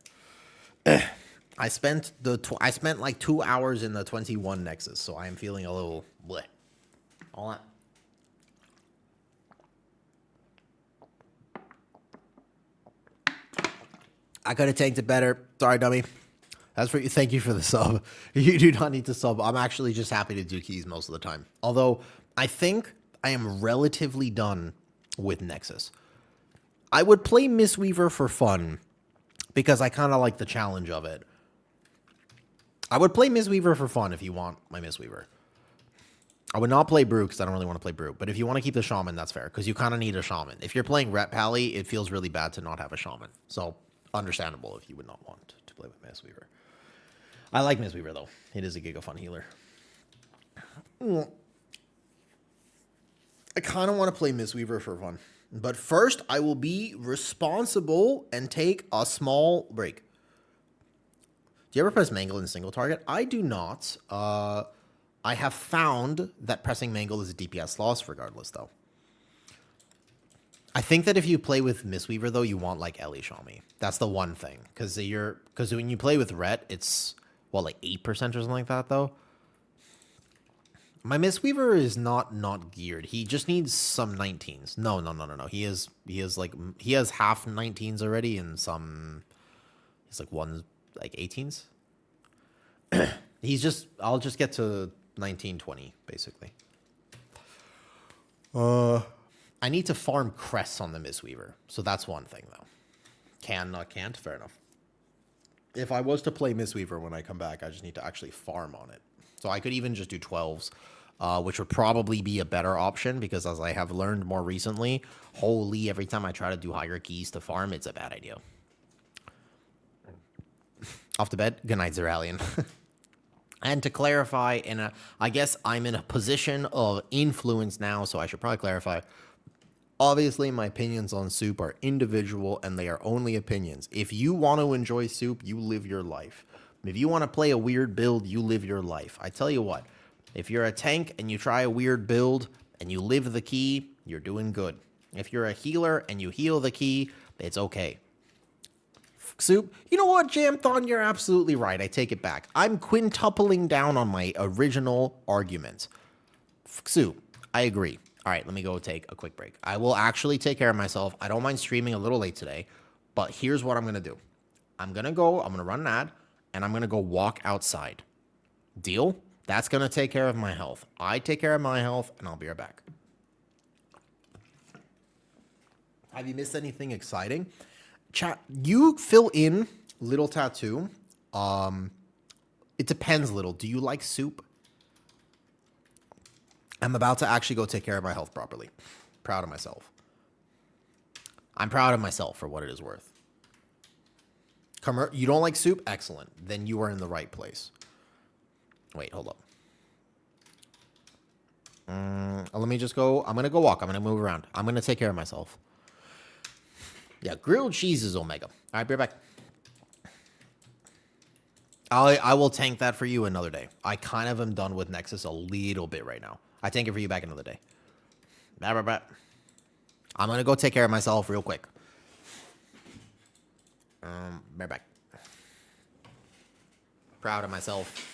I spent like 2 hours in the 21 Nexus, so I am feeling a little bleh. All that. I could have tanked it better. Sorry, dummy. That's for you. Thank you for the sub. You do not need to sub. I'm actually just happy to do keys most of the time. Although I think I am relatively done with Nexus. I would play Mistweaver for fun because I kind of like the challenge of it. I would play Mistweaver for fun if you want my Mistweaver. I would not play Brew because I don't really want to play Brew. But if you want to keep the Shaman, that's fair because you kind of need a Shaman. If you're playing Rep Pally, it feels really bad to not have a Shaman. So understandable if you would not want to play with Mistweaver. I like Mistweaver, though. It is a Gigafun healer. I kind of want to play Mistweaver for fun. But first, I will be responsible and take a small break. Do you ever press Mangle in single target? I do not. I have found that pressing Mangle is a DPS loss regardless, though. I think that if you play with Mistweaver, though, you want, like, Ellie Shami. That's the one thing. Because when you play with Ret, it's, what, like 8% or something like that, though? My Mistweaver is not geared. He just needs some 19s. No. He has half 19s already and some... He's, like, one, like, 18s. I'll just get to 19, 20, basically. I need to farm crests on the Mistweaver. So that's one thing, though. Can, not can't. Fair enough. If I was to play Mistweaver when I come back, I just need to actually farm on it. So I could even just do 12s, which would probably be a better option because as I have learned more recently, holy, every time I try to do higher keys to farm, it's a bad idea. Off to bed. Good night, Zeralian. And to clarify, I guess I'm in a position of influence now, so I should probably clarify. Obviously, my opinions on soup are individual, and they are only opinions. If you want to enjoy soup, you live your life. If you want to play a weird build, you live your life. I tell you what, if you're a tank and you try a weird build and you live the key, you're doing good. If you're a healer and you heal the key, it's okay. Soup, you know what, Jamthon, you're absolutely right. I take it back. I'm quintupling down on my original argument. Soup, I agree. All right, let me go take a quick break. I will actually take care of myself. I don't mind streaming a little late today, but here's what I'm going to do. I'm going to run an ad, and I'm going to go walk outside. Deal? That's going to take care of my health. I take care of my health, and I'll be right back. Have you missed anything exciting? Chat, you fill in Little Tattoo. It depends, Little. Do you like soup? I'm about to actually go take care of my health properly. Proud of myself. I'm proud of myself for what it is worth. You don't like soup? Excellent. Then you are in the right place. Wait, hold up. Let me just go. I'm going to go walk. I'm going to move around. I'm going to take care of myself. Yeah, grilled cheese is Omega. All right, be right back. I will tank that for you another day. I kind of am done with Nexus a little bit right now. I tank it for you back another day. I'm going to go take care of myself real quick. Right back. Proud of myself.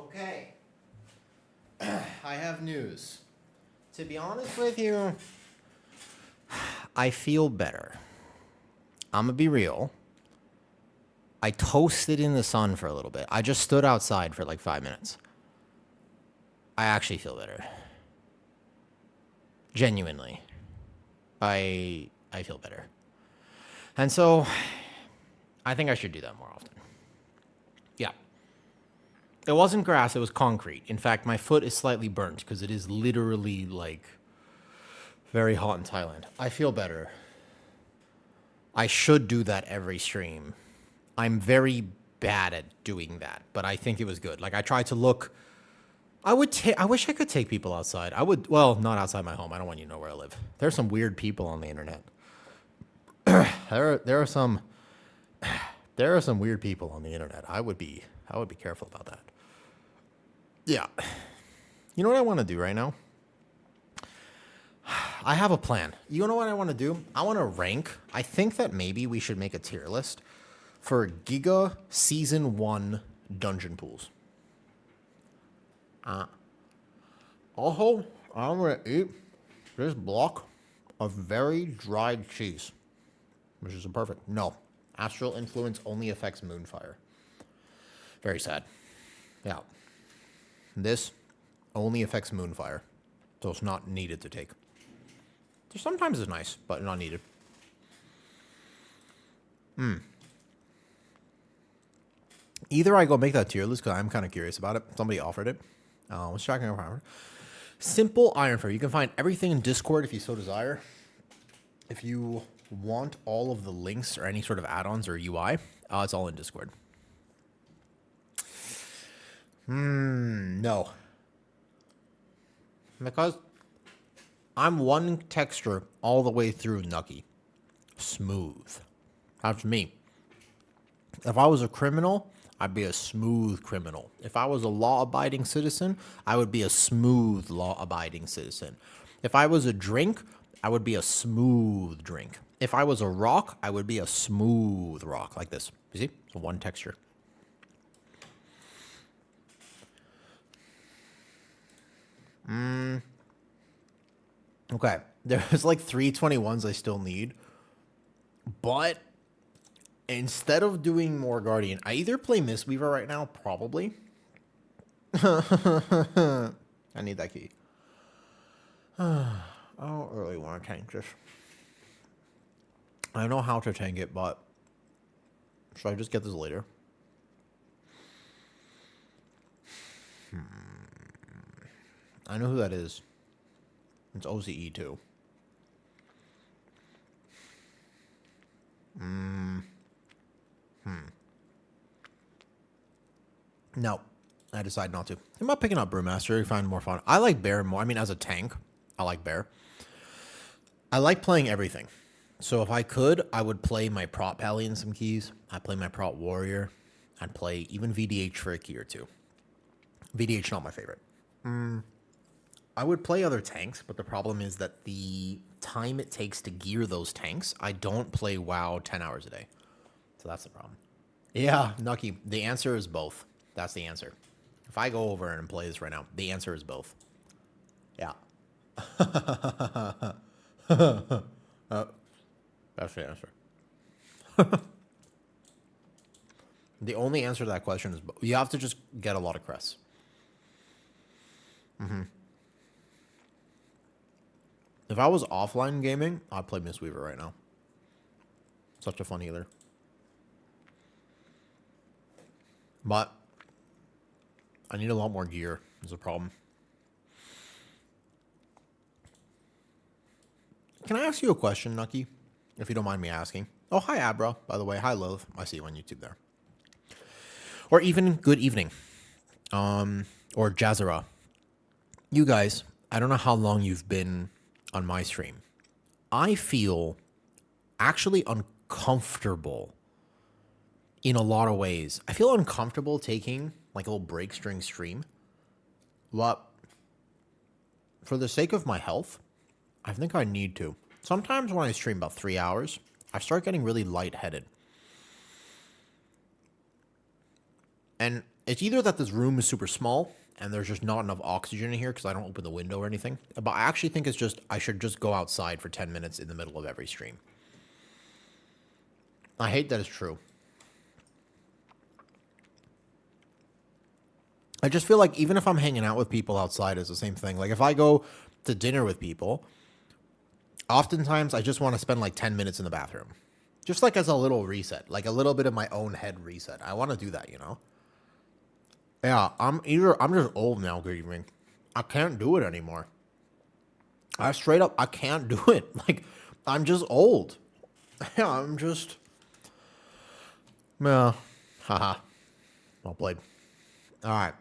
Okay. I have news. To be honest with you, I feel better. I'm gonna be real. I toasted in the sun for a little bit. I just stood outside for like 5 minutes. I actually feel better. Genuinely. I feel better. And so I think I should do that more often. Yeah. It wasn't grass, it was concrete. In fact, my foot is slightly burnt because it is literally like very hot in Thailand. I feel better. I should do that every stream. I'm very bad at doing that, but I think it was good. Like I tried to look. I wish I could take people outside. I would. Well, not outside my home. I don't want you to know where I live. There's some weird people on the internet. there are some weird people on the internet. I would be careful about that. Yeah. You know what I want to do right now? I have a plan. You know what I want to do? I want to rank. I think that maybe we should make a tier list for Giga Season 1 dungeon pools. Also, I'm going to eat this block of very dried cheese, which is perfect. No, astral influence only affects Moonfire. Very sad. Yeah. This only affects Moonfire, so it's not needed to take. So sometimes it's nice, but not needed. Either I go make that tier list because I'm kind of curious about it. Somebody offered it. Let's check it out. Simple Iron Fire. You can find everything in Discord if you so desire. If you want all of the links or any sort of add-ons or UI, it's all in Discord. No. Because I'm one texture all the way through Nucky. Smooth. That's me. If I was a criminal, I'd be a smooth criminal. If I was a law-abiding citizen, I would be a smooth law-abiding citizen. If I was a drink, I would be a smooth drink. If I was a rock, I would be a smooth rock, like this. You see? It's one texture. Okay. There's like 321s I still need. But instead of doing more Guardian, I either play Mistweaver right now, probably. I need that key. I don't really want to tank this. I know how to tank it, but should I just get this later? I know who that is. It's OCE too. No, I decided not to. I'm not picking up Brewmaster. I find more fun. I like Bear more. I mean, as a tank, I like Bear. I like playing everything. So if I could, I would play my prop Pally in some keys. I'd play my prop Warrior. I'd play even VDH for a key or two. VDH not my favorite. I would play other tanks, but the problem is that the time it takes to gear those tanks, I don't play WoW 10 hours a day. So that's the problem. Yeah, Nucky, the answer is both. That's the answer. If I go over and play this right now, the answer is both. Yeah. That's the answer. The only answer to that question is you have to just get a lot of crests. If I was offline gaming, I'd play Mistweaver right now. Such a fun healer. But I need a lot more gear is a problem. Can I ask you a question, Nucky? If you don't mind me asking. Oh, hi, Abra, by the way. Hi, Love. I see you on YouTube there. Or even good evening. Or Jazara. You guys, I don't know how long you've been on my stream. I feel actually uncomfortable in a lot of ways. I feel uncomfortable taking like a little breaks during stream. But for the sake of my health, I think I need to. Sometimes when I stream about 3 hours, I start getting really lightheaded. And It's either that this room is super small and there's just not enough oxygen in here because I don't open the window or anything. But I actually think it's just I should just go outside for 10 minutes in the middle of every stream. I hate that it's true. I just feel like even if I'm hanging out with people outside, it's the same thing. Like if I go to dinner with people, oftentimes I just want to spend like 10 minutes in the bathroom. Just like as a little reset, like a little bit of my own head reset. I want to do that, you know? Yeah, I'm just old now, good evening. I can't do it anymore. I straight up, I can't do it. Like, I'm just old. Yeah, I'm just... Yeah. Haha. Well played. All right.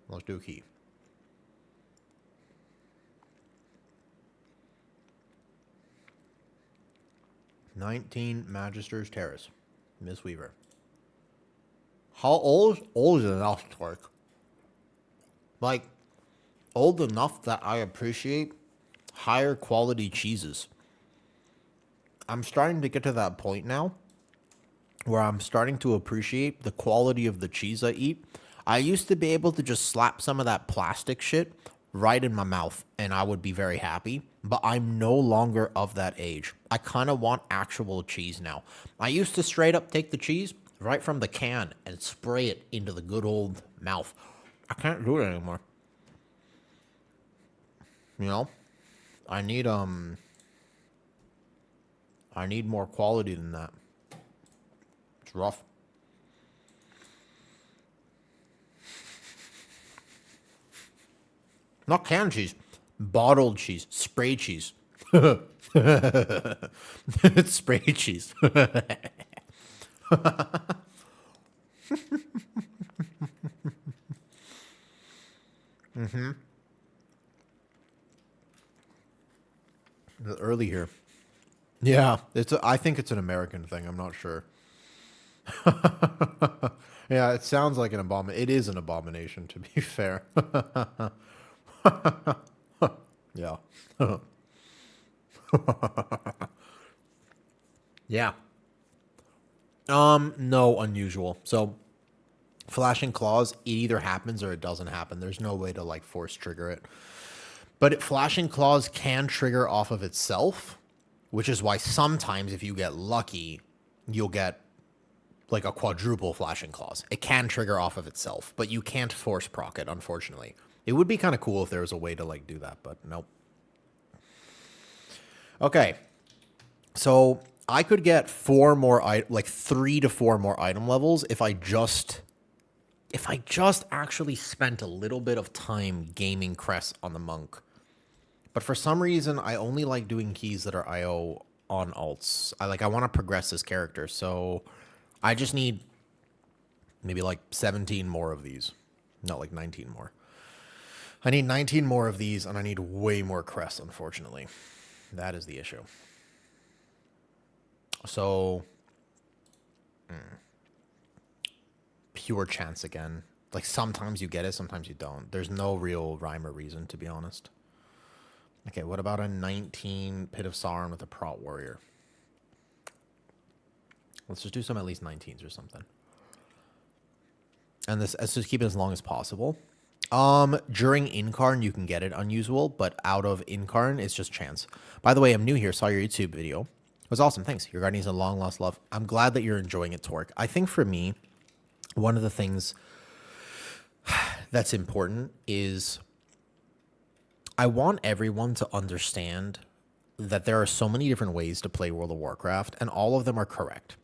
Let's do a key. "19 Magister's Terrace." Mistweaver. How old? Old enough, Torque. Like, old enough that I appreciate higher quality cheeses. I'm starting to get to that point now where I'm starting to appreciate the quality of the cheese I eat. I used to be able to just slap some of that plastic shit right in my mouth and I would be very happy, but I'm no longer of that age. I kind of want actual cheese now. I used to straight up take the cheese right from the can and spray it into the good old mouth. I can't do it anymore. You know? I need more quality than that. It's rough. Not canned cheese, bottled cheese, spray cheese. It's spray cheese. Early here. Yeah, I think it's an American thing. I'm not sure. Yeah, it sounds like an abomination. It is an abomination, to be fair. Yeah. Yeah. No, unusual. So, flashing claws, it either happens or it doesn't happen. There's no way to like force trigger it. But flashing claws can trigger off of itself, which is why sometimes if you get lucky, you'll get like a quadruple flashing claws. It can trigger off of itself, but you can't force proc it, unfortunately. It would be kind of cool if there was a way to like do that, but nope. Okay. So I could get 3 to 4 more item levels if I just actually spent a little bit of time gaming Cress on the monk. But for some reason, I only like doing keys that are IO on alts. I want to progress this character, so I just need maybe like 17 more of these. Not like 19 more. I need 19 more of these, and I need way more Cress, unfortunately. That is the issue. So, pure chance again. Like, sometimes you get it, sometimes you don't. There's no real rhyme or reason, to be honest. Okay, what about a 19 Pit of Sauron with a Prot Warrior? Let's just do some at least 19s or something. And let's just keep it as long as possible. During Incarn, you can get it unusual, but out of Incarn, it's just chance. By the way, I'm new here, saw your YouTube video. It was awesome, thanks. Your Guardian's a long lost love. I'm glad that you're enjoying it, Torque. I think for me, one of the things that's important is I want everyone to understand that there are so many different ways to play World of Warcraft, and all of them are correct.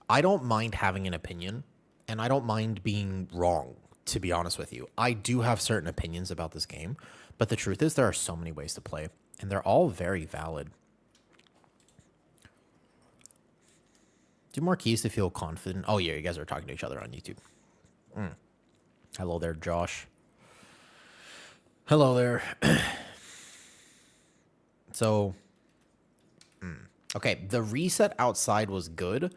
I don't mind having an opinion, and I don't mind being wrong, to be honest with you. I do have certain opinions about this game, but the truth is there are so many ways to play, and they're all very valid. Do more keys to feel confident. Oh, yeah, you guys are talking to each other on YouTube. Hello there, Josh. Hello there. So, okay, the reset outside was good.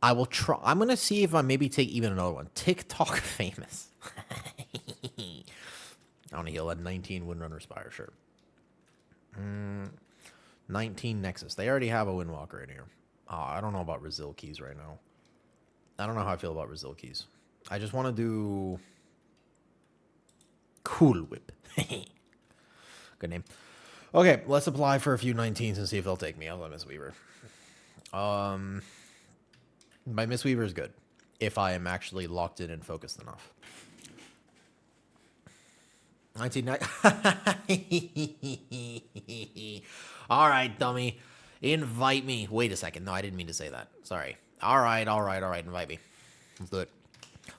I will try. I'm going to see if I maybe take even another one. TikTok famous. I want to heal at 19 Windrunner Spire, sure. 19 Nexus. They already have a Windwalker in here. I don't know about Resil keys right now. I don't know how I feel about Brazil keys. I just want to do Cool Whip. Good name. Okay, let's apply for a few 19s and see if they'll take me. I'll let Mistweaver. My Mistweaver is good if I am actually locked in and focused enough. 19. All right, dummy. Invite me. Wait a second. No, I didn't mean to say that. Sorry. All right. Invite me. Let's do it.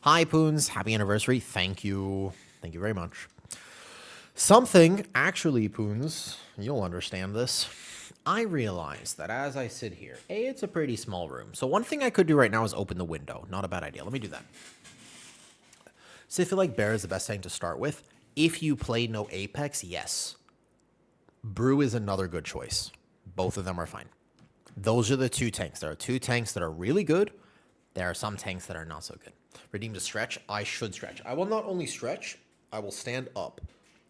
Hi, Poons. Happy anniversary. Thank you. Thank you very much. Something, actually, Poons, you'll understand this. I realize that as I sit here, it's a pretty small room. So one thing I could do right now is open the window. Not a bad idea. Let me do that. So I feel like Bear is the best thing to start with. If you play no Apex, yes. Brew is another good choice. Both of them are fine. Those are the two tanks. There are two tanks that are really good. There are some tanks that are not so good. Redeem to stretch. I should stretch. I will not only stretch, I will stand up.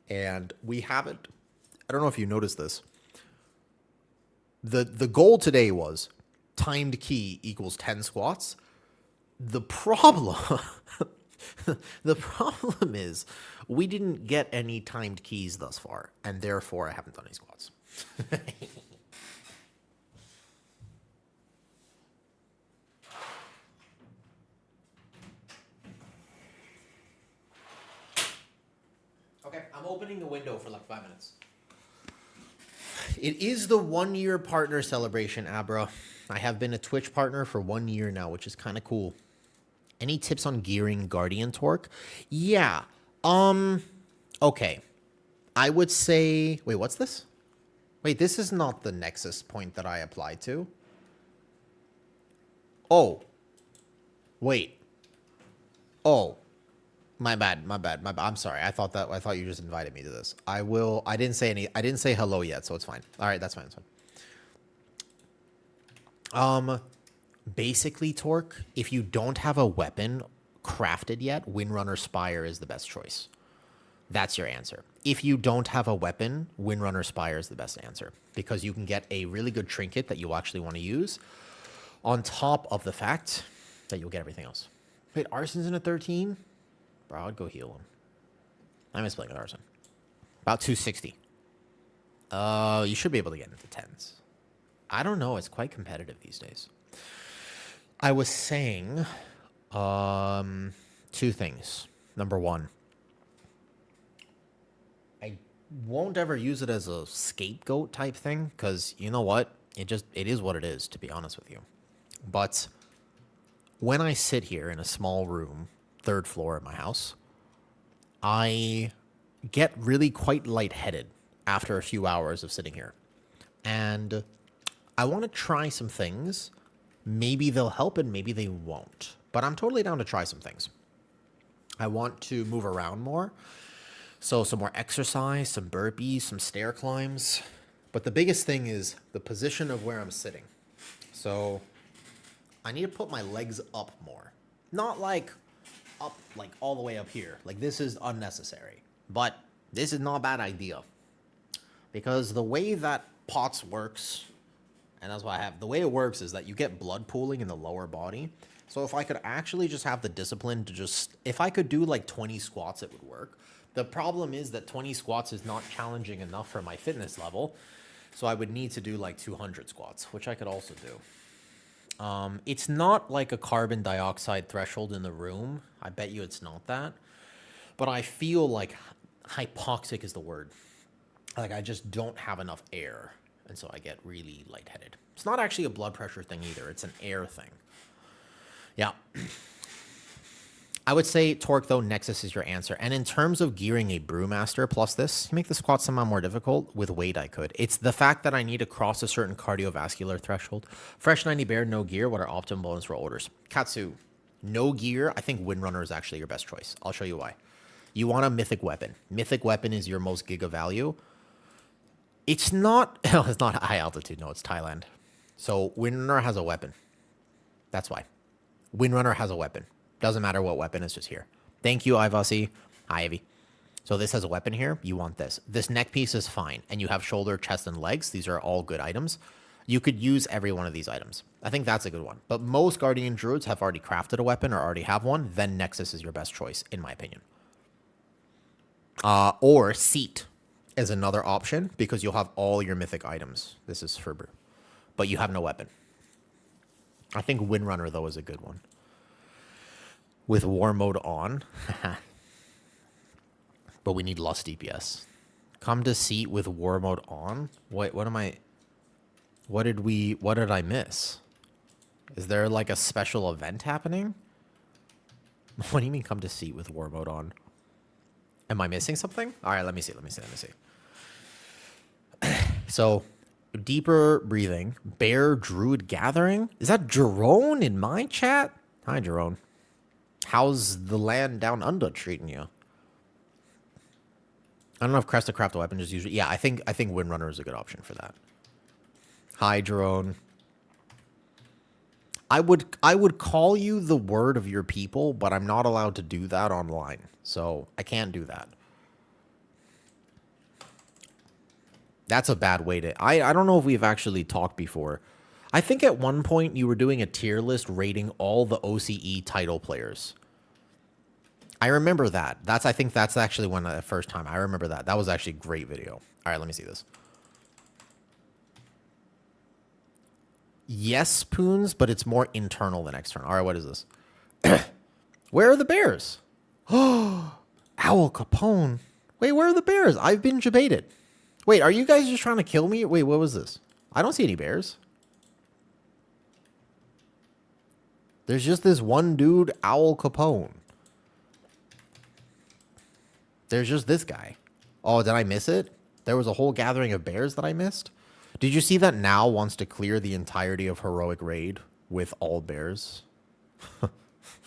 And we haven't. I don't know if you noticed this. The goal today was timed key equals 10 squats. The problem is we didn't get any timed keys thus far, and therefore I haven't done any squats. Okay, I'm opening the window for like 5 minutes. It is the 1-year partner celebration, Abra. I have been a Twitch partner for 1 year now, which is kind of cool. Any tips on gearing Guardian Torque? Yeah. Okay. I would say... Wait, what's this? Wait, this is not the Nexus point that I applied to. Oh. Wait. Oh. My bad. I'm sorry. I thought you just invited me to this. I didn't say hello yet, so it's fine. All right, that's fine. Basically, Torque, if you don't have a weapon crafted yet, Windrunner Spire is the best choice. That's your answer. If you don't have a weapon, Windrunner Spire is the best answer because you can get a really good trinket that you actually want to use on top of the fact that you'll get everything else. Wait, Arson's in a 13? Bro, I'd go heal him. I miss playing with Arson. About 260. You should be able to get into 10s. I don't know. It's quite competitive these days. I was saying two things. Number one, I won't ever use it as a scapegoat type thing because you know what? It is what it is, to be honest with you. But when I sit here in a small room, 3rd floor of my house, I get really quite lightheaded after a few hours of sitting here. And I want to try some things. Maybe they'll help and maybe they won't. But I'm totally down to try some things. I want to move around more. So some more exercise, some burpees, some stair climbs. But the biggest thing is the position of where I'm sitting. So I need to put my legs up more. Not like up, like all the way up here. Like this is unnecessary. But this is not a bad idea. Because the way that POTS works, and that's why I have, the way it works is that you get blood pooling in the lower body. So if I could actually just have the discipline to just, if I could do like 20 squats, it would work. The problem is that 20 squats is not challenging enough for my fitness level. So I would need to do like 200 squats, which I could also do. It's not like a carbon dioxide threshold in the room. I bet you it's not that. But I feel like hypoxic is the word. Like I just don't have enough air. And so I get really lightheaded. It's not actually a blood pressure thing either. It's an air thing. Yeah. I would say Torque, though, Nexus is your answer. And in terms of gearing a Brewmaster plus this, you make the squat somehow more difficult. With weight, I could. It's the fact that I need to cross a certain cardiovascular threshold. Fresh 90 Bear, no gear. What are optimum bonus for orders? Katsu, no gear. I think Windrunner is actually your best choice. I'll show you why. You want a Mythic Weapon. Mythic Weapon is your most giga value. It's not... it's not high altitude. No, it's Thailand. So Windrunner has a weapon. That's why. Windrunner has a weapon. Doesn't matter what weapon, it's just here. Thank you, Ivasi. Hi, Ivy. So this has a weapon here. You want this. This neck piece is fine. And you have shoulder, chest, and legs. These are all good items. You could use every one of these items. I think that's a good one. But most Guardian Druids have already crafted a weapon or already have one. Then Nexus is your best choice, in my opinion. Or Seat is another option because you'll have all your mythic items. This is for brew. But you have no weapon. I think Windrunner, though, is a good one. With War Mode on. But we need Lust DPS. Come to Seat with War Mode on? Wait, what am I... What did I miss? Is there like a special event happening? What do you mean come to Seat with War Mode on? Am I missing something? All right, let me see. So, deeper breathing. Bear Druid Gathering? Is that Jerome in my chat? Hi, Jerome. How's the land down under treating you? I don't know if Crest to craft a weapon just usually... Yeah, I think Windrunner is a good option for that. Hi, Jerome. I would call you the word of your people, but I'm not allowed to do that online. So I can't do that. That's a bad way to... I don't know if we've actually talked before. I think at one point you were doing a tier list rating all the OCE title players. I remember that. I think that's actually when the first time. I remember that. That was actually a great video. All right, let me see this. Yes, Poons, but it's more internal than external. All right, what is this? Where are the bears? Oh, Owl Capone. Wait, where are the bears? I've been debated. Wait, are you guys just trying to kill me? Wait, what was this? I don't see any bears. There's just this one dude, Owl Capone. There's just this guy. Oh, did I miss it? There was a whole gathering of bears that I missed? Did you see that Now wants to clear the entirety of Heroic Raid with all bears?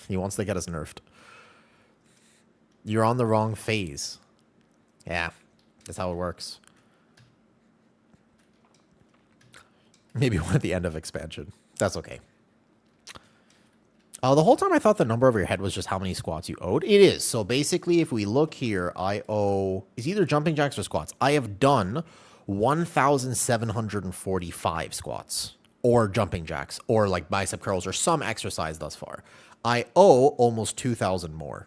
He wants to get us nerfed. You're on the wrong phase. Yeah, that's how it works. Maybe we're at the end of expansion. That's okay. The whole time I thought the number over your head was just how many squats you owed. It is. So basically, if we look here, I owe... It's either jumping jacks or squats. I have done 1,745 squats. Or jumping jacks. Or like bicep curls. Or some exercise thus far. I owe almost 2,000 more.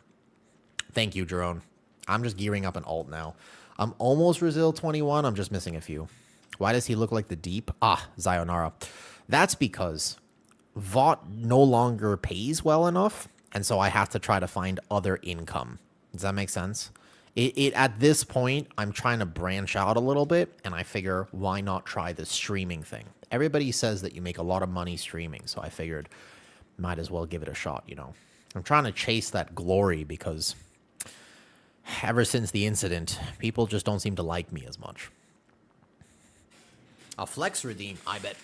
Thank you, Jerome. I'm just gearing up an alt now. I'm almost Resil 21. I'm just missing a few. Why does he look like the deep? Ah, Sayonara. That's because... VOT no longer pays well enough, and so I have to try to find other income. Does that make sense? At this point, I'm trying to branch out a little bit, and I figure, why not try the streaming thing? Everybody says that you make a lot of money streaming, so I figured, might as well give it a shot, you know? I'm trying to chase that glory because ever since the incident, people just don't seem to like me as much. A flex redeem, I bet.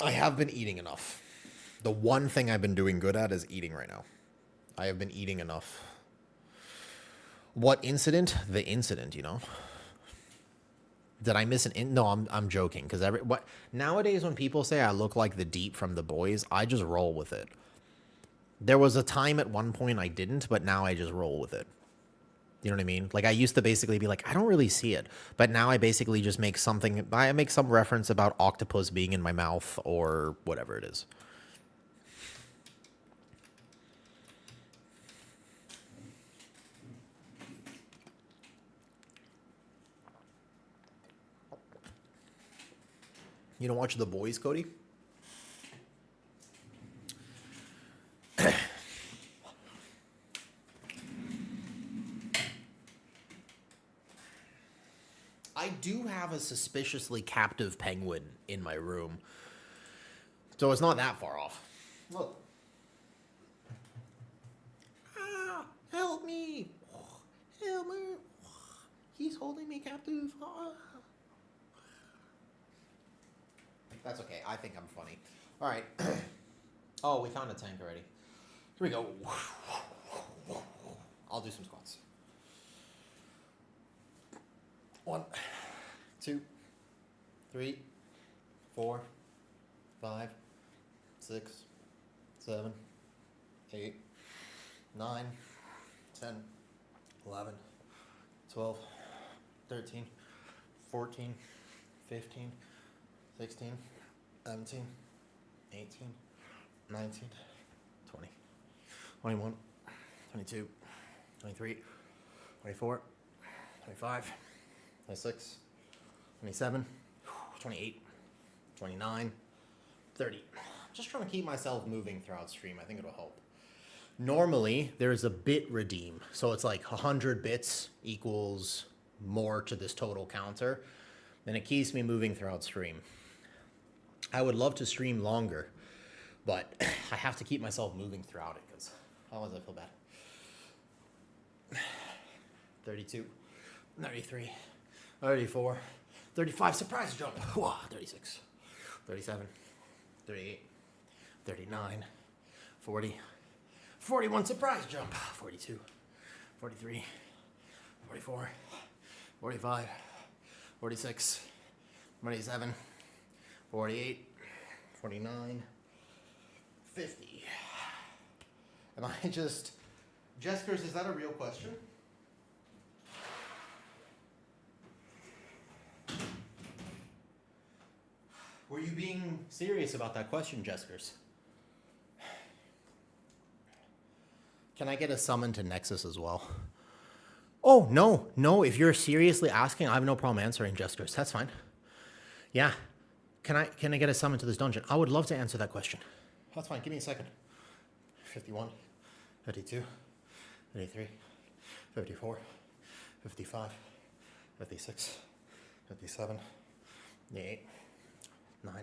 I have been eating enough. The one thing I've been doing good at is eating right now. I have been eating enough. What incident? The incident, you know. Did I miss an No, I'm joking because nowadays when people say I look like the Deep from The Boys, I just roll with it. There was a time at one point I didn't, but now I just roll with it. You know what I mean? Like, I used to basically be like, I don't really see it. But now I basically just make something... I make some reference about octopus being in my mouth or whatever it is. You don't watch The Boys, Cody? I do have a suspiciously captive penguin in my room. So it's not that far off. Look. Ah, help me. Help me. He's holding me captive. Ah. That's okay. I think I'm funny. All right. Oh, we found a tank already. Here we go. I'll do some squats. 1, 2, 3, 4, 5, 6, 7, 8, 9, 10, 11, 12, 13, 14, 15, 16, 17, 18, 19, 20, 21, 22, 23, 24, 25, 26, 27, 28, 29, 30. I'm just trying to keep myself moving throughout stream. I think it'll help. Normally, there's a bit redeem. So it's like 100 bits equals more to this total counter. And it keeps me moving throughout stream. I would love to stream longer, but I have to keep myself moving throughout it because otherwise I feel bad. 32, 33, 34, 35, surprise jump. 36, 37, 38, 39, 40, 41, surprise jump. 42, 43, 44, 45, 46, 47, 48, 49, 50. And I just, Jeskers, is that a real question? Were you being serious about that question, Jeskers? Can I get a summon to Nexus as well? Oh, no. If you're seriously asking, I have no problem answering, Jeskers. That's fine. Yeah. Can I get a summon to this dungeon? I would love to answer that question. That's fine. Give me a second. 51, 52, 53, 54, 55, 56, 57, 58, 9,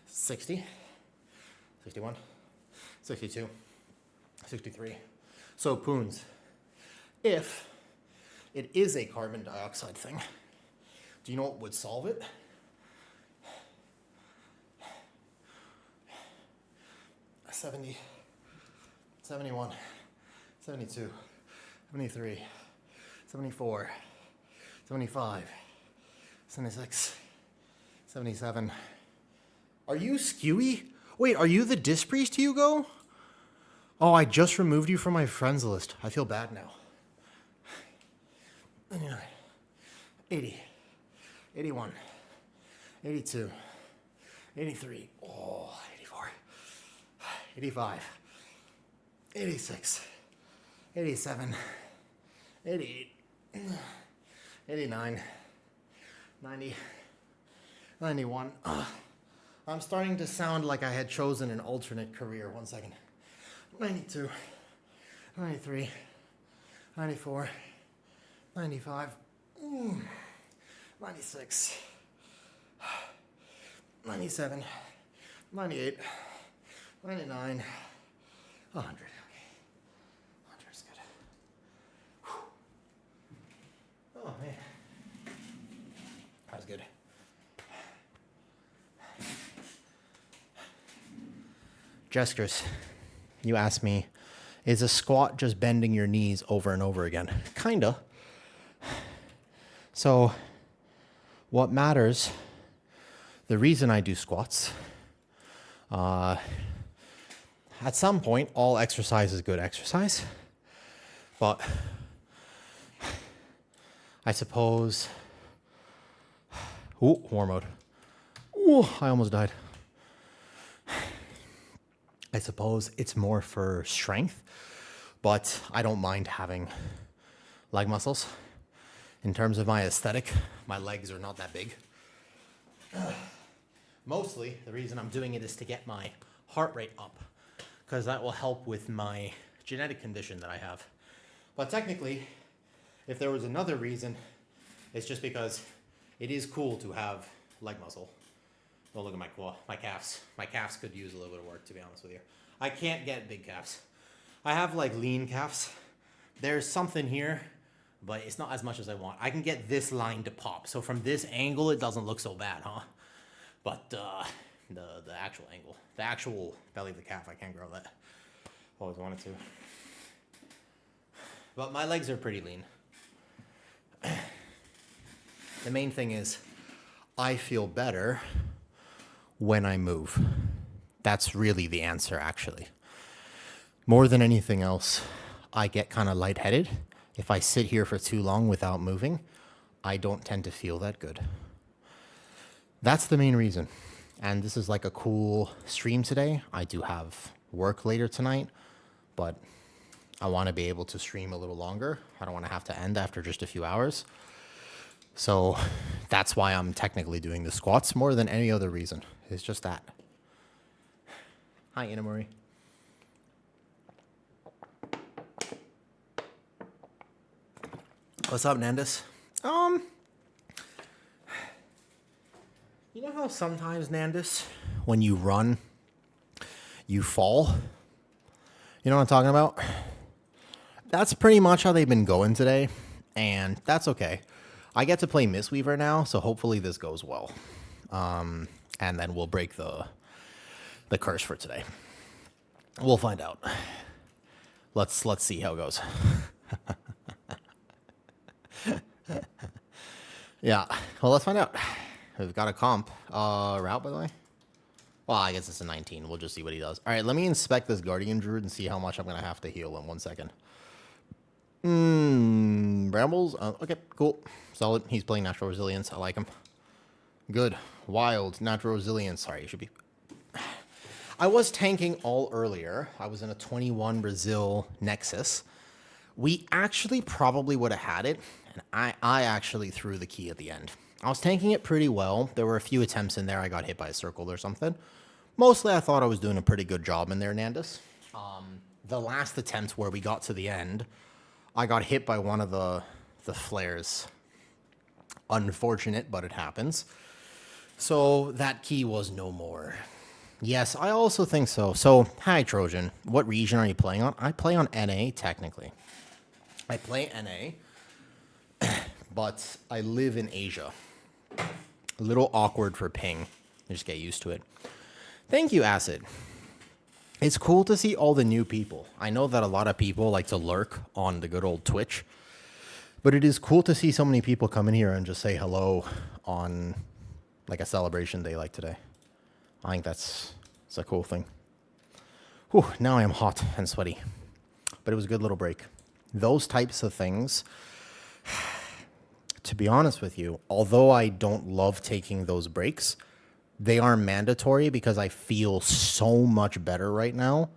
60, 61, 62, 63. So, Poons, if it is a carbon dioxide thing, do you know what would solve it? A 70, 71, 72, 73, 74, 75, 76, 77. Are you Skewy? Wait, are you the Disc Priest, Hugo? Oh, I just removed you from my friends list. I feel bad now. 89, 80, 81, 82, 83, 84, 85, 86, 87, 88, 89, 90, 91. I'm starting to sound like I had chosen an alternate career. 1 second. 92, 93, 94, 95, 96, 97, 98, 99, 100. Okay. 100 is good. Whew. Oh, man. That was good. Gestures. You asked me, is a squat just bending your knees over and over again? Kinda. So, what matters, the reason I do squats, at some point, all exercise is good exercise. But I suppose, war mode. I almost died. I suppose it's more for strength, but I don't mind having leg muscles. In terms of my aesthetic, my legs are not that big. Mostly, the reason I'm doing it is to get my heart rate up, because that will help with my genetic condition that I have. But technically, if there was another reason, it's just because it is cool to have leg muscle. Oh, look at my calves. My calves could use a little bit of work, to be honest with you. I can't get big calves. I have like lean calves. There's something here, but it's not as much as I want. I can get this line to pop. So from this angle, it doesn't look so bad, huh? But the actual angle, the actual belly of the calf, I can't grow that. Always wanted to. But my legs are pretty lean. The main thing is, I feel better when I move. That's really the answer, actually. More than anything else, I get kind of lightheaded. If I sit here for too long without moving, I don't tend to feel that good. That's the main reason. And this is like a cool stream today. I do have work later tonight, but I want to be able to stream a little longer. I don't want to have to end after just a few hours. So that's why I'm technically doing the squats more than any other reason. It's just that. Hi, Inamori. What's up, Nandis? You know how sometimes, Nandis, when you run, you fall? You know what I'm talking about? That's pretty much how they've been going today, and that's okay. I get to play Mistweaver now, so hopefully this goes well. And then we'll break the curse for today. We'll find out. Let's see how it goes. Yeah, well, let's find out. We've got a comp. Route, by the way? Well, I guess it's a 19. We'll just see what he does. All right, let me inspect this Guardian Druid and see how much I'm going to have to heal in 1 second. Brambles? Okay, cool. Solid. He's playing Natural Resilience. I like him. Good. Wild. Natural Resilience. Sorry, you should be... I was tanking all earlier. I was in a 21 Brazil Nexus. We actually probably would have had it, and I actually threw the key at the end. I was tanking it pretty well. There were a few attempts in there. I got hit by a circle or something. Mostly, I thought I was doing a pretty good job in there, Nandis. The last attempt where we got to the end, I got hit by one of the flares. Unfortunate, but it happens. So that key was no more. Yes, I also think so. So, hi, Trojan. What region are you playing on? I play on NA, technically. I play NA, but I live in Asia. A little awkward for ping. Just get used to it. Thank you, Acid. It's cool to see all the new people. I know that a lot of people like to lurk on the good old Twitch, but it is cool to see so many people come in here and just say hello on like a celebration day like today. I think it's a cool thing. Whew, now I am hot and sweaty, but it was a good little break. Those types of things, to be honest with you, although I don't love taking those breaks, they are mandatory because I feel so much better right now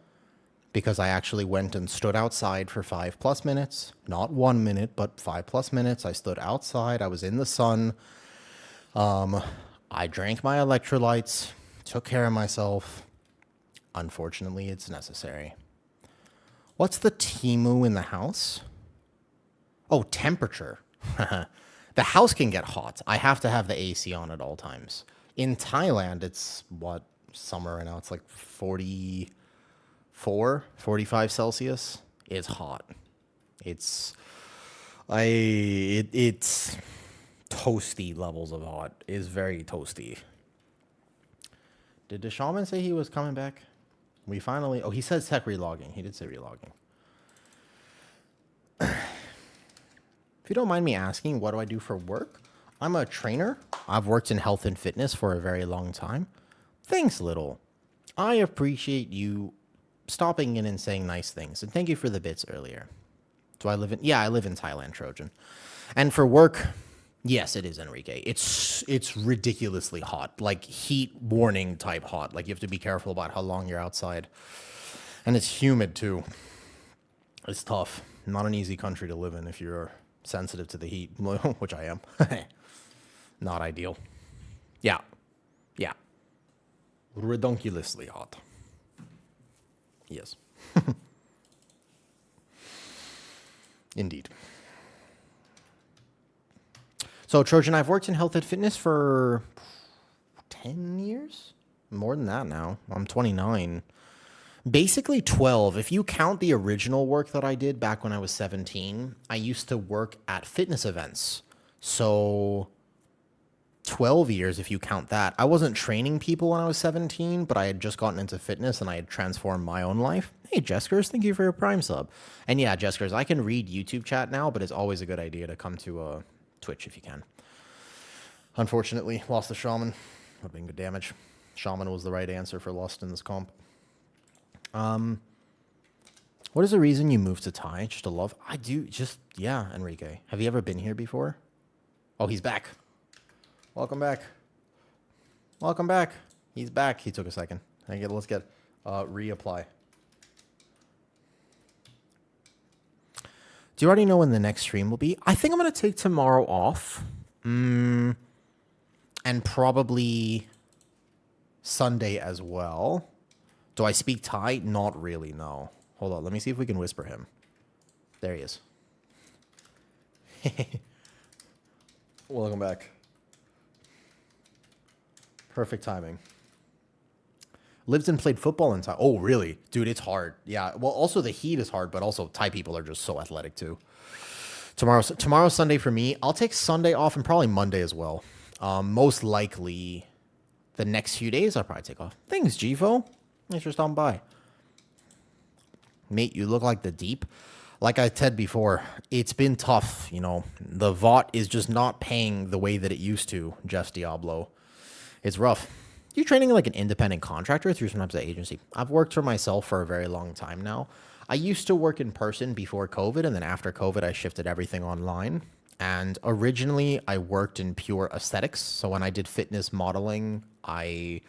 because I actually went and stood outside for 5+ minutes, not 1 minute, but 5+ minutes. I stood outside. I was in the sun. I drank my electrolytes, took care of myself. Unfortunately, it's necessary. What's the Temu in the house? Oh, temperature. The house can get hot. I have to have the AC on at all times. In Thailand, it's what, summer right now? It's like 44, 45 Celsius. It's hot. It's toasty levels of hot. It's very toasty. Did the shaman say he was coming back? We finally... Oh, he says tech relogging. He did say relogging. If you don't mind me asking, what do I do for work? I'm a trainer. I've worked in health and fitness for a very long time. Thanks, Little. I appreciate you stopping in and saying nice things. And thank you for the bits earlier. Do I live in... Yeah, I live in Thailand, Trojan. And for work... Yes, it is, Enrique. It's ridiculously hot, like heat warning type hot. Like you have to be careful about how long you're outside. And it's humid too. It's tough. Not an easy country to live in if you're sensitive to the heat, which I am. Not ideal. Yeah. Yeah. Redonkulously hot. Yes. Indeed. So, Trojan, I've worked in health and fitness for 10 years? More than that now. I'm 29. Basically 12. If you count the original work that I did back when I was 17, I used to work at fitness events. So, 12 years if you count that. I wasn't training people when I was 17, but I had just gotten into fitness and I had transformed my own life. Hey, Jeskers, thank you for your Prime sub. And yeah, Jeskers, I can read YouTube chat now, but it's always a good idea to come to Twitch if you can. Unfortunately, lost the shaman. Would have been good damage. Shaman was the right answer for lost in this comp. What is the reason you moved to Thai? Just to love? I do, just, yeah, Enrique. Have you ever been here before? Oh, he's back. Welcome back. Welcome back. He's back. He took a second. Let's get reapply. Do you already know when the next stream will be? I think I'm going to take tomorrow off. And probably Sunday as well. Do I speak Thai? Not really, no. Hold on. Let me see if we can whisper him. There he is. Welcome back. Perfect timing. Lived and played football in Thai. Oh, really? Dude, it's hard. Yeah. Well, also the heat is hard, but also Thai people are just so athletic too. Tomorrow's Sunday for me. I'll take Sunday off and probably Monday as well. Most likely the next few days I'll probably take off. Thanks, Givo. Thanks for stopping by. Mate, you look like the deep. Like I said before, it's been tough, you know. The VOT is just not paying the way that it used to, Jeff Diablo. It's rough. You're training like an independent contractor through some types of agency. I've worked for myself for a very long time now. I used to work in person before COVID, and then after COVID, I shifted everything online. And originally, I worked in pure aesthetics. So when I did fitness modeling, I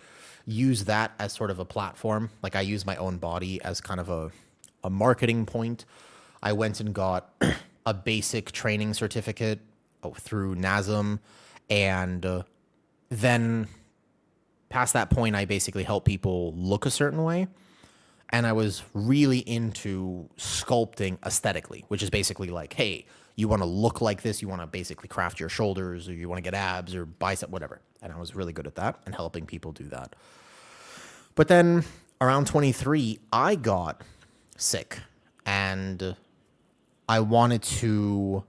used that as sort of a platform. Like I use my own body as kind of a marketing point. I went and got a basic training certificate through NASM, and then past that point, I basically help people look a certain way. And I was really into sculpting aesthetically, which is basically like, hey, you want to look like this, you want to basically craft your shoulders, or you want to get abs or bicep, whatever. And I was really good at that and helping people do that. But then around 23, I got sick and I wanted to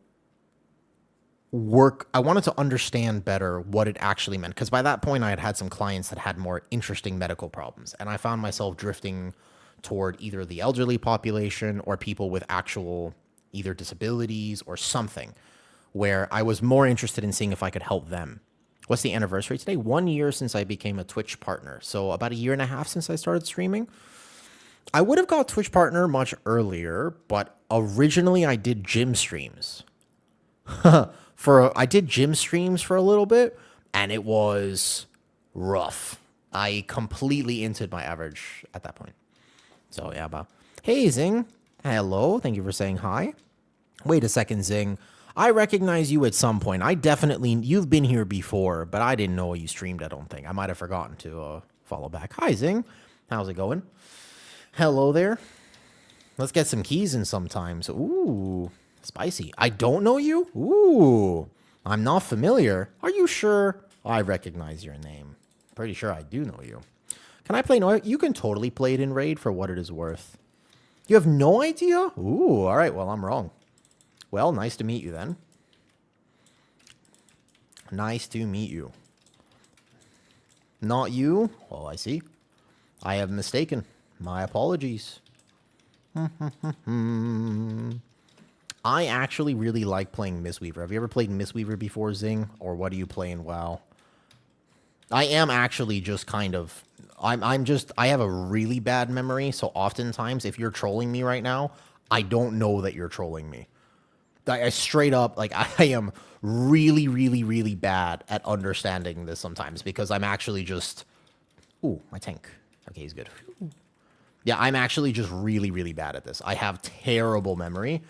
understand better what it actually meant. Because by that point, I had had some clients that had more interesting medical problems. And I found myself drifting toward either the elderly population or people with actual either disabilities or something, where I was more interested in seeing if I could help them. What's the anniversary today? 1 year since I became a Twitch partner. So about 1.5 years since I started streaming. I would have got Twitch partner much earlier, but originally I did gym streams. I did gym streams for a little bit, and it was rough. I completely inted my average at that point. So yeah, but hey Zing, hello, thank you for saying hi. Wait a second, Zing. I recognize you at some point. You've been here before, but I didn't know you streamed, I don't think. I might have forgotten to follow back. Hi Zing, how's it going? Hello there. Let's get some keys in sometimes. Ooh, spicy. I don't know you? Ooh, I'm not familiar. Are you sure? I recognize your name. Pretty sure I do know you. Can I play? No, you can totally play it in Raid for what it is worth. You have no idea? Ooh, all right. Well, I'm wrong. Well, nice to meet you then. Nice to meet you. Not you? Oh, I see. I have mistaken. My apologies. I actually really like playing Mistweaver. Have you ever played Mistweaver before, Zing? Or what do you play in WoW? I am actually just kind of... I have a really bad memory, so oftentimes, if you're trolling me right now, I don't know that you're trolling me. I straight up, like, I am really, really, really bad at understanding this sometimes, because I'm actually just... Ooh, my tank. Okay, he's good. Yeah, I'm actually just really, really bad at this. I have terrible memory.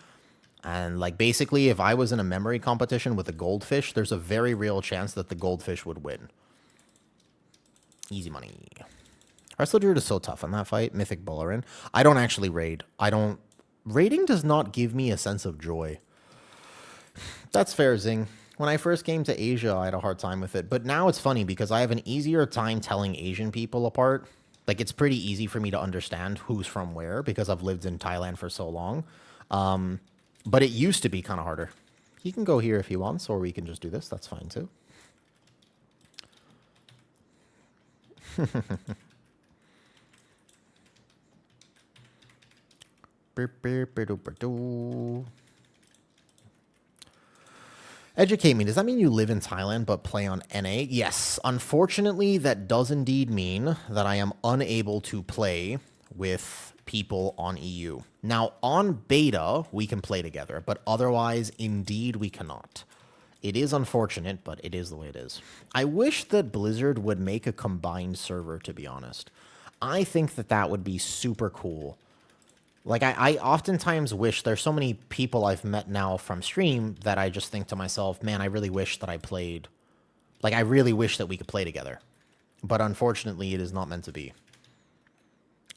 And, like, basically, if I was in a memory competition with a goldfish, there's a very real chance that the goldfish would win. Easy money. Wrestler Druid is so tough on that fight. Mythic Bullerin. I don't actually raid. Raiding does not give me a sense of joy. That's fair, Zing. When I first came to Asia, I had a hard time with it. But now it's funny because I have an easier time telling Asian people apart. Like, it's pretty easy for me to understand who's from where because I've lived in Thailand for so long. But it used to be kind of harder. He can go here if he wants, or we can just do this. That's fine, too. Educate me. Does that mean you live in Thailand but play on NA? Yes. Unfortunately, that does indeed mean that I am unable to play with people on EU. Now, on beta, we can play together, but otherwise, indeed, we cannot. It is unfortunate, but it is the way it is. I wish that Blizzard would make a combined server, to be honest. I think that that would be super cool. Like, I oftentimes wish, there's so many people I've met now from stream that I just think to myself, man, I really wish that I played. Like, I really wish that we could play together. But unfortunately, it is not meant to be.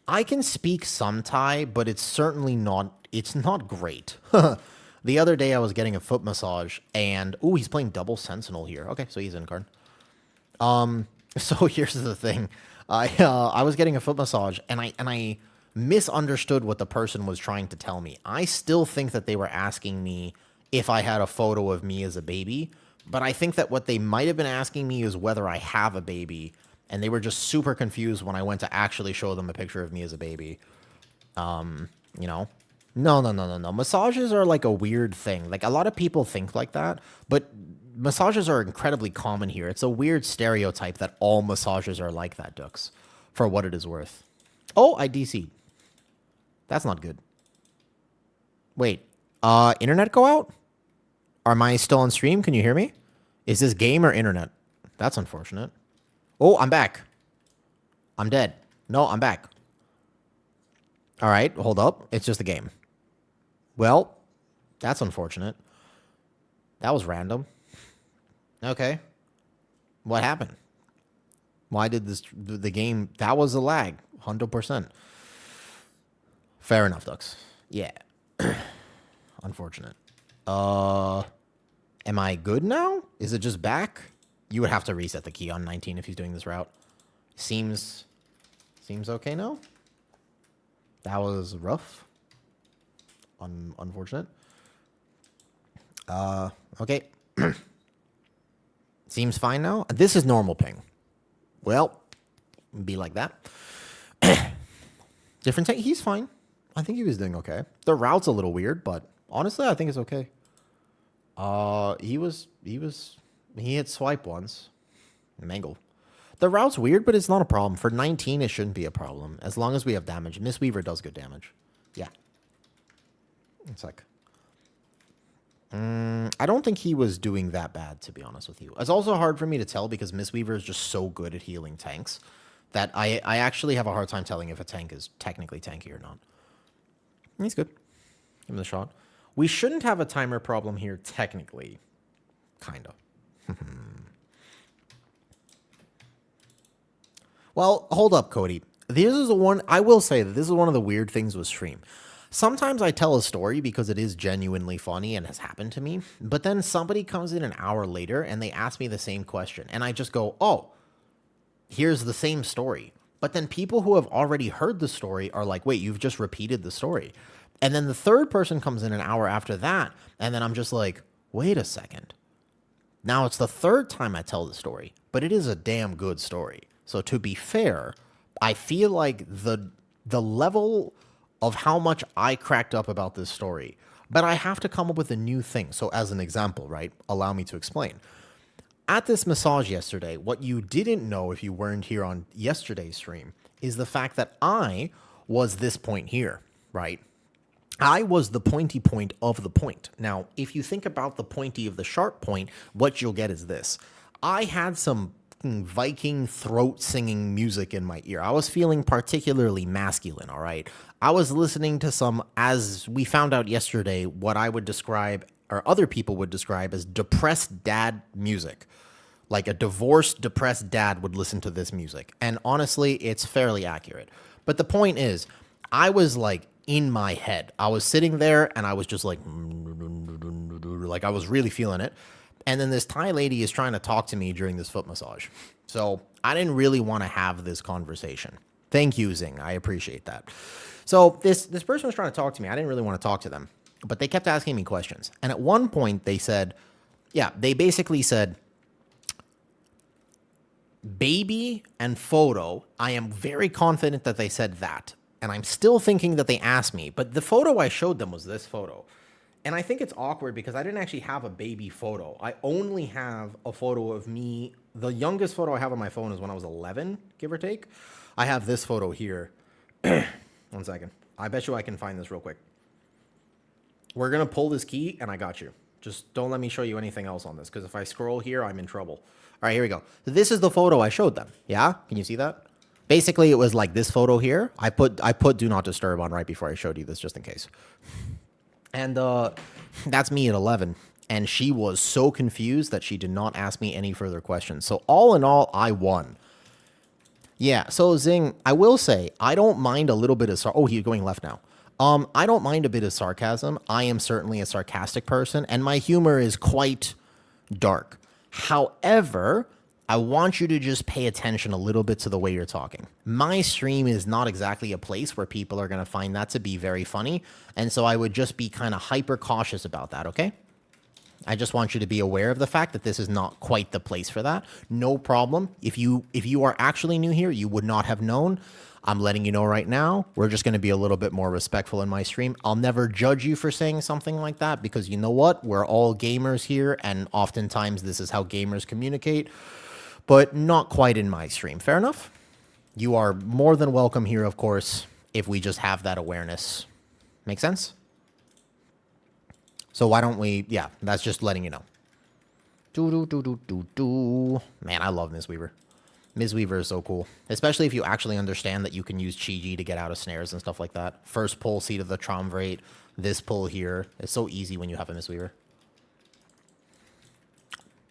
I can speak some Thai, but it's certainly not, it's not great. The other day I was getting a foot massage and, ooh, he's playing double Sentinel here. Okay, so he's in card. So here's the thing. I was getting a foot massage and I misunderstood what the person was trying to tell me. I still think that they were asking me if I had a photo of me as a baby, but I think that what they might have been asking me is whether I have a baby, and they were just super confused when I went to actually show them a picture of me as a baby. You know? No. Massages are like a weird thing. Like, a lot of people think like that, but massages are incredibly common here. It's a weird stereotype that all massages are like that, Dux, for what it is worth. Oh, I DC'd. That's not good. Wait, internet go out? Or am I still on stream? Can you hear me? Is this game or internet? That's unfortunate. Oh, I'm back. I'm dead. No, I'm back. All right, hold up. It's just a game. Well, that's unfortunate. That was random. Okay. What happened? Why did the game... That was a lag. 100%. Fair enough, Dux. Yeah. Unfortunate. Am I good now? Is it just back? You would have to reset the key on 19 if he's doing this route. Seems okay now. That was rough. Unfortunate. Okay. Seems fine now. This is normal ping. Well, be like that. Different take. He's fine. I think he was doing okay. The route's a little weird, but honestly, I think it's okay. He hit swipe once. Mangle. The route's weird, but it's not a problem. For 19, it shouldn't be a problem. As long as we have damage. Mistweaver does good damage. Yeah. It's like... I don't think he was doing that bad, to be honest with you. It's also hard for me to tell because Mistweaver is just so good at healing tanks that I actually have a hard time telling if a tank is technically tanky or not. He's good. Give him the shot. We shouldn't have a timer problem here, technically. Kind of. Well, hold up, Cody. This is I will say that this is one of the weird things with stream. Sometimes I tell a story because it is genuinely funny and has happened to me, but then somebody comes in an hour later and they ask me the same question, and I just go, oh, here's the same story. But then people who have already heard the story are like, wait, you've just repeated the story. And then the third person comes in an hour after that, and then I'm just like, wait a second. Now it's the third time I tell the story, but it is a damn good story. So to be fair, I feel like the level of how much I cracked up about this story, but I have to come up with a new thing. So as an example, right, allow me to explain. At this massage yesterday, what you didn't know if you weren't here on yesterday's stream is the fact that I was this point here, right? I was the pointy point of the point. Now, if you think about the pointy of the sharp point, what you'll get is this. I had some Viking throat singing music in my ear. I was feeling particularly masculine, all right? I was listening to some, as we found out yesterday, what I would describe, or other people would describe as depressed dad music. Like a divorced, depressed dad would listen to this music. And honestly, it's fairly accurate. But the point is, I was like in my head. I was sitting there and I was just like I was really feeling it. And then this Thai lady is trying to talk to me during this foot massage. So I didn't really want to have this conversation. Thank you, Zing. I appreciate that. So this person was trying to talk to me. I didn't really want to talk to them, but they kept asking me questions. And at one point they said, they basically said, baby and photo. I am very confident that they said that. And I'm still thinking that they asked me, but the photo I showed them was this photo. And I think it's awkward because I didn't actually have a baby photo. I only have a photo of me. The youngest photo I have on my phone is when I was 11, give or take. I have this photo here. 1 second. I bet you I can find this real quick. We're going to pull this key, and I got you. Just don't let me show you anything else on this, because if I scroll here, I'm in trouble. All right, here we go. This is the photo I showed them. Yeah? Can you see that? Basically, it was like this photo here. I put do not disturb on right before I showed you this, just in case. And that's me at 11. And she was so confused that she did not ask me any further questions. So all in all, I won. Yeah, so Zing, I will say, I don't mind a little bit of... Oh, he's going left now. I don't mind a bit of sarcasm. I am certainly a sarcastic person, and my humor is quite dark. However, I want you to just pay attention a little bit to the way you're talking. My stream is not exactly a place where people are going to find that to be very funny, and so I would just be kind of hyper cautious about that, okay? I just want you to be aware of the fact that this is not quite the place for that. No problem. If you are actually new here, you would not have known. I'm letting you know right now. We're just going to be a little bit more respectful in my stream. I'll never judge you for saying something like that, because you know what? We're all gamers here, and oftentimes this is how gamers communicate, but not quite in my stream. Fair enough? You are more than welcome here, of course, if we just have that awareness. Make sense? So why don't we... Yeah, that's just letting you know. Man, I love Mistweaver. Mistweaver is so cool. Especially if you actually understand that you can use Chi-Ji to get out of snares and stuff like that. First pull, Seed of the Triumvirate. This pull here. It's so easy when you have a Mistweaver.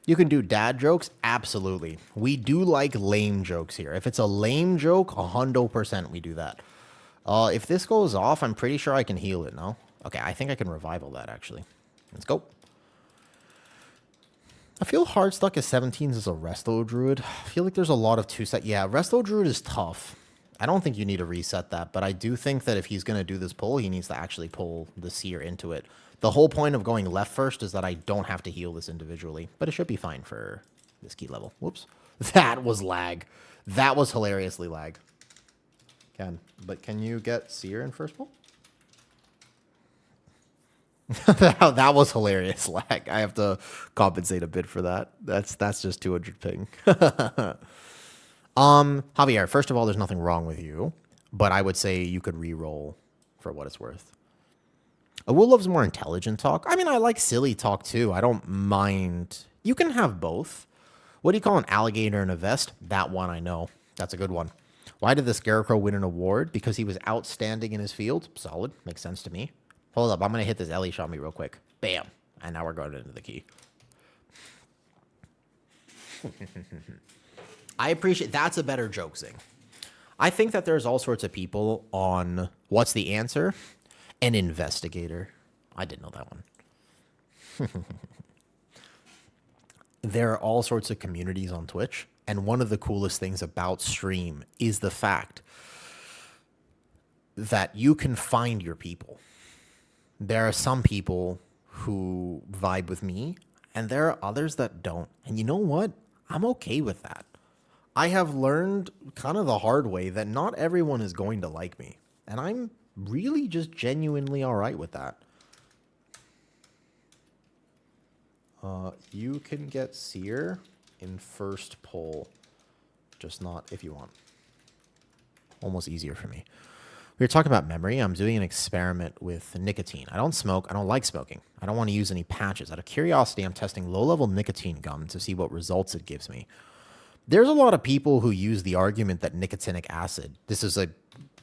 You can do dad jokes? Absolutely. We do like lame jokes here. If it's a lame joke, 100% we do that. If this goes off, I'm pretty sure I can heal it, no? Okay, I think I can revival that, actually. Let's go. I feel hard stuck as 17s as a Resto Druid. I feel like there's a lot of two-set. Yeah, Resto Druid is tough. I don't think you need to reset that, but I do think that if he's going to do this pull, he needs to actually pull the Seer into it. The whole point of going left first is that I don't have to heal this individually, but it should be fine for this key level. Whoops. That was lag. That was hilariously lag. Can you get Seer in first pull? That was hilarious lag. I have to compensate a bit for that. That's just 200 ping. Javier, first of all, there's nothing wrong with you, but I would say you could re-roll for what it's worth. Will loves more intelligent talk. I mean, I like silly talk too. I don't mind. You can have both. What do you call an alligator in a vest? That one I know. That's a good one. Why did the Scarecrow win an award? Because he was outstanding in his field. Solid. Makes sense to me. Hold up. I'm going to hit this Ellie shot me real quick. Bam. And now we're going into the key. I appreciate... That's a better joke, Zing. I think that there's all sorts of people on What's the Answer? An investigator. I didn't know that one. There are all sorts of communities on Twitch, and one of the coolest things about stream is the fact that you can find your people. There are some people who vibe with me, and there are others that don't. And you know what? I'm okay with that. I have learned kind of the hard way that not everyone is going to like me. And I'm really just genuinely all right with that. You can get Seer in first pull, just not if you want. Almost easier for me. We were talking about memory. I'm doing an experiment with nicotine. I don't smoke. I don't like smoking. I don't want to use any patches. Out of curiosity, I'm testing low-level nicotine gum to see what results it gives me. There's a lot of people who use the argument that nicotinic acid, this is a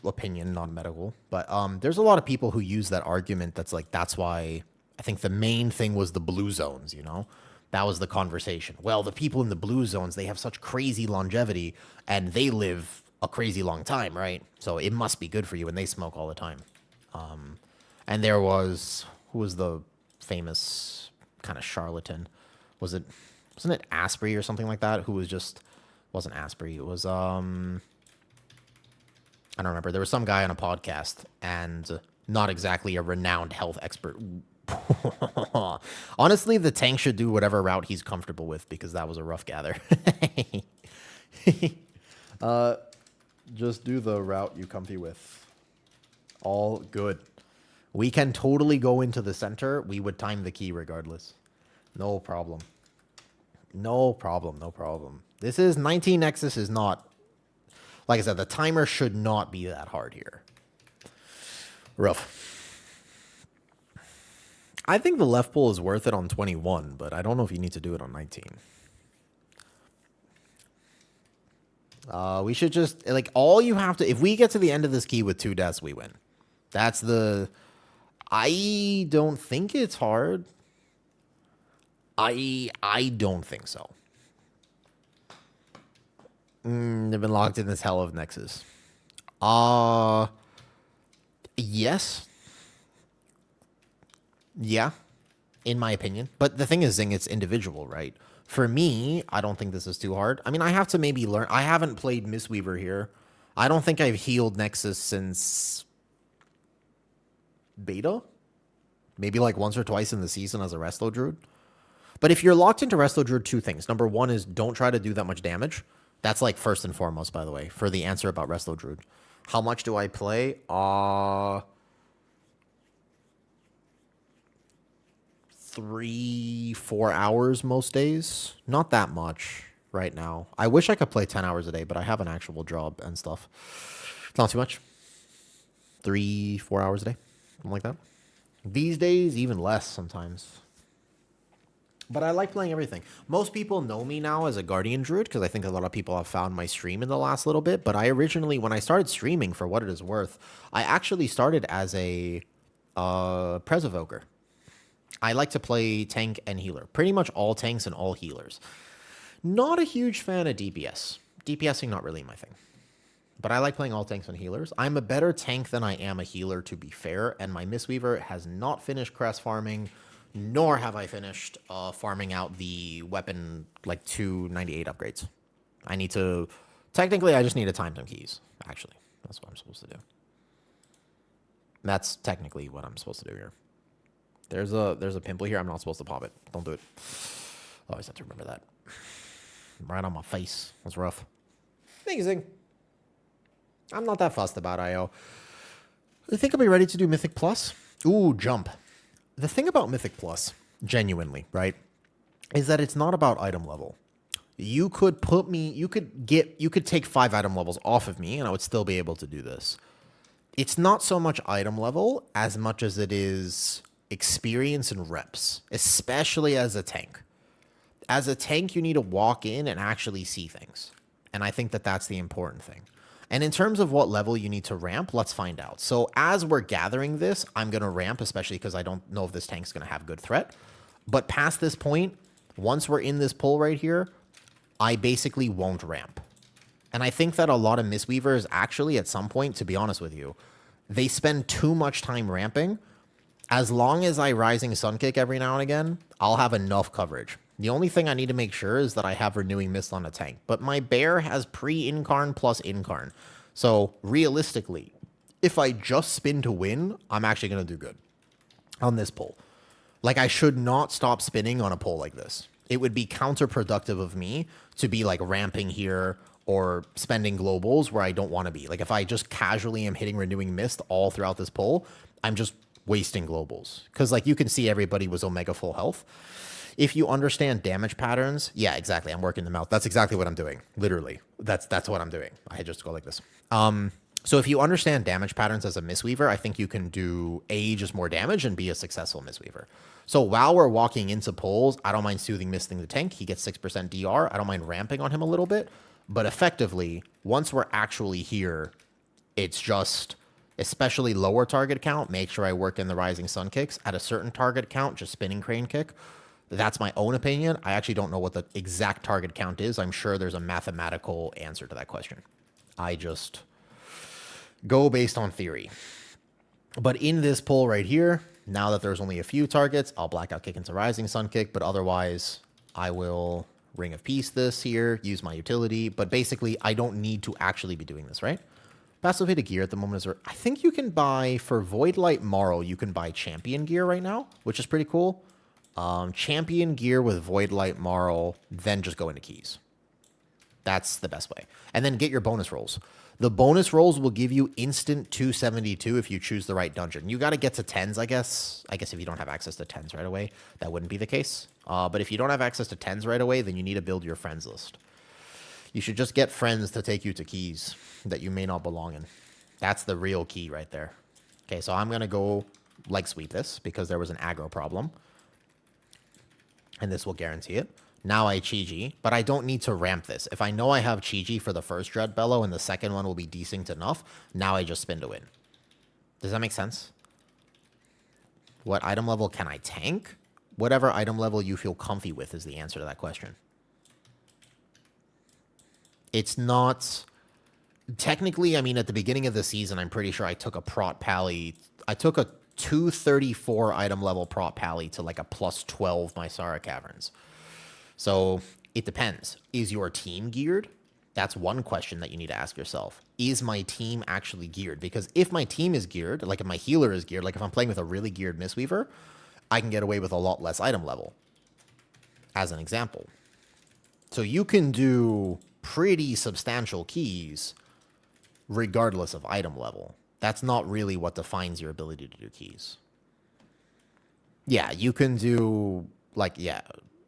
opinion, not medical, but there's a lot of people who use that argument that's like, that's why I think the main thing was the blue zones, you know? That was the conversation. Well, the people in the blue zones, they have such crazy longevity, and they live a crazy long time, right? So it must be good for you, and they smoke all the time. And there was, who was the famous kind of charlatan? Wasn't it Asprey or something like that? Who was just, wasn't Asprey. It was, I don't remember. There was some guy on a podcast, and not exactly a renowned health expert. Honestly, the tank should do whatever route he's comfortable with, because that was a rough gather. Just do the route you comfy with. All good. We can totally go into the center. We would time the key regardless. No problem. No problem. No problem. This is 19 Nexus is not... Like I said, the timer should not be that hard here. Rough. I think the left pull is worth it on 21, but I don't know if you need to do it on 19. We should just, like, all you have to, if we get to the end of this key with 2 deaths, we win. That's the, I don't think it's hard. I don't think so. They've been locked in this hell of Nexus. Yes. Yeah, in my opinion. But the thing is, Zing, it's individual, right? For me, I don't think this is too hard. I mean, I have to maybe learn. I haven't played Mistweaver here. I don't think I've healed Nexus since beta. Maybe like once or twice in the season as a Resto Druid. But if you're locked into Resto Druid, 2 things. Number 1 is don't try to do that much damage. That's like first and foremost, by the way, for the answer about Resto Druid. How much do I play? 3-4 hours most days. Not that much right now. I wish I could play 10 hours a day, but I have an actual job and stuff. It's not too much. 3-4 hours a day. Something like that. These days, even less sometimes. But I like playing everything. Most people know me now as a Guardian Druid because I think a lot of people have found my stream in the last little bit. But I originally, when I started streaming, for what it is worth, I actually started as a Pres Evoker. I like to play tank and healer. Pretty much all tanks and all healers. Not a huge fan of DPS. DPSing not really my thing. But I like playing all tanks and healers. I'm a better tank than I am a healer, to be fair. And my Mistweaver has not finished crest farming, nor have I finished farming out the weapon, like 298 upgrades. I need to... Technically, I just need to time them keys, actually. That's what I'm supposed to do. That's technically what I'm supposed to do here. There's a pimple here. I'm not supposed to pop it. Don't do it. I always have to remember that. Right on my face. That's rough. Amazing. I'm not that fussed about IO. I think I'll be ready to do Mythic Plus. Ooh, jump. The thing about Mythic Plus, genuinely, right, is that it's not about item level. You could put me, you could take 5 item levels off of me and I would still be able to do this. It's not so much item level as much as it is experience and reps, especially as a tank. As a tank, you need to walk in and actually see things. And I think that that's the important thing. And in terms of what level you need to ramp, let's find out. So as we're gathering this, I'm going to ramp, especially because I don't know if this tank's going to have good threat. But past this point, once we're in this pull right here, I basically won't ramp. And I think that a lot of Mistweavers actually, at some point, to be honest with you, they spend too much time ramping. As long as I Rising Sun Kick every now and again, I'll have enough coverage. The only thing I need to make sure is that I have Renewing Mist on a tank. But my bear has pre-incarn plus incarn. So realistically, if I just spin to win, I'm actually going to do good on this pull. Like, I should not stop spinning on a pull like this. It would be counterproductive of me to be like ramping here or spending globals where I don't want to be. Like, if I just casually am hitting Renewing Mist all throughout this pull, I'm just wasting globals. Because, like, you can see everybody was Omega full health. If you understand damage patterns, yeah, exactly. I'm working them out. That's exactly what I'm doing. Literally. That's what I'm doing. I just go like this. So if you understand damage patterns as a Mistweaver, I think you can do just more damage and be a successful Mistweaver. So while we're walking into pulls, I don't mind Soothing Misting the tank. He gets 6% DR. I don't mind ramping on him a little bit. But effectively, once we're actually here, it's just, especially lower target count, make sure I work in the Rising Sun Kicks. At a certain target count, just Spinning Crane Kick. That's my own opinion. I actually don't know what the exact target count is. I'm sure there's a mathematical answer to that question. I just go based on theory. But in this pull right here, now that there's only a few targets, I'll Blackout Kick into Rising Sun Kick, but otherwise I will Ring of Peace this here, use my utility, but basically I don't need to actually be doing this, right? Passive hit of gear at the moment is, I think you can buy, for Void Light Marl, you can buy Champion gear right now, which is pretty cool. Champion gear with Void Light Marl, then just go into keys. That's the best way. And then get your bonus rolls. The bonus rolls will give you instant 272 if you choose the right dungeon. You got to get to 10s, I guess. I guess if you don't have access to 10s right away, that wouldn't be the case. But if you don't have access to 10s right away, then you need to build your friends list. You should just get friends to take you to keys that you may not belong in. That's the real key right there. Okay, so I'm going to go leg sweep this because there was an aggro problem. And this will guarantee it. Now I Chi-Ji, but I don't need to ramp this. If I know I have Chi-Ji for the first Dread Bellow and the second one will be decent enough, now I just spin to win. Does that make sense? What item level can I tank? Whatever item level you feel comfy with is the answer to that question. It's not... Technically, I mean, at the beginning of the season, I'm pretty sure I took a Prot Pally. I took a 234 item level Prot Pally to like a plus 12 Mysara Caverns. So it depends. Is your team geared? That's one question that you need to ask yourself. Is my team actually geared? Because if my team is geared, like if my healer is geared, like if I'm playing with a really geared Mistweaver, I can get away with a lot less item level, as an example. So you can do pretty substantial keys regardless of item level. That's not really what defines your ability to do keys. Yeah, you can do, like, yeah.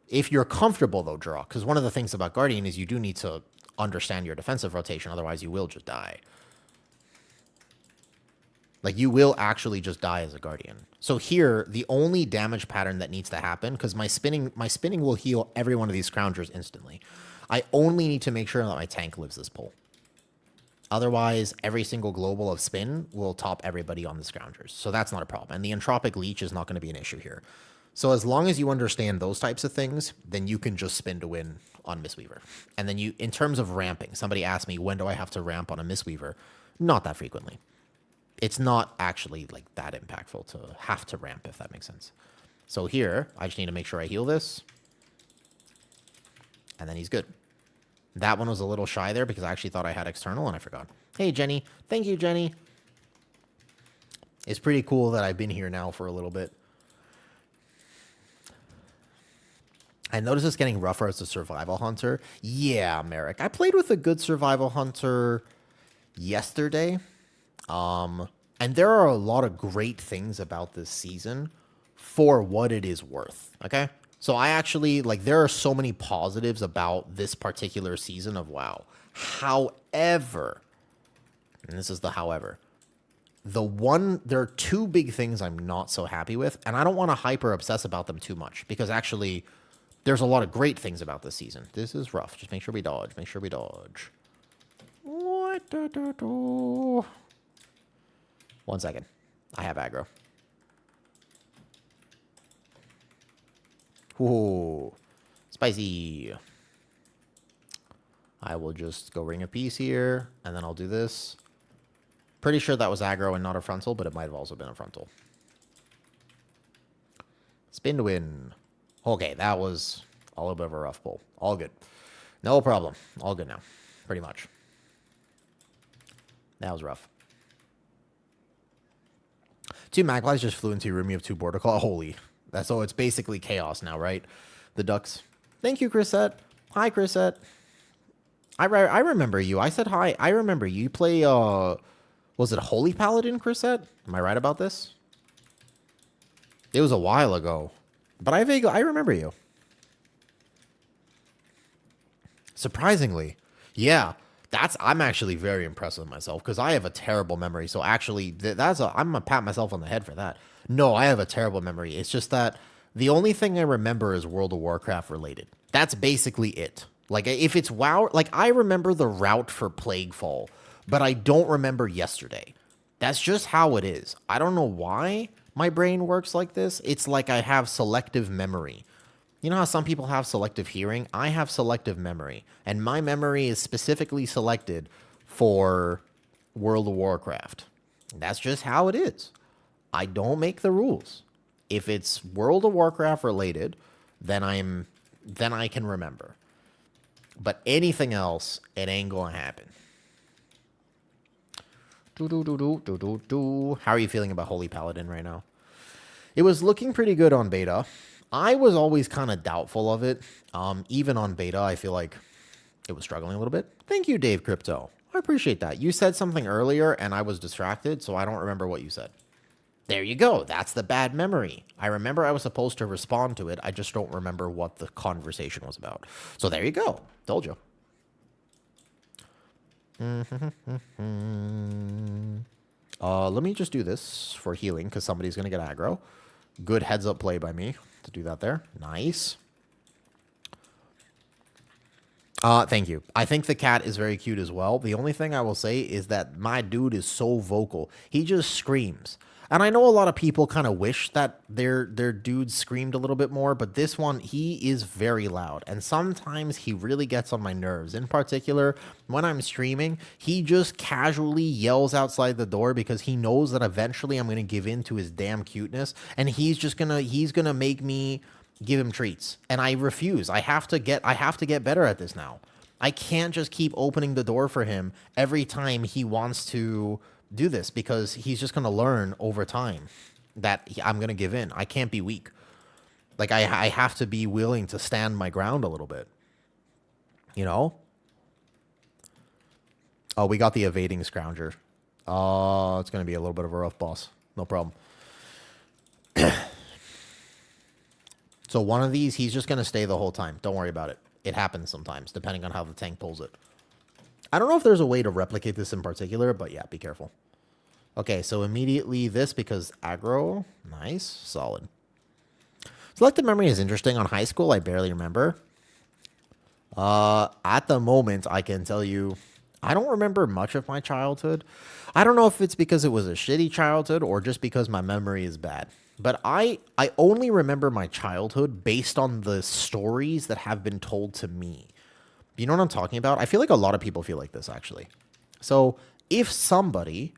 If you're comfortable, though, draw. Because one of the things about Guardian is you do need to understand your defensive rotation. Otherwise, you will just die. Like, you will actually just die as a Guardian. So here, the only damage pattern that needs to happen, because my spinning will heal every one of these Scroungers instantly. I only need to make sure that my tank lives this pull. Otherwise, every single global of spin will top everybody on the Scroungers. So that's not a problem. And the Entropic Leech is not going to be an issue here. So as long as you understand those types of things, then you can just spin to win on Mistweaver. And then you, in terms of ramping, somebody asked me, when do I have to ramp on a Mistweaver? Not that frequently. It's not actually like that impactful to have to ramp, if that makes sense. So here, I just need to make sure I heal this. And then he's good. That one was a little shy there because I actually thought I had external and I forgot. Hey, Jenny. Thank you, Jenny. It's pretty cool that I've been here now for a little bit. I noticed it's getting rougher as a survival hunter. Yeah, Merrick. I played with a good survival hunter yesterday. And there are a lot of great things about this season for what it is worth. Okay? So I actually, like, there are so many positives about this particular season of WoW. However, and this is the however, there are two big things I'm not so happy with, and I don't want to hyper obsess about them too much, because actually, there's a lot of great things about this season. This is rough. Just make sure we dodge. Make sure we dodge. What? 1 second. I have aggro. Ooh, spicy. I will just go Ring of Peace here, and then I'll do this. Pretty sure that was aggro and not a frontal, but it might have also been a frontal. Spin to win. Okay, that was a little bit of a rough pull. All good. No problem. All good now. Pretty much. That was rough. 2 Magpies just flew into your room. You have 2 Border Claw. Holy. So it's basically chaos now, right? The ducks. Thank you, Chrisette. Hi, Chrisette. I remember you. I said hi. I remember you. You play, was it Holy Paladin, Chrisette? Am I right about this? It was a while ago. But I remember you. Surprisingly. Yeah. I'm actually very impressed with myself because I have a terrible memory. So actually, I'm going to pat myself on the head for that. No, I have a terrible memory. It's just that the only thing I remember is World of Warcraft related. That's basically it. Like, if it's WoW, like, I remember the route for Plaguefall, but I don't remember yesterday. That's just how it is. I don't know why my brain works like this. It's like I have selective memory. You know how some people have selective hearing? I have selective memory, and my memory is specifically selected for World of Warcraft. That's just how it is. I don't make the rules. If it's World of Warcraft related, then I can remember. But anything else, it ain't gonna happen. How are you feeling about Holy Paladin right now? It was looking pretty good on beta. I was always kind of doubtful of it. Even on beta, I feel like it was struggling a little bit. Thank you, Dave Crypto. I appreciate that. You said something earlier, and I was distracted, so I don't remember what you said. There you go. That's the bad memory. I remember I was supposed to respond to it. I just don't remember what the conversation was about. So there you go. Told you. Let me just do this for healing because somebody's going to get aggro. Good heads up play by me to do that there. Nice. Thank you. I think the cat is very cute as well. The only thing I will say is that my dude is so vocal. He just screams. And I know a lot of people kind of wish that their dude screamed a little bit more, but this one, he is very loud. And sometimes he really gets on my nerves. In particular, when I'm streaming, he just casually yells outside the door because he knows that eventually I'm going to give in to his damn cuteness. And he's going to make me give him treats. And I refuse. I have to get better at this now. I can't just keep opening the door for him every time he wants to do this because he's just going to learn over time that I'm going to give in. I can't be weak. Like I have to be willing to stand my ground a little bit. You know? Oh, we got the evading scrounger. Oh, it's going to be a little bit of a rough boss. No problem. So one of these, he's just going to stay the whole time. Don't worry about it. It happens sometimes, depending on how the tank pulls it. I don't know if there's a way to replicate this in particular, but yeah, be careful. Okay, so immediately this because aggro. Nice. Solid. Selective memory is interesting. On high school, I barely remember. At the moment, I can tell you, I don't remember much of my childhood. I don't know if it's because it was a shitty childhood or just because my memory is bad. But I only remember my childhood based on the stories that have been told to me. You know what I'm talking about? I feel like a lot of people feel like this, actually. So if somebody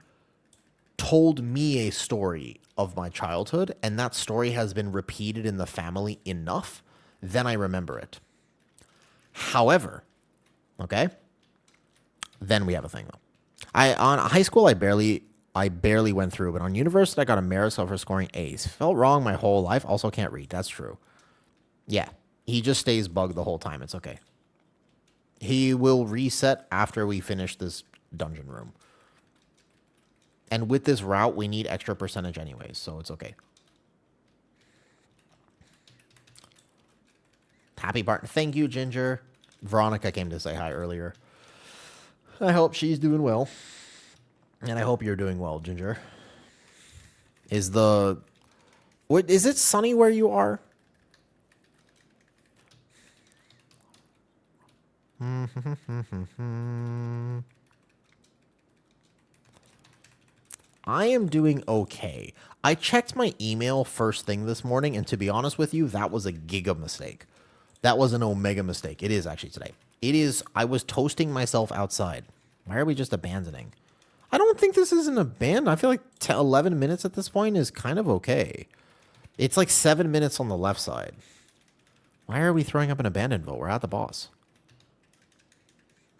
told me a story of my childhood and that story has been repeated in the family enough, then I remember it. However, okay, then we have a thing, though. On high school, I barely went through, but on university, I got a merit for scoring A's. Felt wrong my whole life. Also can't read. That's true. Yeah, he just stays bugged the whole time. It's okay. He will reset after we finish this dungeon room. And with this route, we need extra percentage anyways, so it's okay. Happy Barton. Thank you, Ginger. Veronica came to say hi earlier. I hope she's doing well. And I hope you're doing well, Ginger. Is it sunny where you are? I am doing okay. I checked my email first thing this morning, and to be honest with you, that was a giga mistake. That was an omega mistake. It is actually today. It is. I was toasting myself outside. Why are we just abandoning? I don't think this is an abandon. I feel like 11 minutes at this point is kind of okay. It's like 7 minutes on the left side. Why are we throwing up an abandon vote? We're at the boss.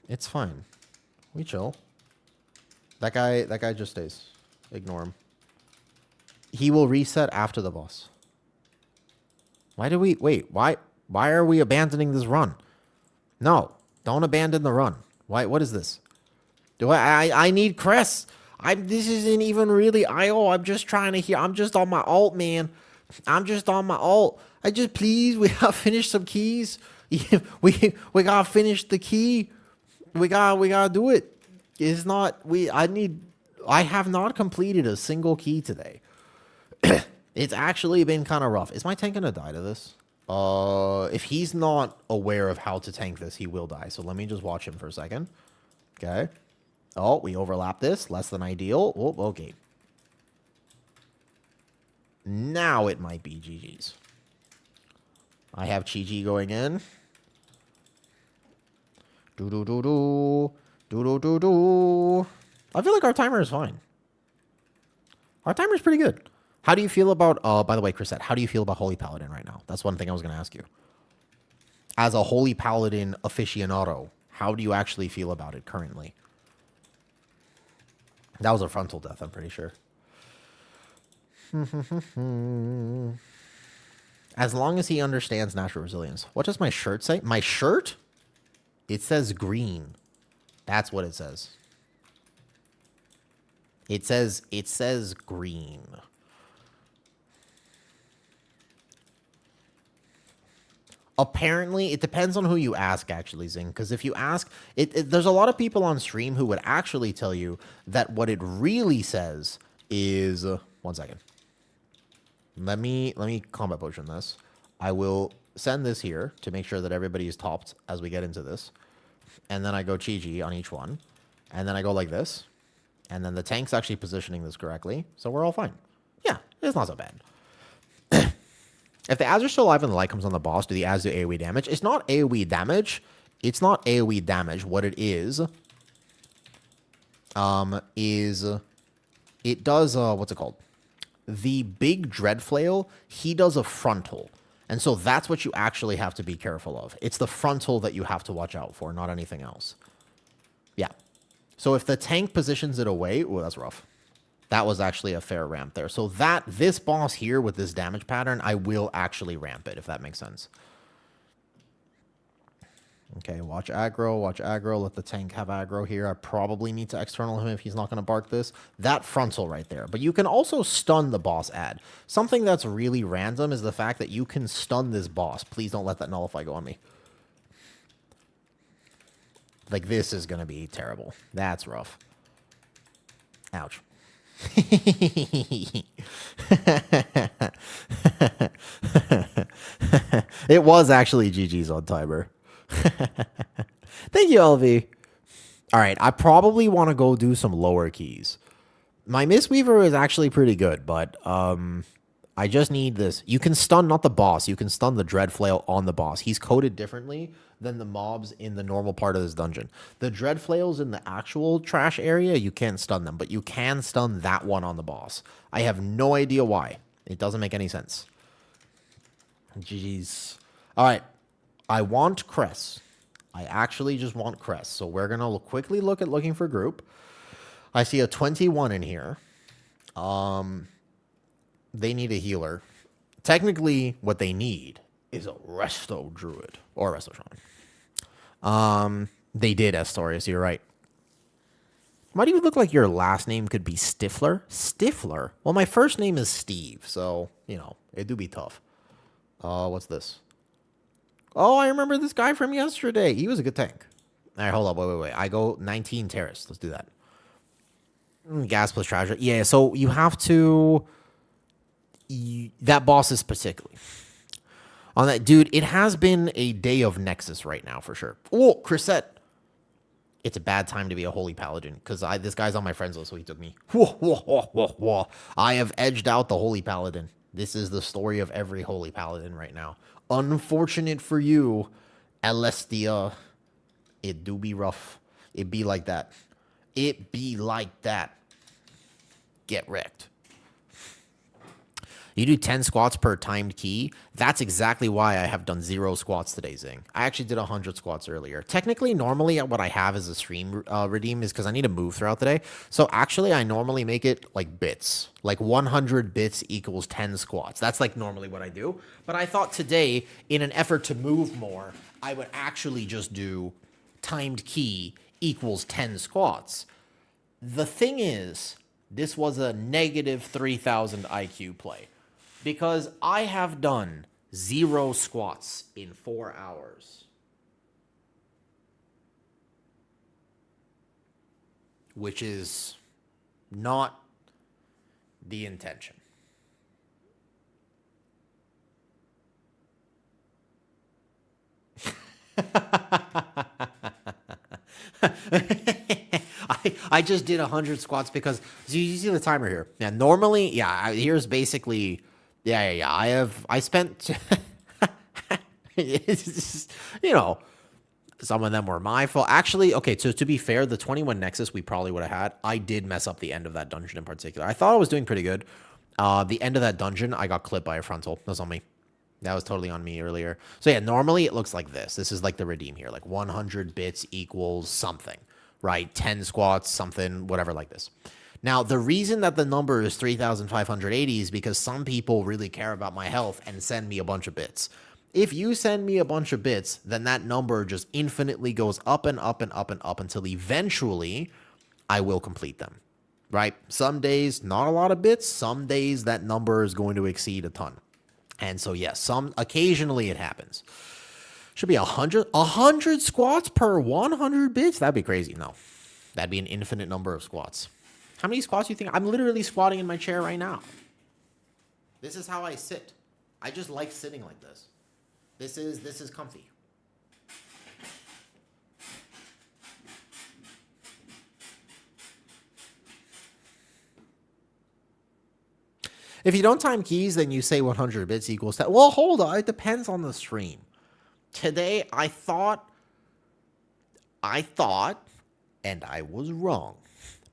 It's fine. We chill. That guy just stays. Ignore him. He will reset after the boss. Why do we... Wait, why are we abandoning this run? No, don't abandon the run. Why? What is this? I need crests. This isn't even really IO. I'm just trying to hear. I'm just on my alt, man. I'm just on my alt. Please, we gotta finish some keys. we gotta finish the key. We gotta do it. It's not, I have not completed a single key today. It's actually been kind of rough. Is my tank gonna die to this? If he's not aware of how to tank this, he will die. So let me just watch him for a second. Okay. Oh, we overlap this. Less than ideal. Oh, okay. Now it might be GG's. I have Chi-Chi going in. Do-do-do-do. Do-do-do-do. I feel like our timer is fine. Our timer is pretty good. How do you feel about... by the way, Chrisette, how do you feel about Holy Paladin right now? That's one thing I was going to ask you. As a Holy Paladin aficionado, how do you actually feel about it currently? That was a frontal death, I'm pretty sure. As long as he understands natural resilience. What does my shirt say? My shirt? It says green. That's what it says. It says green. Apparently, it depends on who you ask, actually, Zing. Because if you ask, there's a lot of people on stream who would actually tell you that what it really says is 1 second. Let me combat potion this. I will send this here to make sure that everybody is topped as we get into this. And then I go Chi-Chi on each one. And then I go like this. And then the tank's actually positioning this correctly. So we're all fine. Yeah, it's not so bad. If the ads are still alive and the light comes on the boss, do the ads do AoE damage? It's not AoE damage. It's not AoE damage. What it is it does, what's it called? The big Dread Flail, he does a frontal. And so that's what you actually have to be careful of. It's the frontal that you have to watch out for, not anything else. Yeah. So if the tank positions it away, ooh, that's rough. That was actually a fair ramp there. So this boss here with this damage pattern, I will actually ramp it, if that makes sense. Okay, watch aggro, let the tank have aggro here. I probably need to external him if he's not going to bark this. That frontal right there. But you can also stun the boss ad. Something that's really random is the fact that you can stun this boss. Please don't let that nullify go on me. Like, this is going to be terrible. That's rough. Ouch. It was actually GG's on timer. Thank you, LV. All right, I probably want to go do some lower keys. My Mistweaver is actually pretty good, but I just need this. You can stun not the boss. You can stun the Dread Flail on the boss. He's coded differently than the mobs in the normal part of this dungeon. The Dread Flails in the actual trash area, you can't stun them, but you can stun that one on the boss. I have no idea why. It doesn't make any sense. Jeez. All right. I want Cress. I actually just want Cress. So we're going to quickly look at looking for group. I see a 21 in here. They need a healer. Technically, what they need is a Resto Druid or Resto Shaman. They did, Astorius. You're right. Why do you look like your last name could be Stifler? Stifler? Well, my first name is Steve, so, you know, it do be tough. What's this? Oh, I remember this guy from yesterday. He was a good tank. All right, hold up. Wait. I go 19 Terrace. Let's do that. Gas plus treasure. Yeah, so you have to... that boss is particularly... on that, dude, it has been a day of Nexus right now, for sure. Oh, Chrisette. It's a bad time to be a Holy Paladin, because this guy's on my friends list, so he took me. Whoa. I have edged out the Holy Paladin. This is the story of every Holy Paladin right now. Unfortunate for you, Alestia. It do be rough. It be like that. It be like that. Get wrecked. You do 10 squats per timed key. That's exactly why I have done 0 squats today, Zing. I actually did 100 squats earlier. Technically, normally what I have as a stream redeem is because I need to move throughout the day. So actually, I normally make it like bits. Like 100 bits equals 10 squats. That's like normally what I do. But I thought today, in an effort to move more, I would actually just do timed key equals 10 squats. The thing is, this was a negative 3,000 IQ play. Because I have done 0 squats in 4 hours. Which is not the intention. I just did 100 squats because you see the timer here. Yeah, normally, here's basically... Yeah. I spent, it's just, you know, some of them were my fault. Actually, okay, so to be fair, the 21 Nexus we probably would have had. I did mess up the end of that dungeon in particular. I thought I was doing pretty good. The end of that dungeon, I got clipped by a frontal. That was on me. That was totally on me earlier. So yeah, normally it looks like this. This is like the redeem here. Like 100 bits equals something, right? 10 squats, something, whatever like this. Now, the reason that the number is 3,580 is because some people really care about my health and send me a bunch of bits. If you send me a bunch of bits, then that number just infinitely goes up and up and up and up until eventually I will complete them, right? Some days, not a lot of bits. Some days that number is going to exceed a ton. And so, yes, occasionally it happens. Should be 100 squats per 100 bits. That'd be crazy. No, that'd be an infinite number of squats. How many squats do you think? I'm literally squatting in my chair right now. This is how I sit. I just like sitting like this. This is comfy. If you don't time keys, then you say 100 bits equals that. Well, hold on. It depends on the stream. Today, I thought, and I was wrong,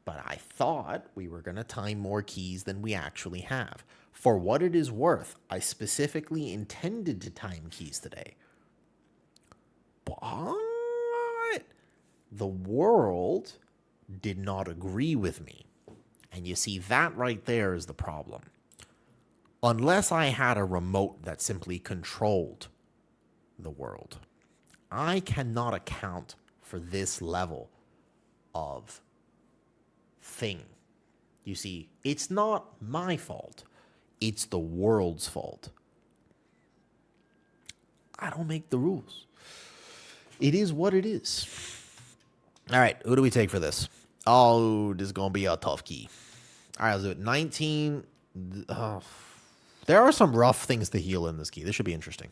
but I thought we were going to time more keys than we actually have. For what it is worth, I specifically intended to time keys today. But the world did not agree with me. And you see, that right there is the problem. Unless I had a remote that simply controlled the world, I cannot account for this level of thing. You see, it's not my fault. It's the world's fault. I don't make the rules. It is what it is. All right, who do we take for this? Oh, this is going to be a tough key. All right, let's do it. 19. Oh, there are some rough things to heal in this key. This should be interesting.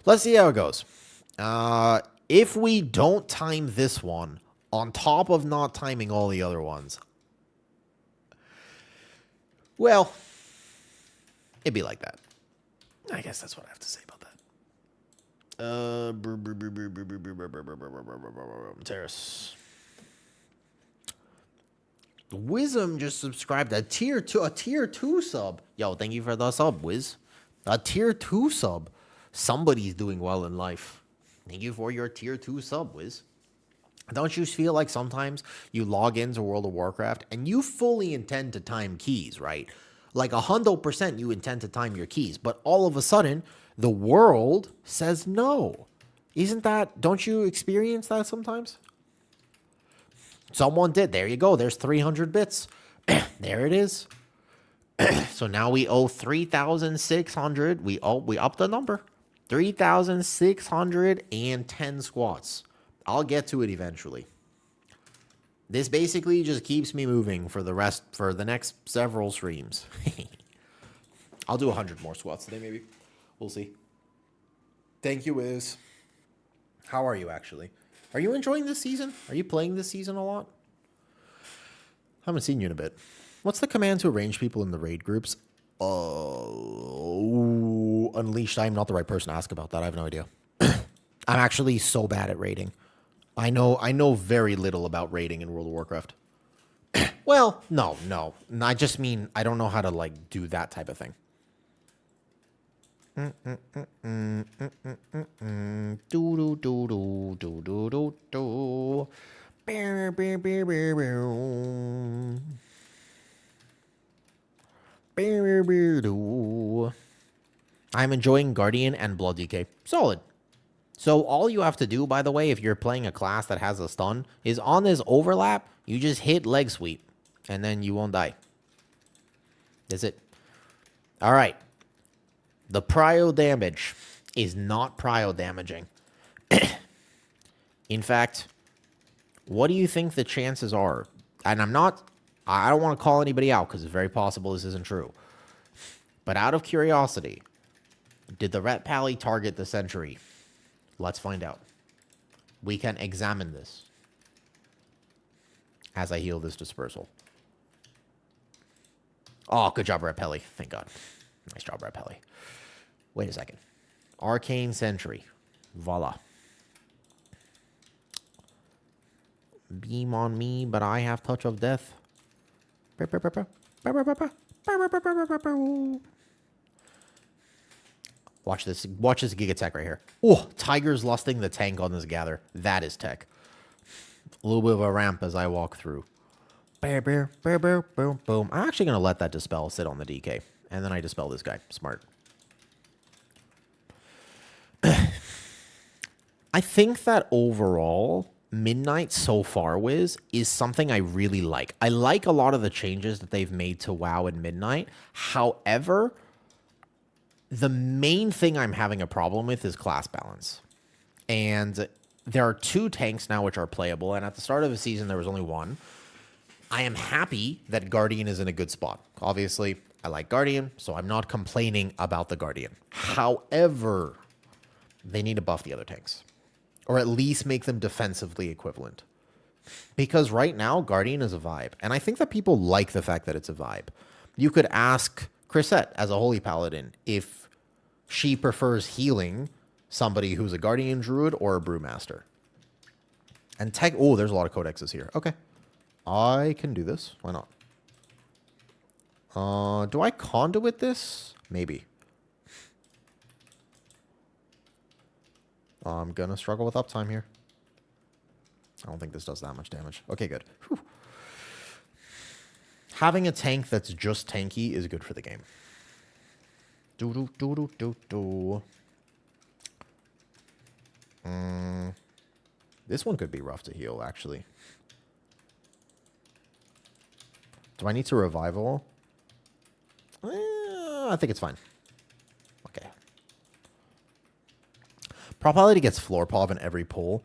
Let's see how it goes. If we don't time this one, on top of not timing all the other ones, well, it'd be like that. I guess that's what I have to say about that. Terrace. Wisdom just subscribed a tier 2 sub. Yo, thank you for the sub, Wiz. A tier 2 sub. Somebody's doing well in life. Thank you for your tier 2 sub, Wiz. Don't you feel like sometimes you log into World of Warcraft and you fully intend to time keys, right? Like 100% you intend to time your keys, but all of a sudden the world says no. Don't you experience that sometimes? Someone did. There you go. There's 300 bits. There it is. So now we owe 3,600. We up the number. 3,610 squats. I'll get to it eventually. This basically just keeps me moving for the next several streams. I'll do 100 more squats today, maybe. We'll see. Thank you, Wiz. How are you, actually? Are you enjoying this season? Are you playing this season a lot? I haven't seen you in a bit. What's the command to arrange people in the raid groups? Unleashed. I'm not the right person to ask about that. I have no idea. I'm actually so bad at raiding. I know very little about raiding in World of Warcraft. Well, no. I just mean I don't know how to like do that type of thing. I'm enjoying Guardian and Blood DK. Solid. So all you have to do, by the way, if you're playing a class that has a stun, is on this overlap, you just hit leg sweep, and then you won't die. That's it. All right. The prio damage is not prio damaging. In fact, what do you think the chances are? And I don't want to call anybody out because it's very possible this isn't true. But out of curiosity, did the Ret Pally target the Sentry? Let's find out. We can examine this as I heal this dispersal. Oh, good job, Ret Pally. Thank God. Nice job, Ret Pally. Wait a second. Arcane Sentry. Voila. Beam on me, but I have Touch of Death. Watch this. Watch this Giga Tech right here. Oh, Tiger's lusting the tank on this gather. That is tech. A little bit of a ramp as I walk through. Boom, boom. I'm actually going to let that Dispel sit on the DK. And then I Dispel this guy. Smart. I think that overall, Midnight so far, Wiz, is something I really like. I like a lot of the changes that they've made to WoW and Midnight. However, the main thing I'm having a problem with is class balance. And there are 2 tanks now which are playable, and at the start of the season there was only 1. I am happy that Guardian is in a good spot. Obviously, I like Guardian, so I'm not complaining about the Guardian. However, they need to buff the other tanks, or at least make them defensively equivalent. Because right now, Guardian is a vibe, and I think that people like the fact that it's a vibe. You could ask Chrisette, as a Holy Paladin, if she prefers healing somebody who's a Guardian Druid or a Brewmaster. And oh, there's a lot of codexes here. Okay. I can do this. Why not? Do I conduit this? Maybe. I'm gonna struggle with uptime here. I don't think this does that much damage. Okay, good. Whew. Having a tank that's just tanky is good for the game. This one could be rough to heal, actually. Do I need to revival? I think it's fine. Okay. Probability gets floor pov in every pull.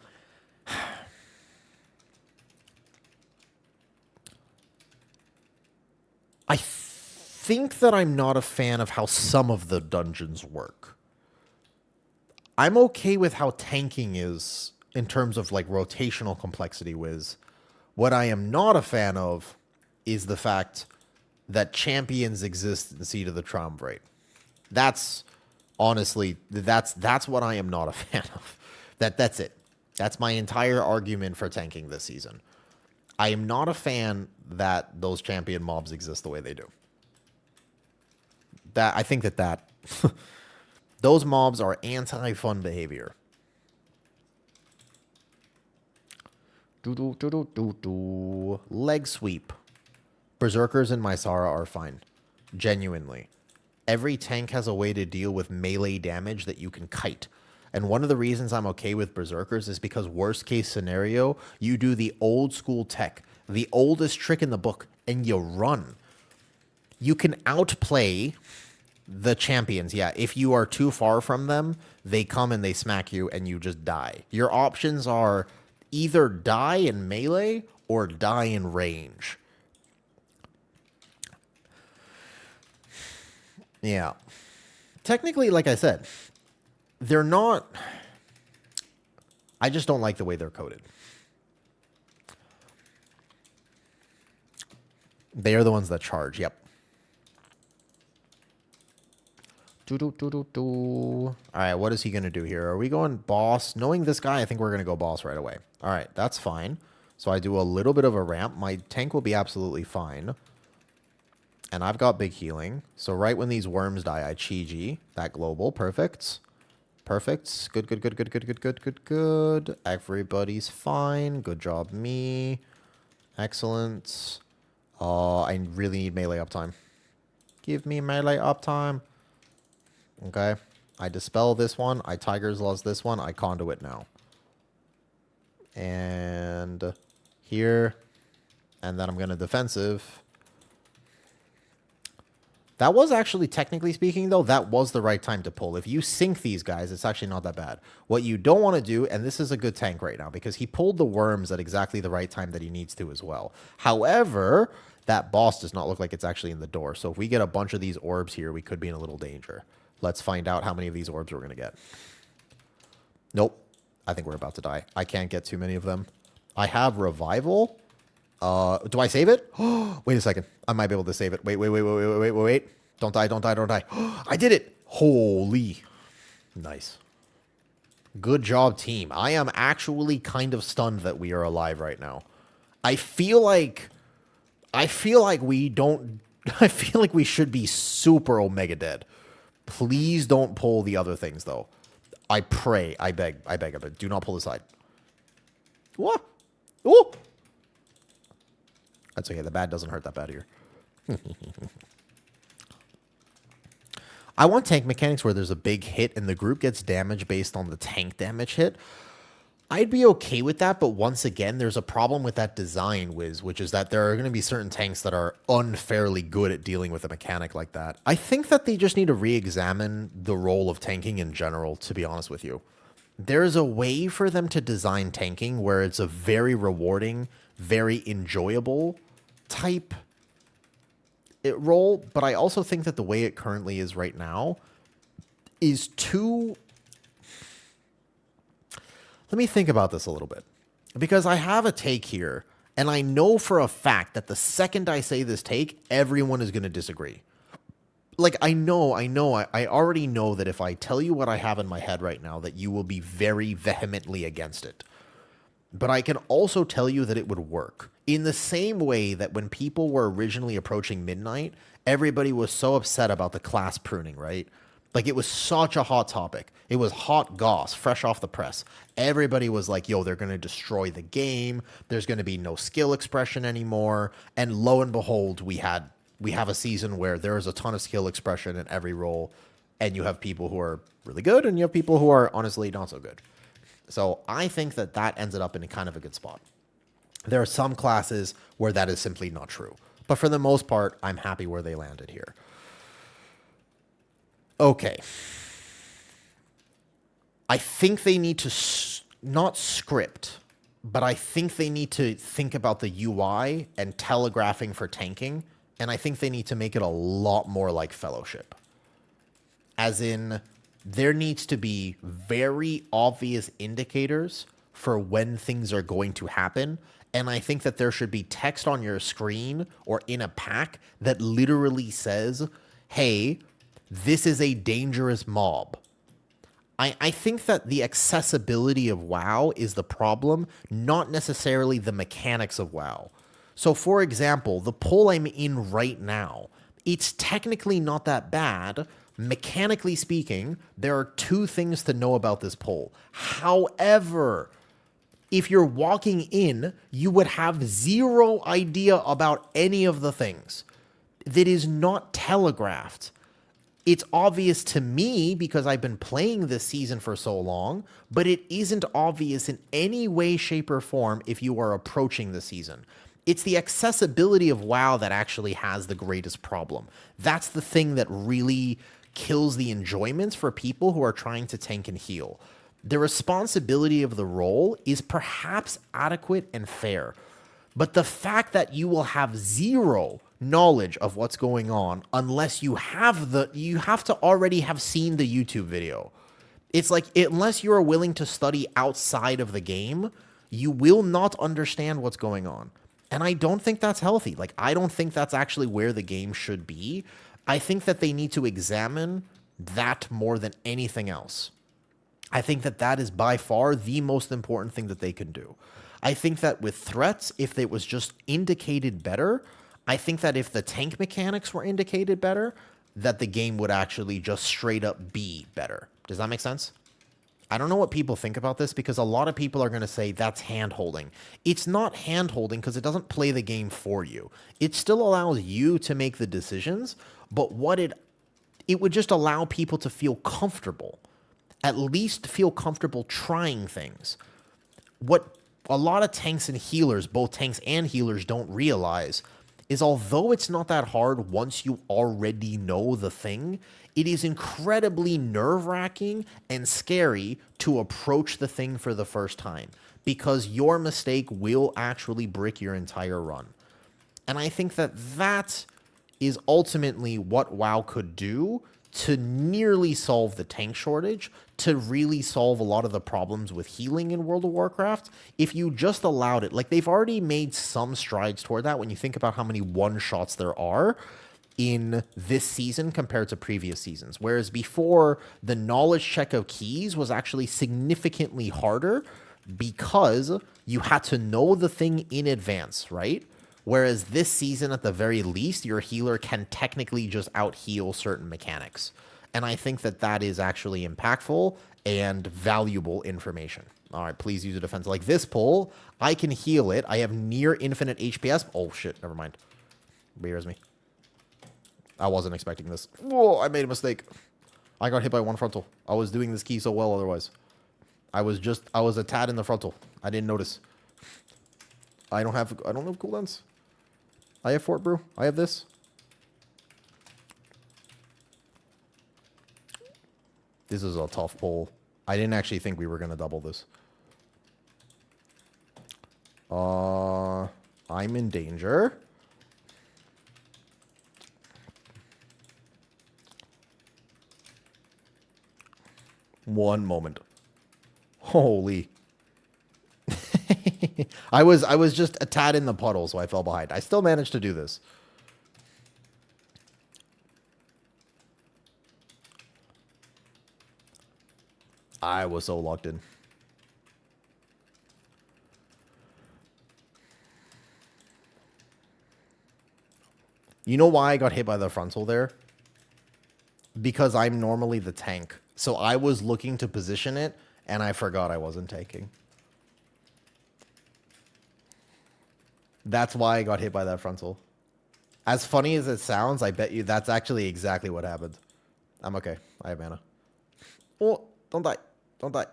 I think that I'm not a fan of how some of the dungeons work. I'm okay with how tanking is in terms of like rotational complexity whiz. What I am not a fan of is the fact that champions exist in Seed of the Triumvirate. That's honestly, that's what I am not a fan of. That's it. That's my entire argument for tanking this season. I am not a fan that those champion mobs exist the way they do. I think that those mobs are anti-fun behavior. Leg sweep. Berserkers and Mysara are fine. Genuinely. Every tank has a way to deal with melee damage that you can kite. And one of the reasons I'm okay with Berserkers is because worst case scenario, you do the old school tech, the oldest trick in the book, and you run. You can outplay the champions. Yeah, if you are too far from them, they come and they smack you and you just die. Your options are either die in melee or die in range. Yeah. Technically, like I said, they're not... I just don't like the way they're coded. They are the ones that charge, yep. Alright, what is he going to do here? Are we going boss? Knowing this guy, I think we're going to go boss right away. Alright, that's fine. So I do a little bit of a ramp. My tank will be absolutely fine. And I've got big healing. So right when these worms die, I Chi-Ji. That global. Perfect. Perfect. Good, good, good, good, good, good, good, good, good. Everybody's fine. Good job, me. Excellent. I really need melee uptime. Give me melee uptime. Okay. I dispel this one. I Tiger's Laws this one. I conduit now. And here. And then I'm going to defensive. That was actually, technically speaking, though, that was the right time to pull. If you sink these guys, it's actually not that bad. What you don't want to do, and this is a good tank right now, because he pulled the worms at exactly the right time that he needs to as well. However, that boss does not look like it's actually in the door. So if we get a bunch of these orbs here, we could be in a little danger. Let's find out how many of these orbs we're going to get. Nope. I think we're about to die. I can't get too many of them. I have revival. Do I save it? Wait a second. I might be able to save it. Wait. Don't die, don't die, don't die. I did it. Holy. Nice. Good job, team. I am actually kind of stunned that we are alive right now. I feel like we should be super omega dead. Please don't pull the other things, though. I pray. I beg. Do not pull the side. What? Oh! That's okay. The bad doesn't hurt that bad here. I want tank mechanics where there's a big hit and the group gets damage based on the tank damage hit. I'd be okay with that, but once again, there's a problem with that design, which is that there are going to be certain tanks that are unfairly good at dealing with a mechanic like that. I think that they just need to re-examine the role of tanking in general, to be honest with you. there's a way for them to design tanking where it's a very rewarding, very enjoyable type role, but I also think that the way it currently is right now is too... Let me think about this a little bit, because I have a take here, and I know for a fact that the second I say this take, everyone is going to disagree. Like, I already know that if I tell you what I have in my head right now, that you will be very vehemently against it. But I can also tell you that it would work. In the same way that when people were originally approaching midnight, everybody was so upset about the class pruning, right? Like, it was such a hot topic. It was hot goss, fresh off the press. Everybody was like, yo, they're going to destroy the game. There's going to be no skill expression anymore. And lo and behold, we have a season where there is a ton of skill expression in every role. And you have people who are really good, and you have people who are honestly not so good. So I think that that ended up in a kind of a good spot. There are some classes where that is simply not true. But for the most part, I'm happy where they landed here. Okay. I think they need to not script, but I think they need to think about the UI and telegraphing for tanking, and I think they need to make it a lot more like Fellowship. As in, there needs to be very obvious indicators for when things are going to happen, and I think that there should be text on your screen or in a pack that literally says, hey, this is a dangerous mob. I think that the accessibility of WoW is the problem, not necessarily the mechanics of WoW. So, for example, the poll I'm in right now, it's technically not that bad. Mechanically speaking, there are two things to know about this poll. However, if you're walking in, you would have zero idea about any of the things. That is not telegraphed. It's obvious to me because I've been playing this season for so long, but it isn't obvious in any way, shape, or form if you are approaching the season. It's the accessibility of WoW that actually has the greatest problem. That's the thing that really kills the enjoyment for people who are trying to tank and heal. The responsibility of the role is perhaps adequate and fair, but the fact that you will have zero knowledge of what's going on unless you have to already have seen the YouTube video. It's like, unless you are willing to study outside of the game, you will not understand what's going on. And I don't think that's healthy. Like, I don't think that's actually where the game should be. I think that they need to examine that more than anything else. I think that that is by far the most important thing that they can do. I think that with threats, if it was just indicated better, I think that if the tank mechanics were indicated better, that the game would actually just straight up be better. Does that make sense? I don't know what people think about this, because a lot of people are going to say that's hand-holding. It's not hand-holding because it doesn't play the game for you. It still allows you to make the decisions, but it would just allow people to feel comfortable. At least feel comfortable trying things. What a lot of tanks and healers, both tanks and healers, don't realize is, although it's not that hard once you already know the thing, it is incredibly nerve-wracking and scary to approach the thing for the first time, because your mistake will actually brick your entire run. And I think that that is ultimately what WoW could do to nearly solve the tank shortage, to really solve a lot of the problems with healing in World of Warcraft, if you just allowed it. Like, they've already made some strides toward that when you think about how many one-shots there are in this season compared to previous seasons. Whereas before, the knowledge check of keys was actually significantly harder because you had to know the thing in advance, right? Whereas this season, at the very least, your healer can technically just out-heal certain mechanics. And I think that that is actually impactful and valuable information. All right, please use a defense. Like this pull, I can heal it. I have near infinite HPS. Oh, shit, never mind. Rears me. I wasn't expecting this. Whoa, I made a mistake. I got hit by one frontal. I was doing this key so well otherwise. I was a tad in the frontal. I didn't notice. I don't have cooldowns. I have Fort Brew. I have this. This is a tough pull. I didn't actually think we were going to double this. I'm in danger. One moment. Holy. I was just a tad in the puddle, so I fell behind. I still managed to do this. I was so locked in. You know why I got hit by the frontal there? Because I'm normally the tank. So I was looking to position it, and I forgot I wasn't tanking. That's why I got hit by that frontal. As funny as it sounds, I bet you that's actually exactly what happened. I'm okay. I have mana. Oh, don't die. Don't die.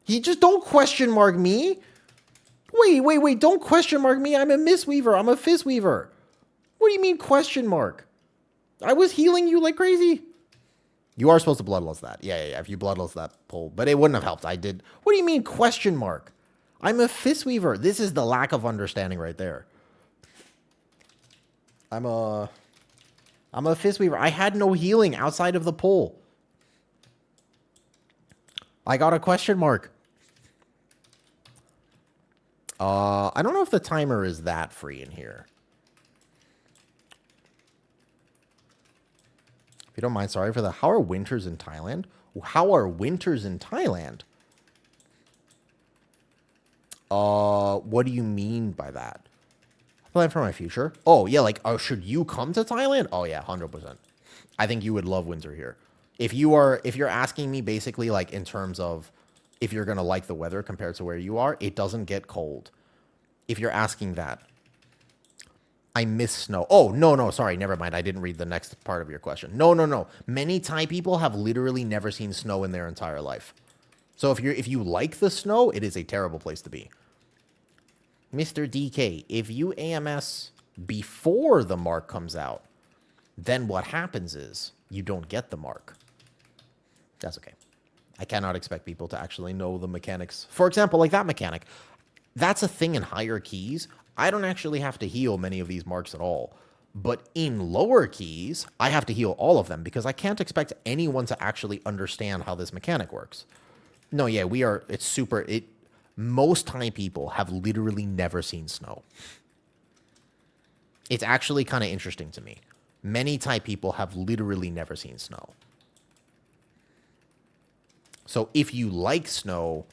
He just don't question mark me. Wait. Don't question mark me. I'm a Mistweaver. I'm a Fizzweaver. What do you mean question mark? I was healing you like crazy. You are supposed to bloodlust that. Yeah. If you bloodlust that pull. But it wouldn't have helped. I did. What do you mean question mark? I'm a Fizzweaver. This is the lack of understanding right there. I'm a Fizzweaver. I had no healing outside of the pull. I got a question mark. I don't know if the timer is that free in here. If you don't mind, sorry for that. How are winters in Thailand? How are winters in Thailand? What do you mean by that? Plan for my future? Oh, yeah, like, oh, should you come to Thailand? Oh, yeah, 100%. I think you would love winter here. If you're asking me basically, like, in terms of if you're going to like the weather compared to where you are, it doesn't get cold. If you're asking that. I miss snow. Oh, no, sorry, never mind. I didn't read the next part of your question. No. Many Thai people have literally never seen snow in their entire life. So if you like the snow, it is a terrible place to be. Mr. DK, if you AMS before the mark comes out, then what happens is you don't get the mark. That's okay. I cannot expect people to actually know the mechanics. For example, like that mechanic. That's a thing in higher keys. I don't actually have to heal many of these marks at all. But in lower keys, I have to heal all of them because I can't expect anyone to actually understand how this mechanic works. No, yeah, most Thai people have literally never seen snow. It's actually kind of interesting to me. Many Thai people have literally never seen snow. So if you like snow,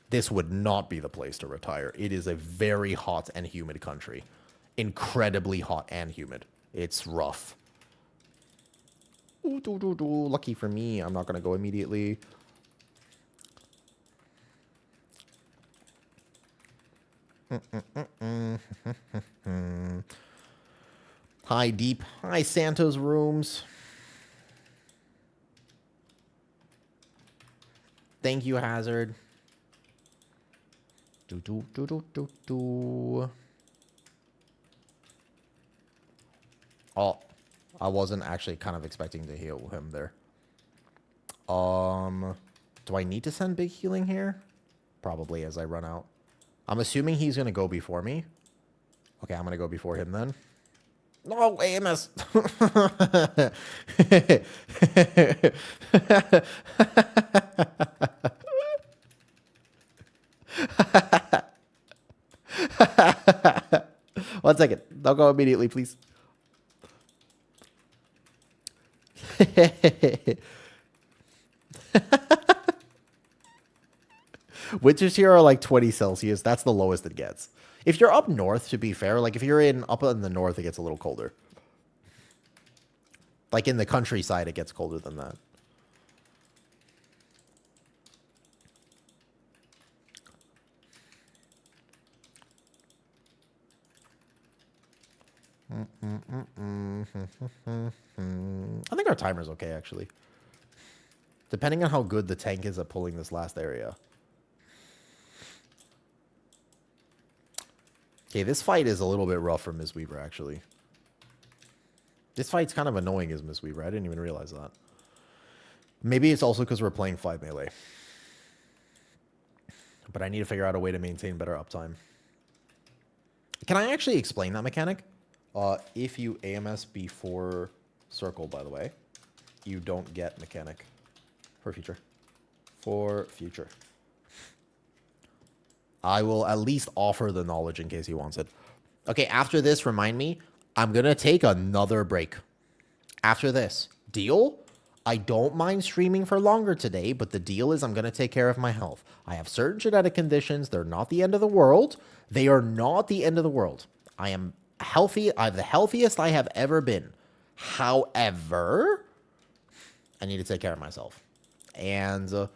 this would not be the place to retire. It is a very hot and humid country. Incredibly hot and humid. It's rough. Ooh, lucky for me, I'm not going to go immediately. Hi, Deep. Hi, Santa's rooms. Thank you, Hazard. Oh, I wasn't actually kind of expecting to heal him there. Do I need to send big healing here? Probably as I run out. I'm assuming he's going to go before me. Okay, I'm going to go before him then. No, AMS. One second. Don't go immediately, please. Winters here are like 20 Celsius. That's the lowest it gets. If you're up north, to be fair, like if you're up in the north, it gets a little colder. Like in the countryside, it gets colder than that. I think our timer's okay, actually. Depending on how good the tank is at pulling this last area. Okay, this fight is a little bit rough for Mistweaver, actually. This fight's kind of annoying as Mistweaver. I didn't even realize that. Maybe it's also because we're playing 5 melee. But I need to figure out a way to maintain better uptime. Can I actually explain that mechanic? If you AMS before circle, by the way, you don't get mechanic for future. For future. I will at least offer the knowledge in case he wants it. Okay, after this, remind me, I'm going to take another break. After this, deal? I don't mind streaming for longer today, but the deal is I'm going to take care of my health. I have certain genetic conditions. They're not the end of the world. They are not the end of the world. I am healthy. I'm the healthiest I have ever been. However, I need to take care of myself. And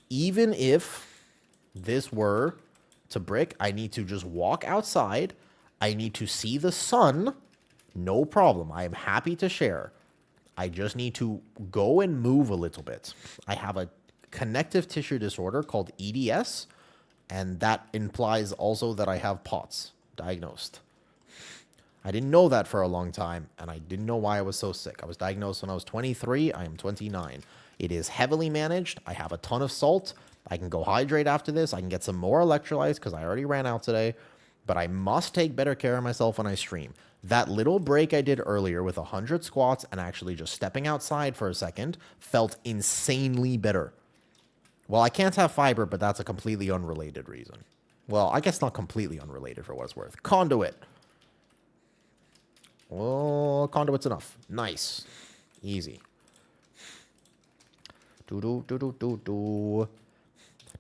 even if this were to brick, I need to just walk outside. I need to see the sun. No problem. I am happy to share. I just need to go and move a little bit. I have a connective tissue disorder called EDS, and that implies also that I have POTS diagnosed. I didn't know that for a long time, and I didn't know why I was so sick. I was diagnosed when I was 23. I am 29. It is heavily managed. I have a ton of salt. I can go hydrate after this. I can get some more electrolytes because I already ran out today. But I must take better care of myself when I stream. That little break I did earlier with 100 squats and actually just stepping outside for a second felt insanely better. Well, I can't have fiber, but that's a completely unrelated reason. Well, I guess not completely unrelated for what it's worth. Conduit. Oh, conduit's enough. Nice. Easy.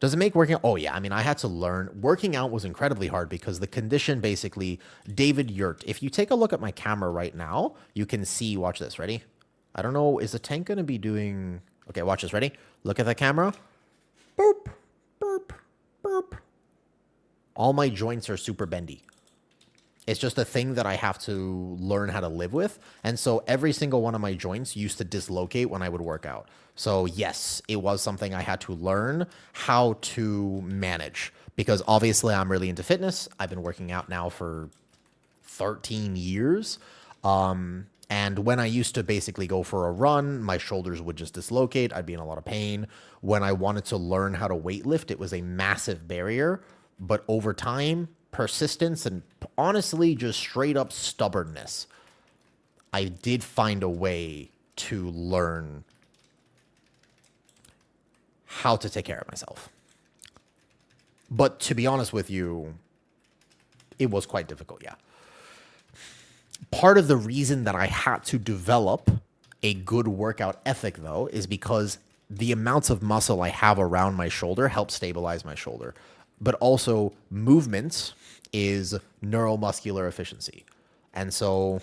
Does it make working out? Oh, yeah. I mean, I had to learn. Working out was incredibly hard because the condition basically, David Yurt. If you take a look at my camera right now, you can see, watch this. Ready? I don't know. Is the tank going to be doing... Okay, watch this. Ready? Look at the camera. Boop, burp, burp. All my joints are super bendy. It's just a thing that I have to learn how to live with. And so every single one of my joints used to dislocate when I would work out. So yes, it was something I had to learn how to manage because obviously I'm really into fitness. I've been working out now for 13 years. And when I used to basically go for a run, my shoulders would just dislocate. I'd be in a lot of pain. When I wanted to learn how to weightlift, it was a massive barrier. But over time, persistence, and honestly, just straight up stubbornness, I did find a way to learn how to take care of myself. But to be honest with you, it was quite difficult, yeah. Part of the reason that I had to develop a good workout ethic, though, is because the amounts of muscle I have around my shoulder help stabilize my shoulder. But also, movement is neuromuscular efficiency. And so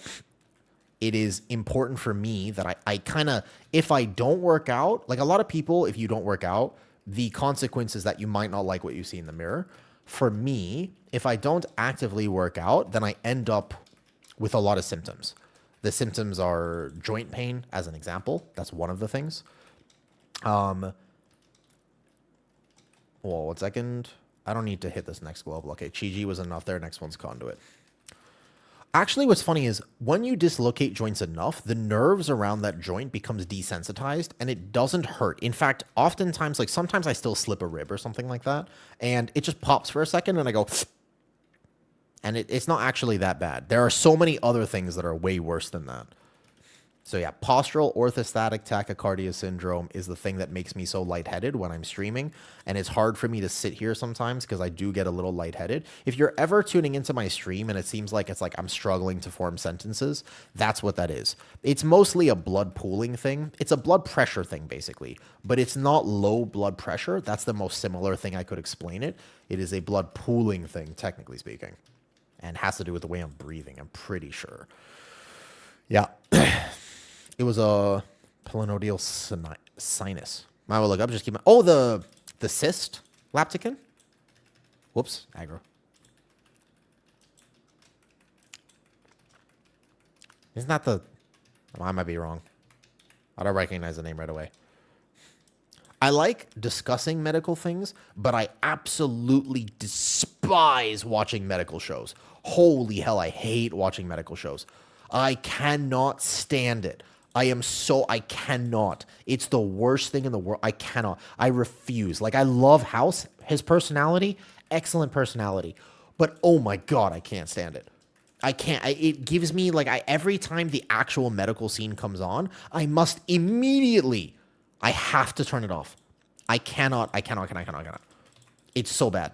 it is important for me that I kind of, if I don't work out, like a lot of people, if you don't work out, the consequence is that you might not like what you see in the mirror. For me, if I don't actively work out, then I end up with a lot of symptoms. The symptoms are joint pain, as an example. That's one of the things. Well, 1 second. I don't need to hit this next global. Okay, Chi-Ji was enough there. Next one's conduit. Actually, what's funny is when you dislocate joints enough, the nerves around that joint becomes desensitized and it doesn't hurt. In fact, oftentimes, like sometimes I still slip a rib or something like that and it just pops for a second and I go, and it's not actually that bad. There are so many other things that are way worse than that. So yeah, postural orthostatic tachycardia syndrome is the thing that makes me so lightheaded when I'm streaming. And it's hard for me to sit here sometimes because I do get a little lightheaded. If you're ever tuning into my stream and it seems like it's like I'm struggling to form sentences, that's what that is. It's mostly a blood pooling thing. It's a blood pressure thing, basically. But it's not low blood pressure. That's the most similar thing I could explain it. It is a blood pooling thing, technically speaking. And has to do with the way I'm breathing, I'm pretty sure. Yeah. It was a pilonodial sinus. I will look up. Just keep my... Oh, the cyst lapticin. Whoops, aggro. Isn't that the... Oh, I might be wrong. I don't recognize the name right away. I like discussing medical things, but I absolutely despise watching medical shows. Holy hell, I hate watching medical shows. I cannot stand it. I cannot. It's the worst thing in the world. I cannot. I refuse. Like, I love House, his personality, excellent personality. But oh my God, I can't stand it. I can't. It gives me, like, every time the actual medical scene comes on, I must immediately, I have to turn it off. I cannot. It's so bad.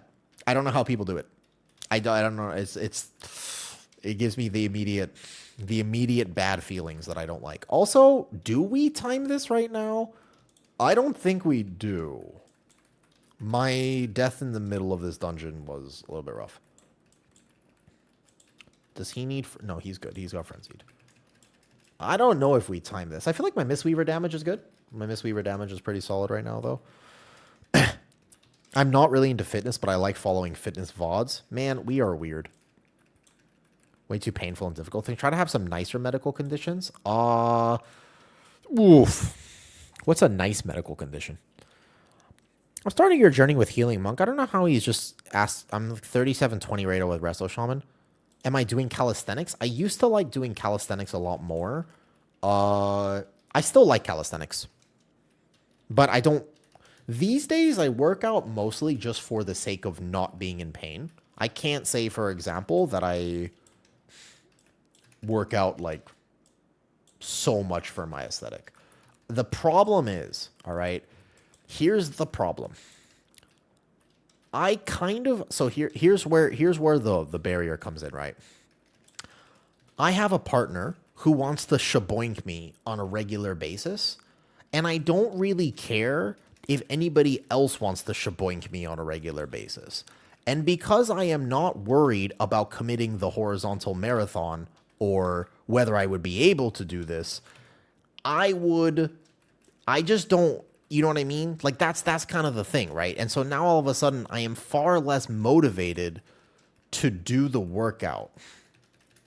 I don't know how people do it. I don't know. It gives me the immediate bad feelings that I don't like. Also, do we time this right now? I don't think we do. My death in the middle of this dungeon was a little bit rough. Does he need... No, he's good. He's got Frenzied. I don't know if we time this. I feel like my Mistweaver damage is good. My Mistweaver damage is pretty solid right now, though. I'm not really into fitness, but I like following fitness VODs. Man, we are weird. Way too painful and difficult thing. Try to have some nicer medical conditions. Oof. What's a nice medical condition? I'm starting your journey with Healing Monk. I don't know how he's just asked. I'm 3720 right now with Resto Shaman. Am I doing calisthenics? I used to like doing calisthenics a lot more. I still like calisthenics. But I don't... These days, I work out mostly just for the sake of not being in pain. I can't say, for example, that I work out, like, so much for my aesthetic. The problem is, all right, here's the problem. I kind of... So here's where the barrier comes in, right? I have a partner who wants to shaboink me on a regular basis, and I don't really care if anybody else wants to shaboink me on a regular basis. And because I am not worried about committing the horizontal marathon or whether I would be able to do this, I just don't, you know what I mean? Like, that's kind of the thing, right? And so now all of a sudden I am far less motivated to do the workout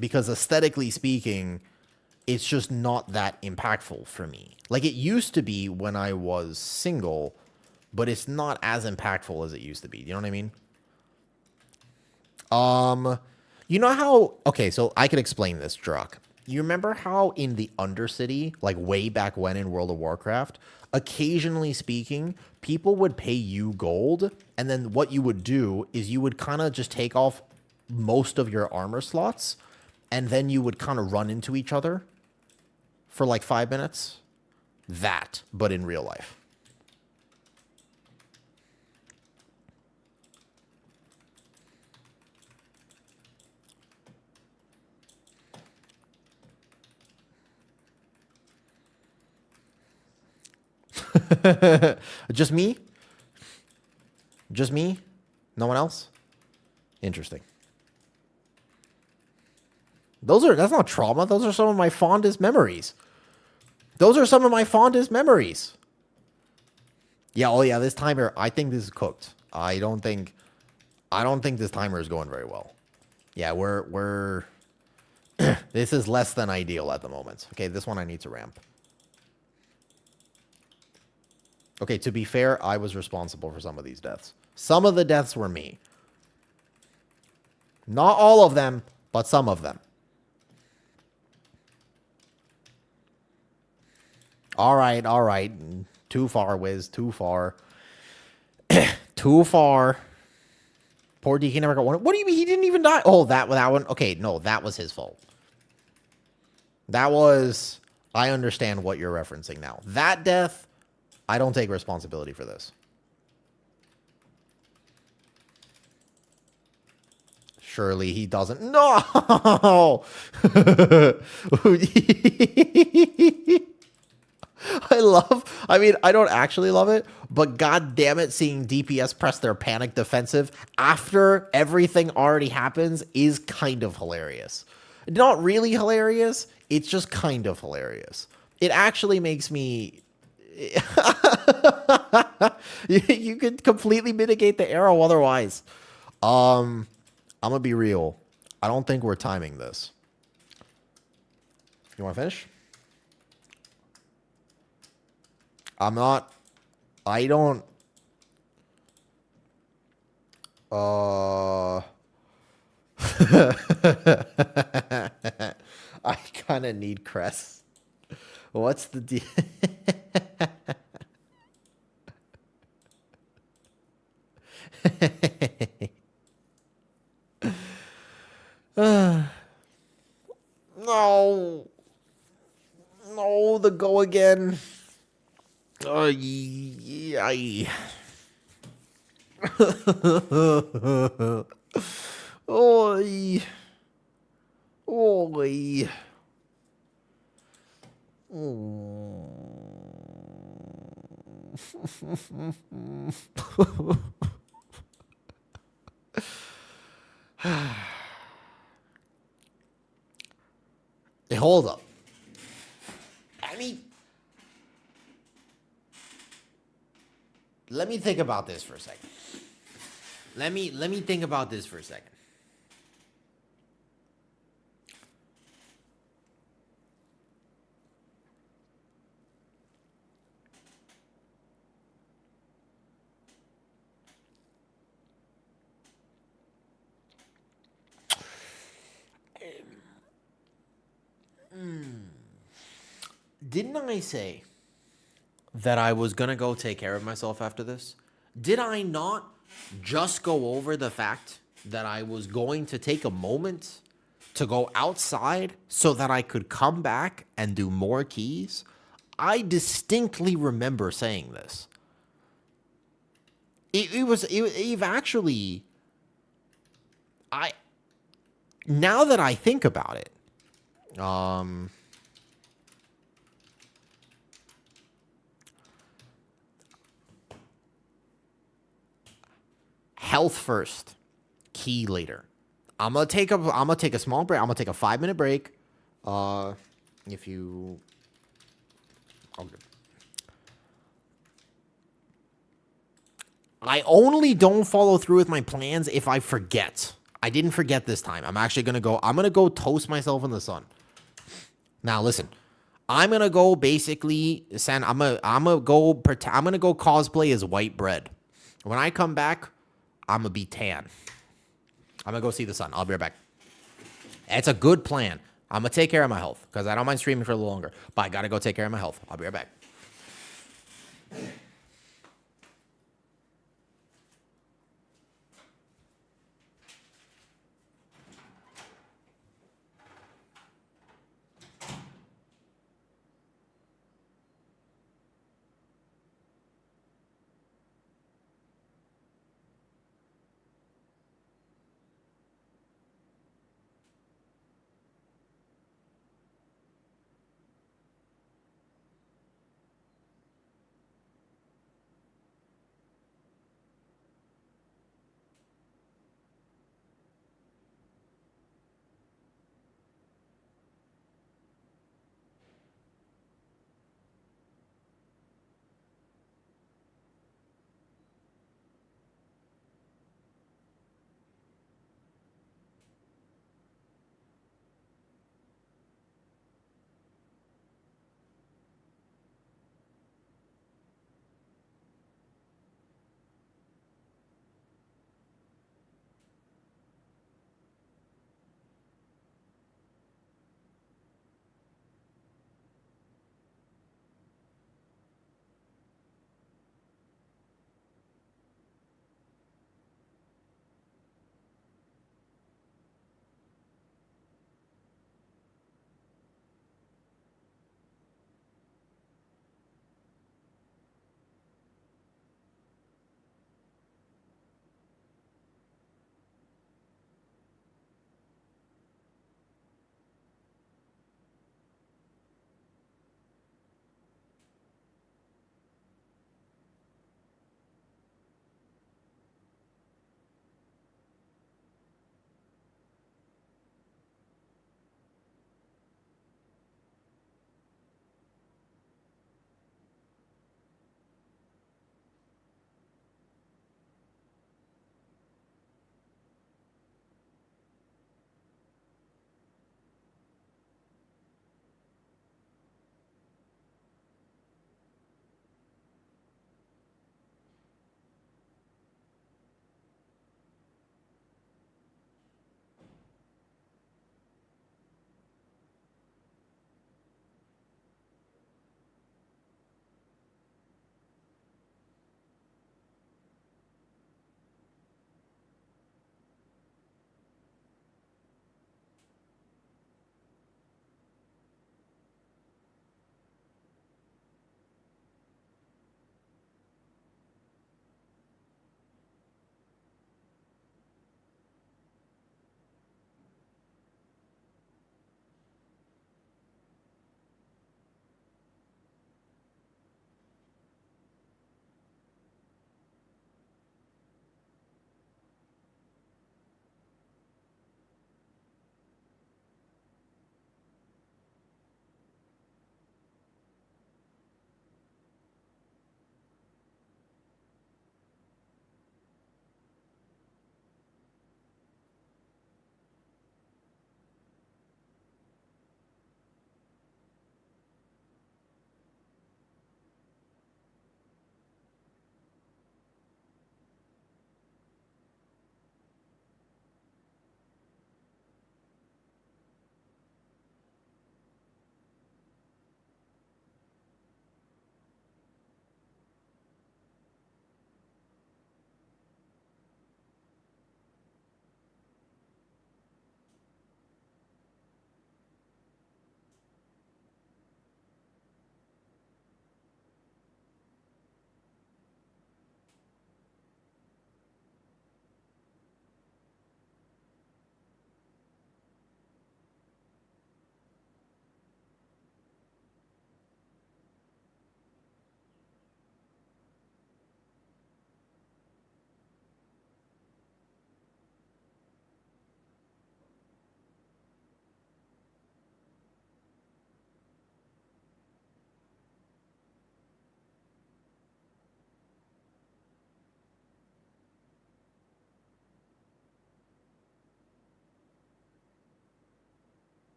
because aesthetically speaking, it's just not that impactful for me. Like, it used to be when I was single, but it's not as impactful as it used to be. You know what I mean? You know how... Okay, so I could explain this, Druck. You remember how in the Undercity, like way back when in World of Warcraft, occasionally speaking, people would pay you gold, and then what you would do is you would kind of just take off most of your armor slots, and then you would kind of run into each other for like 5 minutes? That, but in real life. Just me? Just me? No one else? Interesting. That's not trauma. Those are some of my fondest memories. Those are some of my fondest memories. Yeah, oh yeah, this timer, I think this is cooked. I don't think this timer is going very well. Yeah, we're this is less than ideal at the moment. Okay, this one I need to ramp. Okay, to be fair, I was responsible for some of these deaths. Some of the deaths were me. Not all of them, but some of them. All right. Too far, Wiz. Too far. Too far. Poor DK never got one. What do you mean he didn't even die? Oh, that one. Okay, no, that was his fault. That was... I understand what you're referencing now. That death, I don't take responsibility for this. Surely he doesn't. No! I don't actually love it, but god damn it, seeing DPS press their panic defensive after everything already happens is kind of hilarious. Not really hilarious, it's just kind of hilarious. It actually makes me... you could completely mitigate the arrow otherwise. I'm gonna be real. I don't think we're timing this. You want to finish? I kind of need Cress. What's the deal? No. No, the go again. Yay. Oi. Oi. Hey, hold up. I mean, let me think about this for a second. Let me think about this for a second. Didn't I say that I was gonna go take care of myself after this? Did I not just go over the fact that I was going to take a moment to go outside so that I could come back and do more keys? I distinctly remember saying this. It actually, I, now that I think about it, health first, key later. I'm gonna take a small break. I'm gonna take a 5-minute break. If you, okay. I only don't follow through with my plans if I forget. I didn't forget this time. I'm actually gonna go. I'm gonna go toast myself in the sun. Now listen, I'm gonna go basically send. I'm gonna go cosplay as white bread. When I come back, I'm gonna be tan. I'm gonna go see the sun. I'll be right back. It's a good plan. I'm gonna take care of my health because I don't mind streaming for a little longer, but I gotta go take care of my health. I'll be right back.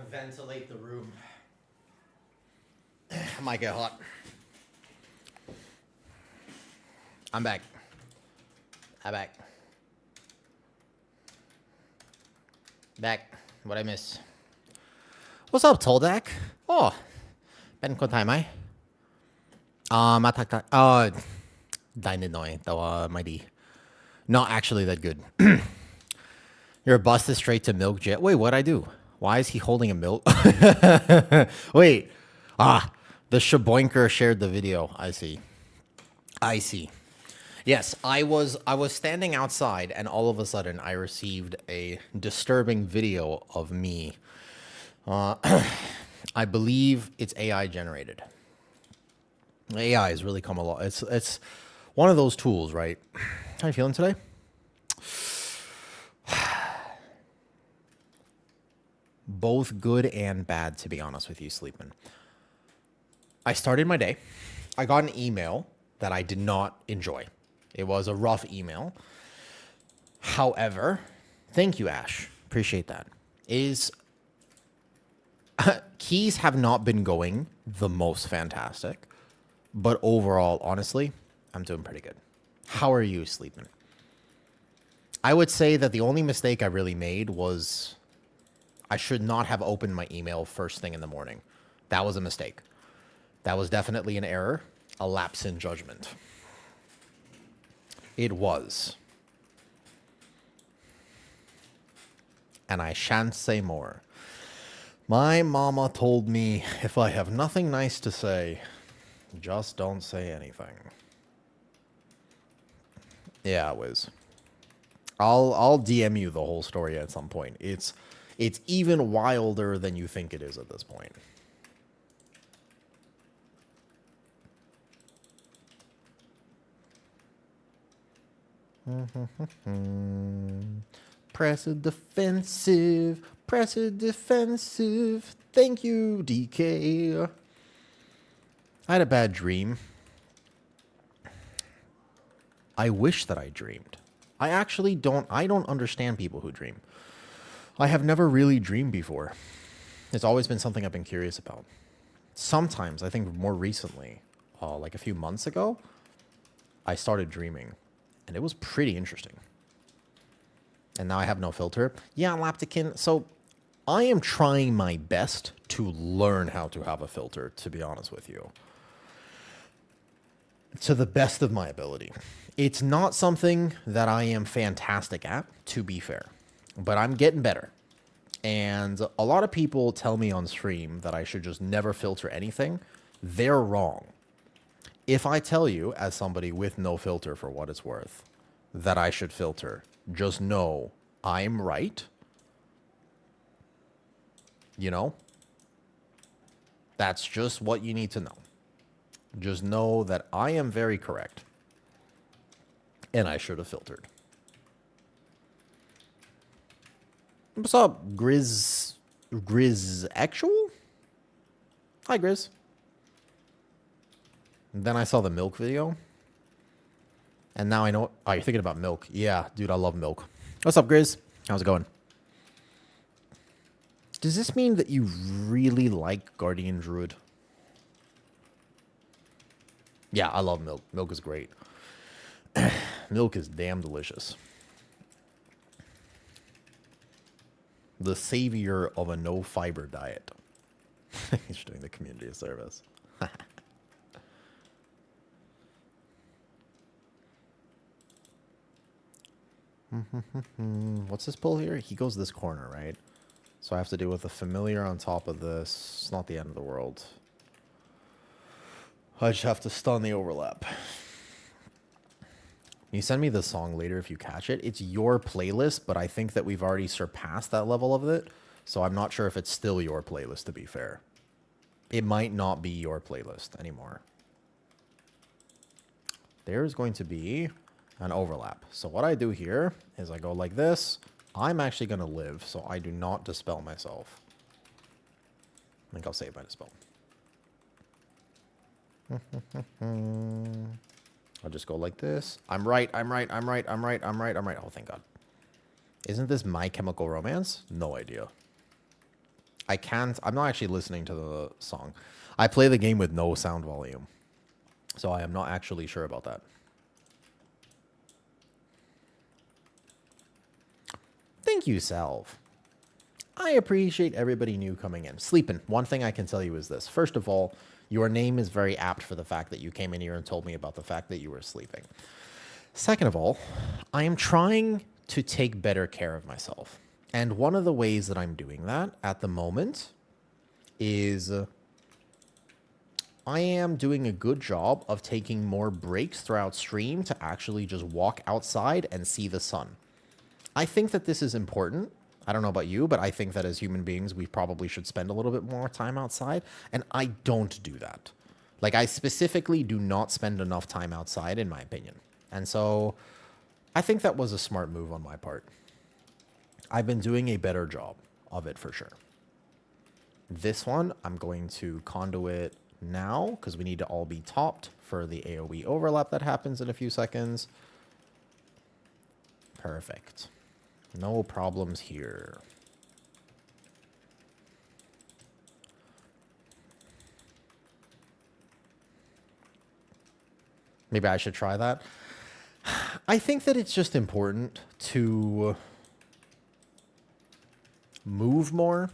ventilate the room. I might get hot. I'm back. I'm back. Back. What'd I miss? What's up, Toldak? Oh, เป็นคนไทยไหมมาทักทายได้นิดหน่อยแต่ว่าไม่ดี Not actually that good. You're busted straight to milk jet. Wait, what'd I do? Why is he holding a milk? Wait. The Shaboinker shared the video. I see. I see. Yes, I was standing outside and all of a sudden I received a disturbing video of me. I believe it's AI generated. AI has really come a lot. It's one of those tools, right? How are you feeling today? Both good and bad, to be honest with you, Sleepman. I started my day. I got an email that I did not enjoy. It was a rough email. However, thank you, Ash. Appreciate that. Keys have not been going the most fantastic, but overall, honestly, I'm doing pretty good. How are you, Sleepman? I would say that the only mistake I really made was I should not have opened my email first thing in the morning. That was a mistake. That was definitely an error, a lapse in judgment. It was. And I shan't say more. My mama told me if I have nothing nice to say, just don't say anything. Yeah, Wiz. I'll DM you the whole story at some point. It's even wilder than you think it is at this point. Press a defensive. Press a defensive. Thank you, DK. I had a bad dream. I wish that I dreamed. I don't understand people who dream. I have never really dreamed before. It's always been something I've been curious about. Sometimes, I think more recently, like a few months ago, I started dreaming. And it was pretty interesting. And now I have no filter. Yeah, Laptikin. So I am trying my best to learn how to have a filter, to be honest with you. To the best of my ability. It's not something that I am fantastic at, to be fair. But I'm getting better. And a lot of people tell me on stream that I should just never filter anything. They're wrong. If I tell you, as somebody with no filter for what it's worth, that I should filter, just know I'm right. You know? That's just what you need to know. Just know that I am very correct. And I should have filtered. What's up, Grizz Actual? Hi, Grizz. And then I saw the milk video. And now I know... Oh, you're thinking about milk. Yeah, dude, I love milk. What's up, Grizz? How's it going? Does this mean that you really like Guardian Druid? Yeah, I love milk. Milk is great. Milk is damn delicious. The savior of a no-fiber diet. He's doing the community a service. What's this pull here? He goes this corner, right? So I have to deal with a familiar on top of this. It's not the end of the world. I just have to stun the overlap. You send me the song later if you catch it. It's your playlist, but I think that we've already surpassed that level of it. So I'm not sure if it's still your playlist, to be fair. It might not be your playlist anymore. There's going to be an overlap. So what I do here is I go like this. I'm actually going to live, so I do not dispel myself. I think I'll save my dispel. I'll just go like this. I'm right. Oh, thank God. Isn't this My Chemical Romance? No idea. I can't. I'm not actually listening to the song. I play the game with no sound volume. So I am not actually sure about that. Thank you, Salve. I appreciate everybody new coming in. Sleeping. One thing I can tell you is this. First of all, your name is very apt for the fact that you came in here and told me about the fact that you were sleeping. Second of all, I am trying to take better care of myself. And one of the ways that I'm doing that at the moment is I am doing a good job of taking more breaks throughout stream to actually just walk outside and see the sun. I think that this is important. I don't know about you, but I think that as human beings, we probably should spend a little bit more time outside. And I don't do that. Like, I specifically do not spend enough time outside, in my opinion. And so I think that was a smart move on my part. I've been doing a better job of it for sure. This one, I'm going to conduit now because we need to all be topped for the AoE overlap that happens in a few seconds. Perfect. No problems here. Maybe I should try that. I think that it's just important to move more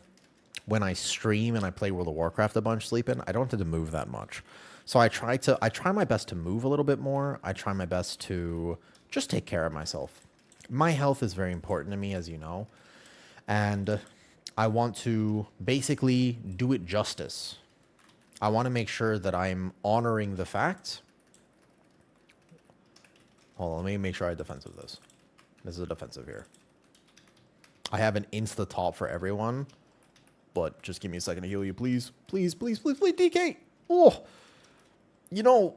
when I stream and I play World of Warcraft a bunch sleeping. I don't have to move that much. So I try my best to move a little bit more. I try my best to just take care of myself. My health is very important to me, as you know. And I want to basically do it justice. I want to make sure that I'm honoring the fact. Hold on, let me make sure I defensive this. This is a defensive here. I have an insta top for everyone, but just give me a second to heal you, please. Please, please, please, please, DK. Oh, you know,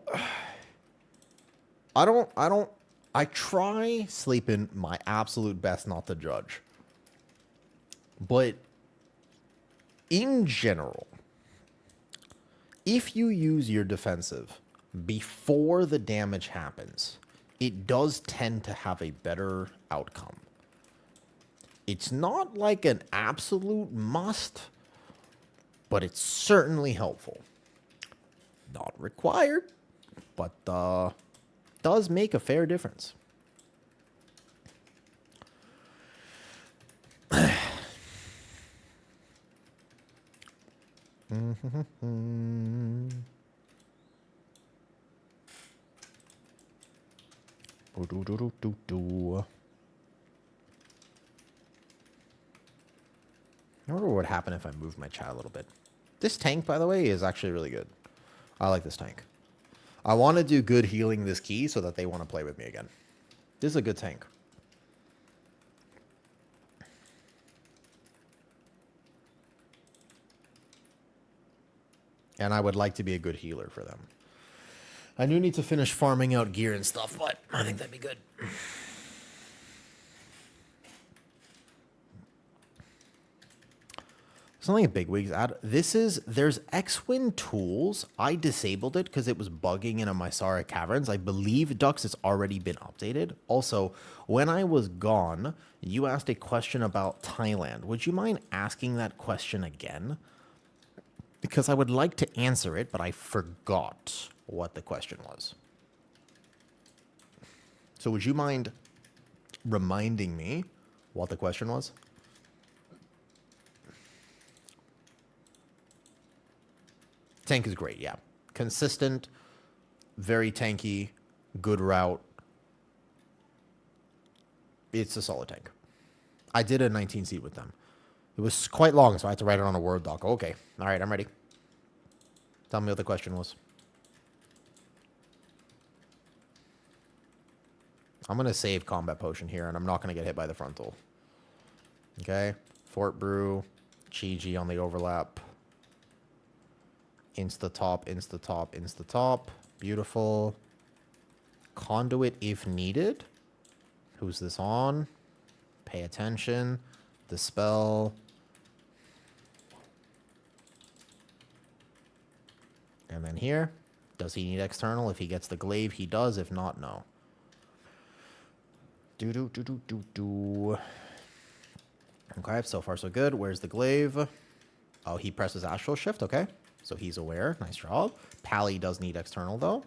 I try sleeping my absolute best not to judge. But in general, if you use your defensive before the damage happens, it does tend to have a better outcome. It's not like an absolute must, but it's certainly helpful. Not required, but does make a fair difference. I wonder what would happen if I moved my chat a little bit. This tank, by the way, is actually really good. I like this tank. I want to do good healing this key so that they want to play with me again. This is a good tank. And I would like to be a good healer for them. I do need to finish farming out gear and stuff, but I think that'd be good. Something a big wigs add. There's X-Win tools. I disabled it because it was bugging in a Mysara Caverns. I believe, Dux, it's already been updated. Also, when I was gone, you asked a question about Thailand. Would you mind asking that question again? Because I would like to answer it, but I forgot what the question was. So would you mind reminding me what the question was? Tank is great, yeah. Consistent, very tanky, good route. It's a solid tank. I did a 19 seat with them. It was quite long, so I had to write it on a Word doc. Okay, all right, I'm ready. Tell me what the question was. I'm going to save Combat Potion here, and I'm not going to get hit by the frontal. Okay, Fort Brew, Chi-Ji on the overlap. Insta-top, insta-top, insta-top. Beautiful. Conduit if needed. Who's this on? Pay attention. Dispel. And then here. Does he need external? If he gets the glaive, he does. If not, no. Okay, so far so good. Where's the glaive? Oh, he presses Astral Shift. Okay. So he's aware. Nice job. Pally does need external, though.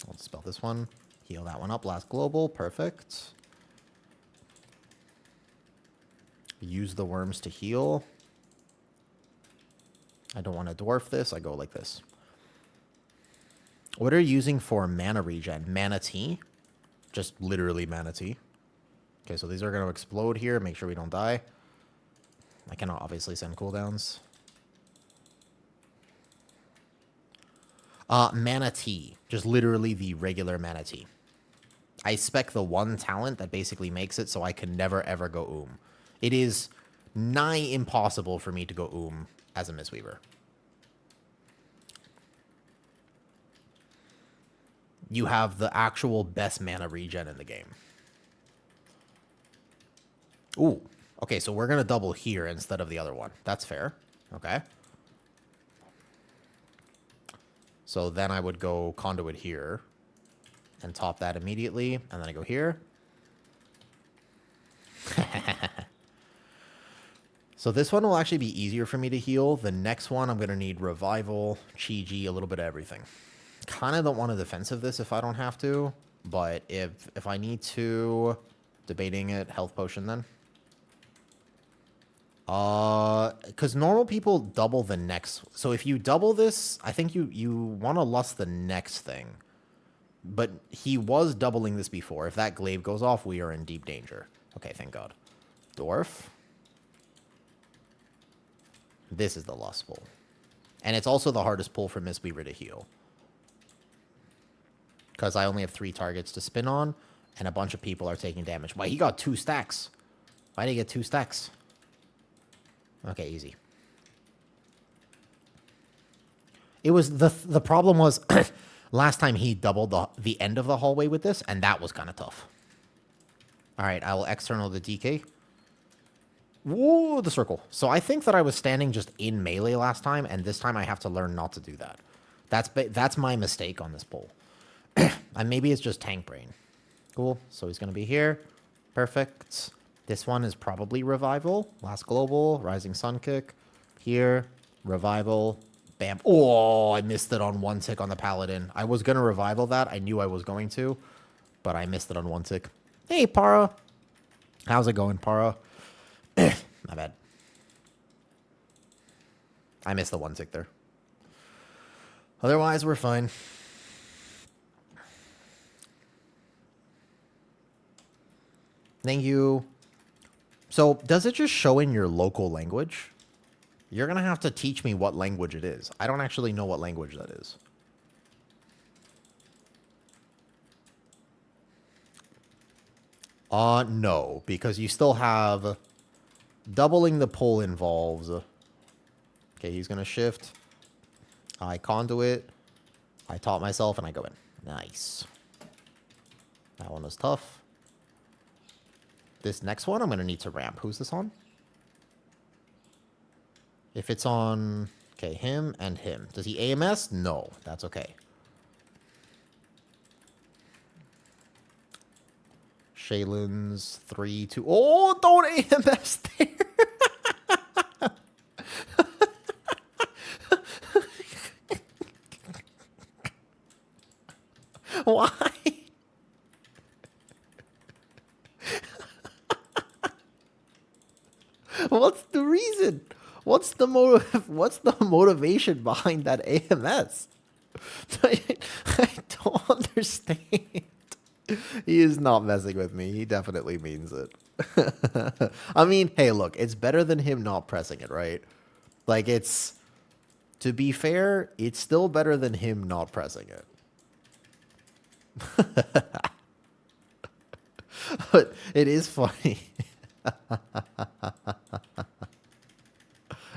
I'll dispel this one. Heal that one up. Last global. Perfect. Use the worms to heal. I don't want to dwarf this. I go like this. What are you using for mana regen? Mana tea? Just literally mana tea. Okay, so these are going to explode here. Make sure we don't die. I cannot obviously send cooldowns. Mana tea. Just literally the regular mana tea. I spec the one talent that basically makes it so I can never ever go It is nigh impossible for me to go as a Mistweaver. You have the actual best mana regen in the game. Ooh. Okay, so we're going to double here instead of the other one. That's fair. Okay. So then I would go Conduit here and top that immediately. And then I go here. So this one will actually be easier for me to heal. The next one, I'm going to need Revival, Chi-Ji, a little bit of everything. Kind of don't want to defensive this if I don't have to. But if I need to, debating it, Health Potion then. Because normal people double the next. So if you double this, I think you want to lust the next thing. But he was doubling this before. If that glaive goes off, we are in deep danger. Okay, thank God. Dwarf. This is the lust pull. And it's also the hardest pull for Mistweaver to heal. Because I only have 3 targets to spin on, and a bunch of people are taking damage. Why, he got 2 stacks. Why did he get 2 stacks? Okay, easy. It was the problem was last time he doubled the end of the hallway with this, and that was kind of tough. All right, I will external the DK. Whoa, the circle. So I think that I was standing just in melee last time, and this time I have to learn not to do that. That's my mistake on this pull. And maybe it's just tank brain. Cool. So he's going to be here. Perfect. This one is probably Revival. Last global. Rising Sun Kick. Here. Revival. Bam. Oh, I missed it on 1 tick on the Paladin. I was going to Revival that. I knew I was going to. But I missed it on 1 tick. Hey, Para. How's it going, Para? My bad. I missed the 1 tick there. Otherwise, we're fine. Thank you. So, does it just show in your local language? You're going to have to teach me what language it is. I don't actually know what language that is. No, because you still have... Doubling the pull involves... Okay, he's going to shift. I conduit. I taught myself, and I go in. Nice. That one was tough. This next one, I'm going to need to ramp. Who's this on? If it's on... Okay, him and him. Does he AMS? No, that's okay. Shaylin's 3, 2... Oh, don't AMS there! Why? What's the reason? What's the motivation behind that AMS? I don't understand. He is not messing with me. He definitely means it. I mean, hey, look, it's better than him not pressing it, right? Like, it's... To be fair, it's still better than him not pressing it. But it is funny.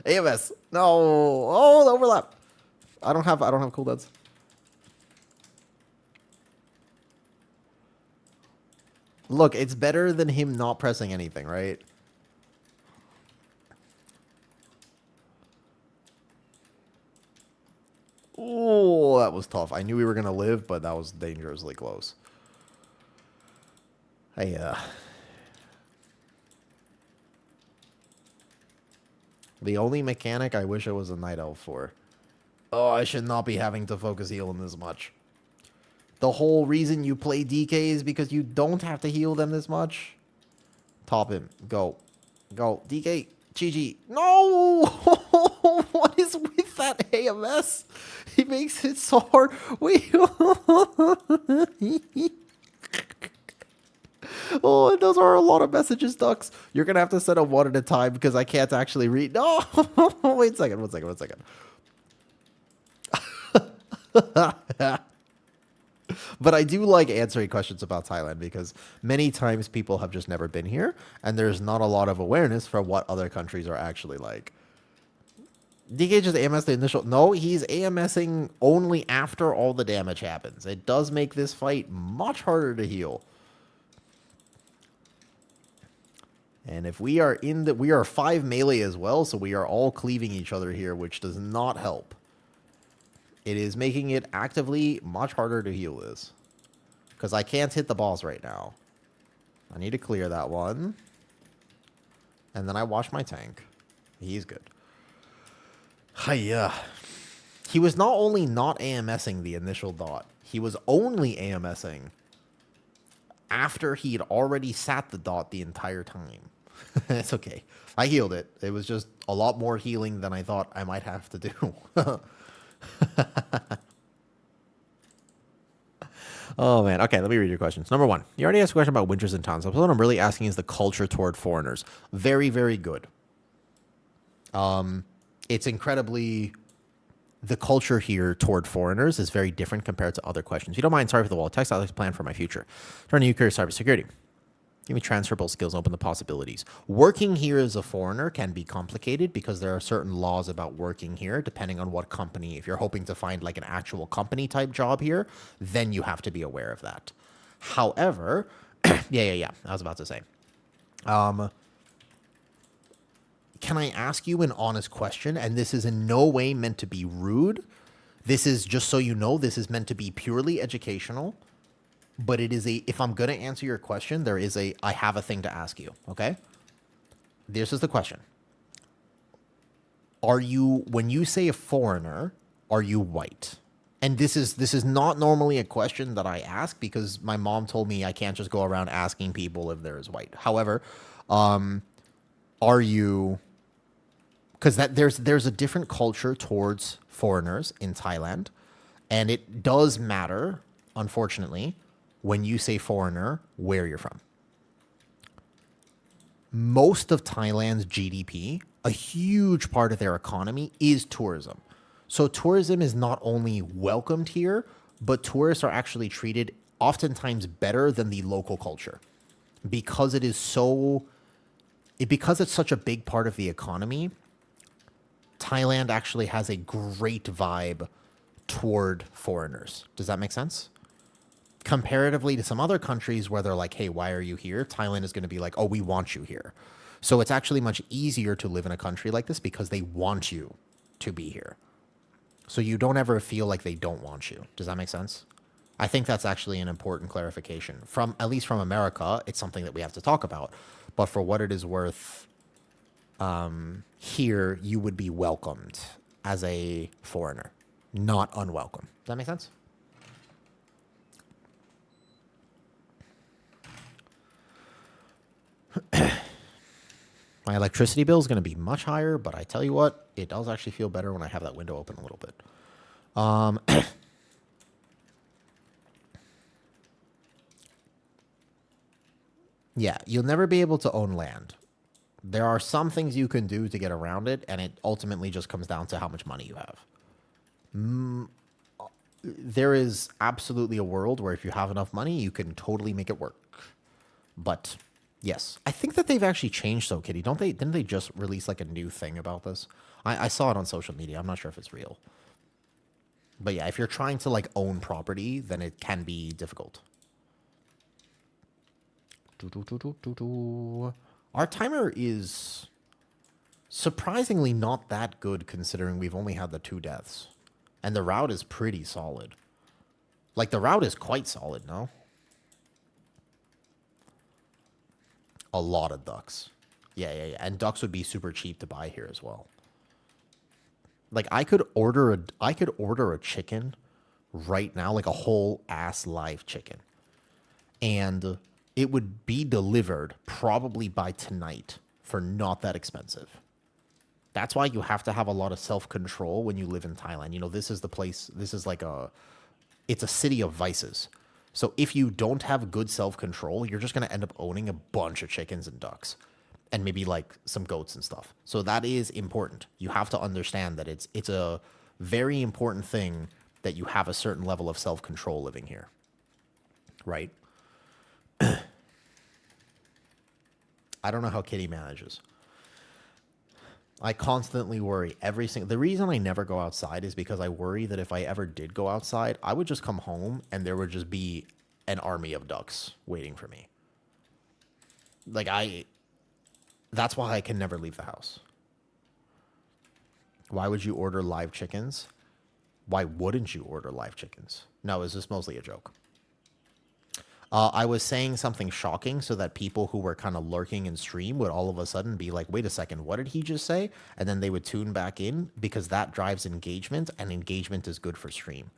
AMS. No. Oh, the overlap. I don't have cooldowns. Look, it's better than him not pressing anything, right? Oh, that was tough. I knew we were going to live, but that was dangerously close. The only mechanic I wish I was a Night Elf for. Oh, I should not be having to focus healing this much. The whole reason you play DK is because you don't have to heal them this much. Top him. Go. Go. DK. GG. No! What is with that AMS? He makes it so hard. Wait. Oh, those are a lot of messages, Ducks. You're going to have to set up one at a time because I can't actually read. No! Wait a second. One second. But I do like answering questions about Thailand because many times people have just never been here and there's not a lot of awareness for what other countries are actually like. DK just AMS the initial... No, he's AMSing only after all the damage happens. It does make this fight much harder to heal. And if we are in the... We are 5 melee as well, so we are all cleaving each other here, which does not help. It is making it actively much harder to heal this. Because I can't hit the boss right now. I need to clear that one. And then I wash my tank. He's good. Hiya. He was not only not AMSing the initial dot, he was only AMSing after he had already sat the dot the entire time. It's okay. I healed it. It was just a lot more healing than I thought I might have to do. Oh, man. Okay, let me read your questions. Number 1, you already asked a question about winters and towns. So what I'm really asking is the culture toward foreigners. Very, very good. It's incredibly... The culture here toward foreigners is very different compared to other questions. If you don't mind, sorry for the wall of text. I'd like to plan for my future. Turn to nuclear cybersecurity. Give me transferable skills, open the possibilities. Working here as a foreigner can be complicated because there are certain laws about working here depending on what company. If you're hoping to find like an actual company type job here, then you have to be aware of that. However, yeah. I was about to say. Can I ask you an honest question? And this is in no way meant to be rude. This is, just so you know, this is meant to be purely educational. But it is a, if I'm going to answer your question, there is a, I have a thing to ask you, okay? This is the question. Are you, when you say a foreigner, are you white? And this is not normally a question that I ask because my mom told me I can't just go around asking people if they're white. However, are you, because that there's a different culture towards foreigners in Thailand, and it does matter, unfortunately, when you say foreigner, where you're from. Most of Thailand's GDP, a huge part of their economy is tourism. So tourism is not only welcomed here, but tourists are actually treated oftentimes better than the local culture because it is so, because it's such a big part of the economy. Thailand actually has a great vibe toward foreigners. Does that make sense? Comparatively to some other countries where they're like, hey, why are you here? Thailand is going to be like, oh, we want you here. So it's actually much easier to live in a country like this because they want you to be here. So you don't ever feel like they don't want you. Does that make sense? I think that's actually an important clarification. From, at least from America, it's something that we have to talk about. But for what it is worth, here you would be welcomed as a foreigner, not unwelcome. Does that make sense? My electricity bill is going to be much higher, but I tell you what, it does actually feel better when I have that window open a little bit. Yeah, you'll never be able to own land. There are some things you can do to get around it, and it ultimately just comes down to how much money you have. There is absolutely a world where if you have enough money, you can totally make it work. But yes, I think that they've actually changed So Kitty, don't they? Didn't they just release like a new thing about this? I saw it on social media. I'm not sure if it's real. But yeah, if you're trying to like own property, then it can be difficult. Our timer is surprisingly not that good considering we've only had the 2 deaths. And the route is pretty solid. Like, the route is quite solid, no? A lot of ducks. Yeah. And ducks would be super cheap to buy here as well. Like, I could order a chicken right now, like a whole ass live chicken. And it would be delivered probably by tonight for not that expensive. That's why you have to have a lot of self-control when you live in Thailand. You know, this is the place, this is like it's a city of vices. So if you don't have good self-control, you're just going to end up owning a bunch of chickens and ducks and maybe like some goats and stuff. So that is important. You have to understand that it's a very important thing that you have a certain level of self-control living here. Right? I don't know how Kitty manages. I constantly worry the reason I never go outside is because I worry that if I ever did go outside, I would just come home and there would just be an army of ducks waiting for me. Like that's why I can never leave the house. Why would you order live chickens? Why wouldn't you order live chickens? No, is this mostly a joke? I was saying something shocking so that people who were kind of lurking in stream would all of a sudden be like, wait a second, what did he just say? And then they would tune back in because that drives engagement, and engagement is good for stream.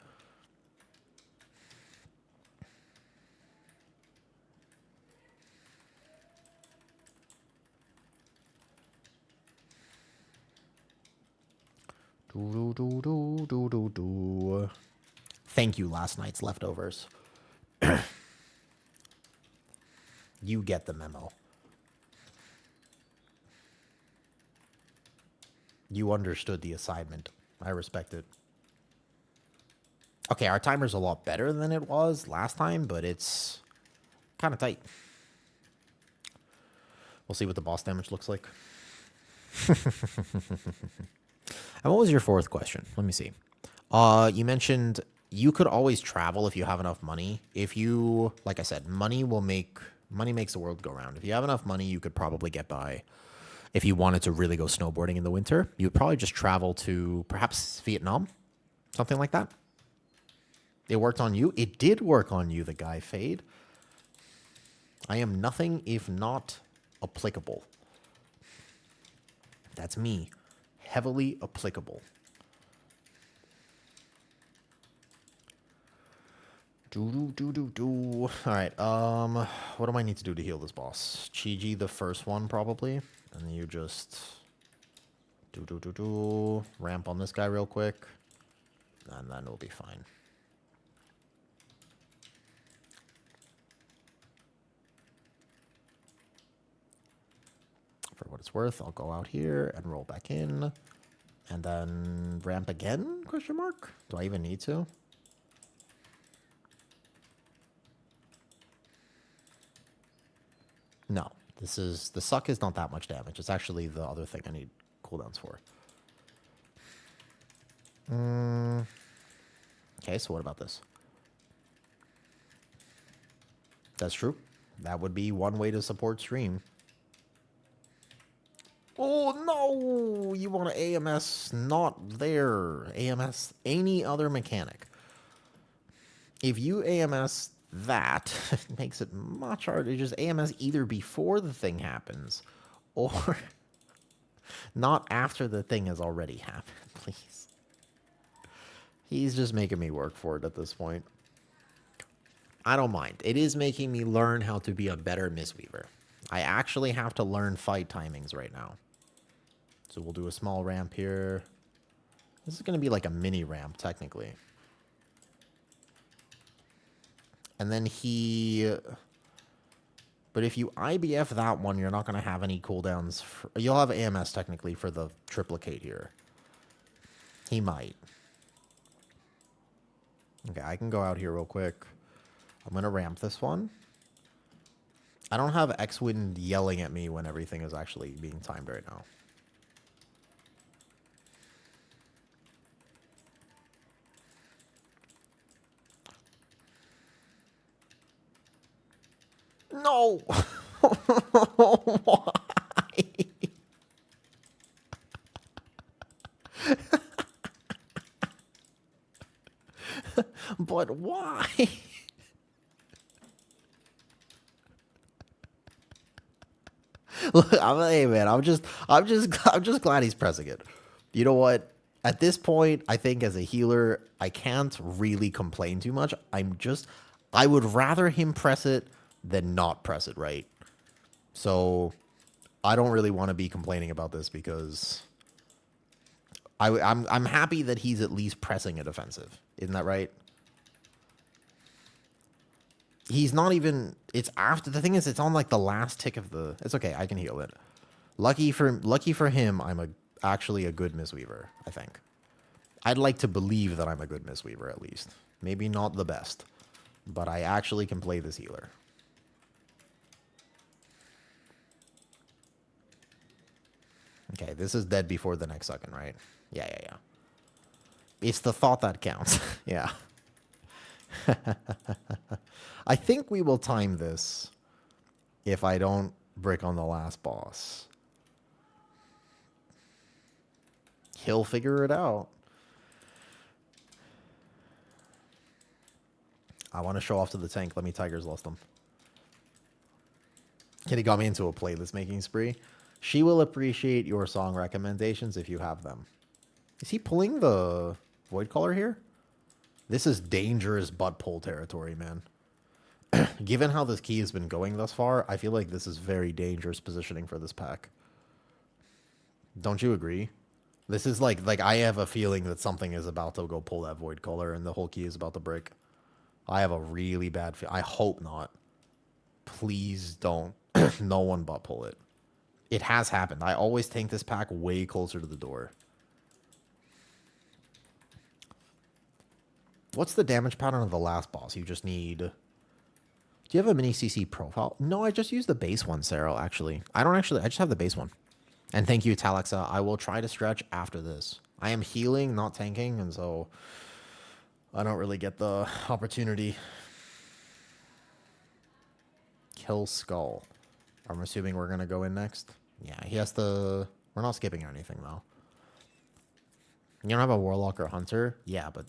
Thank you, last night's leftovers. You get the memo. You understood the assignment. I respect it. Okay, our timer's a lot better than it was last time, but it's kind of tight. We'll see what the boss damage looks like. And what was your fourth question? Let me see. You mentioned you could always travel if you have enough money. If you, like I said, money makes the world go round. If you have enough money, you could probably get by. If you wanted to really go snowboarding in the winter, you would probably just travel to perhaps Vietnam, something like that. It worked on you. It did work on you, the guy Fade. I am nothing if not applicable. That's me. Heavily applicable. All right. What do I need to do to heal this boss? Chi-Ji the first one, probably. And you just ramp on this guy real quick. And then it'll be fine. For what it's worth, I'll go out here and roll back in. And then ramp again? Question mark? Do I even need to? No, the suck is not that much damage. It's actually the other thing I need cooldowns for. Okay, so what about this? That's true. That would be one way to support stream. Oh, no! You want to AMS not there. AMS any other mechanic. If you AMS that, it makes it much harder to just AMS either before the thing happens or not after the thing has already happened, please. He's just making me work for it at this point. I don't mind. It is making me learn how to be a better Mistweaver. I actually have to learn fight timings right now. So we'll do a small ramp here. This is going to be like a mini ramp, technically. And then but if you IBF that one, you're not going to have any cooldowns. You'll have AMS, technically, for the triplicate here. He might. Okay, I can go out here real quick. I'm going to ramp this one. I don't have X-Wind yelling at me when everything is actually being timed right now. No! Why? But why? Look, hey man, I'm just glad he's pressing it. You know what? At this point, I think as a healer, I can't really complain too much. I would rather him press it than not press it, right? So I don't really want to be complaining about this because I'm happy that he's at least pressing a defensive. Isn't that right? He's not even. It's after the thing is, it's on like the last tick of the. It's okay. I can heal it. Lucky for him, actually a good Mistweaver. I think. I'd like to believe that I'm a good Mistweaver at least. Maybe not the best, but I actually can play this healer. Okay, this is dead before the next second, right? Yeah. It's the thought that counts. Yeah. I think we will time this if I don't brick on the last boss. He'll figure it out. I want to show off to the tank. Let me Tigers lost them. Kitty got me into a playlist making spree. She will appreciate your song recommendations if you have them. Is he pulling the Void Caller here? This is dangerous butt pull territory, man. Given how this key has been going thus far, I feel like this is very dangerous positioning for this pack. Don't you agree? This is like I have a feeling that something is about to go pull that Void Caller and the whole key is about to break. I have a really bad feel. I hope not. Please don't. No one butt pull it. It has happened. I always tank this pack way closer to the door. What's the damage pattern of the last boss? You just need... Do you have a mini CC profile? No, I just use the base one, Sarah, actually. I just have the base one. And thank you, Talaxa. I will try to stretch after this. I am healing, not tanking, and so I don't really get the opportunity. Kill Skull. I'm assuming we're going to go in next. Yeah, he has to... We're not skipping or anything, though. You don't have a Warlock or Hunter? Yeah, but...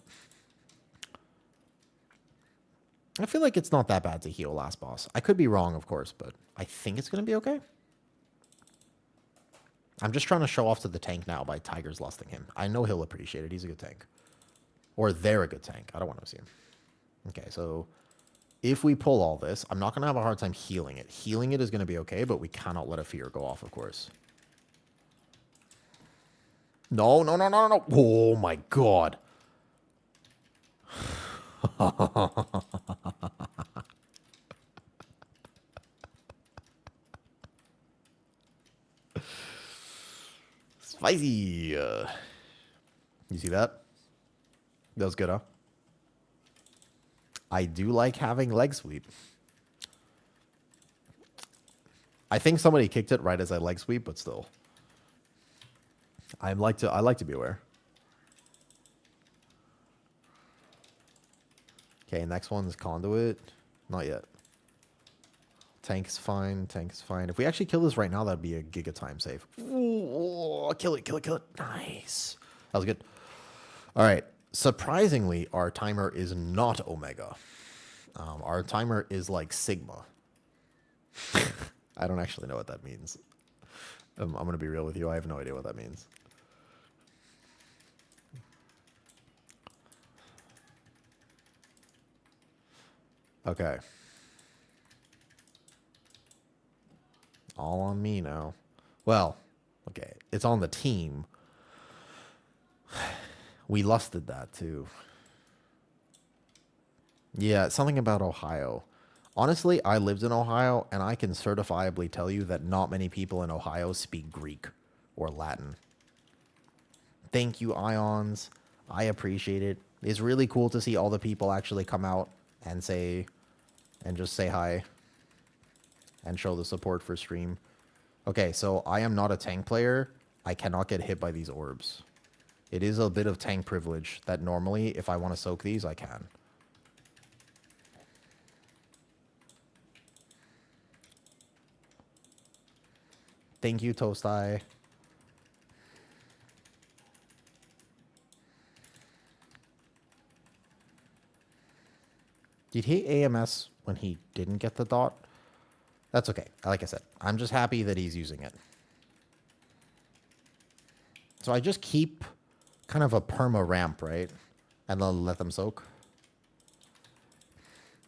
I feel like it's not that bad to heal last boss. I could be wrong, of course, but I think it's going to be okay. I'm just trying to show off to the tank now by Tigers lusting him. I know he'll appreciate it. He's a good tank. Or they're a good tank. I don't want to see him. Okay, so if we pull all this, I'm not going to have a hard time healing it. Healing it is going to be okay, but we cannot let a fear go off, of course. No. Oh, my God. Spicy. You see that? That was good, huh? I do like having leg sweep. I think somebody kicked it right as I leg sweep, but still. I like to be aware. Okay, next one's Conduit. Not yet. Tank's fine. Tank's fine. If we actually kill this right now, that'd be a giga time save. Ooh, kill it. Nice. That was good. All right. Surprisingly, our timer is not Omega. Our timer is like Sigma. I don't actually know what that means. I'm going to be real with you. I have no idea what that means. Okay. All on me now. Well, okay. It's on the team. We lusted that too. Yeah, something about Ohio. Honestly, I lived in Ohio, and I can certifiably tell you that not many people in Ohio speak Greek or Latin. Thank you, Ions. I appreciate it. It's really cool to see all the people actually come out and just say hi and show the support for stream. Okay, so I am not a tank player. I cannot get hit by these orbs. It is a bit of tank privilege that normally, if I want to soak these, I can. Thank you, Toast Eye. Did he AMS when he didn't get the dot? That's okay. Like I said, I'm just happy that he's using it. So I just keep kind of a perma ramp, right? And then let them soak.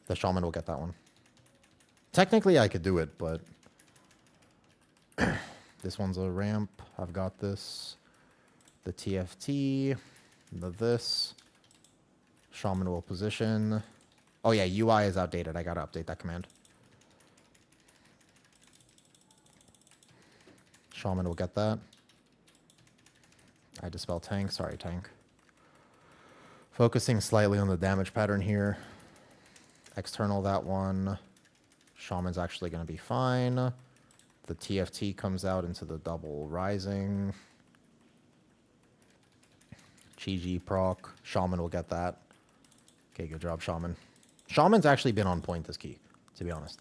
The shaman will get that one. Technically, I could do it, but this one's a ramp. I've got this. The TFT. This. Shaman will position. Oh yeah, UI is outdated. I gotta update that command. Shaman will get that. I dispel tank. Sorry, tank. Focusing slightly on the damage pattern here. External that one. Shaman's actually going to be fine. The TFT comes out into the double rising. GG proc. Shaman will get that. Okay, good job, Shaman. Shaman's actually been on point this key, to be honest.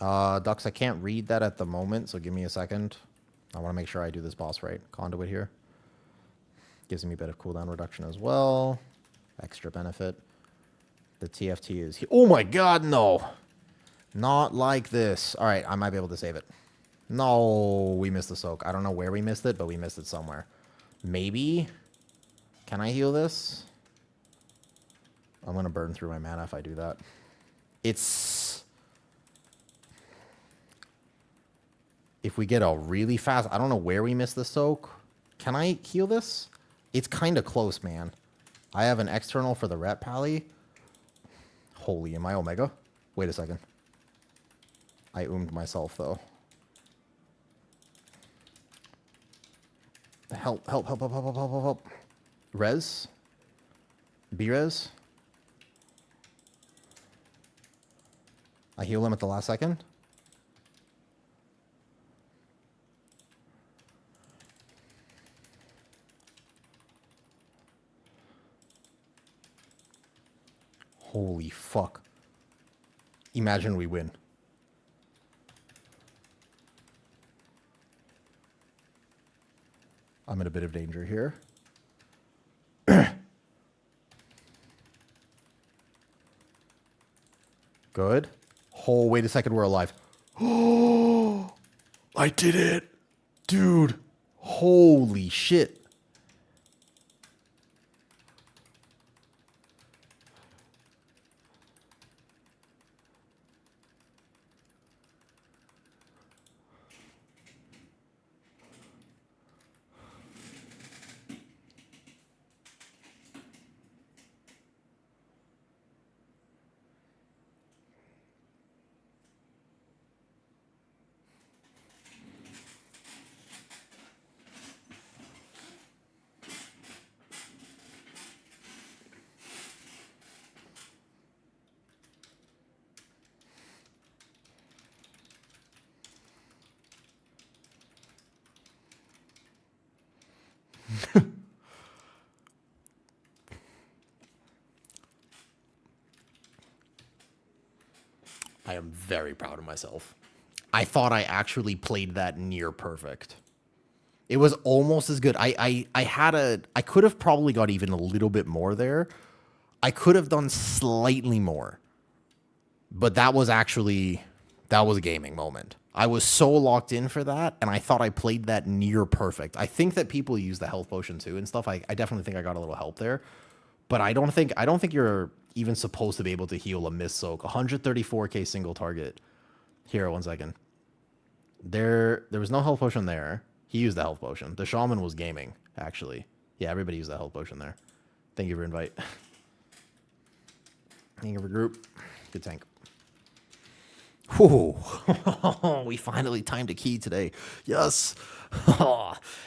Dux, I can't read that at the moment, so give me a second. I want to make sure I do this boss right. Conduit here. Gives me a bit of cooldown reduction as well. Extra benefit. The TFT is here. Oh my god, no! Not like this. Alright, I might be able to save it. No, we missed the soak. I don't know where we missed it, but we missed it somewhere. Maybe? Can I heal this? I'm going to burn through my mana if I do that. It's... If we get a really fast... I don't know where we missed the soak. Can I heal this? It's kind of close, man. I have an external for the Ret Pally. Holy, am I Omega? Wait a second. I oomed myself, though. Help, help, help, help, help, help, help, help. Res? B-res? I heal him at the last second. Holy fuck. Imagine we win. I'm in a bit of danger here. Good. Oh, wait a second, we're alive. Oh, I did it. Dude. Holy shit. I am very proud of myself. I thought I actually played that near perfect. It was almost as good. I could have probably got even a little bit more there. I could have done slightly more. But that was a gaming moment. I was so locked in for that, and I thought I played that near perfect. I think that people use the health potion too and stuff. I definitely think I got a little help there. But I don't think you're even supposed to be able to heal a miss soak. 134k single target. Here, 1 second. There was no health potion there. He used the health potion. The shaman was gaming, actually. Yeah, everybody used the health potion there. Thank you for invite. Thank you for group. Good tank. Whew. We finally timed a key today. Yes.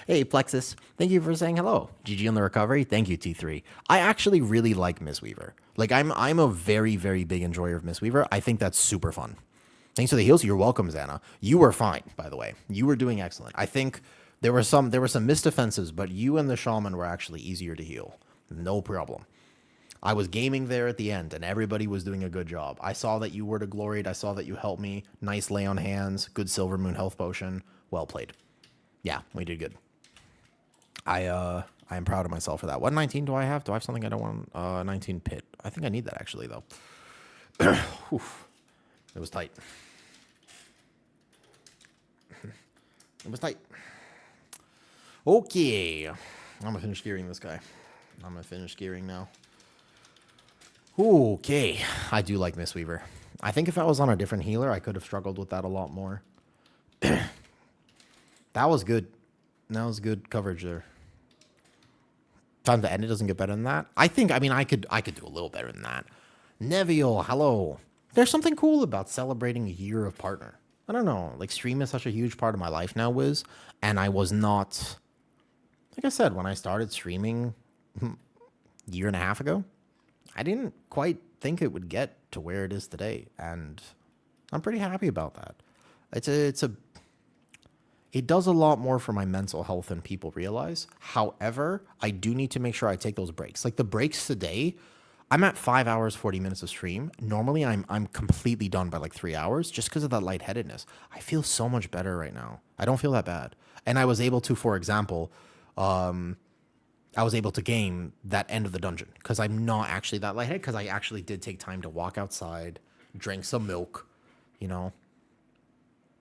Hey, Plexus. Thank you for saying hello. GG on the recovery. Thank you, T3. I actually really like Mistweaver. Like, I'm a very, very big enjoyer of Mistweaver. I think that's super fun. Thanks for the heals. You're welcome, Xana. You were fine, by the way. You were doing excellent. I think there were some missed defenses, but you and the shaman were actually easier to heal. No problem. I was gaming there at the end, and everybody was doing a good job. I saw that you were to gloried. I saw that you helped me. Nice lay on hands. Good Silver Moon health potion. Well played. Yeah, we did good. I am proud of myself for that. What 19 do I have? Do I have something I don't want? 19 pit. I think I need that actually, though. It was tight. It was tight. Okay. I'm going to finish gearing this guy. I'm going to finish gearing now. Okay. I do like Mistweaver. I think if I was on a different healer, I could have struggled with that a lot more. That was good. That was good coverage there. Time to end it doesn't get better than that. I mean, I could do a little better than that. Neville, hello. There's something cool about celebrating a year of partner. I don't know. Like, stream is such a huge part of my life now, Wiz. And I was not... Like I said, when I started streaming a year and a half ago, I didn't quite think it would get to where it is today. And I'm pretty happy about that. It does a lot more for my mental health than people realize. However, I do need to make sure I take those breaks. Like the breaks today, I'm at 5 hours, 40 minutes of stream. Normally, I'm completely done by like 3 hours just because of that lightheadedness. I feel so much better right now. I don't feel that bad. And I was able to, for example, I was able to game that end of the dungeon because I'm not actually that lightheaded because I actually did take time to walk outside, drink some milk, you know.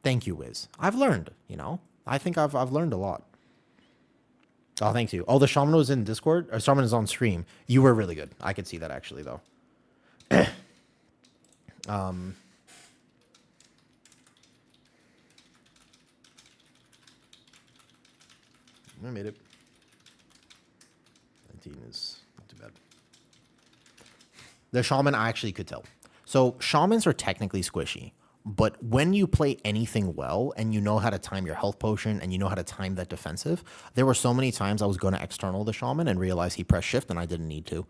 Thank you, Wiz. I've learned, you know. I think I've learned a lot. Oh, thank you. Oh, the shaman was in Discord? Or shaman is on stream. You were really good. I could see that actually, though. I made it. 19 is not too bad. The shaman, I actually could tell. So shamans are technically squishy. But when you play anything well and you know how to time your health potion and you know how to time that defensive, there were so many times I was going to external the shaman and realize he pressed shift and I didn't need to.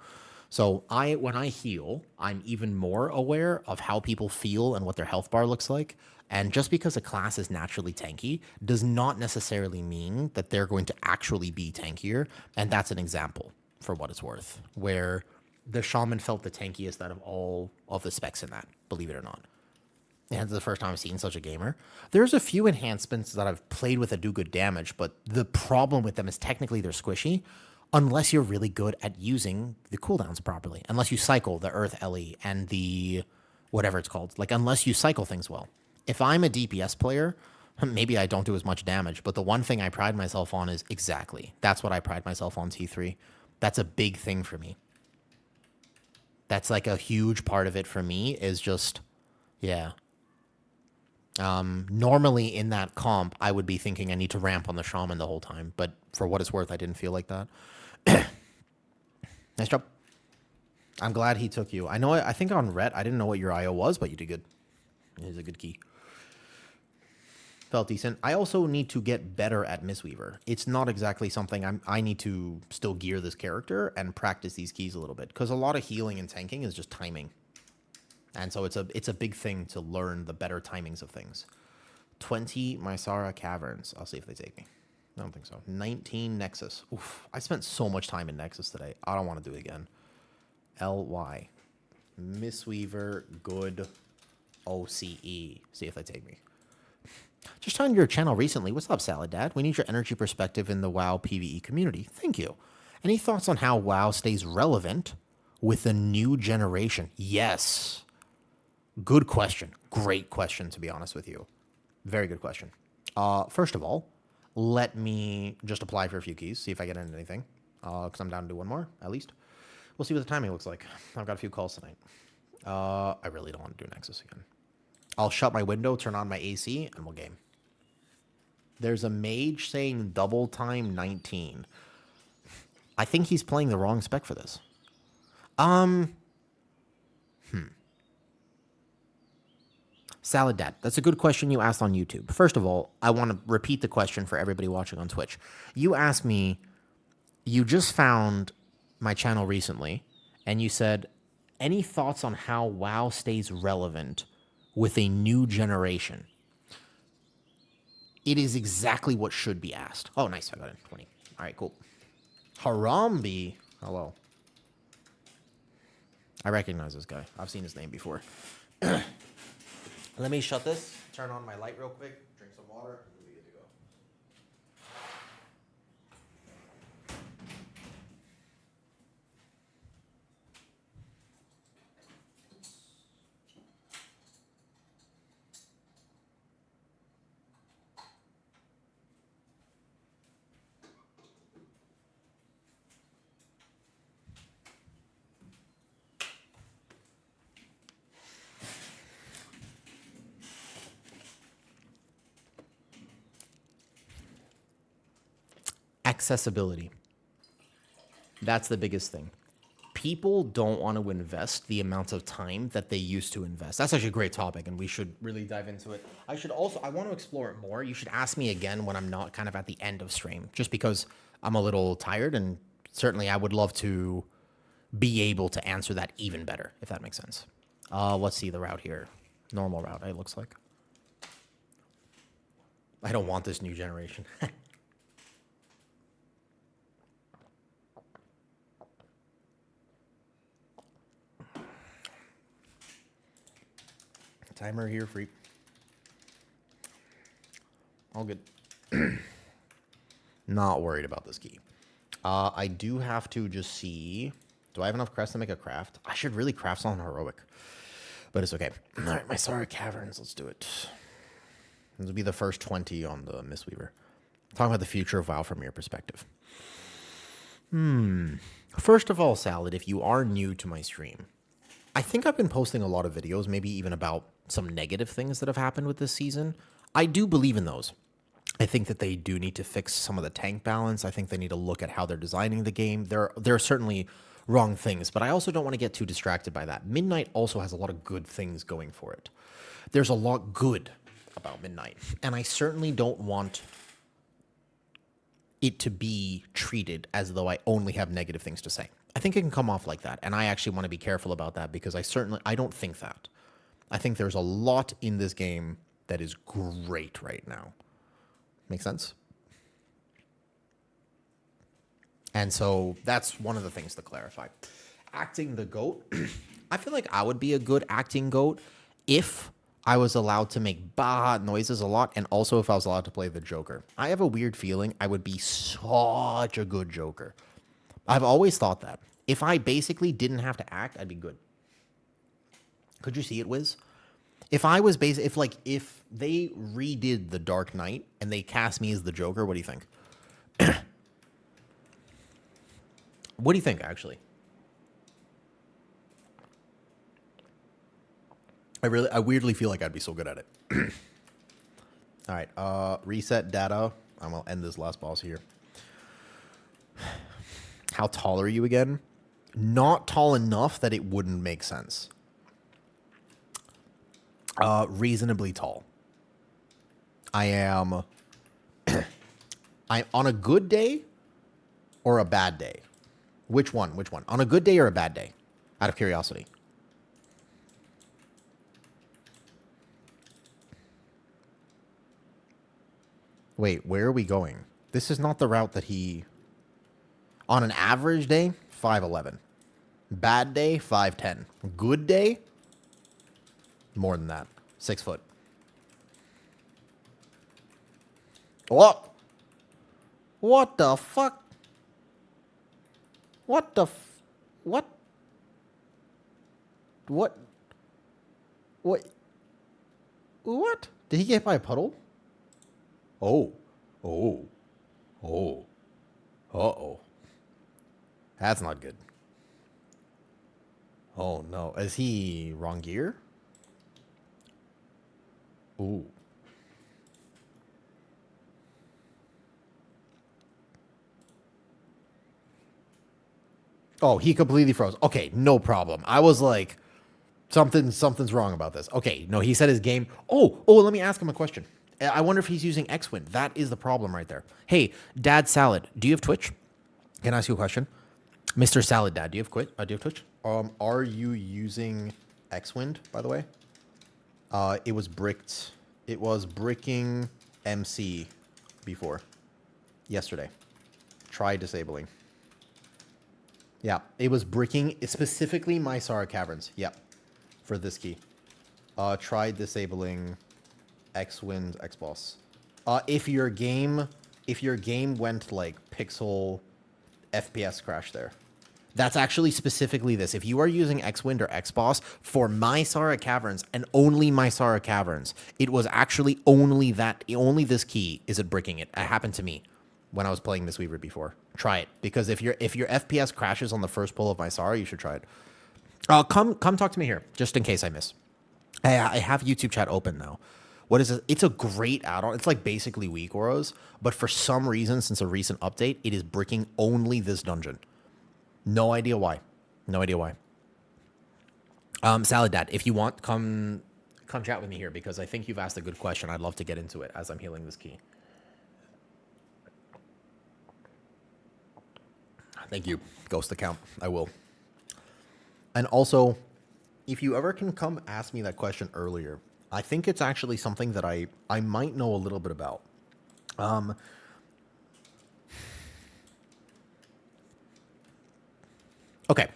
So when I heal, I'm even more aware of how people feel and what their health bar looks like. And just because a class is naturally tanky does not necessarily mean that they're going to actually be tankier. And that's an example for what it's worth, where the shaman felt the tankiest out of all of the specs in that, believe it or not. And it's the first time I've seen such a gamer. There's a few enhancements that I've played with that do good damage, but the problem with them is technically they're squishy unless you're really good at using the cooldowns properly. Unless you cycle the Earth Ellie and the whatever it's called. Like, unless you cycle things well. If I'm a DPS player, maybe I don't do as much damage, but the one thing I pride myself on is exactly. That's what I pride myself on T3. That's a big thing for me. That's like a huge part of it for me is just, yeah. Normally in that comp, I would be thinking I need to ramp on the shaman the whole time, but for what it's worth, I didn't feel like that. Nice job. I'm glad he took you. I think on Ret, I didn't know what your IO was, but you did good. It is a good key. Felt decent. I also need to get better at Mistweaver. It's not exactly something I need to still gear this character and practice these keys a little bit, because a lot of healing and tanking is just timing. And so it's a big thing to learn the better timings of things. 20 Mysara Caverns. I'll see if they take me. I don't think so. 19 Nexus. Oof. I spent so much time in Nexus today. I don't want to do it again. LY. Mistweaver Good OCE. See if they take me. Just joined your channel recently. What's up, Salad Dad? We need your energy perspective in the WoW PvE community. Thank you. Any thoughts on how WoW stays relevant with the new generation? Yes. Good question. Great question, to be honest with you. Very good question. First of all, let me just apply for a few keys, see if I get into anything, because I'm down to do one more, at least. We'll see what the timing looks like. I've got a few calls tonight. I really don't want to do Nexus again. I'll shut my window, turn on my AC, and we'll game. There's a mage saying double time 19. I think he's playing the wrong spec for this. Salad Dad, that's a good question you asked on YouTube. First of all, I want to repeat the question for everybody watching on Twitch. You asked me, you just found my channel recently, and you said, any thoughts on how WoW stays relevant with a new generation? It is exactly what should be asked. Oh, nice. I got it. 20. All right, cool. Harambe. Hello. I recognize this guy. I've seen his name before. Let me shut this, turn on my light real quick, drink some water, and we'll be good to go. accessibility. That's the biggest thing. People don't want to invest the amount of time that they used to invest. That's actually a great topic, and we should really dive into it. I want to explore it more. You should ask me again when I'm not kind of at the end of stream, just because I'm a little tired, and certainly I would love to be able to answer that even better, if that makes sense. Let's see the route here. Normal route, it looks like. I don't want this new generation. Timer here, free. All good. Not worried about this key. I do have to just see. Do I have enough crests to make a craft? I should really craft on heroic, but it's okay. All right, my Sara Caverns. Let's do it. This will be the first 20 on the Mistweaver. Talking about the future of WoW from your perspective. First of all, Salad, if you are new to my stream, I think I've been posting a lot of videos, maybe even about some negative things that have happened with this season. I do believe in those. I think that they do need to fix some of the tank balance. I think they need to look at how they're designing the game. There are certainly wrong things, but I also don't want to get too distracted by that. Midnight also has a lot of good things going for it. There's a lot good about Midnight, and I certainly don't want it to be treated as though I only have negative things to say. I think it can come off like that, and I actually want to be careful about that because I don't think that. I think there's a lot in this game that is great right now. Make sense? And so that's one of the things to clarify. Acting the GOAT, I feel like I would be a good acting GOAT if I was allowed to make bah noises a lot, and also if I was allowed to play the Joker. I have a weird feeling I would be such a good Joker. I've always thought that. If I basically didn't have to act, I'd be good. Could you see it, Wiz? If I was if they redid The Dark Knight and they cast me as the Joker, what do you think? What do you think, actually? I weirdly feel like I'd be so good at it. All right, reset data. I'm gonna end this last boss here. How tall are you again? Not tall enough that it wouldn't make sense. Reasonably tall. I am. I'm on a good day or a bad day. Which one? Which one? On a good day or a bad day? Out of curiosity. Wait, where are we going? This is not the route that he... On an average day, 5'11". Bad day, 5'10". Good day, more than that. 6 foot. What? What the fuck? What the what? What? What? What? Did he get hit by a puddle? Oh. Oh. Oh. Uh-oh. That's not good. Oh, no. Is he wrong gear? Ooh. Oh, he completely froze. Okay, no problem. I was like, something's wrong about this. Okay, no, he said his game. Oh, let me ask him a question. I wonder if he's using X-Wind. That is the problem right there. Hey, Dad Salad, do you have Twitch? Can I ask you a question? Mr. Salad Dad, do you have Twitch? Are you using X-Wind, by the way? It was bricking MC before. Yesterday. Try disabling. Yeah, it was bricking, specifically my Sara Caverns. Yep, for this key. Try disabling X-Wind X-Boss. If your game went like pixel FPS crash there. That's actually specifically this. If you are using X-Wind or X-Boss for my Sara Caverns and only my Sara Caverns, it was actually only this key is it bricking it. It happened to me when I was playing Mistweaver before. Try it, because if your FPS crashes on the first pull of my Sara, you should try it. Come talk to me here, just in case I miss. I have YouTube chat open now. What is it? It's a great add-on. It's like basically weak auras, but for some reason, since a recent update, it is bricking only this dungeon. No idea why. No idea why. Salad Dad, if you want, come chat with me here because I think you've asked a good question. I'd love to get into it as I'm healing this key. Thank you, Ghost Account. I will. And also, if you ever can come ask me that question earlier, I think it's actually something that I might know a little bit about. Okay.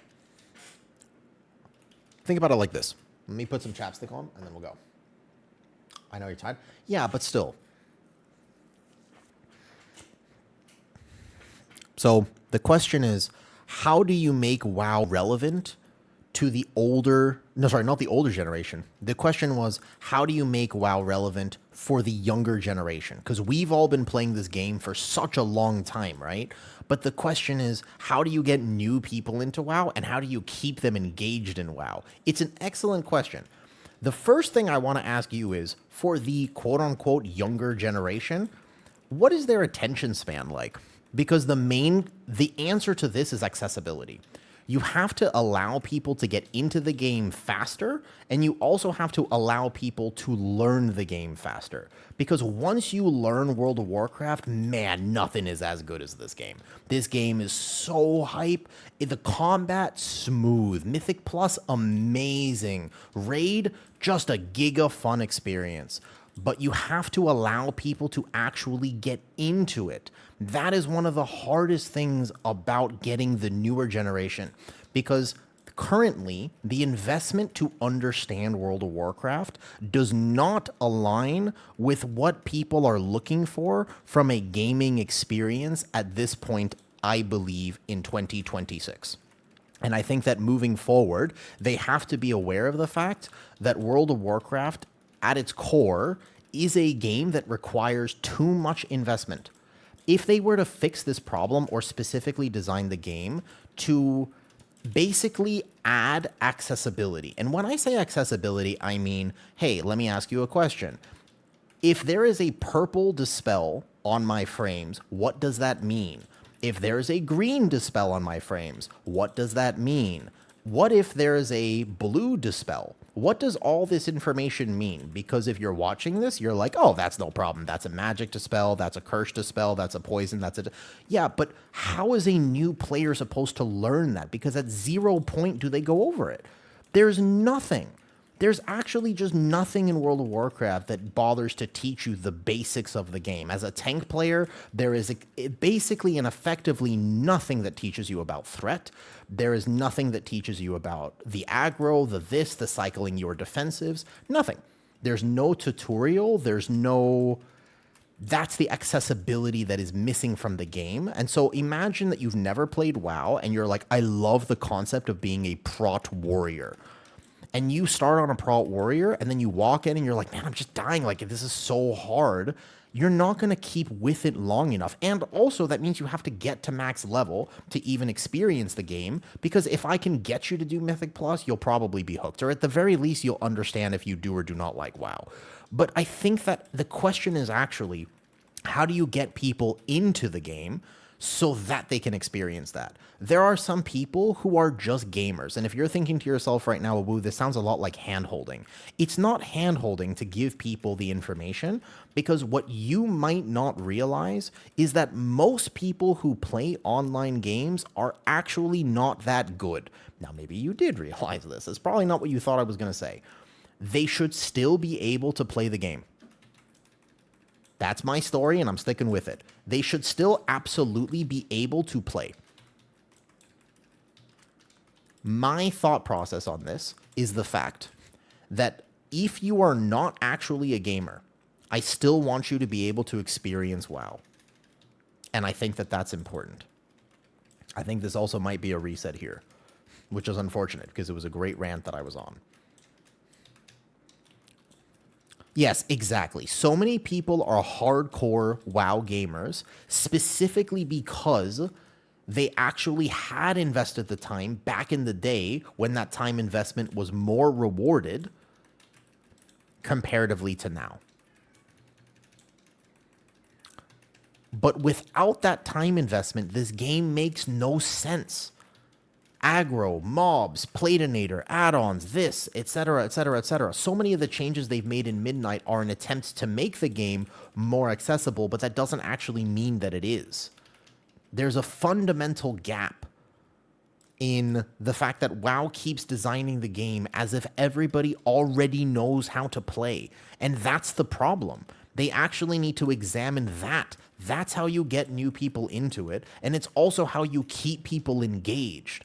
Think about it like this. Let me put some chapstick on, and then we'll go. I know you're tired. Yeah, but still. So the question is, how do you make WoW relevant to the older... No, sorry, not the older generation. The question was, how do you make WoW relevant for the younger generation? Because we've all been playing this game for such a long time, right? But the question is, how do you get new people into WoW, and how do you keep them engaged in WoW? It's an excellent question. The first thing I want to ask you is, for the quote-unquote younger generation, what is their attention span like? Because the answer to this is accessibility. You have to allow people to get into the game faster, and you also have to allow people to learn the game faster. Because once you learn World of Warcraft, man, nothing is as good as this game. This game is so hype. The combat, smooth. Mythic Plus, amazing. Raid, just a giga fun experience. But you have to allow people to actually get into it. That is one of the hardest things about getting the newer generation, because currently the investment to understand World of Warcraft does not align with what people are looking for from a gaming experience at this point, I believe, in 2026. And I think that moving forward, they have to be aware of the fact that World of Warcraft, at its core, is a game that requires too much investment. If they were to fix this problem, or specifically design the game to basically add accessibility, and when I say accessibility, I mean, hey, let me ask you a question. If there is a purple dispel on my frames, what does that mean? If there's a green dispel on my frames, what does that mean? What if there's a blue dispel? What does all this information mean? Because if you're watching this, you're like, oh, that's no problem. That's a magic dispel. That's a curse dispel. That's a poison. That's a... Yeah, but how is a new player supposed to learn that? Because at 0 point do they go over it. There's nothing. There's actually just nothing in World of Warcraft that bothers to teach you the basics of the game. As a tank player, there is basically and effectively nothing that teaches you about threat. There is nothing that teaches you about the aggro, the cycling your defensives. Nothing. There's no tutorial. There's no... That's the accessibility that is missing from the game. And so imagine that you've never played WoW and you're like, I love the concept of being a prot warrior. And you start on a prot warrior, and then you walk in and you're like, man, I'm just dying. Like, this is so hard. You're not going to keep with it long enough. And also, that means you have to get to max level to even experience the game. Because if I can get you to do Mythic Plus, you'll probably be hooked. Or at the very least, you'll understand if you do or do not like WoW. But I think that the question is actually, how do you get people into the game so that they can experience that? There are some people who are just gamers. And if you're thinking to yourself right now, woo, this sounds a lot like hand-holding. It's not hand-holding to give people the information, because what you might not realize is that most people who play online games are actually not that good. Now, maybe you did realize this. It's probably not what you thought I was going to say. They should still be able to play the game. That's my story, and I'm sticking with it. They should still absolutely be able to play. My thought process on this is the fact that if you are not actually a gamer, I still want you to be able to experience WoW. And I think that that's important. I think this also might be a reset here, which is unfortunate because it was a great rant that I was on. Yes, exactly. So many people are hardcore WoW gamers specifically because they actually had invested the time back in the day when that time investment was more rewarded comparatively to now. But without that time investment, this game makes no sense. Aggro, mobs, Platinator, add-ons, this, etc., etc., etc. So many of the changes they've made in Midnight are an attempt to make the game more accessible, but that doesn't actually mean that it is. There's a fundamental gap in the fact that WoW keeps designing the game as if everybody already knows how to play. And that's the problem. They actually need to examine that. That's how you get new people into it. And it's also how you keep people engaged.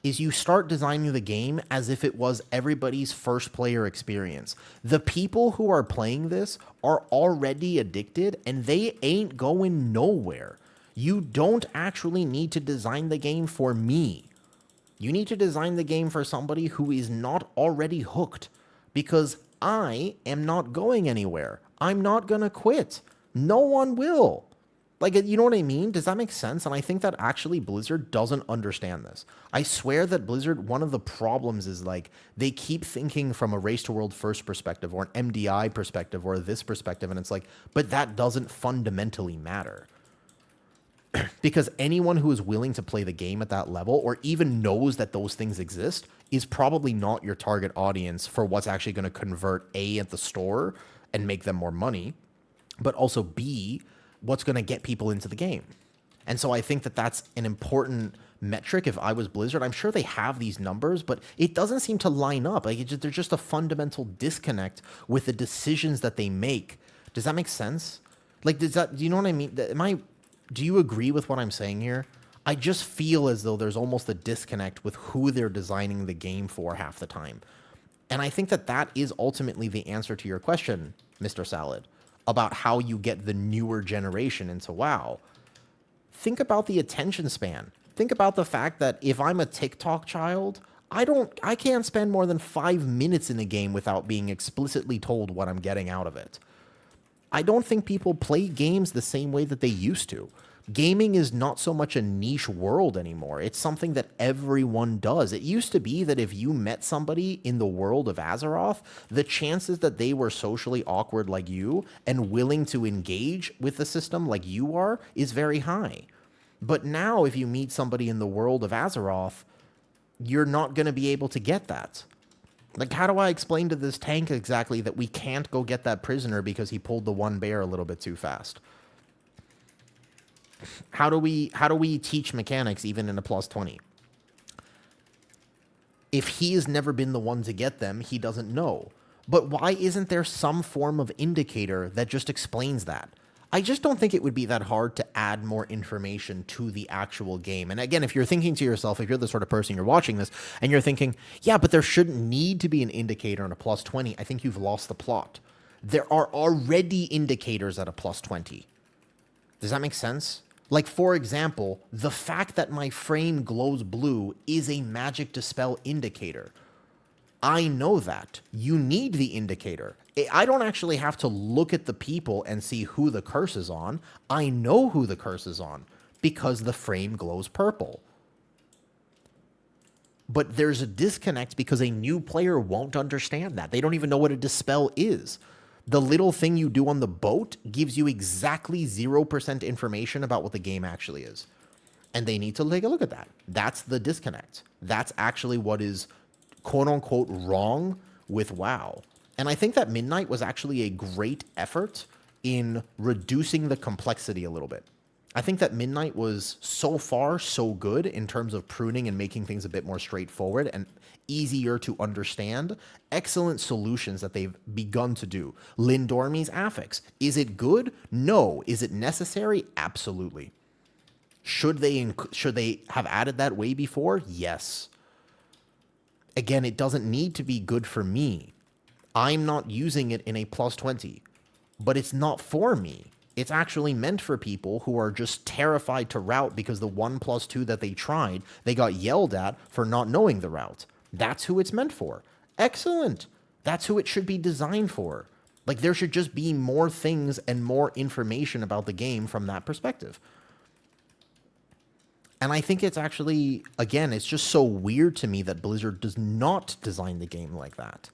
Is you start designing the game as if it was everybody's first player experience. The people who are playing this are already addicted and they ain't going nowhere. You don't actually need to design the game for me. You need to design the game for somebody who is not already hooked, because I am not going anywhere. I'm not going to quit. No one will. Like, you know what I mean? Does that make sense? And I think that actually Blizzard doesn't understand this. I swear that Blizzard, one of the problems is like they keep thinking from a race to world first perspective or an MDI perspective or this perspective. And it's like, but that doesn't fundamentally matter. Because anyone who is willing to play the game at that level or even knows that those things exist is probably not your target audience for what's actually going to convert A at the store and make them more money, but also B, what's going to get people into the game. And so I think that that's an important metric. If I was Blizzard, I'm sure they have these numbers, but it doesn't seem to line up. Like there's just a fundamental disconnect with the decisions that they make. Does that make sense? Like, do you know what I mean? Do you agree with what I'm saying here? I just feel as though there's almost a disconnect with who they're designing the game for half the time. And I think that that is ultimately the answer to your question, Mr. Salad, about how you get the newer generation into WoW. Think about the attention span. Think about the fact that if I'm a TikTok child, I can't spend more than 5 minutes in a game without being explicitly told what I'm getting out of it. I don't think people play games the same way that they used to. Gaming is not so much a niche world anymore. It's something that everyone does. It used to be that if you met somebody in the world of Azeroth, the chances that they were socially awkward like you and willing to engage with the system like you are is very high. But now if you meet somebody in the world of Azeroth, you're not going to be able to get that. Like, how do I explain to this tank exactly that we can't go get that prisoner because he pulled the one bear a little bit too fast? How do we teach mechanics even in a plus 20? If he has never been the one to get them, he doesn't know. But why isn't there some form of indicator that just explains that? I just don't think it would be that hard to add more information to the actual game. And again, if you're thinking to yourself, if you're the sort of person you're watching this and you're thinking, yeah, but there shouldn't need to be an indicator in a plus 20, I think you've lost the plot. There are already indicators at a plus 20. Does that make sense? Like, for example, the fact that my frame glows blue is a magic dispel indicator. I know that. You need the indicator. I don't actually have to look at the people and see who the curse is on. I know who the curse is on because the frame glows purple. But there's a disconnect because a new player won't understand that. They don't even know what a dispel is. The little thing you do on the boat gives you exactly 0% information about what the game actually is. And they need to take a look at that. That's the disconnect. That's actually what is quote unquote wrong with WoW. And I think that Midnight was actually a great effort in reducing the complexity a little bit. I think that Midnight was so far so good in terms of pruning and making things a bit more straightforward and easier to understand. Excellent solutions that they've begun to do. Lindormi's affix. Is it good? No. Is it necessary? Absolutely. Should they have added that way before? Yes. Again, it doesn't need to be good for me. I'm not using it in a plus 20, but it's not for me. It's actually meant for people who are just terrified to route because the 1+2 that they tried, they got yelled at for not knowing the route. That's who it's meant for. Excellent. That's who it should be designed for. Like, there should just be more things and more information about the game from that perspective. And I think it's actually, again, it's just so weird to me that Blizzard does not design the game like that.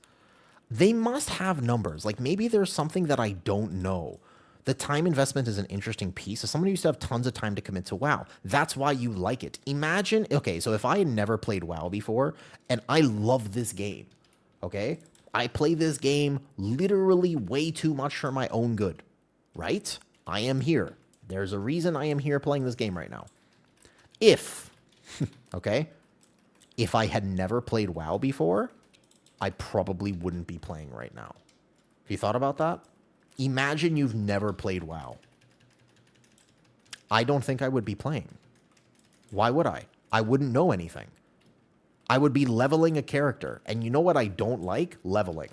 They must have numbers. Like, maybe there's something that I don't know. The time investment is an interesting piece. As someone who used to have tons of time to commit to WoW, that's why you like it. Imagine, okay, so if I had never played WoW before and I love this game, okay? I play this game literally way too much for my own good, right? I am here. There's a reason I am here playing this game right now. If, okay, if I had never played WoW before, I probably wouldn't be playing right now. Have you thought about that? Imagine you've never played WoW. I don't think I would be playing. Why would I? I wouldn't know anything. I would be leveling a character. And you know what I don't like? Leveling.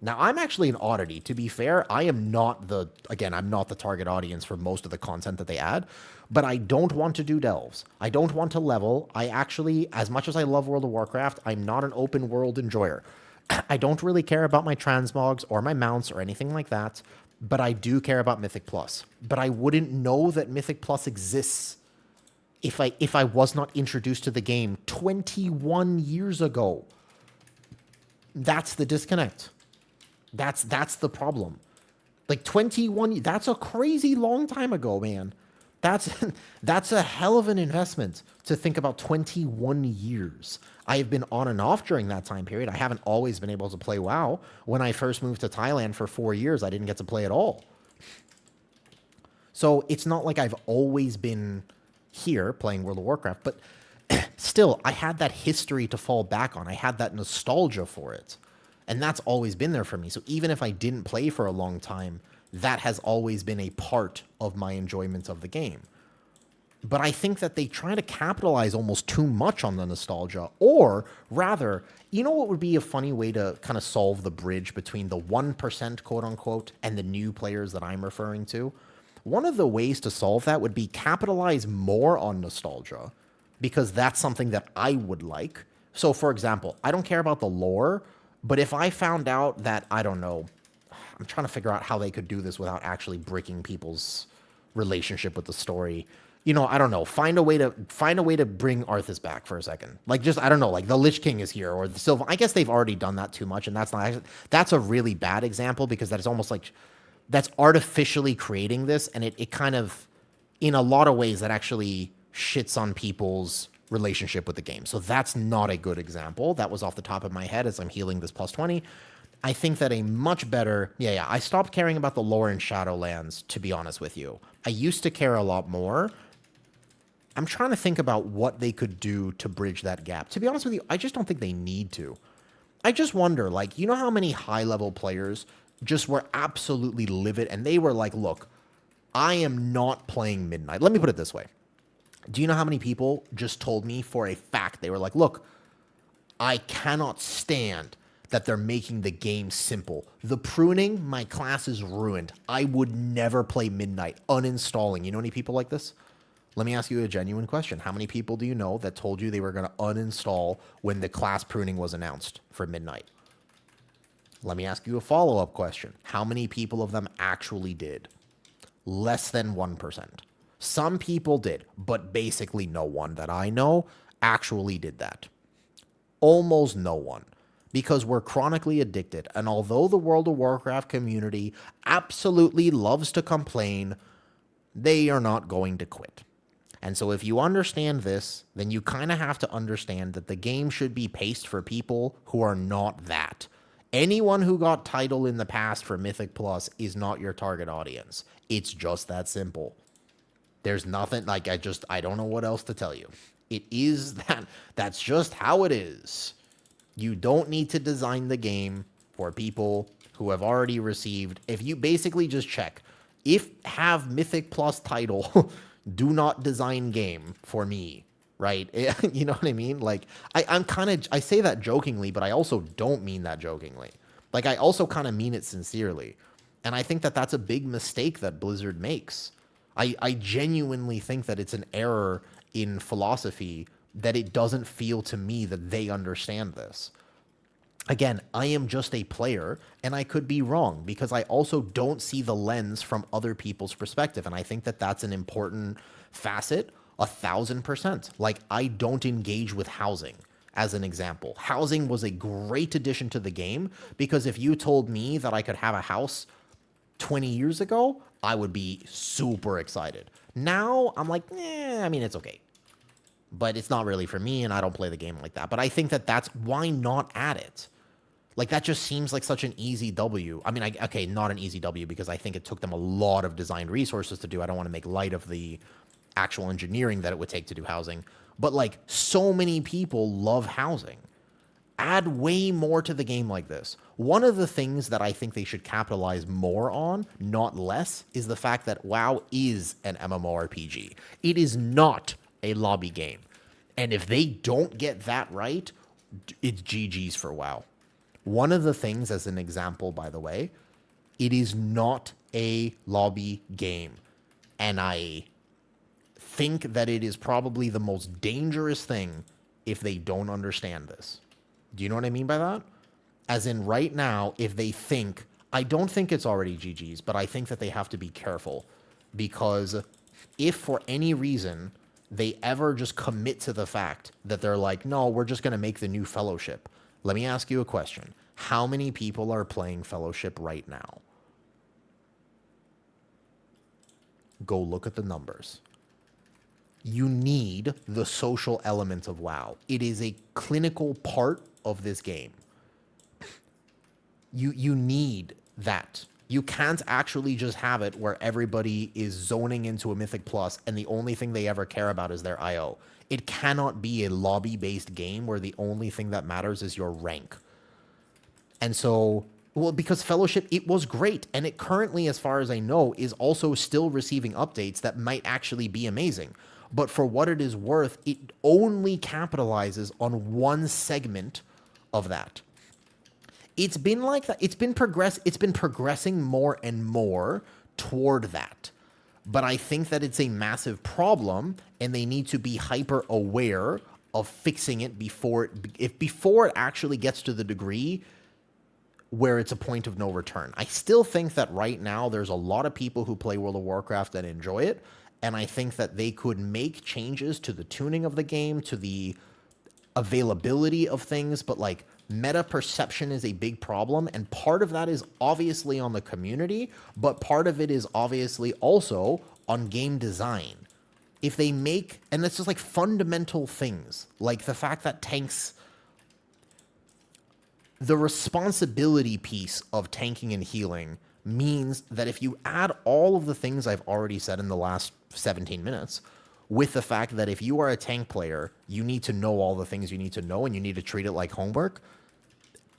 Now, I'm actually an oddity. To be fair, I am not the, again, I'm not the target audience for most of the content that they add, but I don't want to do delves. I don't want to level. I actually, as much as I love World of Warcraft, I'm not an open world enjoyer. I don't really care about my transmogs or my mounts or anything like that, but I do care about Mythic Plus. But I wouldn't know that Mythic Plus exists if I was not introduced to the game 21 years ago. That's the disconnect. That's the problem. Like 21, that's a crazy long time ago, man. That's a hell of an investment to think about 21 years. I have been on and off during that time period. I haven't always been able to play WoW. When I first moved to Thailand for 4 years, I didn't get to play at all. So it's not like I've always been here playing World of Warcraft, but still, I had that history to fall back on. I had that nostalgia for it. And that's always been there for me. So even if I didn't play for a long time, that has always been a part of my enjoyment of the game. But I think that they try to capitalize almost too much on the nostalgia. Or rather, you know what would be a funny way to kind of solve the bridge between the 1%, quote unquote, and the new players that I'm referring to? One of the ways to solve that would be capitalize more on nostalgia, because that's something that I would like. So for example, I don't care about the lore, but if I found out that, I don't know, I'm trying to figure out how they could do this without actually breaking people's relationship with the story. You know, I don't know. Find a way to bring Arthas back for a second. Like, just, I don't know, like the Lich King is here, or the Sylvan. I guess they've already done that too much, and that's a really bad example, because that is almost like that's artificially creating this, and it kind of, in a lot of ways, that actually shits on people's relationship with the game. So that's not a good example. That was off the top of my head as I'm healing this plus 20. I think that a much better... Yeah, I stopped caring about the lore in Shadowlands, to be honest with you. I used to care a lot more. I'm trying to think about what they could do to bridge that gap. To be honest with you, I just don't think they need to. I just wonder, like, you know how many high-level players just were absolutely livid, and they were like, look, I am not playing Midnight. Let me put it this way. Do you know how many people just told me for a fact? They were like, look, I cannot stand that they're making the game simple. The pruning, my class is ruined. I would never play Midnight. Uninstalling. You know any people like this? Let me ask you a genuine question. How many people do you know that told you they were going to uninstall when the class pruning was announced for Midnight? Let me ask you a follow-up question. How many people of them actually did? Less than 1%. Some people did, but basically no one that I know actually did that. Almost no one. Because we're chronically addicted. And although the World of Warcraft community absolutely loves to complain, they are not going to quit. And so if you understand this, then you kind of have to understand that the game should be paced for people who are not that. Anyone who got title in the past for Mythic Plus is not your target audience. It's just that simple. There's nothing, like, I don't know what else to tell you. It is that, that's just how it is. You don't need to design the game for people who have already received. If you basically just check, if have Mythic Plus title, do not design game for me, right? You know what I mean? Like, I say that jokingly, but I also don't mean that jokingly. Like, I also kind of mean it sincerely. And I think that that's a big mistake that Blizzard makes. I genuinely think that it's an error in philosophy that it doesn't feel to me that they understand this. Again, I am just a player, and I could be wrong, because I also don't see the lens from other people's perspective, and I think that that's an important facet, 1,000%. Like, I don't engage with housing, as an example. Housing was a great addition to the game, because if you told me that I could have a house 20 years ago, I would be super excited. Now, I'm like, I mean, it's okay. But it's not really for me, and I don't play the game like that. But I think that that's why not add it? Like, that just seems like such an easy W. I mean, okay, not an easy W, because I think it took them a lot of design resources to do. I don't want to make light of the actual engineering that it would take to do housing. But, like, so many people love housing. Add way more to the game like this. One of the things that I think they should capitalize more on, not less, is the fact that WoW is an MMORPG. It is not a lobby game. And if they don't get that right, it's GG's for WoW. One of the things, as an example, by the way, it is not a lobby game. And I think that it is probably the most dangerous thing if they don't understand this. Do you know what I mean by that? As in, right now, if they think, I don't think it's already GG's, but I think that they have to be careful. Because if for any reason they ever just commit to the fact that they're like, no, we're just going to make the new Fellowship. Let me ask you a question. How many people are playing Fellowship right now? Go look at the numbers. You need the social element of WoW. It is a clinical part of this game. You need that. You can't actually just have it where everybody is zoning into a Mythic Plus and the only thing they ever care about is their IO. It cannot be a lobby-based game where the only thing that matters is your rank. And so, well, because Fellowship, it was great. And it currently, as far as I know, is also still receiving updates that might actually be amazing. But for what it is worth, it only capitalizes on one segment of that. It's been like that. It's been progressing more and more toward that. But I think that it's a massive problem, and they need to be hyper aware of fixing it before it actually gets to the degree where it's a point of no return. I still think that right now there's a lot of people who play World of Warcraft that enjoy it, and I think that they could make changes to the tuning of the game, to the availability of things, but like meta perception is a big problem, and part of that is obviously on the community, but part of it is obviously also on game design. If they make, and it's just like fundamental things, like the fact that tanks, the responsibility piece of tanking and healing means that if you add all of the things I've already said in the last 17 minutes, with the fact that if you are a tank player, you need to know all the things you need to know and you need to treat it like homework,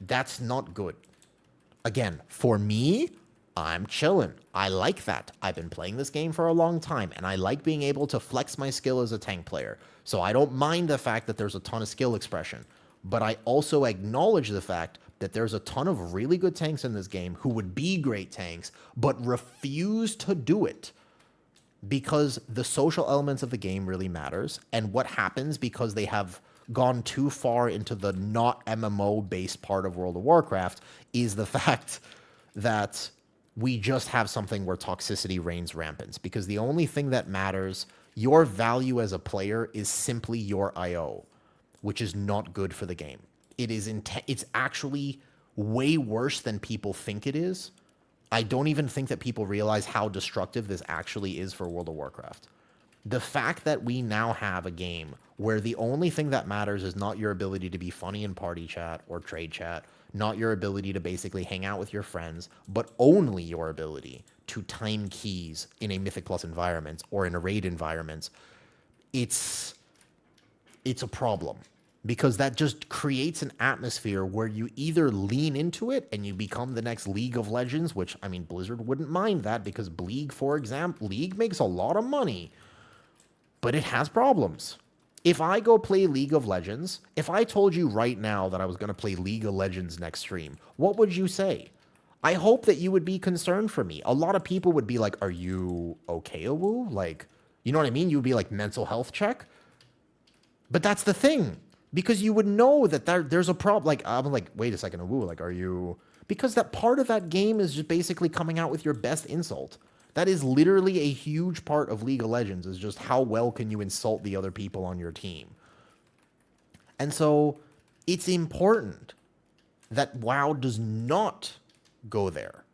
that's not good. Again, for me, I'm chilling. I like that. I've been playing this game for a long time, and I like being able to flex my skill as a tank player. So I don't mind the fact that there's a ton of skill expression. But I also acknowledge the fact that there's a ton of really good tanks in this game who would be great tanks, but refuse to do it because the social elements of the game really matters. And what happens because they have gone too far into the not MMO-based part of World of Warcraft is the fact that we just have something where toxicity reigns rampant. Because the only thing that matters, your value as a player, is simply your IO, which is not good for the game. It's actually way worse than people think it is. I don't even think that people realize how destructive this actually is for World of Warcraft. The fact that we now have a game where the only thing that matters is not your ability to be funny in party chat or trade chat, not your ability to basically hang out with your friends, but only your ability to time keys in a Mythic Plus environment or in a raid environment, it's a problem. Because that just creates an atmosphere where you either lean into it and you become the next League of Legends, which, I mean, Blizzard wouldn't mind that because League, for example, League makes a lot of money, but it has problems. If I go play League of Legends, if I told you right now that I was going to play League of Legends next stream, what would you say? I hope that you would be concerned for me. A lot of people would be like, are you okay, Awu? Like, you know what I mean? You would be like, mental health check. But that's the thing. Because you would know that there's a problem. Like, I'm like, wait a second, Awu, like, are you... Because that part of that game is just basically coming out with your best insult. That is literally a huge part of League of Legends, is just how well can you insult the other people on your team. And so, it's important that WoW does not go there.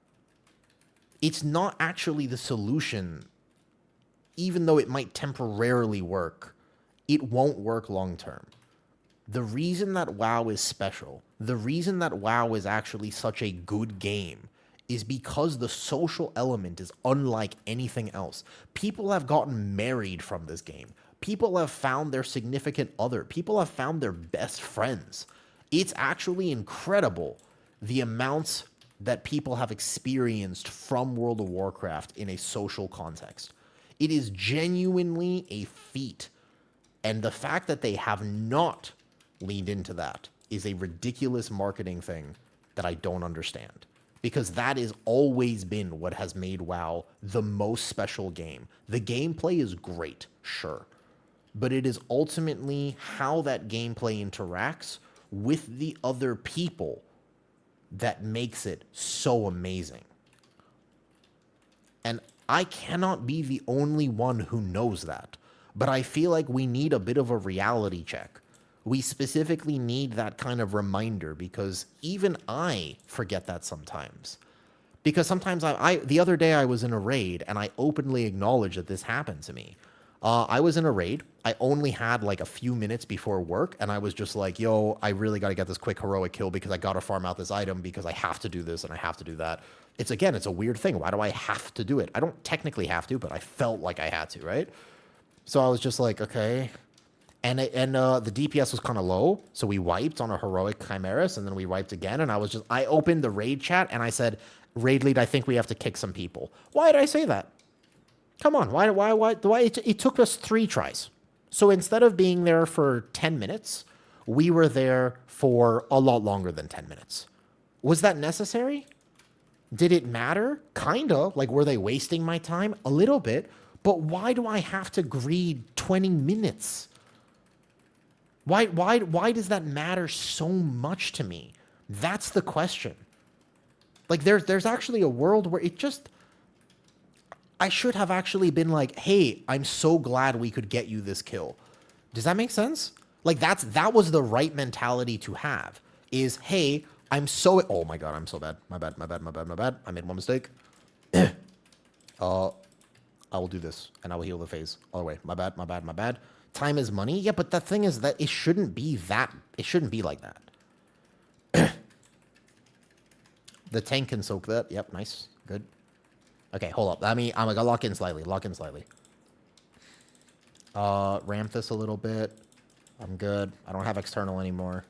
it's not actually the solution. Even though it might temporarily work, it won't work long term. The reason that WoW is special, the reason that WoW is actually such a good game, is because the social element is unlike anything else. People have gotten married from this game. People have found their significant other. People have found their best friends. It's actually incredible the amounts that people have experienced from World of Warcraft in a social context. It is genuinely a feat. And the fact that they have not leaned into that is a ridiculous marketing thing that I don't understand. Because that has always been what has made WoW the most special game. The gameplay is great, sure. But it is ultimately how that gameplay interacts with the other people that makes it so amazing. And I cannot be the only one who knows that. But I feel like we need a bit of a reality check. We specifically need that kind of reminder because even I forget that sometimes. Because sometimes the other day I was in a raid and I openly acknowledged that this happened to me. I was in a raid. I only had like a few minutes before work and I was just like, yo, I really got to get this quick heroic kill because I got to farm out this item because I have to do this and I have to do that. It's a weird thing. Why do I have to do it? I don't technically have to, but I felt like I had to, right? So I was just like, okay. And the DPS was kind of low, so we wiped on a heroic Chimeras, and then we wiped again, and I opened the raid chat, and I said, raid lead, I think we have to kick some people. Why did I say that? Come on, why, it took us 3 tries. So instead of being there for 10 minutes, we were there for a lot longer than 10 minutes. Was that necessary? Did it matter? Kinda, like were they wasting my time? A little bit, but why do I have to greed 20 minutes? Why does that matter so much to me? That's the question. Like, there's actually a world where I should have actually been like, hey, I'm so glad we could get you this kill. Does that make sense? Like, that was the right mentality to have. Is, hey, oh my god, I'm so bad. My bad. I made one mistake. I will do this, and I will heal the phase all the way. My bad. Time is money. Yeah, but the thing is that it shouldn't be like that. The tank can soak that. Yep, nice. Good. Okay, hold up. I'm gonna lock in slightly. Ramp this a little bit. I'm good. I don't have external anymore.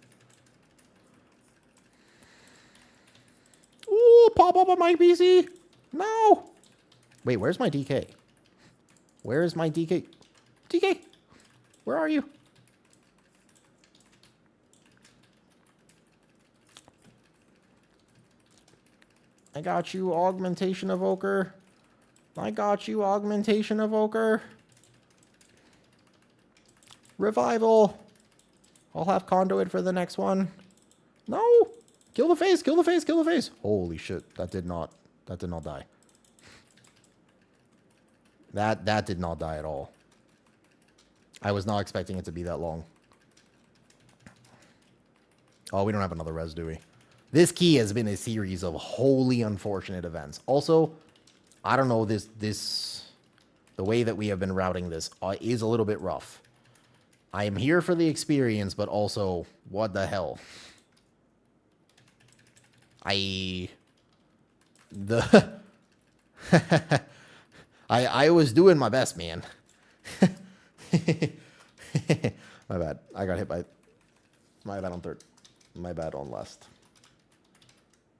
Ooh, pop up on my PC. No. Wait, where's my DK? Where is my DK? DK, where are you? I got you, Augmentation Evoker. Revival. I'll have Conduit for the next one. No! Kill the face! Holy shit, that did not die. That did not die at all. I was not expecting it to be that long. Oh, we don't have another res, do we? This key has been a series of wholly unfortunate events. Also, I don't know, the way that we have been routing this is a little bit rough. I am here for the experience, but also, what the hell? I was doing my best, man. My bad. I got hit by... My bad on third. My bad on last.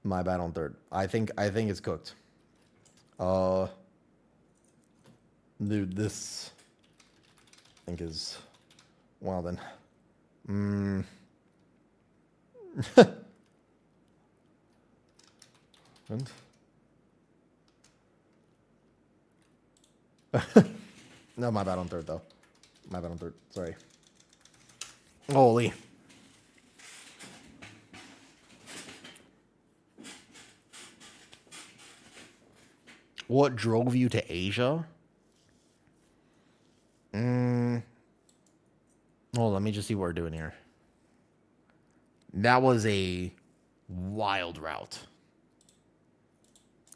My bad on third. I think it's cooked. Dude, this... I think is... Well, then. And... No, my bad on third, though. My bad on third. Sorry. Holy. What drove you to Asia? Oh, let me just see what we're doing here. That was a wild route.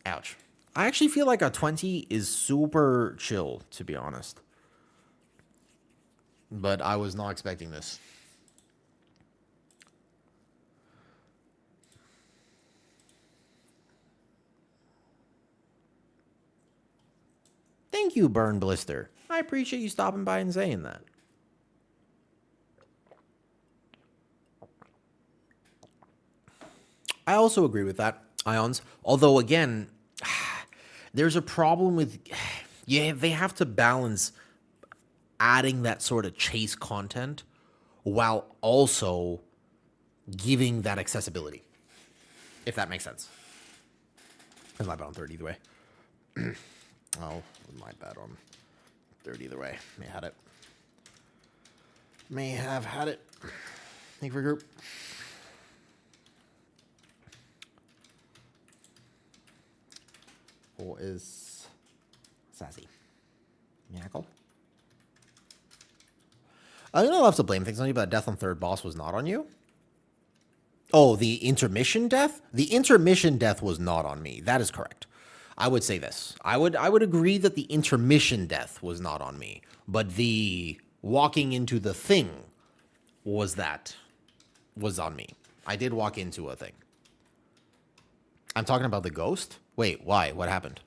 Ouch. I actually feel like a 20 is super chill, to be honest. But I was not expecting this. Thank you, Burn Blister. I appreciate you stopping by and saying that. I also agree with that, Ions. Although, again, there's a problem with... Yeah, they have to balance adding that sort of chase content while also giving that accessibility. If that makes sense. That's my bet on 30 either way. Oh, my bet on 30 either way. May have had it. May have had it. Thank you for group. Who is sassy? Miracle. I don't know. I'll have to blame things on you, but death on third boss was not on you. Oh, the intermission death? The intermission death was not on me. That is correct. I would say this. I would agree that the intermission death was not on me, but the walking into the thing was on me. I did walk into a thing. I'm talking about the ghost? Wait, why? What happened?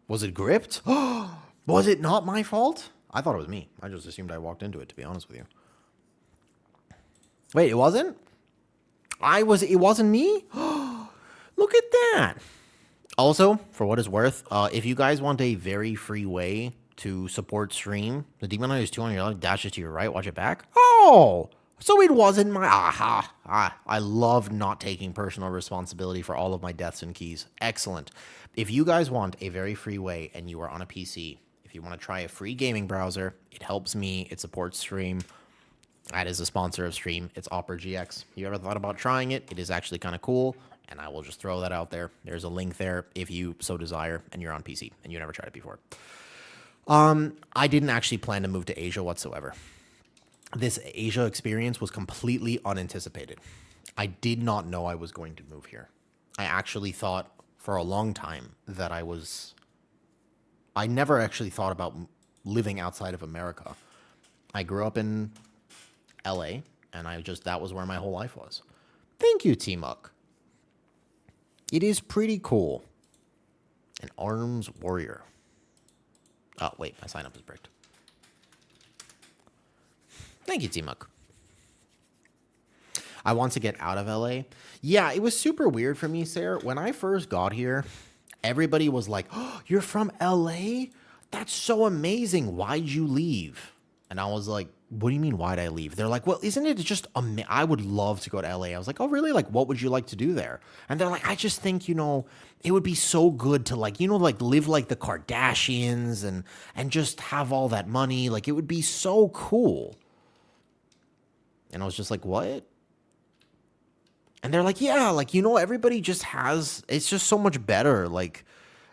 Was it gripped? Was it not my fault? I thought it was me. I just assumed I walked into it, to be honest with you. Wait, it wasn't? It wasn't me? Look at that. Also, for what it's worth, if you guys want a very free way to support stream, the Demon Hunter is 2 on your left, dashes to your right, watch it back. Oh, so it wasn't my... I love not taking personal responsibility for all of my deaths and keys. Excellent. If you guys want a very free way and you are on a PC, if you want to try a free gaming browser, it helps me, it supports stream. That is a sponsor of stream. It's Opera GX. You ever thought about trying it? It is actually kind of cool, and I will just throw that out there. There's a link there if you so desire, and you're on PC, and you never tried it before. I didn't actually plan to move to Asia whatsoever. This Asia experience was completely unanticipated. I did not know I was going to move here. I actually thought for a long time that I never actually thought about living outside of America. I grew up in LA, and that was where my whole life was. Thank you, T-Muck. It is pretty cool. An arms warrior. Oh, wait, my sign up is bricked. Thank you, T-Muck. I want to get out of LA. Yeah, it was super weird for me, Sarah. When I first got here, everybody was like, "Oh, you're from LA? That's so amazing. Why'd you leave?" And I was like, "What do you mean, why'd I leave?" They're like, "Well, isn't it just I would love to go to LA." I was like, "Oh, really? Like, what would you like to do there?" And they're like, "I just think, it would be so good to live like the Kardashians and just have all that money. Like, it would be so cool." And I was just like, "What?" And they're like, "Yeah, everybody just it's just so much better. Like,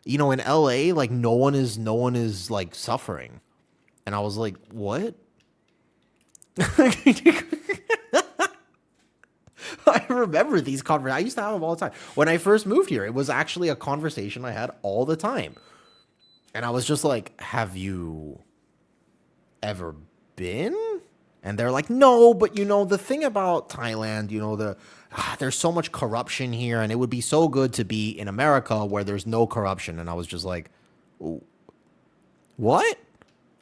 in LA, like no one is like suffering." And I was like, "What?" I remember these conversations. I used to have them all the time. When I first moved here, it was actually a conversation I had all the time. And I was just like, "Have you ever been?" And they're like, "No, but the thing about Thailand, there's so much corruption here, and it would be so good to be in America where there's no corruption." And I was just like, "What?"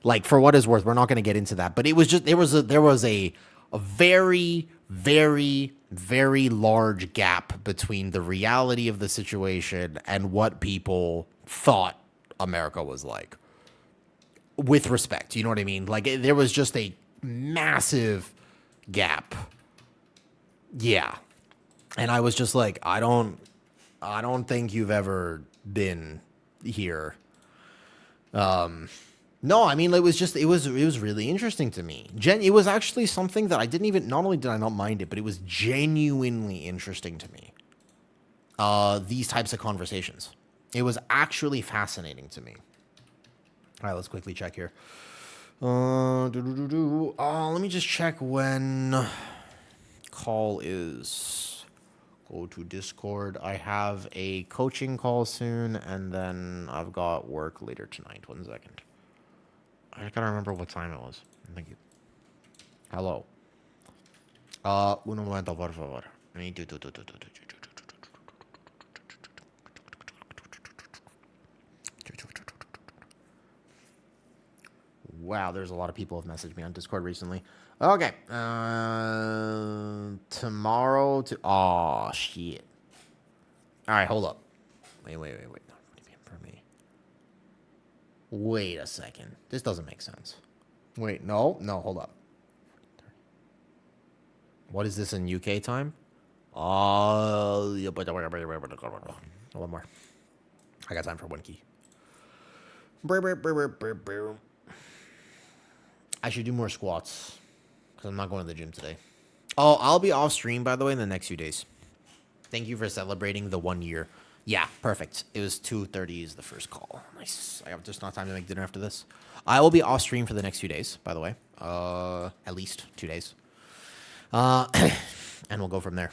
Like, for what is worth, we're not going to get into that, but it was just there was a very, very, very large gap between the reality of the situation and what people thought America was like. With respect, you know what I mean? Like, there was just a massive gap. Yeah. And I was just like, I don't think you've ever been here. No, I mean, it was really interesting to me. It was actually something that I didn't even, not only did I not mind it, but it was genuinely interesting to me. These types of conversations. It was actually fascinating to me. All right, let's quickly check here. Let me just check when call is Go to Discord. I have a coaching call soon, and then I've got work later tonight. 1 second. I gotta remember what time it was. Thank you. Hello. Un momento, por favor. Wow, there's a lot of people have messaged me on Discord recently. Okay. Tomorrow to... Oh, shit. All right, hold up. Wait. For me. Wait a second. This doesn't make sense. Wait, no, hold up. What is this in UK time? One more. I got time for one key. I should do more squats because I'm not going to the gym today. Oh, I'll be off stream, by the way, in the next few days. Thank you for celebrating the 1 year. Yeah, perfect. It was 2:30 is the first call. Nice. I have just not time to make dinner after this. I will be off stream for the next few days, by the way. At least 2 days. And we'll go from there.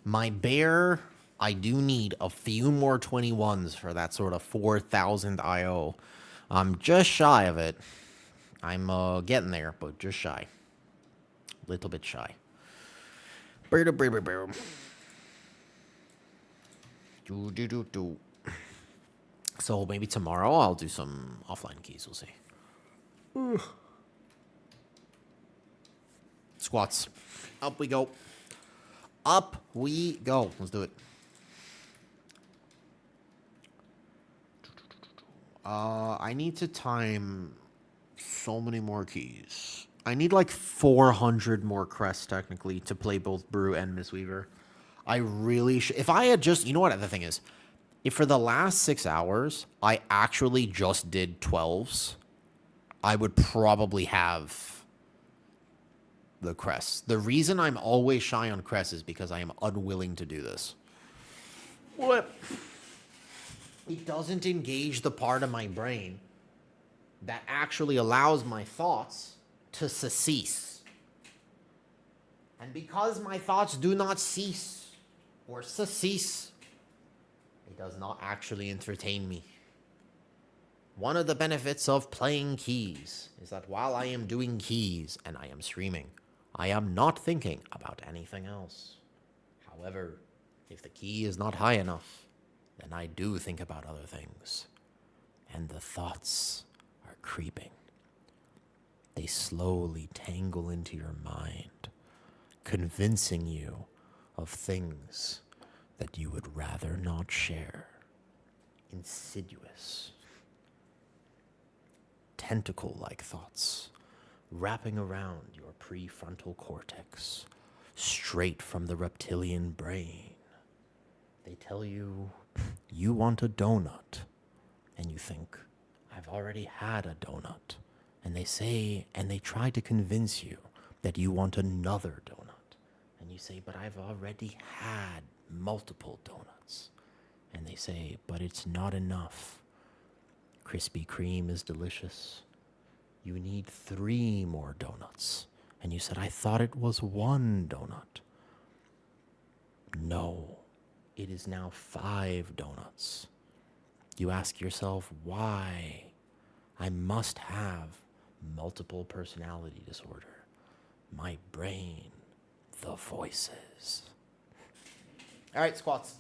My bear, I do need a few more 21s for that sort of 4,000 IO. I'm just shy of it. I'm getting there, but just shy. Little bit shy. So maybe tomorrow I'll do some offline keys. We'll see. Squats. Up we go. Up we go. Let's do it. I need to time so many more keys. I need like 400 more crests technically to play both Brew and Mistweaver. I really should. If I had just, you know what the thing is? If for the last 6 hours I actually just did 12s, I would probably have the crests. The reason I'm always shy on crests is because I am unwilling to do this. What? It doesn't engage the part of my brain that actually allows my thoughts to cease. And because my thoughts do not cease or cease, it does not actually entertain me. One of the benefits of playing keys is that while I am doing keys and I am streaming, I am not thinking about anything else. However, if the key is not high enough, then I do think about other things. And the thoughts are creeping. They slowly tangle into your mind, convincing you of things that you would rather not share. Insidious, tentacle-like thoughts wrapping around your prefrontal cortex, straight from the reptilian brain. They tell you you want a donut, and you think, I've already had a donut. And they say, and they try to convince you that you want another donut. And you say, but I've already had multiple donuts. And they say, but it's not enough. Krispy Kreme is delicious. You need 3 more donuts. And you said, I thought it was 1 donut. No, it is now 5 donuts. You ask yourself, why? I must have multiple personality disorder. My brain, the voices. All right, squats.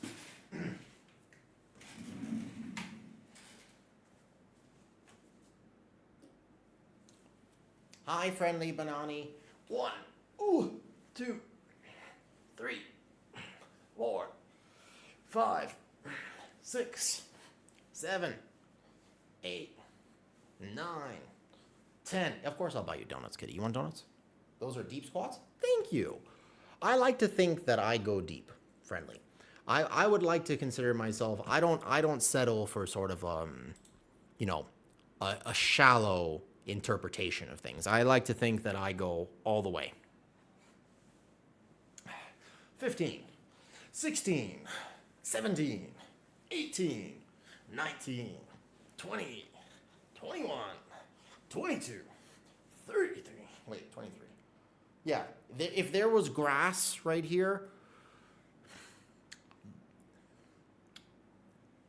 Hi, friendly Banani. 1, 2, 3, 4, 5, 6, 7, 8, 9, 10. Of course I'll buy you donuts, kitty. You want donuts? Those are deep squats? Thank you. I like to think that I go deep, friendly. I would like to consider myself, I don't settle for sort of a shallow interpretation of things. I like to think that I go all the way. 15, 16, 17, 18, 19, 20, 21, 22, 33. Wait, 23. Yeah, if there was grass right here,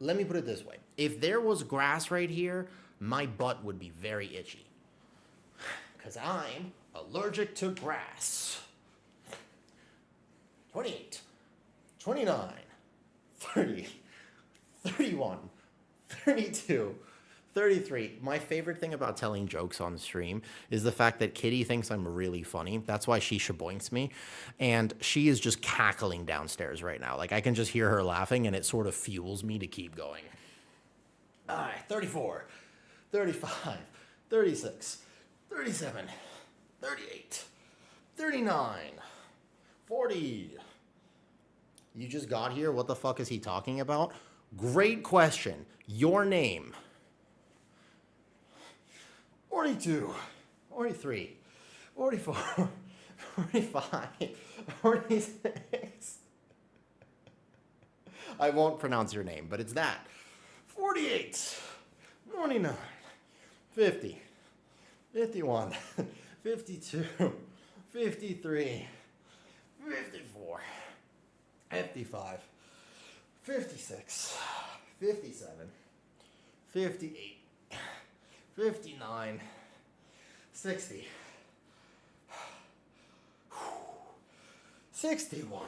let me put it this way. If there was grass right here, my butt would be very itchy. Because I'm allergic to grass. 28, 29, 30, 31, 32, 33. My favorite thing about telling jokes on stream is the fact that Kitty thinks I'm really funny. That's why she shaboinks me. And she is just cackling downstairs right now. Like, I can just hear her laughing, and it sort of fuels me to keep going. All right, 34, 35, 36, 37, 38, 39, 40. You just got here? What the fuck is he talking about? Great question. Your name. 42, 43, 44, 45, 46. I won't pronounce your name, but it's that. 48, 49, 50, 51, 52, 53, 54, 55, 56, 57, 58, 59, 60, 61,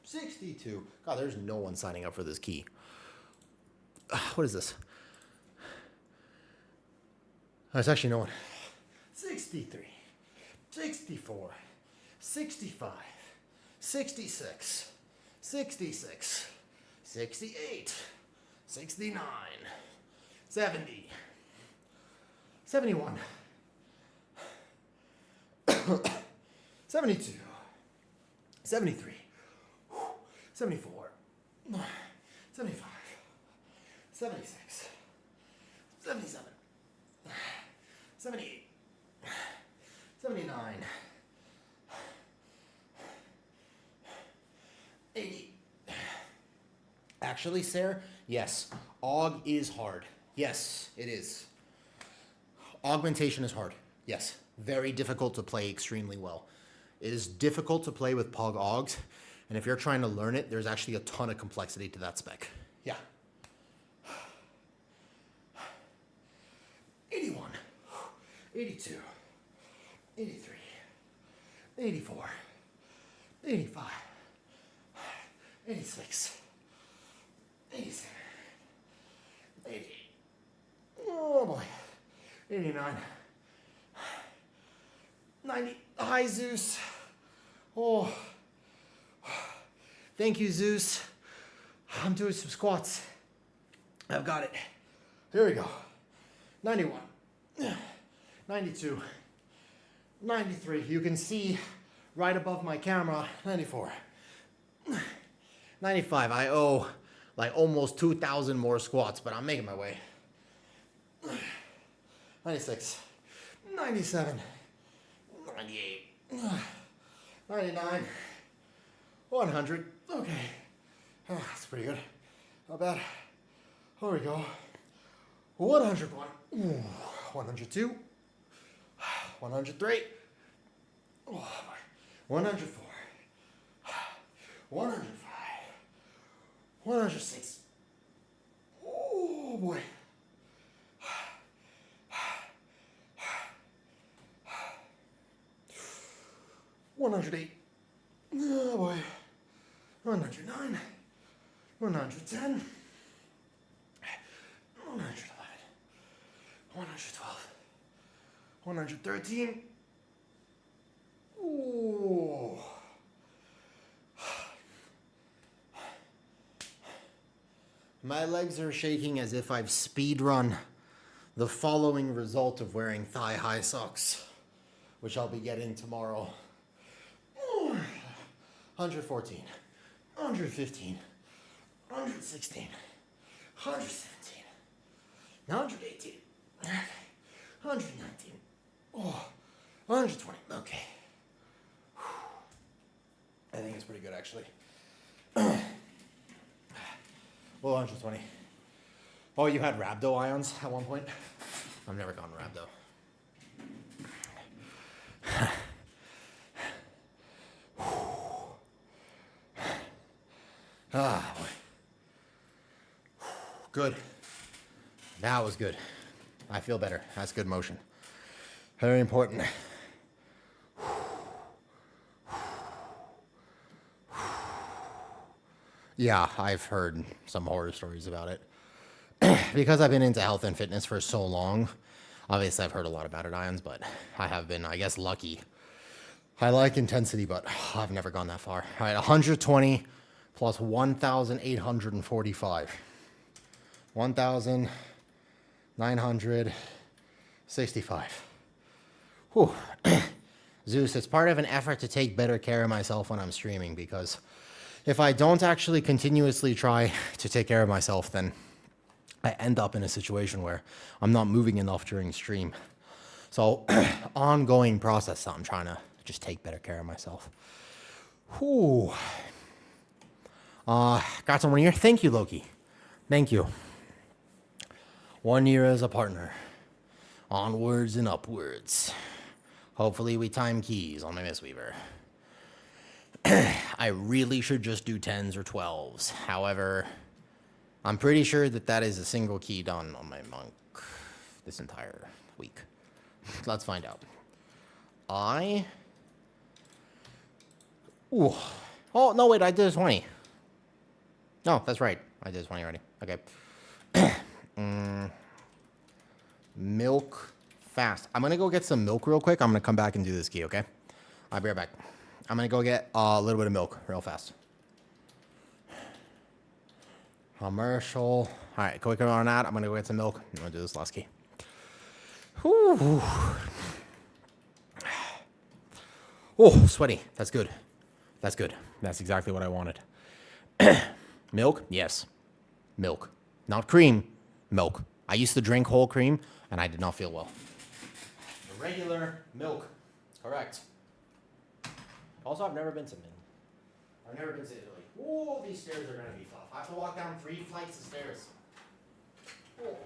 62. God, there's no one signing up for this key. What is this? There's actually no one. 63, 64, 65, 66, 66, 68, 69, 70, 71, 72, 73, 74, 75, 76, 77, 78, 79, 80. Actually, Sarah, yes, aug is hard. Yes, it is. Augmentation is hard. Yes, very difficult to play extremely well. It is difficult to play with Pog Augs, and if you're trying to learn it, there's actually a ton of complexity to that spec. Yeah. 81, 82, 83, 84, 85, 86, 87, 88. Oh boy. 89, 90. Hi, Zeus. Oh. Thank you, Zeus. I'm doing some squats. I've got it. Here we go. 91, 92, 93. You can see right above my camera, 94, 95. I owe like almost 2,000 more squats, but I'm making my way. 96, 97, 98, 99, 100. Okay. Oh, that's pretty good. Not bad. Here we go. 101. Ooh, 102. 103. Oh, 104. 105. 106. Oh boy. 108. Oh boy. 109. 110. 111. 112. 113. Ooh. My legs are shaking as if I've speedrun the following result of wearing thigh-high socks, which I'll be getting tomorrow. 114, 115, 116, 117, 118, 119, oh, 120. Okay. I think it's pretty good, actually. Well, 120. Oh, you had rhabdo ions at one point? I've never gone rhabdo. Ah, good. That was good. I feel better. That's good motion. Very important. Yeah, I've heard some horror stories about it. Because I've been into health and fitness for so long, obviously I've heard a lot about it, Ions, but I have been, I guess, lucky. I like intensity, but I've never gone that far. All right, 120 plus 1,845. 1,965. Whew. Zeus, it's part of an effort to take better care of myself when I'm streaming, because if I don't actually continuously try to take care of myself, then I end up in a situation where I'm not moving enough during stream. So, ongoing process, so I'm trying to just take better care of myself. Whew. Got someone here? Thank you, Loki. Thank you. 1 year as a partner. Onwards and upwards. Hopefully we time keys on my Mistweaver. I really should just do 10s or 12s. However, I'm pretty sure that that is a single key done on my monk this entire week. Let's find out. Ooh. Oh, no, wait, I did a 20. No, that's right. I did a 20 already. Okay. Milk fast. I'm going to go get some milk real quick. I'm going to come back and do this key, okay? I'll be right back. I'm going to go get a little bit of milk real fast. Commercial. All right, quick on that. I'm going to go get some milk. I'm going to do this last key. Whew. Oh, sweaty. That's good. That's good. That's exactly what I wanted. Milk? Yes. Milk. Not cream. Milk. I used to drink whole cream, and I did not feel well. The regular milk. Correct. Also, I've never been to Mint. I've never been to Italy. Ooh, these stairs are going to be tough. I have to walk down 3 flights of stairs. Ooh.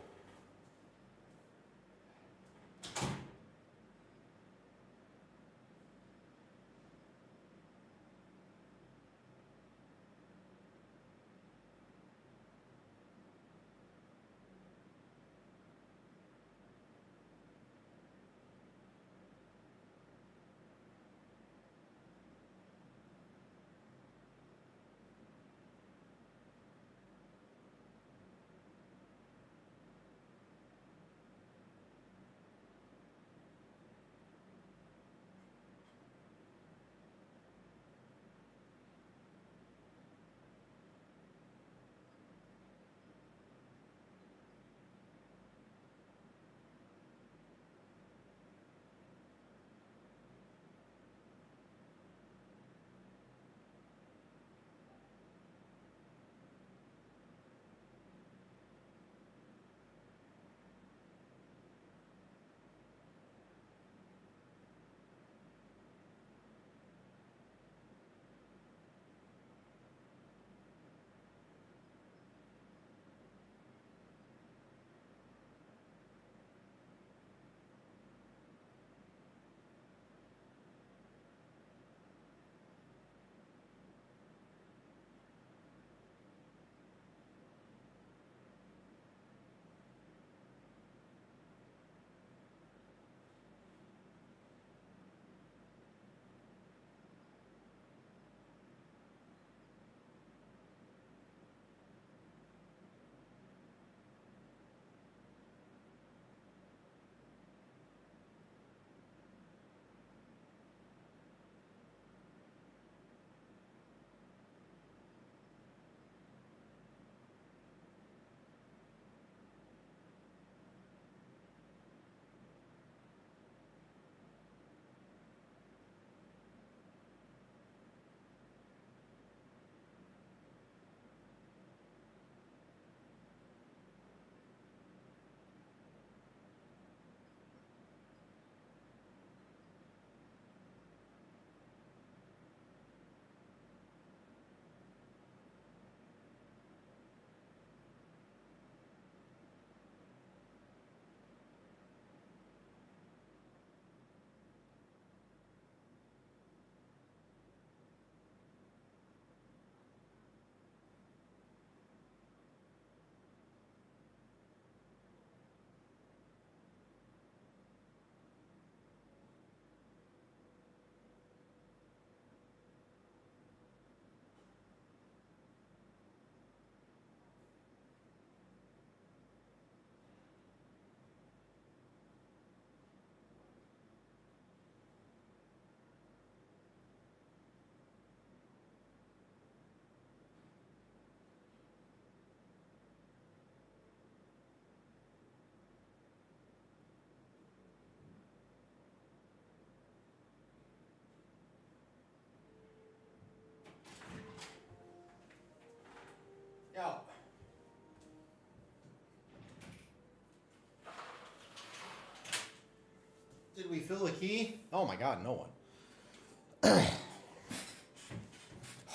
refill the key? Oh my god, no one.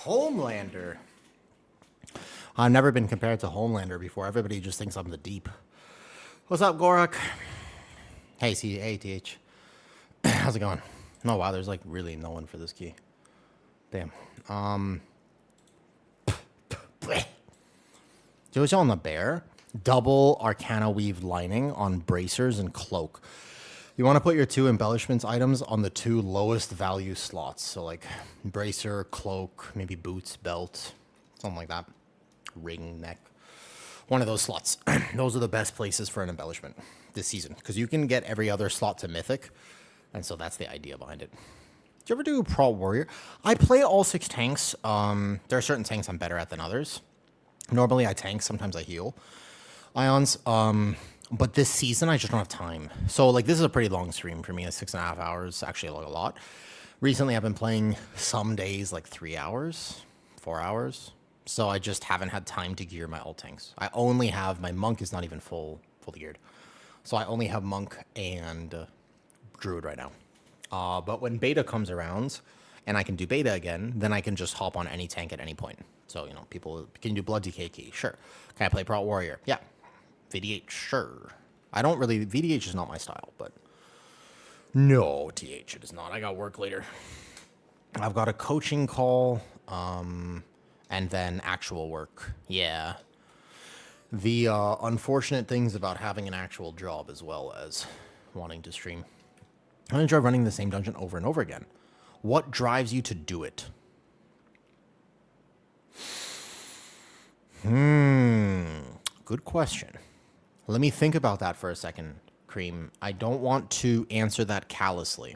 Homelander. I've never been compared to Homelander before. Everybody just thinks I'm the deep. What's up, Gorak? Hey, TH. How's it going? No, wow, there's like really no one for this key. Damn. Jojo on the bear. Double Arcana Weave lining on bracers and cloak. You want to put your 2 embellishments items on the 2 lowest value slots. So like bracer, cloak, maybe boots, belt, something like that. Ring, neck. One of those slots. Those are the best places for an embellishment this season. Because you can get every other slot to Mythic. And so that's the idea behind it. Did you ever do Pro Warrior? I play all 6 tanks. There are certain tanks I'm better at than others. Normally I tank, sometimes I heal Ions. But this season I just don't have time. So like this is a pretty long stream for me. It's 6.5 hours, actually like a lot. Recently I've been playing some days like 3 hours, 4 hours. So I just haven't had time to gear my alt tanks. I only have, my Monk is not even fully geared. So I only have Monk and Druid right now. But when beta comes around and I can do beta again, then I can just hop on any tank at any point. So, you know, people, can you do Blood DK Key? Sure. Can I play Pro Warrior? Yeah. VDH? Sure. I don't really, VDH is not my style, but no, TH, it is not. I got work later. I've got a coaching call, and then actual work. Yeah. The unfortunate things about having an actual job as well as wanting to stream. I enjoy running the same dungeon over and over again. What drives you to do it? Good question. Let me think about that for a second, Cream. I don't want to answer that callously.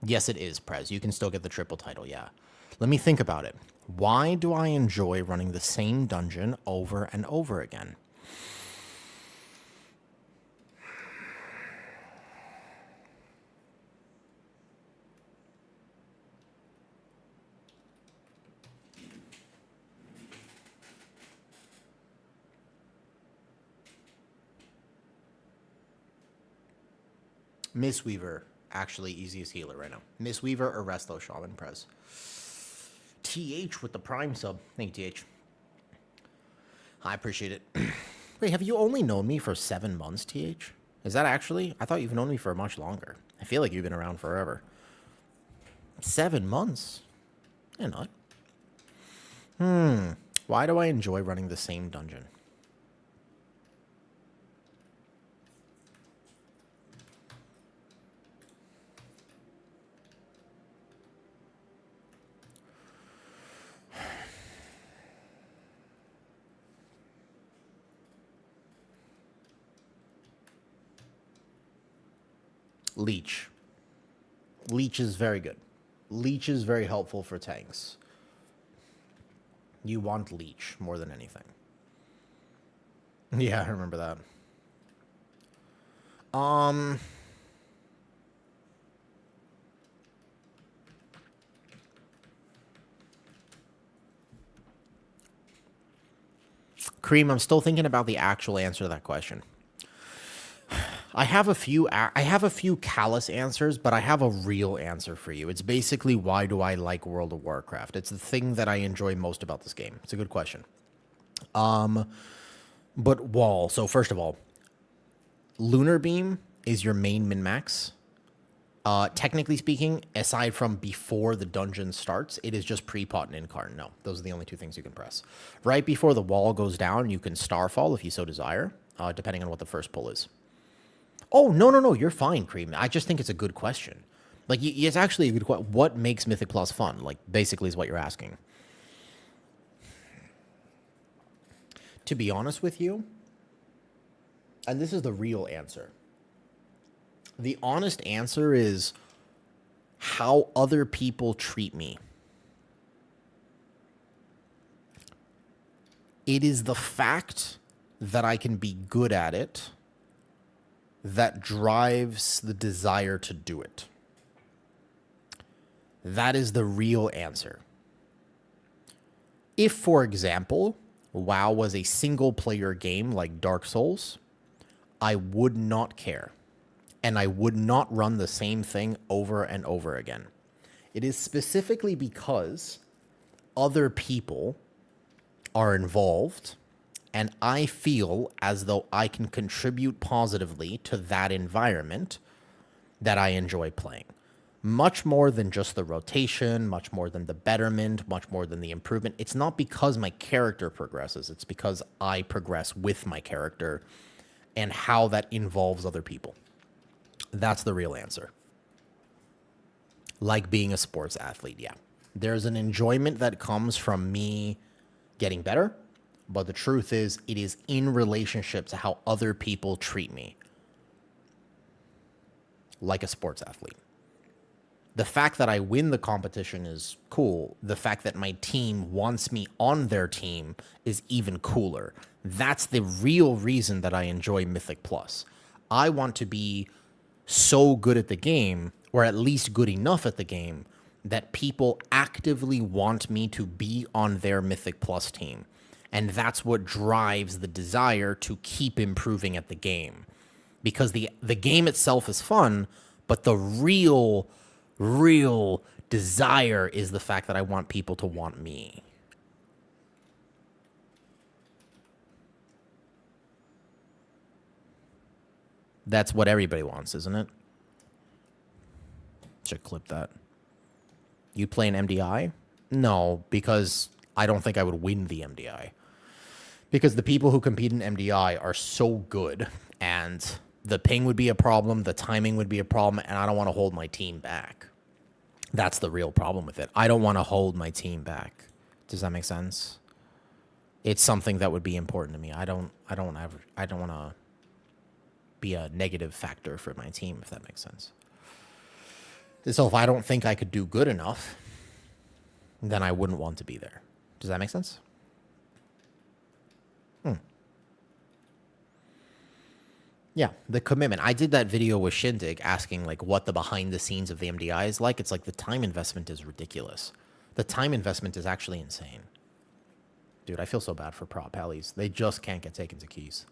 Yes, it is, Prez. You can still get the triple title, yeah. Let me think about it. Why do I enjoy running the same dungeon over and over again? Mistweaver, actually easiest healer right now. Mistweaver or Resto Shaman Prez. TH with the Prime sub. Thank you, TH. I appreciate it. Wait, have you only known me for 7 months, TH? Is that actually? I thought you've known me for much longer. I feel like you've been around forever. 7 months? Yeah, not. Why do I enjoy running the same dungeon? Leech. Leech is very good. Leech is very helpful for tanks. You want Leech more than anything. Yeah, I remember that. Cream, I'm still thinking about the actual answer to that question. I have a few callous answers, but I have a real answer for you. It's basically, why do I like World of Warcraft? It's the thing that I enjoy most about this game. It's a good question. But wall. So first of all, Lunar Beam is your main min-max. Technically speaking, aside from before the dungeon starts, it is just pre-pot and incarn. No, those are the only 2 things you can press. Right before the wall goes down, you can Starfall if you so desire, depending on what the first pull is. Oh, no, you're fine, Cream. I just think it's a good question. Like, it's actually a good question. What makes Mythic Plus fun? Like, basically is what you're asking. To be honest with you, and this is the real answer, the honest answer is how other people treat me. It is the fact that I can be good at it that drives the desire to do it. That is the real answer. If, for example, WoW was a single-player game like Dark Souls, I would not care. and I would not run the same thing over and over again. It is specifically because other people are involved, and I feel as though I can contribute positively to that environment that I enjoy playing. Much more than just the rotation, much more than the betterment, much more than the improvement. It's not because my character progresses. It's because I progress with my character and how that involves other people. That's the real answer. Like being a sports athlete, yeah. There's an enjoyment that comes from me getting better, but the truth is, it is in relationship to how other people treat me. Like a sports athlete. The fact that I win the competition is cool. The fact that my team wants me on their team is even cooler. That's the real reason that I enjoy Mythic Plus. I want to be so good at the game, or at least good enough at the game, that people actively want me to be on their Mythic Plus team. And that's what drives the desire to keep improving at the game. Because the game itself is fun, but the real desire is the fact that I want people to want me. That's what everybody wants, isn't it? Should clip that. You play an MDI? No, because I don't think I would win the MDI. Because the people who compete in MDI are so good, and the ping would be a problem, the timing would be a problem, and I don't want to hold my team back. That's the real problem with it. I don't want to hold my team back. Does that make sense? It's something that would be important to me. I don't want to be a negative factor for my team, if that makes sense. So if I don't think I could do good enough, then I wouldn't want to be there. Does that make sense? Yeah, the commitment. I did that video with Shindig asking like what the behind the scenes of the MDI is like. It's like the time investment is ridiculous. The time investment is actually insane. Dude, I feel so bad for prop pallies. They just can't get taken to keys.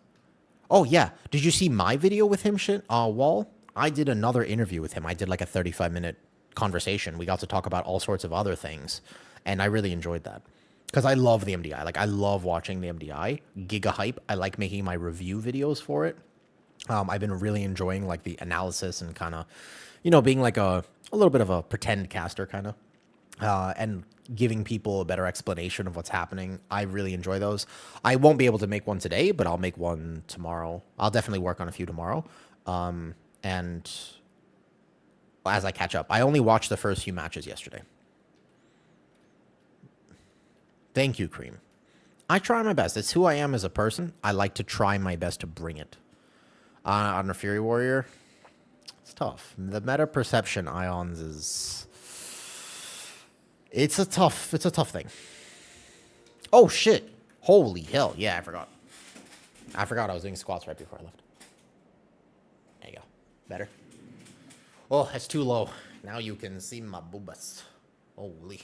Oh, yeah. Did you see my video with him, Wall? I did another interview with him. I did like a 35-minute conversation. We got to talk about all sorts of other things, and I really enjoyed that. Because I love the MDI. Like, I love watching the MDI. Giga hype. I like making my review videos for it. I've been really enjoying, like, the analysis and kind of, being like a little bit of a pretend caster kind of. And giving people a better explanation of what's happening. I really enjoy those. I won't be able to make one today, but I'll make one tomorrow. I'll definitely work on a few tomorrow. And as I catch up, I only watched the first few matches yesterday. Thank you, Cream. I try my best. It's who I am as a person. I like to try my best to bring it. On a Fury Warrior, it's tough. The meta perception ions is... It's a tough thing. Oh, shit. Holy hell. Yeah, I forgot. I was doing squats right before I left. There you go. Better? Oh, that's too low. Now you can see my boobas. Holy.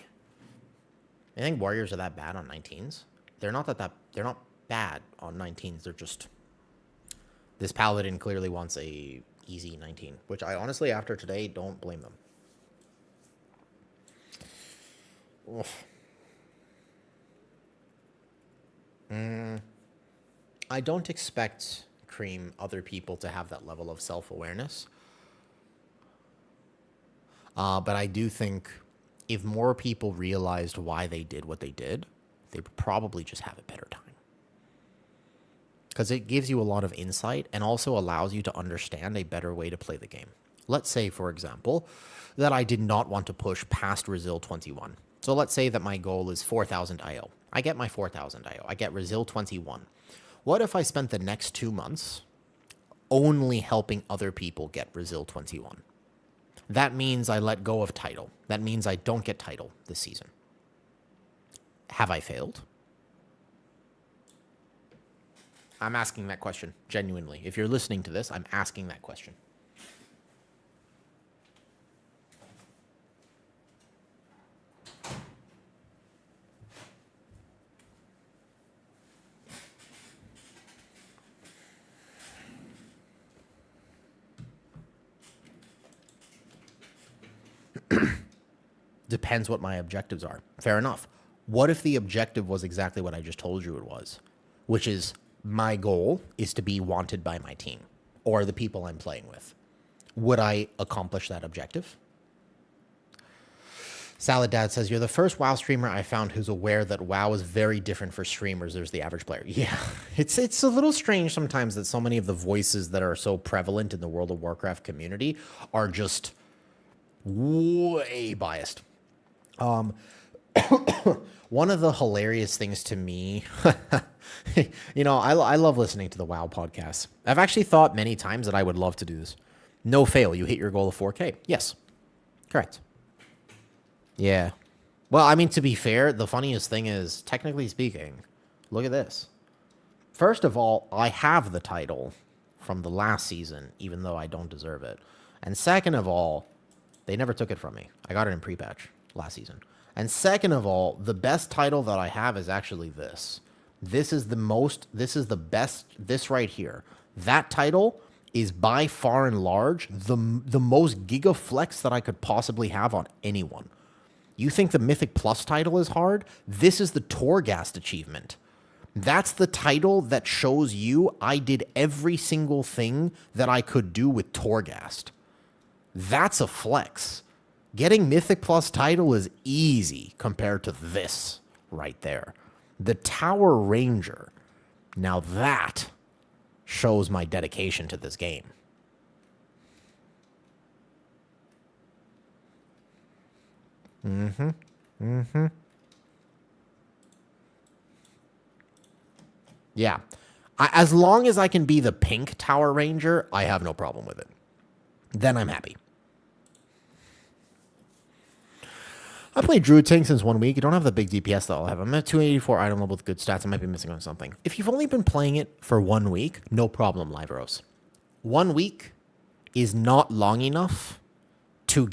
I think warriors are that bad on 19s. They're not bad on 19s. They're just... This paladin clearly wants a easy 19, which I honestly, after today, don't blame them. I don't expect, Cream, other people to have that level of self-awareness. But I do think if more people realized why they did what they did, they would probably just have a better time. Because it gives you a lot of insight and also allows you to understand a better way to play the game. Let's say, for example, that I did not want to push past Resil 21. So let's say that my goal is 4,000 IO. I get my 4,000 IO. I get Resil 21. What if I spent the next 2 months only helping other people get Resil 21? That means I let go of title. That means I don't get title this season. Have I failed? I'm asking that question, genuinely. If you're listening to this, I'm asking that question. Depends what my objectives are. Fair enough. What if the objective was exactly what I just told you it was? Which is, my goal is to be wanted by my team or the people I'm playing with. Would I accomplish that objective? Salad Dad says, you're the first WoW streamer I found who's aware that WoW is very different for streamers. There's the average player. Yeah, it's a little strange sometimes that so many of the voices that are so prevalent in the World of Warcraft community are just way biased. One of the hilarious things to me, you know, I love listening to the WoW podcasts. I've actually thought many times that I would love to do this. No fail. You hit your goal of 4K. Yes. Correct. Yeah. Well, I mean, to be fair, the funniest thing is, technically speaking, look at this. First of all, I have the title from the last season, even though I don't deserve it. And second of all, they never took it from me. I got it in pre-patch last season. And second of all, the best title that I have is actually this. This is the best, this right here. That title is by far and large the most giga flex that I could possibly have on anyone. You think the Mythic Plus title is hard? This is the Torghast achievement. That's the title that shows you I did every single thing that I could do with Torghast. That's a flex. Getting Mythic Plus title is easy compared to this right there. The Tower Ranger. Now that shows my dedication to this game. Yeah. As long as I can be the pink Tower Ranger, I have no problem with it. Then I'm happy. I played Druid Tank since 1 week. You don't have the big DPS that I'll have. I'm at 284 item level with good stats. I might be missing on something. If you've only been playing it for 1 week, no problem, Liveros. 1 week is not long enough to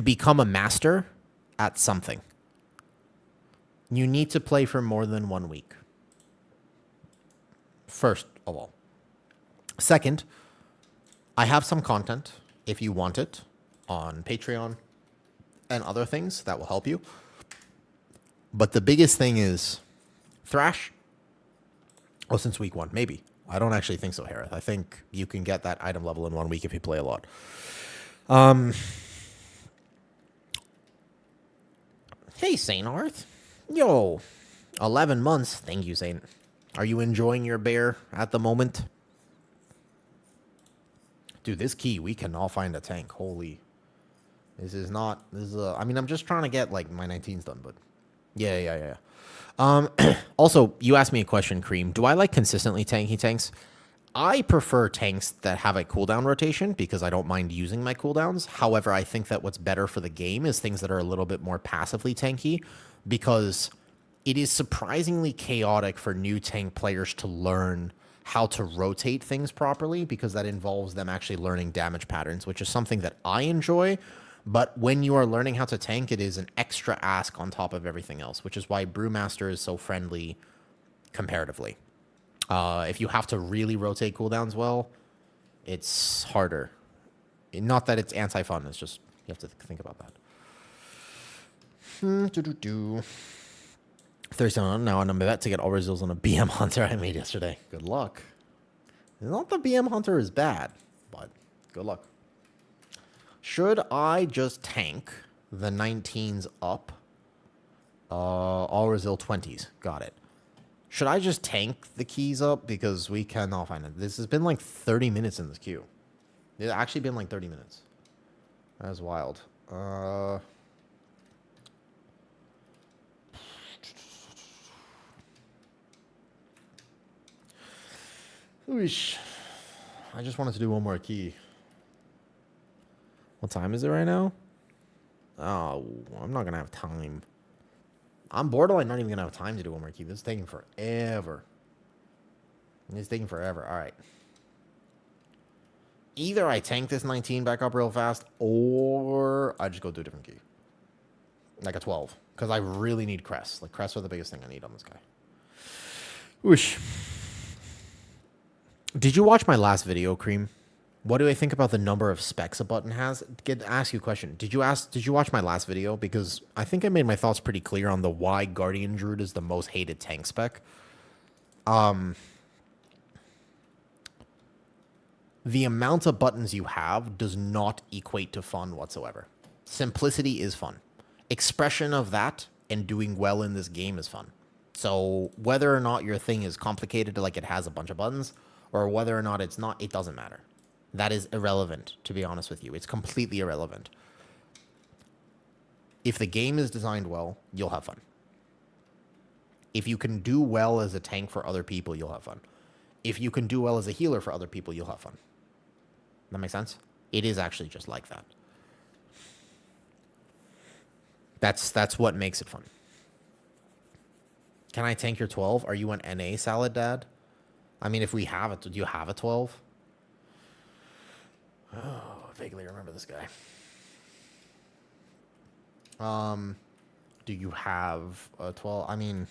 become a master at something. You need to play for more than 1 week. First of all. Second, I have some content, if you want it, on Patreon and other things that will help you. But the biggest thing is Thrash. Oh, since week 1, maybe. I don't actually think so, Harith. I think you can get that item level in 1 week if you play a lot. Hey, Saint Arth. Yo, 11 months. Thank you, Saint. Are you enjoying your bear at the moment? Dude, this key, we can all find a tank. Holy. I mean, I'm just trying to get, like, my 19s done, but... Yeah. Also, you asked me a question, Cream. Do I like consistently tanky tanks? I prefer tanks that have a cooldown rotation because I don't mind using my cooldowns. However, I think that what's better for the game is things that are a little bit more passively tanky because it is surprisingly chaotic for new tank players to learn how to rotate things properly because that involves them actually learning damage patterns, which is something that I enjoy. But when you are learning how to tank, it is an extra ask on top of everything else, which is why Brewmaster is so friendly comparatively. If you have to really rotate cooldowns well, it's harder. Not that it's anti-fun, it's just you have to think about that. Thursday on now, and I'm about to get all results on a BM Hunter I made yesterday. Good luck. Not the BM Hunter is bad, but good luck. Should I just tank the 19s up? All Resil 20s. Got it. Should I just tank the keys up? Because we cannot find it. This has been like 30 minutes in this queue. It's actually been like 30 minutes. That's wild. Oosh. I just wanted to do one more key. What time is it right now? Oh, I'm not going to have time. I'm borderline not even going to have time to do one more key. This is taking forever. It's taking forever. All right. Either I tank this 19 back up real fast, or I just go do a different key. Like a 12. Because I really need crests. Like, crests are the biggest thing I need on this guy. Whoosh. Did you watch my last video, Cream? What do I think about the number of specs a button has? Ask you a question. Did you watch my last video? Because I think I made my thoughts pretty clear on the why Guardian Druid is the most hated tank spec. The amount of buttons you have does not equate to fun whatsoever. Simplicity is fun. Expression of that and doing well in this game is fun. So whether or not your thing is complicated, like it has a bunch of buttons, or whether or not it's not, it doesn't matter. That is irrelevant, to be honest with you. It's completely irrelevant. If the game is designed well, you'll have fun. If you can do well as a tank for other people, you'll have fun. If you can do well as a healer for other people, you'll have fun. That makes sense? It is actually just like that. That's what makes it fun. Can I tank your 12? Are you an NA salad dad? I mean, if we have it, do you have a 12? Oh, I vaguely remember this guy. Do you have a 12? I mean,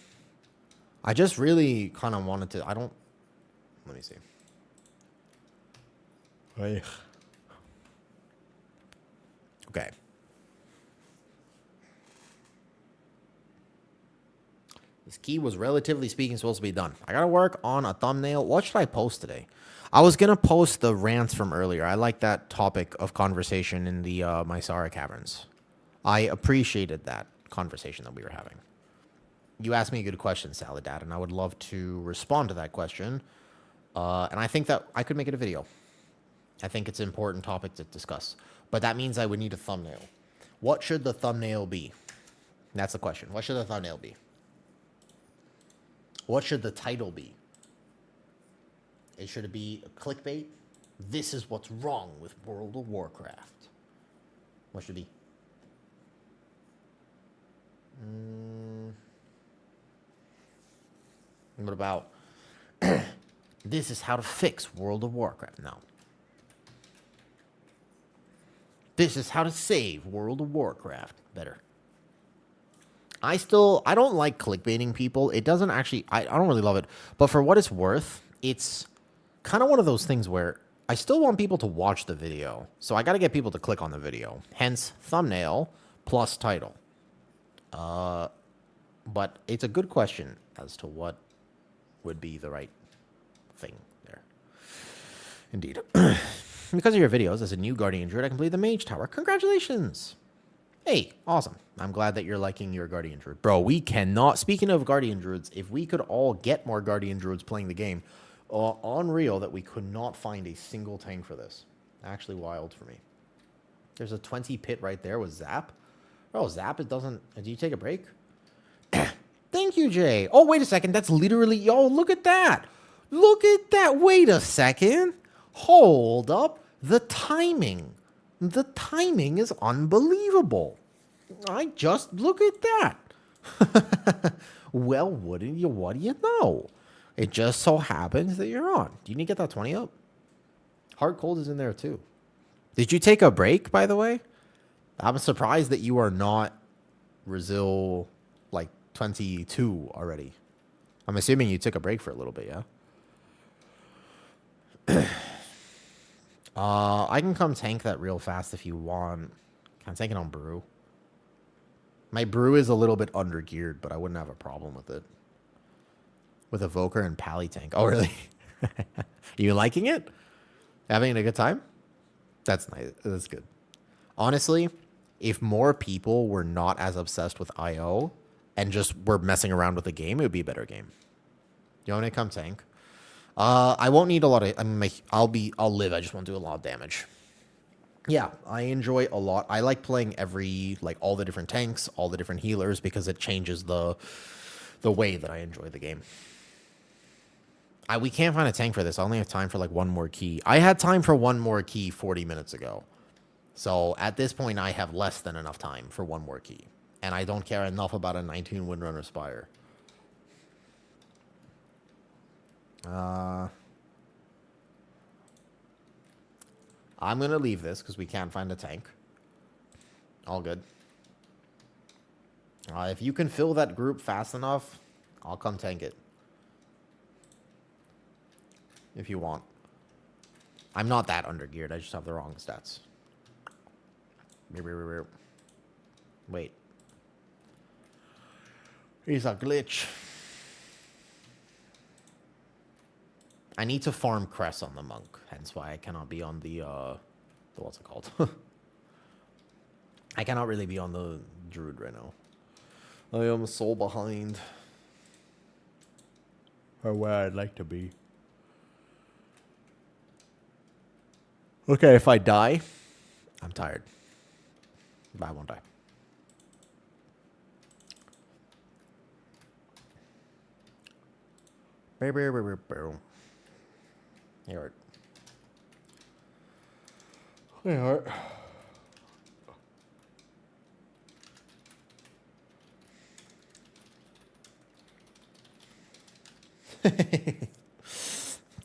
I just really kind of wanted to. Let me see. Okay. This key was, relatively speaking, supposed to be done. I gotta work on a thumbnail. What should I post today? I was gonna post the rants from earlier. I like that topic of conversation in the Mysara Caverns. I appreciated that conversation that we were having. You asked me a good question, Salad Dad, and I would love to respond to that question. And I think that I could make it a video. I think it's an important topic to discuss. But that means I would need a thumbnail. What should the thumbnail be? That's the question. What should the thumbnail be? What should the title be? Should it be a clickbait? This is what's wrong with World of Warcraft. What should it be? What about this is how to fix World of Warcraft? No. This is how to save World of Warcraft. Better. I don't like clickbaiting people. It doesn't actually, I don't really love it. But for what it's worth, it's kind of one of those things where I still want people to watch the video. So I got to get people to click on the video. Hence, thumbnail plus title. But it's a good question as to what would be the right thing there. Indeed. Because of your videos, as a new Guardian Druid, I completed the Mage Tower. Congratulations! Hey, awesome. I'm glad that you're liking your Guardian Druid. Bro, we cannot... Speaking of Guardian Druids, if we could all get more Guardian Druids playing the game, unreal that we could not find a single tank for this. Actually wild for me. There's a 20 pit right there with Zap. Oh, Zap, it doesn't... Do you take a break? Thank you, Jay. Oh, wait a second. That's literally... Yo, look at that. Look at that. Wait a second. Hold up. The timing. The timing is unbelievable. I just... Look at that. Well, wouldn't you? What do you know? It just so happens that you're on. Do you need to get that 20 up? Hard Cold is in there, too. Did you take a break, by the way? I'm surprised that you are not Brazil, like, 22 already. I'm assuming you took a break for a little bit, yeah? I can come tank that real fast if you want. Can I tank it on Brew? My Brew is a little bit under-geared, but I wouldn't have a problem with it. With Evoker and Pally tank. Oh, really? You liking it? Having a good time? That's nice. That's good. Honestly, if more people were not as obsessed with IO and just were messing around with the game, it would be a better game. You want me to come tank? I won't need a lot of... I mean, I'll live. I just won't do a lot of damage. Yeah, I enjoy a lot. I like playing all the different tanks, all the different healers, because it changes the way that I enjoy the game. We can't find a tank for this. I only have time for, like, one more key. I had time for one more key 40 minutes ago. So, at this point, I have less than enough time for one more key. And I don't care enough about a 19 Windrunner Spire. I'm going to leave this because we can't find a tank. All good. If you can fill that group fast enough, I'll come tank it. If you want. I'm not that undergeared. I just have the wrong stats. Wait. Here's a glitch. I need to farm crest on the monk, hence why I cannot be on the what's it called? I cannot really be on the druid right now. I am so behind. Or where I'd like to be. Okay, if I die, I'm tired. But I won't die. Here. Here.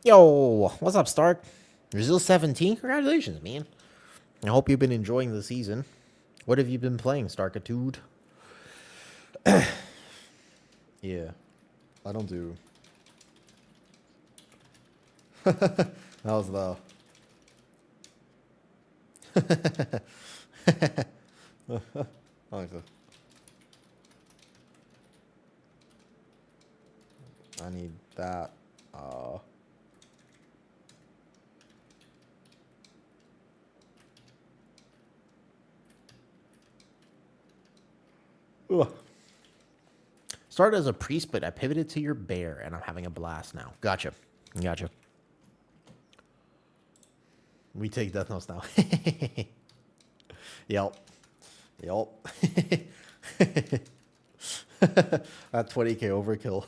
Yo, what's up, Stark? Brazil 17? Congratulations, man. I hope you've been enjoying the season. What have you been playing, Starkitude? Yeah, I don't do. That was the. I need that. Started as a priest, but I pivoted to your bear, and I'm having a blast now. Gotcha. Gotcha. We take Death Notes now. Yep. Yep. That 20k overkill.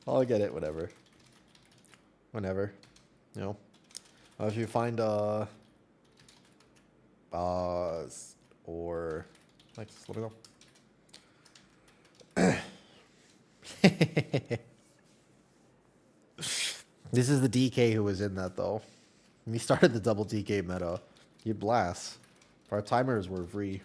I'll get it, whatever. Whenever. You know. If you find or like let me go. This is the DK who was in that though. We started the double DK meta. You blast. Our timers were free.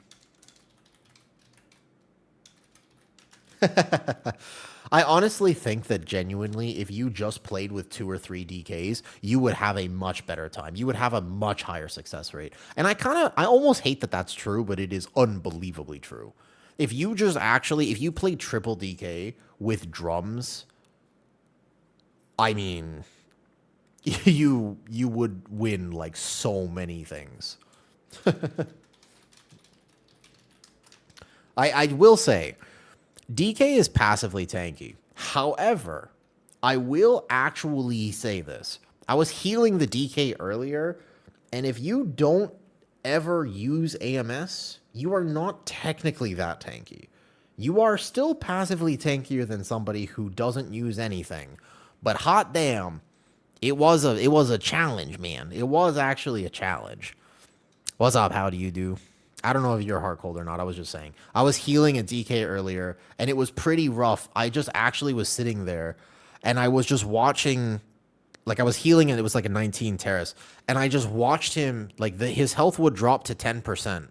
I honestly think that genuinely, if you just played with 2 or 3 DKs, you would have a much better time. You would have a much higher success rate. And I almost hate that that's true, but it is unbelievably true. If you just actually, if you played triple DK with drums, I mean, you would win like so many things. I will say, DK is passively tanky. However, I will actually say this. I was healing the DK earlier, and if you don't ever use AMS, you are not technically that tanky. You are still passively tankier than somebody who doesn't use anything. But hot damn, it was a challenge, man. It was actually a challenge. What's up? How do you do? I don't know if you're heart cold or not. I was just saying. I was healing a DK earlier, and it was pretty rough. I just actually was sitting there, and I was just watching. Like, I was healing, and it was like a 19 terrace. And I just watched him, like, his health would drop to 10%.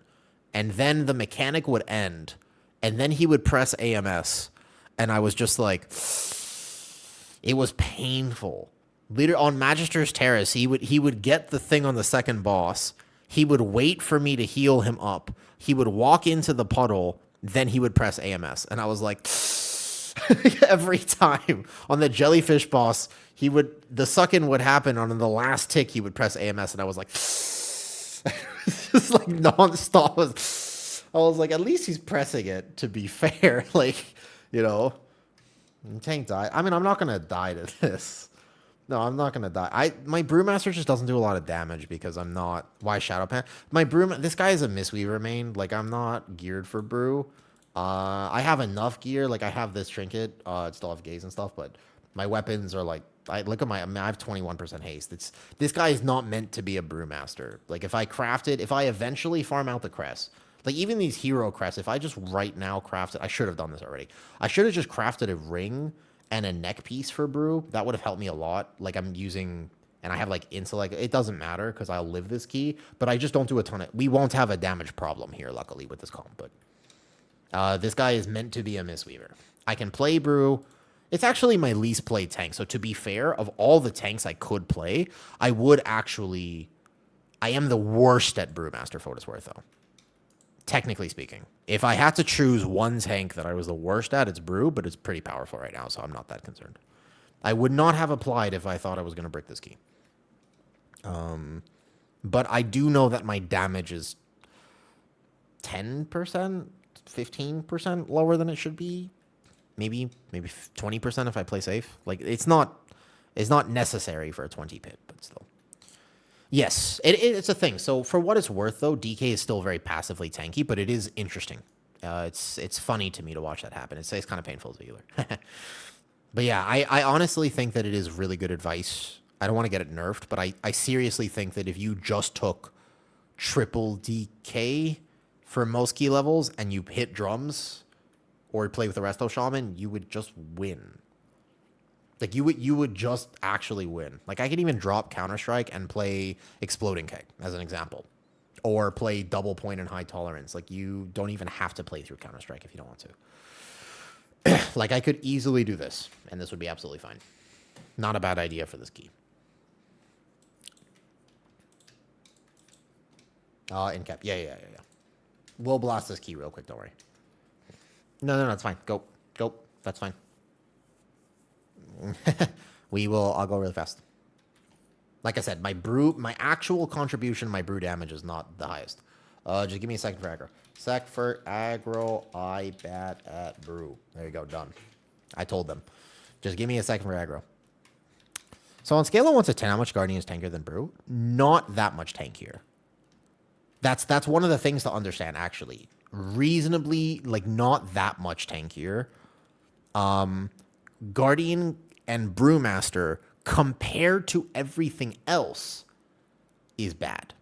And then the mechanic would end. And then he would press AMS. And I was just like, it was painful. Later on Magister's Terrace, he would get the thing on the second boss. He would wait for me to heal him up. He would walk into the puddle. Then he would press AMS. And I was like, every time. On the jellyfish boss, the suck-in would happen. On the last tick, he would press AMS. And I was like, just like nonstop. I was like, at least he's pressing it, to be fair. Like, you know, Tank died. I mean, I'm not going to die to this. No, I'm not going to die. My Brewmaster just doesn't do a lot of damage because I'm not... Why Shadow Pan? This guy is a Mistweaver main. Like, I'm not geared for Brew. I have enough gear. Like, I have this trinket. I still have gaze and stuff, but my weapons are like... I have 21% haste. This guy is not meant to be a Brewmaster. Like, if I eventually farm out the crest... Like, even these hero crests, if I just right now crafted... I should have done this already. I should have just crafted a ring and a neck piece for Brew. That would have helped me a lot. Like, I'm using... And I have, like, intellect. It doesn't matter, because I'll live this key. But I just don't do a ton of... We won't have a damage problem here, luckily, with this comp. But this guy is meant to be a Mistweaver. I can play Brew. It's actually my least played tank. So to be fair, of all the tanks I could play, I would actually... I am the worst at Brewmaster for what it's worth, though. Technically speaking. If I had to choose one tank that I was the worst at, it's Brew, but it's pretty powerful right now, so I'm not that concerned. I would not have applied if I thought I was going to break this key. But I do know that my damage is 10%, 15% lower than it should be. Maybe 20% if I play safe. Like, it's not necessary for a 20 pit, but still. Yes, it's a thing. So for what it's worth, though, DK is still very passively tanky, but it is interesting. It's funny to me to watch that happen. It's kind of painful as a healer. But yeah, I honestly think that it is really good advice. I don't want to get it nerfed, but I seriously think that if you just took triple DK for most key levels and you hit drums or play with the Resto Shaman, you would just win. Like, you would just actually win. Like, I could even drop Counter-Strike and play Exploding Keg, as an example. Or play Double Point and High Tolerance. Like, you don't even have to play through Counter-Strike if you don't want to. Like, I could easily do this, and this would be absolutely fine. Not a bad idea for this key. In cap. Yeah. We'll blast this key real quick, don't worry. No, it's fine. Go. That's fine. I'll go really fast. Like I said, my actual contribution, my brew damage is not the highest. Just give me a second for aggro. Sec for aggro, I bat at brew. There you go, done. I told them. Just give me a second for aggro. So on scale of 1 to 10, how much Guardian is tankier than brew? Not that much tankier. That's one of the things to understand, actually. Reasonably, like, not that much tankier. Guardian and Brewmaster, compared to everything else, is bad.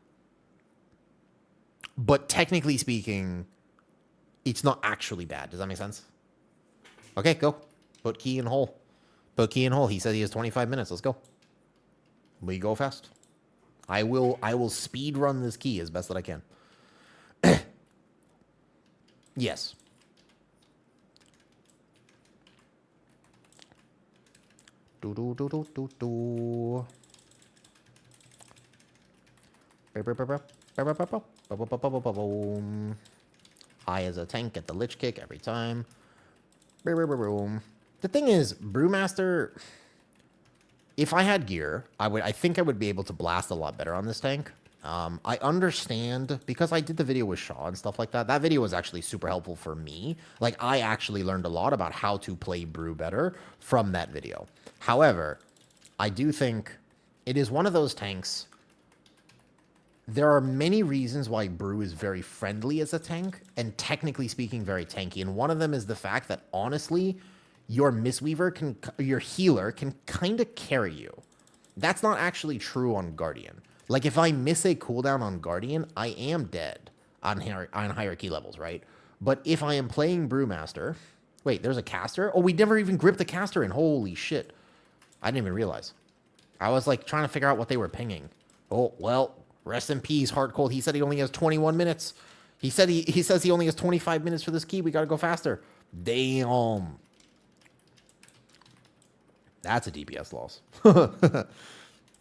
But technically speaking, it's not actually bad. Does that make sense? Okay, go. Put key in hole. He said he has 25 minutes. Let's go. We go fast. I will speed run this key as best that I can. Yes. I as a tank get the Lich Kick every time. The thing is, Brewmaster, if I had gear, I think I would be able to blast a lot better on this tank. I understand, because I did the video with Shaw and stuff like that. That video was actually super helpful for me. Like, I actually learned a lot about how to play Brew better from that video. However, I do think it is one of those tanks. There are many reasons why Brew is very friendly as a tank, and technically speaking, very tanky. And one of them is the fact that, honestly, your Mistweaver your healer can kind of carry you. That's not actually true on Guardian. Like, if I miss a cooldown on Guardian, I am dead on hierarchy levels, right? But if I am playing Brewmaster... Wait, there's a caster? Oh, we never even gripped the caster in. Holy shit. I didn't even realize. I was, like, trying to figure out what they were pinging. Oh, well, rest in peace, Hard Cold. He said he only has 21 minutes. He says he only has 25 minutes for this key. We gotta go faster. Damn. That's a DPS loss.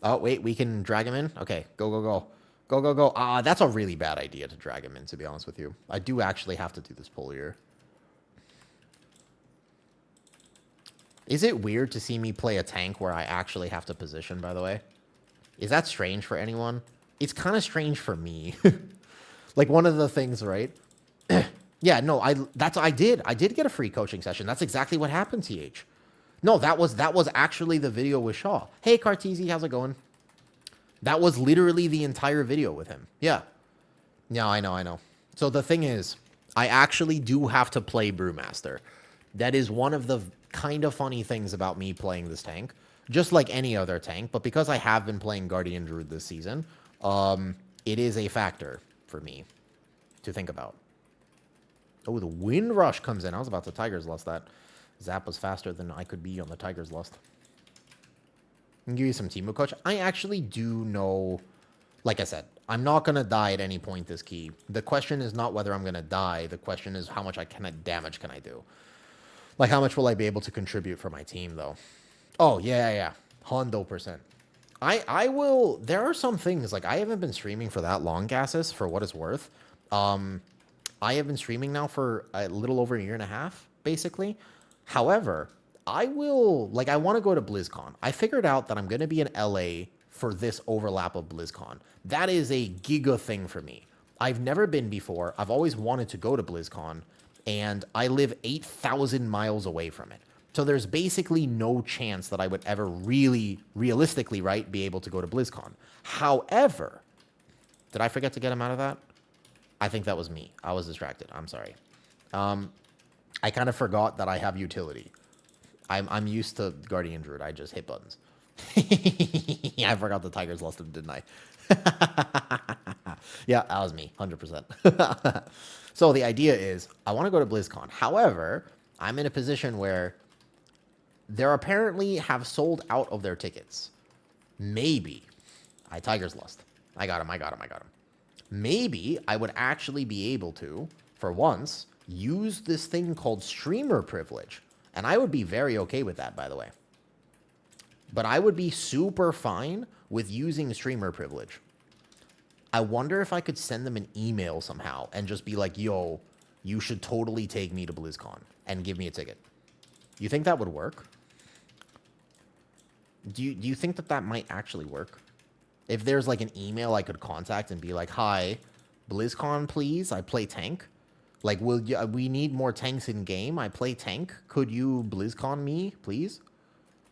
Oh, wait, we can drag him in? Okay, go. Go. That's a really bad idea to drag him in, to be honest with you. I do actually have to do this pull here. Is it weird to see me play a tank where I actually have to position, by the way? Is that strange for anyone? It's kind of strange for me. Like, one of the things, right? Yeah, no, I did get a free coaching session. That's exactly what happened, TH. No, that was actually the video with Shaw. Hey, Cartesi, how's it going? That was literally the entire video with him. Yeah. Yeah, I know. So the thing is, I actually do have to play Brewmaster. That is one of the kind of funny things about me playing this tank. Just like any other tank, but because I have been playing Guardian Druid this season, it is a factor for me to think about. Oh, the Wind Rush comes in. I was about to Tiger's Lust that. Zap was faster than I could be on the Tiger's Lust. I'll give you some Teemo coach. I actually do know, like I said, I'm not going to die at any point this key. The question is not whether I'm going to die. The question is how much damage can I do. Like, how much will I be able to contribute for my team, though? Oh, yeah. 100%. I will. There are some things, like, I haven't been streaming for that long, Gassus, for what it's worth. I have been streaming now for a little over a year and a half, basically. However, I will, like, I want to go to BlizzCon. I figured out that I'm going to be in LA for this overlap of BlizzCon. That is a giga thing for me. I've never been before. I've always wanted to go to BlizzCon, and I live 8,000 miles away from it. So there's basically no chance that I would ever really, realistically, right, be able to go to BlizzCon. However, did I forget to get him out of that? I think that was me. I was distracted. I'm sorry. I kind of forgot that I have utility. I'm used to Guardian Druid. I just hit buttons. Yeah, I forgot the Tigers lost him, didn't I? Yeah, that was me, 100%. So the idea is, I want to go to BlizzCon. However, I'm in a position where they're apparently have sold out of their tickets. Maybe. Tigers lost. I got him. Maybe I would actually be able to, for once, use this thing called streamer privilege. And I would be very okay with that, by the way. But I would be super fine with using streamer privilege. I wonder if I could send them an email somehow and just be like, yo, you should totally take me to BlizzCon and give me a ticket. You think that would work? Do you think that that might actually work? If there's like an email I could contact and be like, hi, BlizzCon, please, I play tank. Like, we need more tanks in game. I play tank. Could you BlizzCon me, please?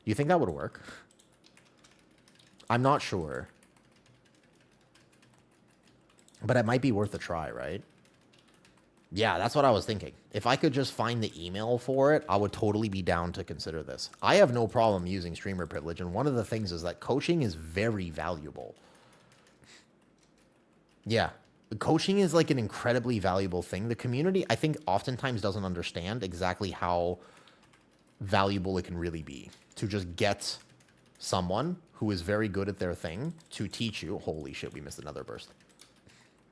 You think that would work? I'm not sure. But it might be worth a try, right? Yeah, that's what I was thinking. If I could just find the email for it, I would totally be down to consider this. I have no problem using streamer privilege, and one of the things is that coaching is very valuable. Yeah, coaching is like an incredibly valuable thing. The community, I think, oftentimes doesn't understand exactly how valuable it can really be to just get someone who is very good at their thing to teach you. Holy shit, we missed another burst.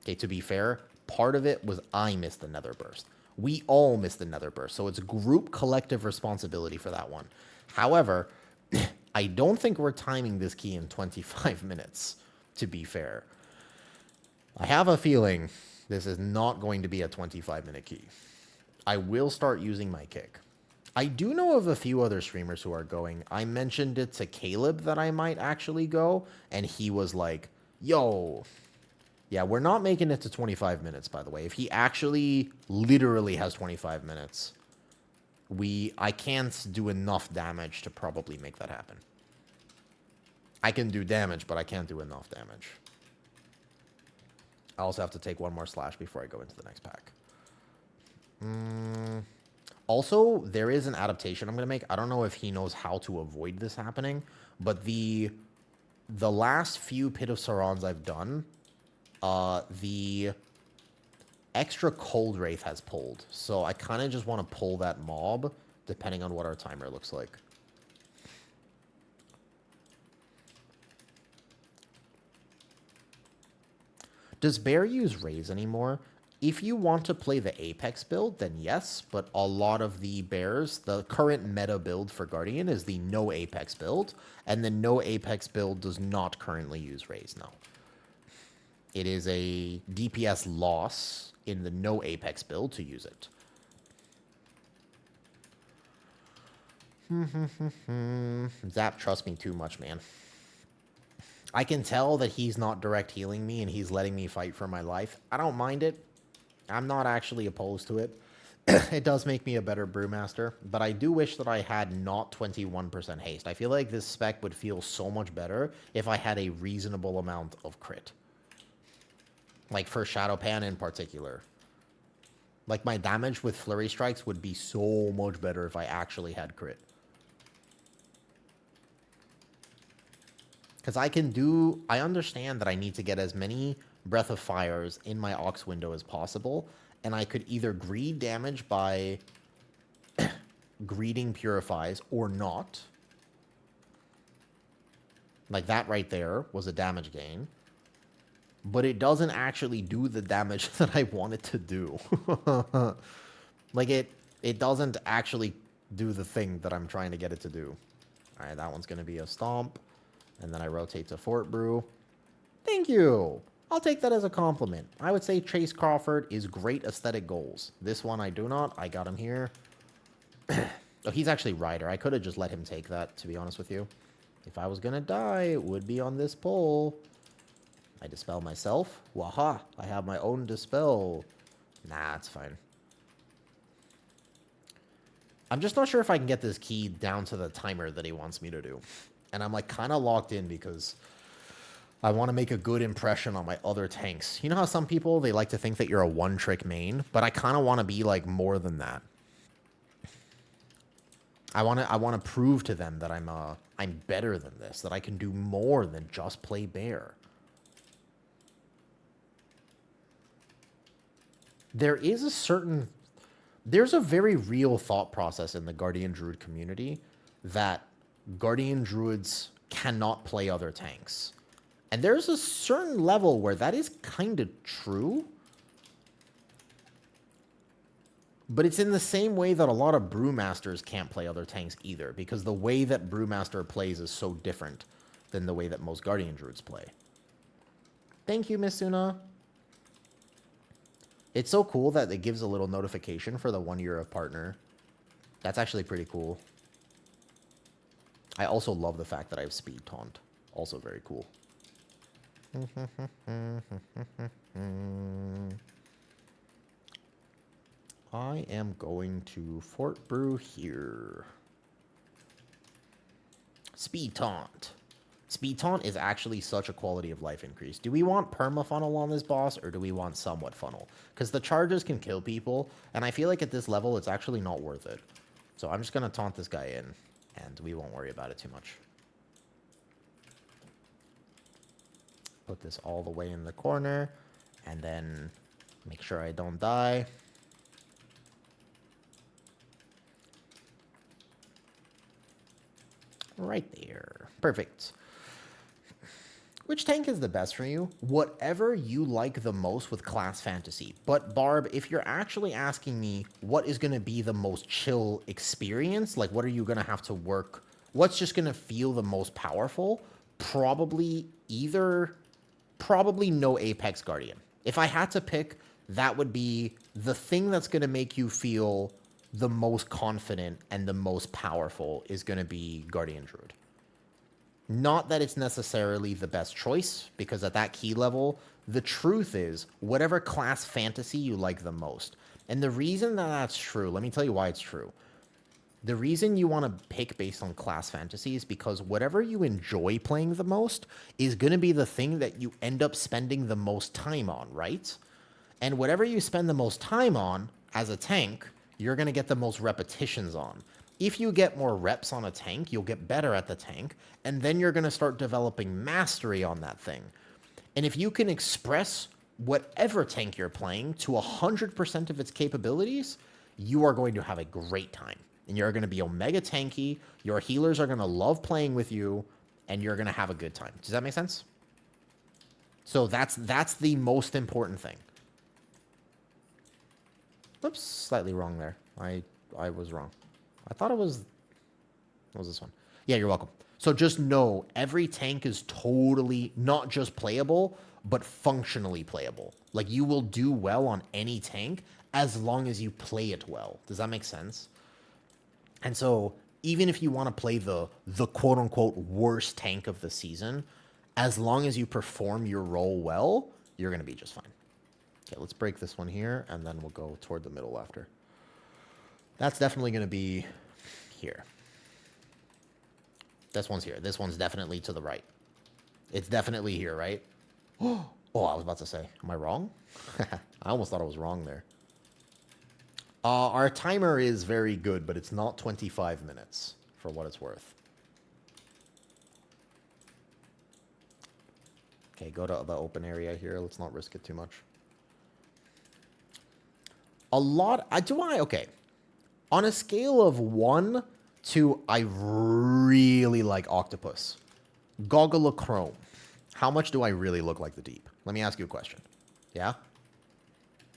Okay, to be fair, part of it was I missed the nether burst. We all missed the nether burst, so it's group collective responsibility for that one. However, I don't think we're timing this key in 25 minutes, to be fair. I have a feeling this is not going to be a 25-minute key. I will start using my kick. I do know of a few other streamers who are going. I mentioned it to Caleb that I might actually go, and he was like, yo... Yeah, we're not making it to 25 minutes, by the way. If he actually literally has 25 minutes, I can't do enough damage to probably make that happen. I can do damage, but I can't do enough damage. I also have to take one more slash before I go into the next pack. Also, there is an adaptation I'm going to make. I don't know if he knows how to avoid this happening, but the last few Pit of Saurons I've done... the extra Cold Wraith has pulled. So I kind of just want to pull that mob, depending on what our timer looks like. Does Bear use Raise anymore? If you want to play the Apex build, then yes, but a lot of the Bears, the current meta build for Guardian is the no Apex build, and the no Apex build does not currently use Raise now. It is a DPS loss in the no Apex build to use it. Zap trusts me too much, man. I can tell that he's not direct healing me and he's letting me fight for my life. I don't mind it. I'm not actually opposed to it. It does make me a better brewmaster, but I do wish that I had not 21% haste. I feel like this spec would feel so much better if I had a reasonable amount of crit. Like for Shadowpan in particular. Like my damage with Flurry Strikes would be so much better if I actually had crit. Because I understand that I need to get as many Breath of Fires in my Ox window as possible. And I could either greed damage by greeding Purifies or not. Like that right there was a damage gain. But it doesn't actually do the damage that I want it to do. Like it doesn't actually do the thing that I'm trying to get it to do. All right, that one's going to be a stomp. And then I rotate to Fort Brew. Thank you. I'll take that as a compliment. I would say Chase Crawford is great aesthetic goals. This one I do not. I got him here. Oh, he's actually Rider. I could have just let him take that, to be honest with you. If I was going to die, it would be on this pole. I dispel myself. Waha. I have my own dispel. Nah, it's fine. I'm just not sure if I can get this key down to the timer that he wants me to do. And I'm like kind of locked in because I want to make a good impression on my other tanks. You know how some people, they like to think that you're a one-trick main? But I kind of want to be like more than that. I want to prove to them that I'm better than this, that I can do more than just play bear. There's a very real thought process in the Guardian Druid community that Guardian Druids cannot play other tanks. And there's a certain level where that is kind of true. But it's in the same way that a lot of Brewmasters can't play other tanks either, because the way that Brewmaster plays is so different than the way that most Guardian Druids play. Thank you, Miss Suna. It's so cool that it gives a little notification for the 1 year of partner. That's actually pretty cool. I also love the fact that I have speed taunt. Also very cool. I am going to Fort Brew here. Speed taunt. Speed taunt is actually such a quality of life increase. Do we want perma funnel on this boss, or do we want somewhat funnel? Because the charges can kill people, and I feel like at this level it's actually not worth it. So I'm just going to taunt this guy in, and we won't worry about it too much. Put this all the way in the corner, and then make sure I don't die. Right there. Perfect. Which tank is the best for you? Whatever you like the most with class fantasy. But Barb, if you're actually asking me what is going to be the most chill experience, like what are you going to have to work, what's just going to feel the most powerful? Probably no Apex Guardian. If I had to pick, that would be the thing that's going to make you feel the most confident and the most powerful is going to be Guardian Druid. Not that it's necessarily the best choice, because at that key level, the truth is whatever class fantasy you like the most. And the reason that that's true, let me tell you why it's true. The reason you want to pick based on class fantasy is because whatever you enjoy playing the most is going to be the thing that you end up spending the most time on, right? And whatever you spend the most time on as a tank, you're going to get the most repetitions on. If you get more reps on a tank, you'll get better at the tank, and then you're going to start developing mastery on that thing. And if you can express whatever tank you're playing to 100% of its capabilities, you are going to have a great time. And you're going to be omega tanky, your healers are going to love playing with you, and you're going to have a good time. Does that make sense? So that's the most important thing. Oops, slightly wrong there. I was wrong. I thought it was... What was this one? Yeah, you're welcome. So just know, every tank is totally not just playable, but functionally playable. Like, you will do well on any tank as long as you play it well. Does that make sense? And so, even if you want to play the quote-unquote worst tank of the season, as long as you perform your role well, you're going to be just fine. Okay, let's break this one here, and then we'll go toward the middle after. That's definitely going to be here. This one's here. This one's definitely to the right. It's definitely here, right? Oh, I was about to say, am I wrong? I almost thought I was wrong there. Our timer is very good, but it's not 25 minutes, for what it's worth. Okay, go to the open area here. Let's not risk it too much. Okay. On a scale of 1 to I really like Octopus. Goggle of Chrome. How much do I really look like the Deep? Let me ask you a question. Yeah?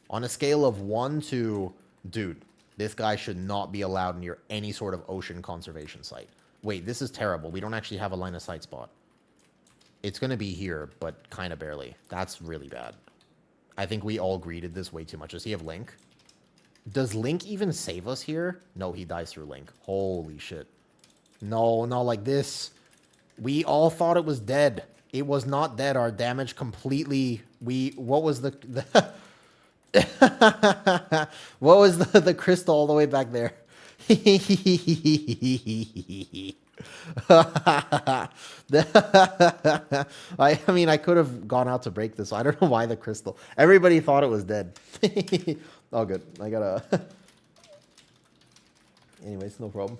On a scale of 1 to, dude, This guy should not be allowed near any sort of ocean conservation site. Wait, this is terrible. We don't actually have a line of sight spot. It's going to be here, but kind of barely. That's really bad. I think we all greeted this way too much. Does he have Link? Does Link even save us here? No, he dies through Link. Holy shit. No, not like this. We all thought it was dead. It was not dead. Our damage completely... What was the what was the crystal all the way back there? I mean, I could have gone out to break this. I don't know why the crystal. Everybody thought it was dead. All good. I gotta... Anyways, no problem.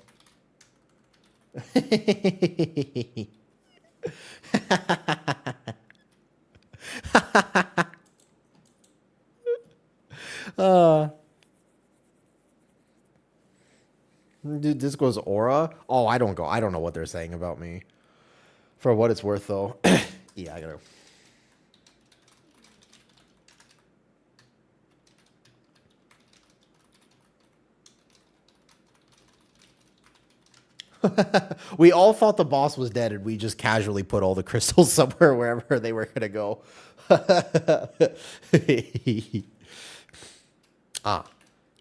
Dude, this goes aura. Oh, I don't go. I don't know what they're saying about me. For what it's worth, though. Yeah, I gotta. We all thought the boss was dead, and we just casually put all the crystals somewhere wherever they were gonna go.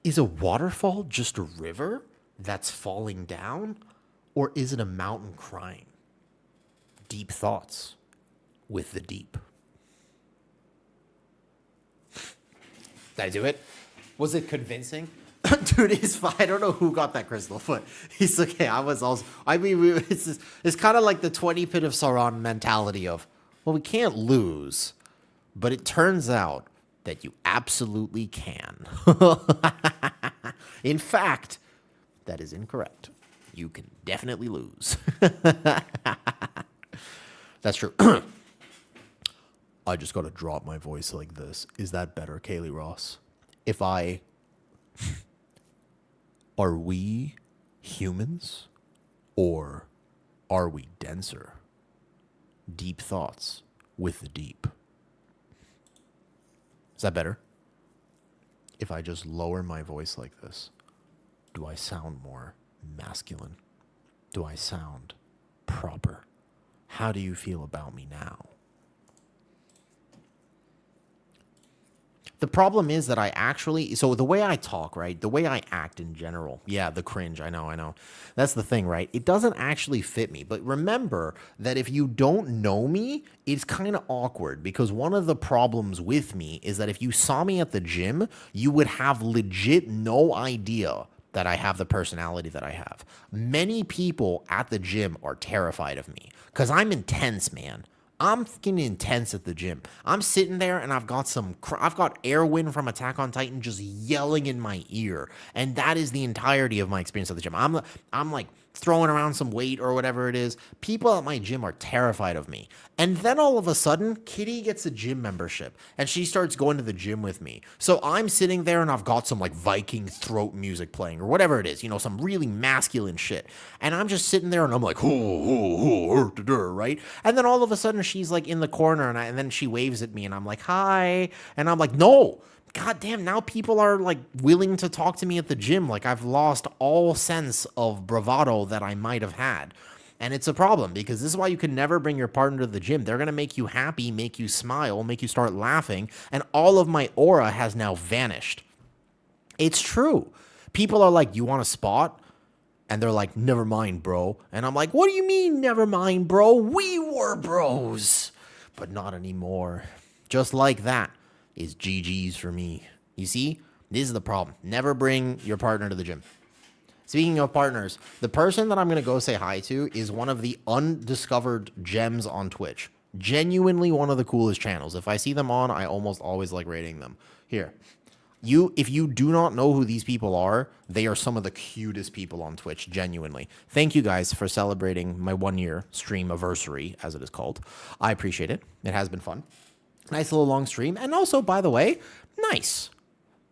Is a waterfall just a river that's falling down, or is it a mountain crying? Deep thoughts with the deep. Did I do it? Was it convincing? Dude, it's fine. I don't know who got that crystal, but he's okay. I was also... I mean, it's kind of like the 20 Pit of Sauron mentality of, well, we can't lose, but it turns out that you absolutely can. In fact, that is incorrect. You can definitely lose. That's true. I just got to drop my voice like this. Is that better, Kaylee Ross? If I... Are we humans, or are we denser? Deep thoughts with the deep. Is that better? If I just lower my voice like this, do I sound more masculine? Do I sound proper? How do you feel about me now? The problem is that I actually... So the way I talk, right? The way I act in general. Yeah, the cringe. I know. That's the thing, right? It doesn't actually fit me. But remember that if you don't know me, it's kind of awkward. Because one of the problems with me is that if you saw me at the gym, you would have legit no idea that I have the personality that I have. Many people at the gym are terrified of me. Because I'm intense, man. I'm fucking intense at the gym. I'm sitting there and I've got Airwind from Attack on Titan just yelling in my ear. And that is the entirety of my experience at the gym. I'm like throwing around some weight or whatever it is. People at my gym are terrified of me. And then all of a sudden, Kitty gets a gym membership and she starts going to the gym with me. So I'm sitting there and I've got some like Viking throat music playing or whatever it is, you know, some really masculine shit. And I'm just sitting there and I'm like, right? And then all of a sudden she's like in the corner and then she waves at me and I'm like, hi. And I'm like, no. God damn, now people are like willing to talk to me at the gym. Like I've lost all sense of bravado that I might have had. And it's a problem because this is why you can never bring your partner to the gym. They're going to make you happy, make you smile, make you start laughing. And all of my aura has now vanished. It's true. People are like, you want a spot? And they're like, never mind, bro. And I'm like, what do you mean, never mind, bro? We were bros. But not anymore. Just like that. Is GG's for me. You see? This is the problem. Never bring your partner to the gym. Speaking of partners, the person that I'm going to go say hi to is one of the undiscovered gems on Twitch. Genuinely one of the coolest channels. If I see them on, I almost always like rating them. Here. If you do not know who these people are, they are some of the cutest people on Twitch, genuinely. Thank you guys for celebrating my 1-year stream anniversary, as it is called. I appreciate it. It has been fun. Nice little long stream. And also, by the way, nice.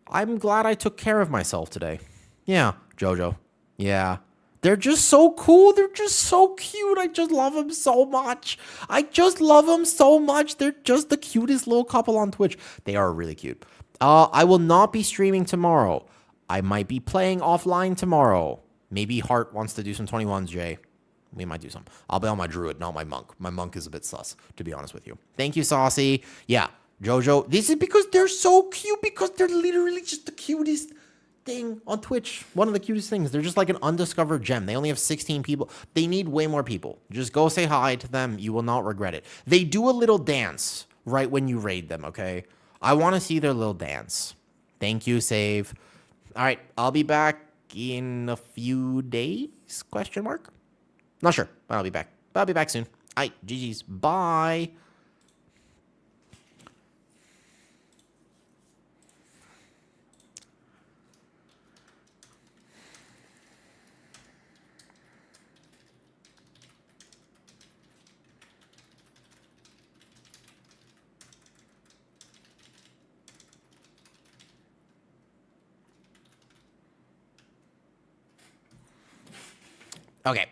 I'm glad I took care of myself today. Yeah, Jojo. Yeah. They're just so cool. They're just so cute. I just love them so much. They're just the cutest little couple on Twitch. They are really cute. I will not be streaming tomorrow. I might be playing offline tomorrow. Maybe Hart wants to do some 21s, Jay. We might do some. I'll be on my druid, not my monk. My monk is a bit sus, to be honest with you. Thank you, Saucy. Yeah, Jojo. This is because they're so cute, because they're literally just the cutest thing on Twitch. One of the cutest things. They're just like an undiscovered gem. They only have 16 people. They need way more people. Just go say hi to them. You will not regret it. They do a little dance right when you raid them, okay? I want to see their little dance. Thank you, Save. All right, I'll be back in a few days, question mark? Not sure, but I'll be back. But I'll be back soon. All right, GG's. Bye. Okay.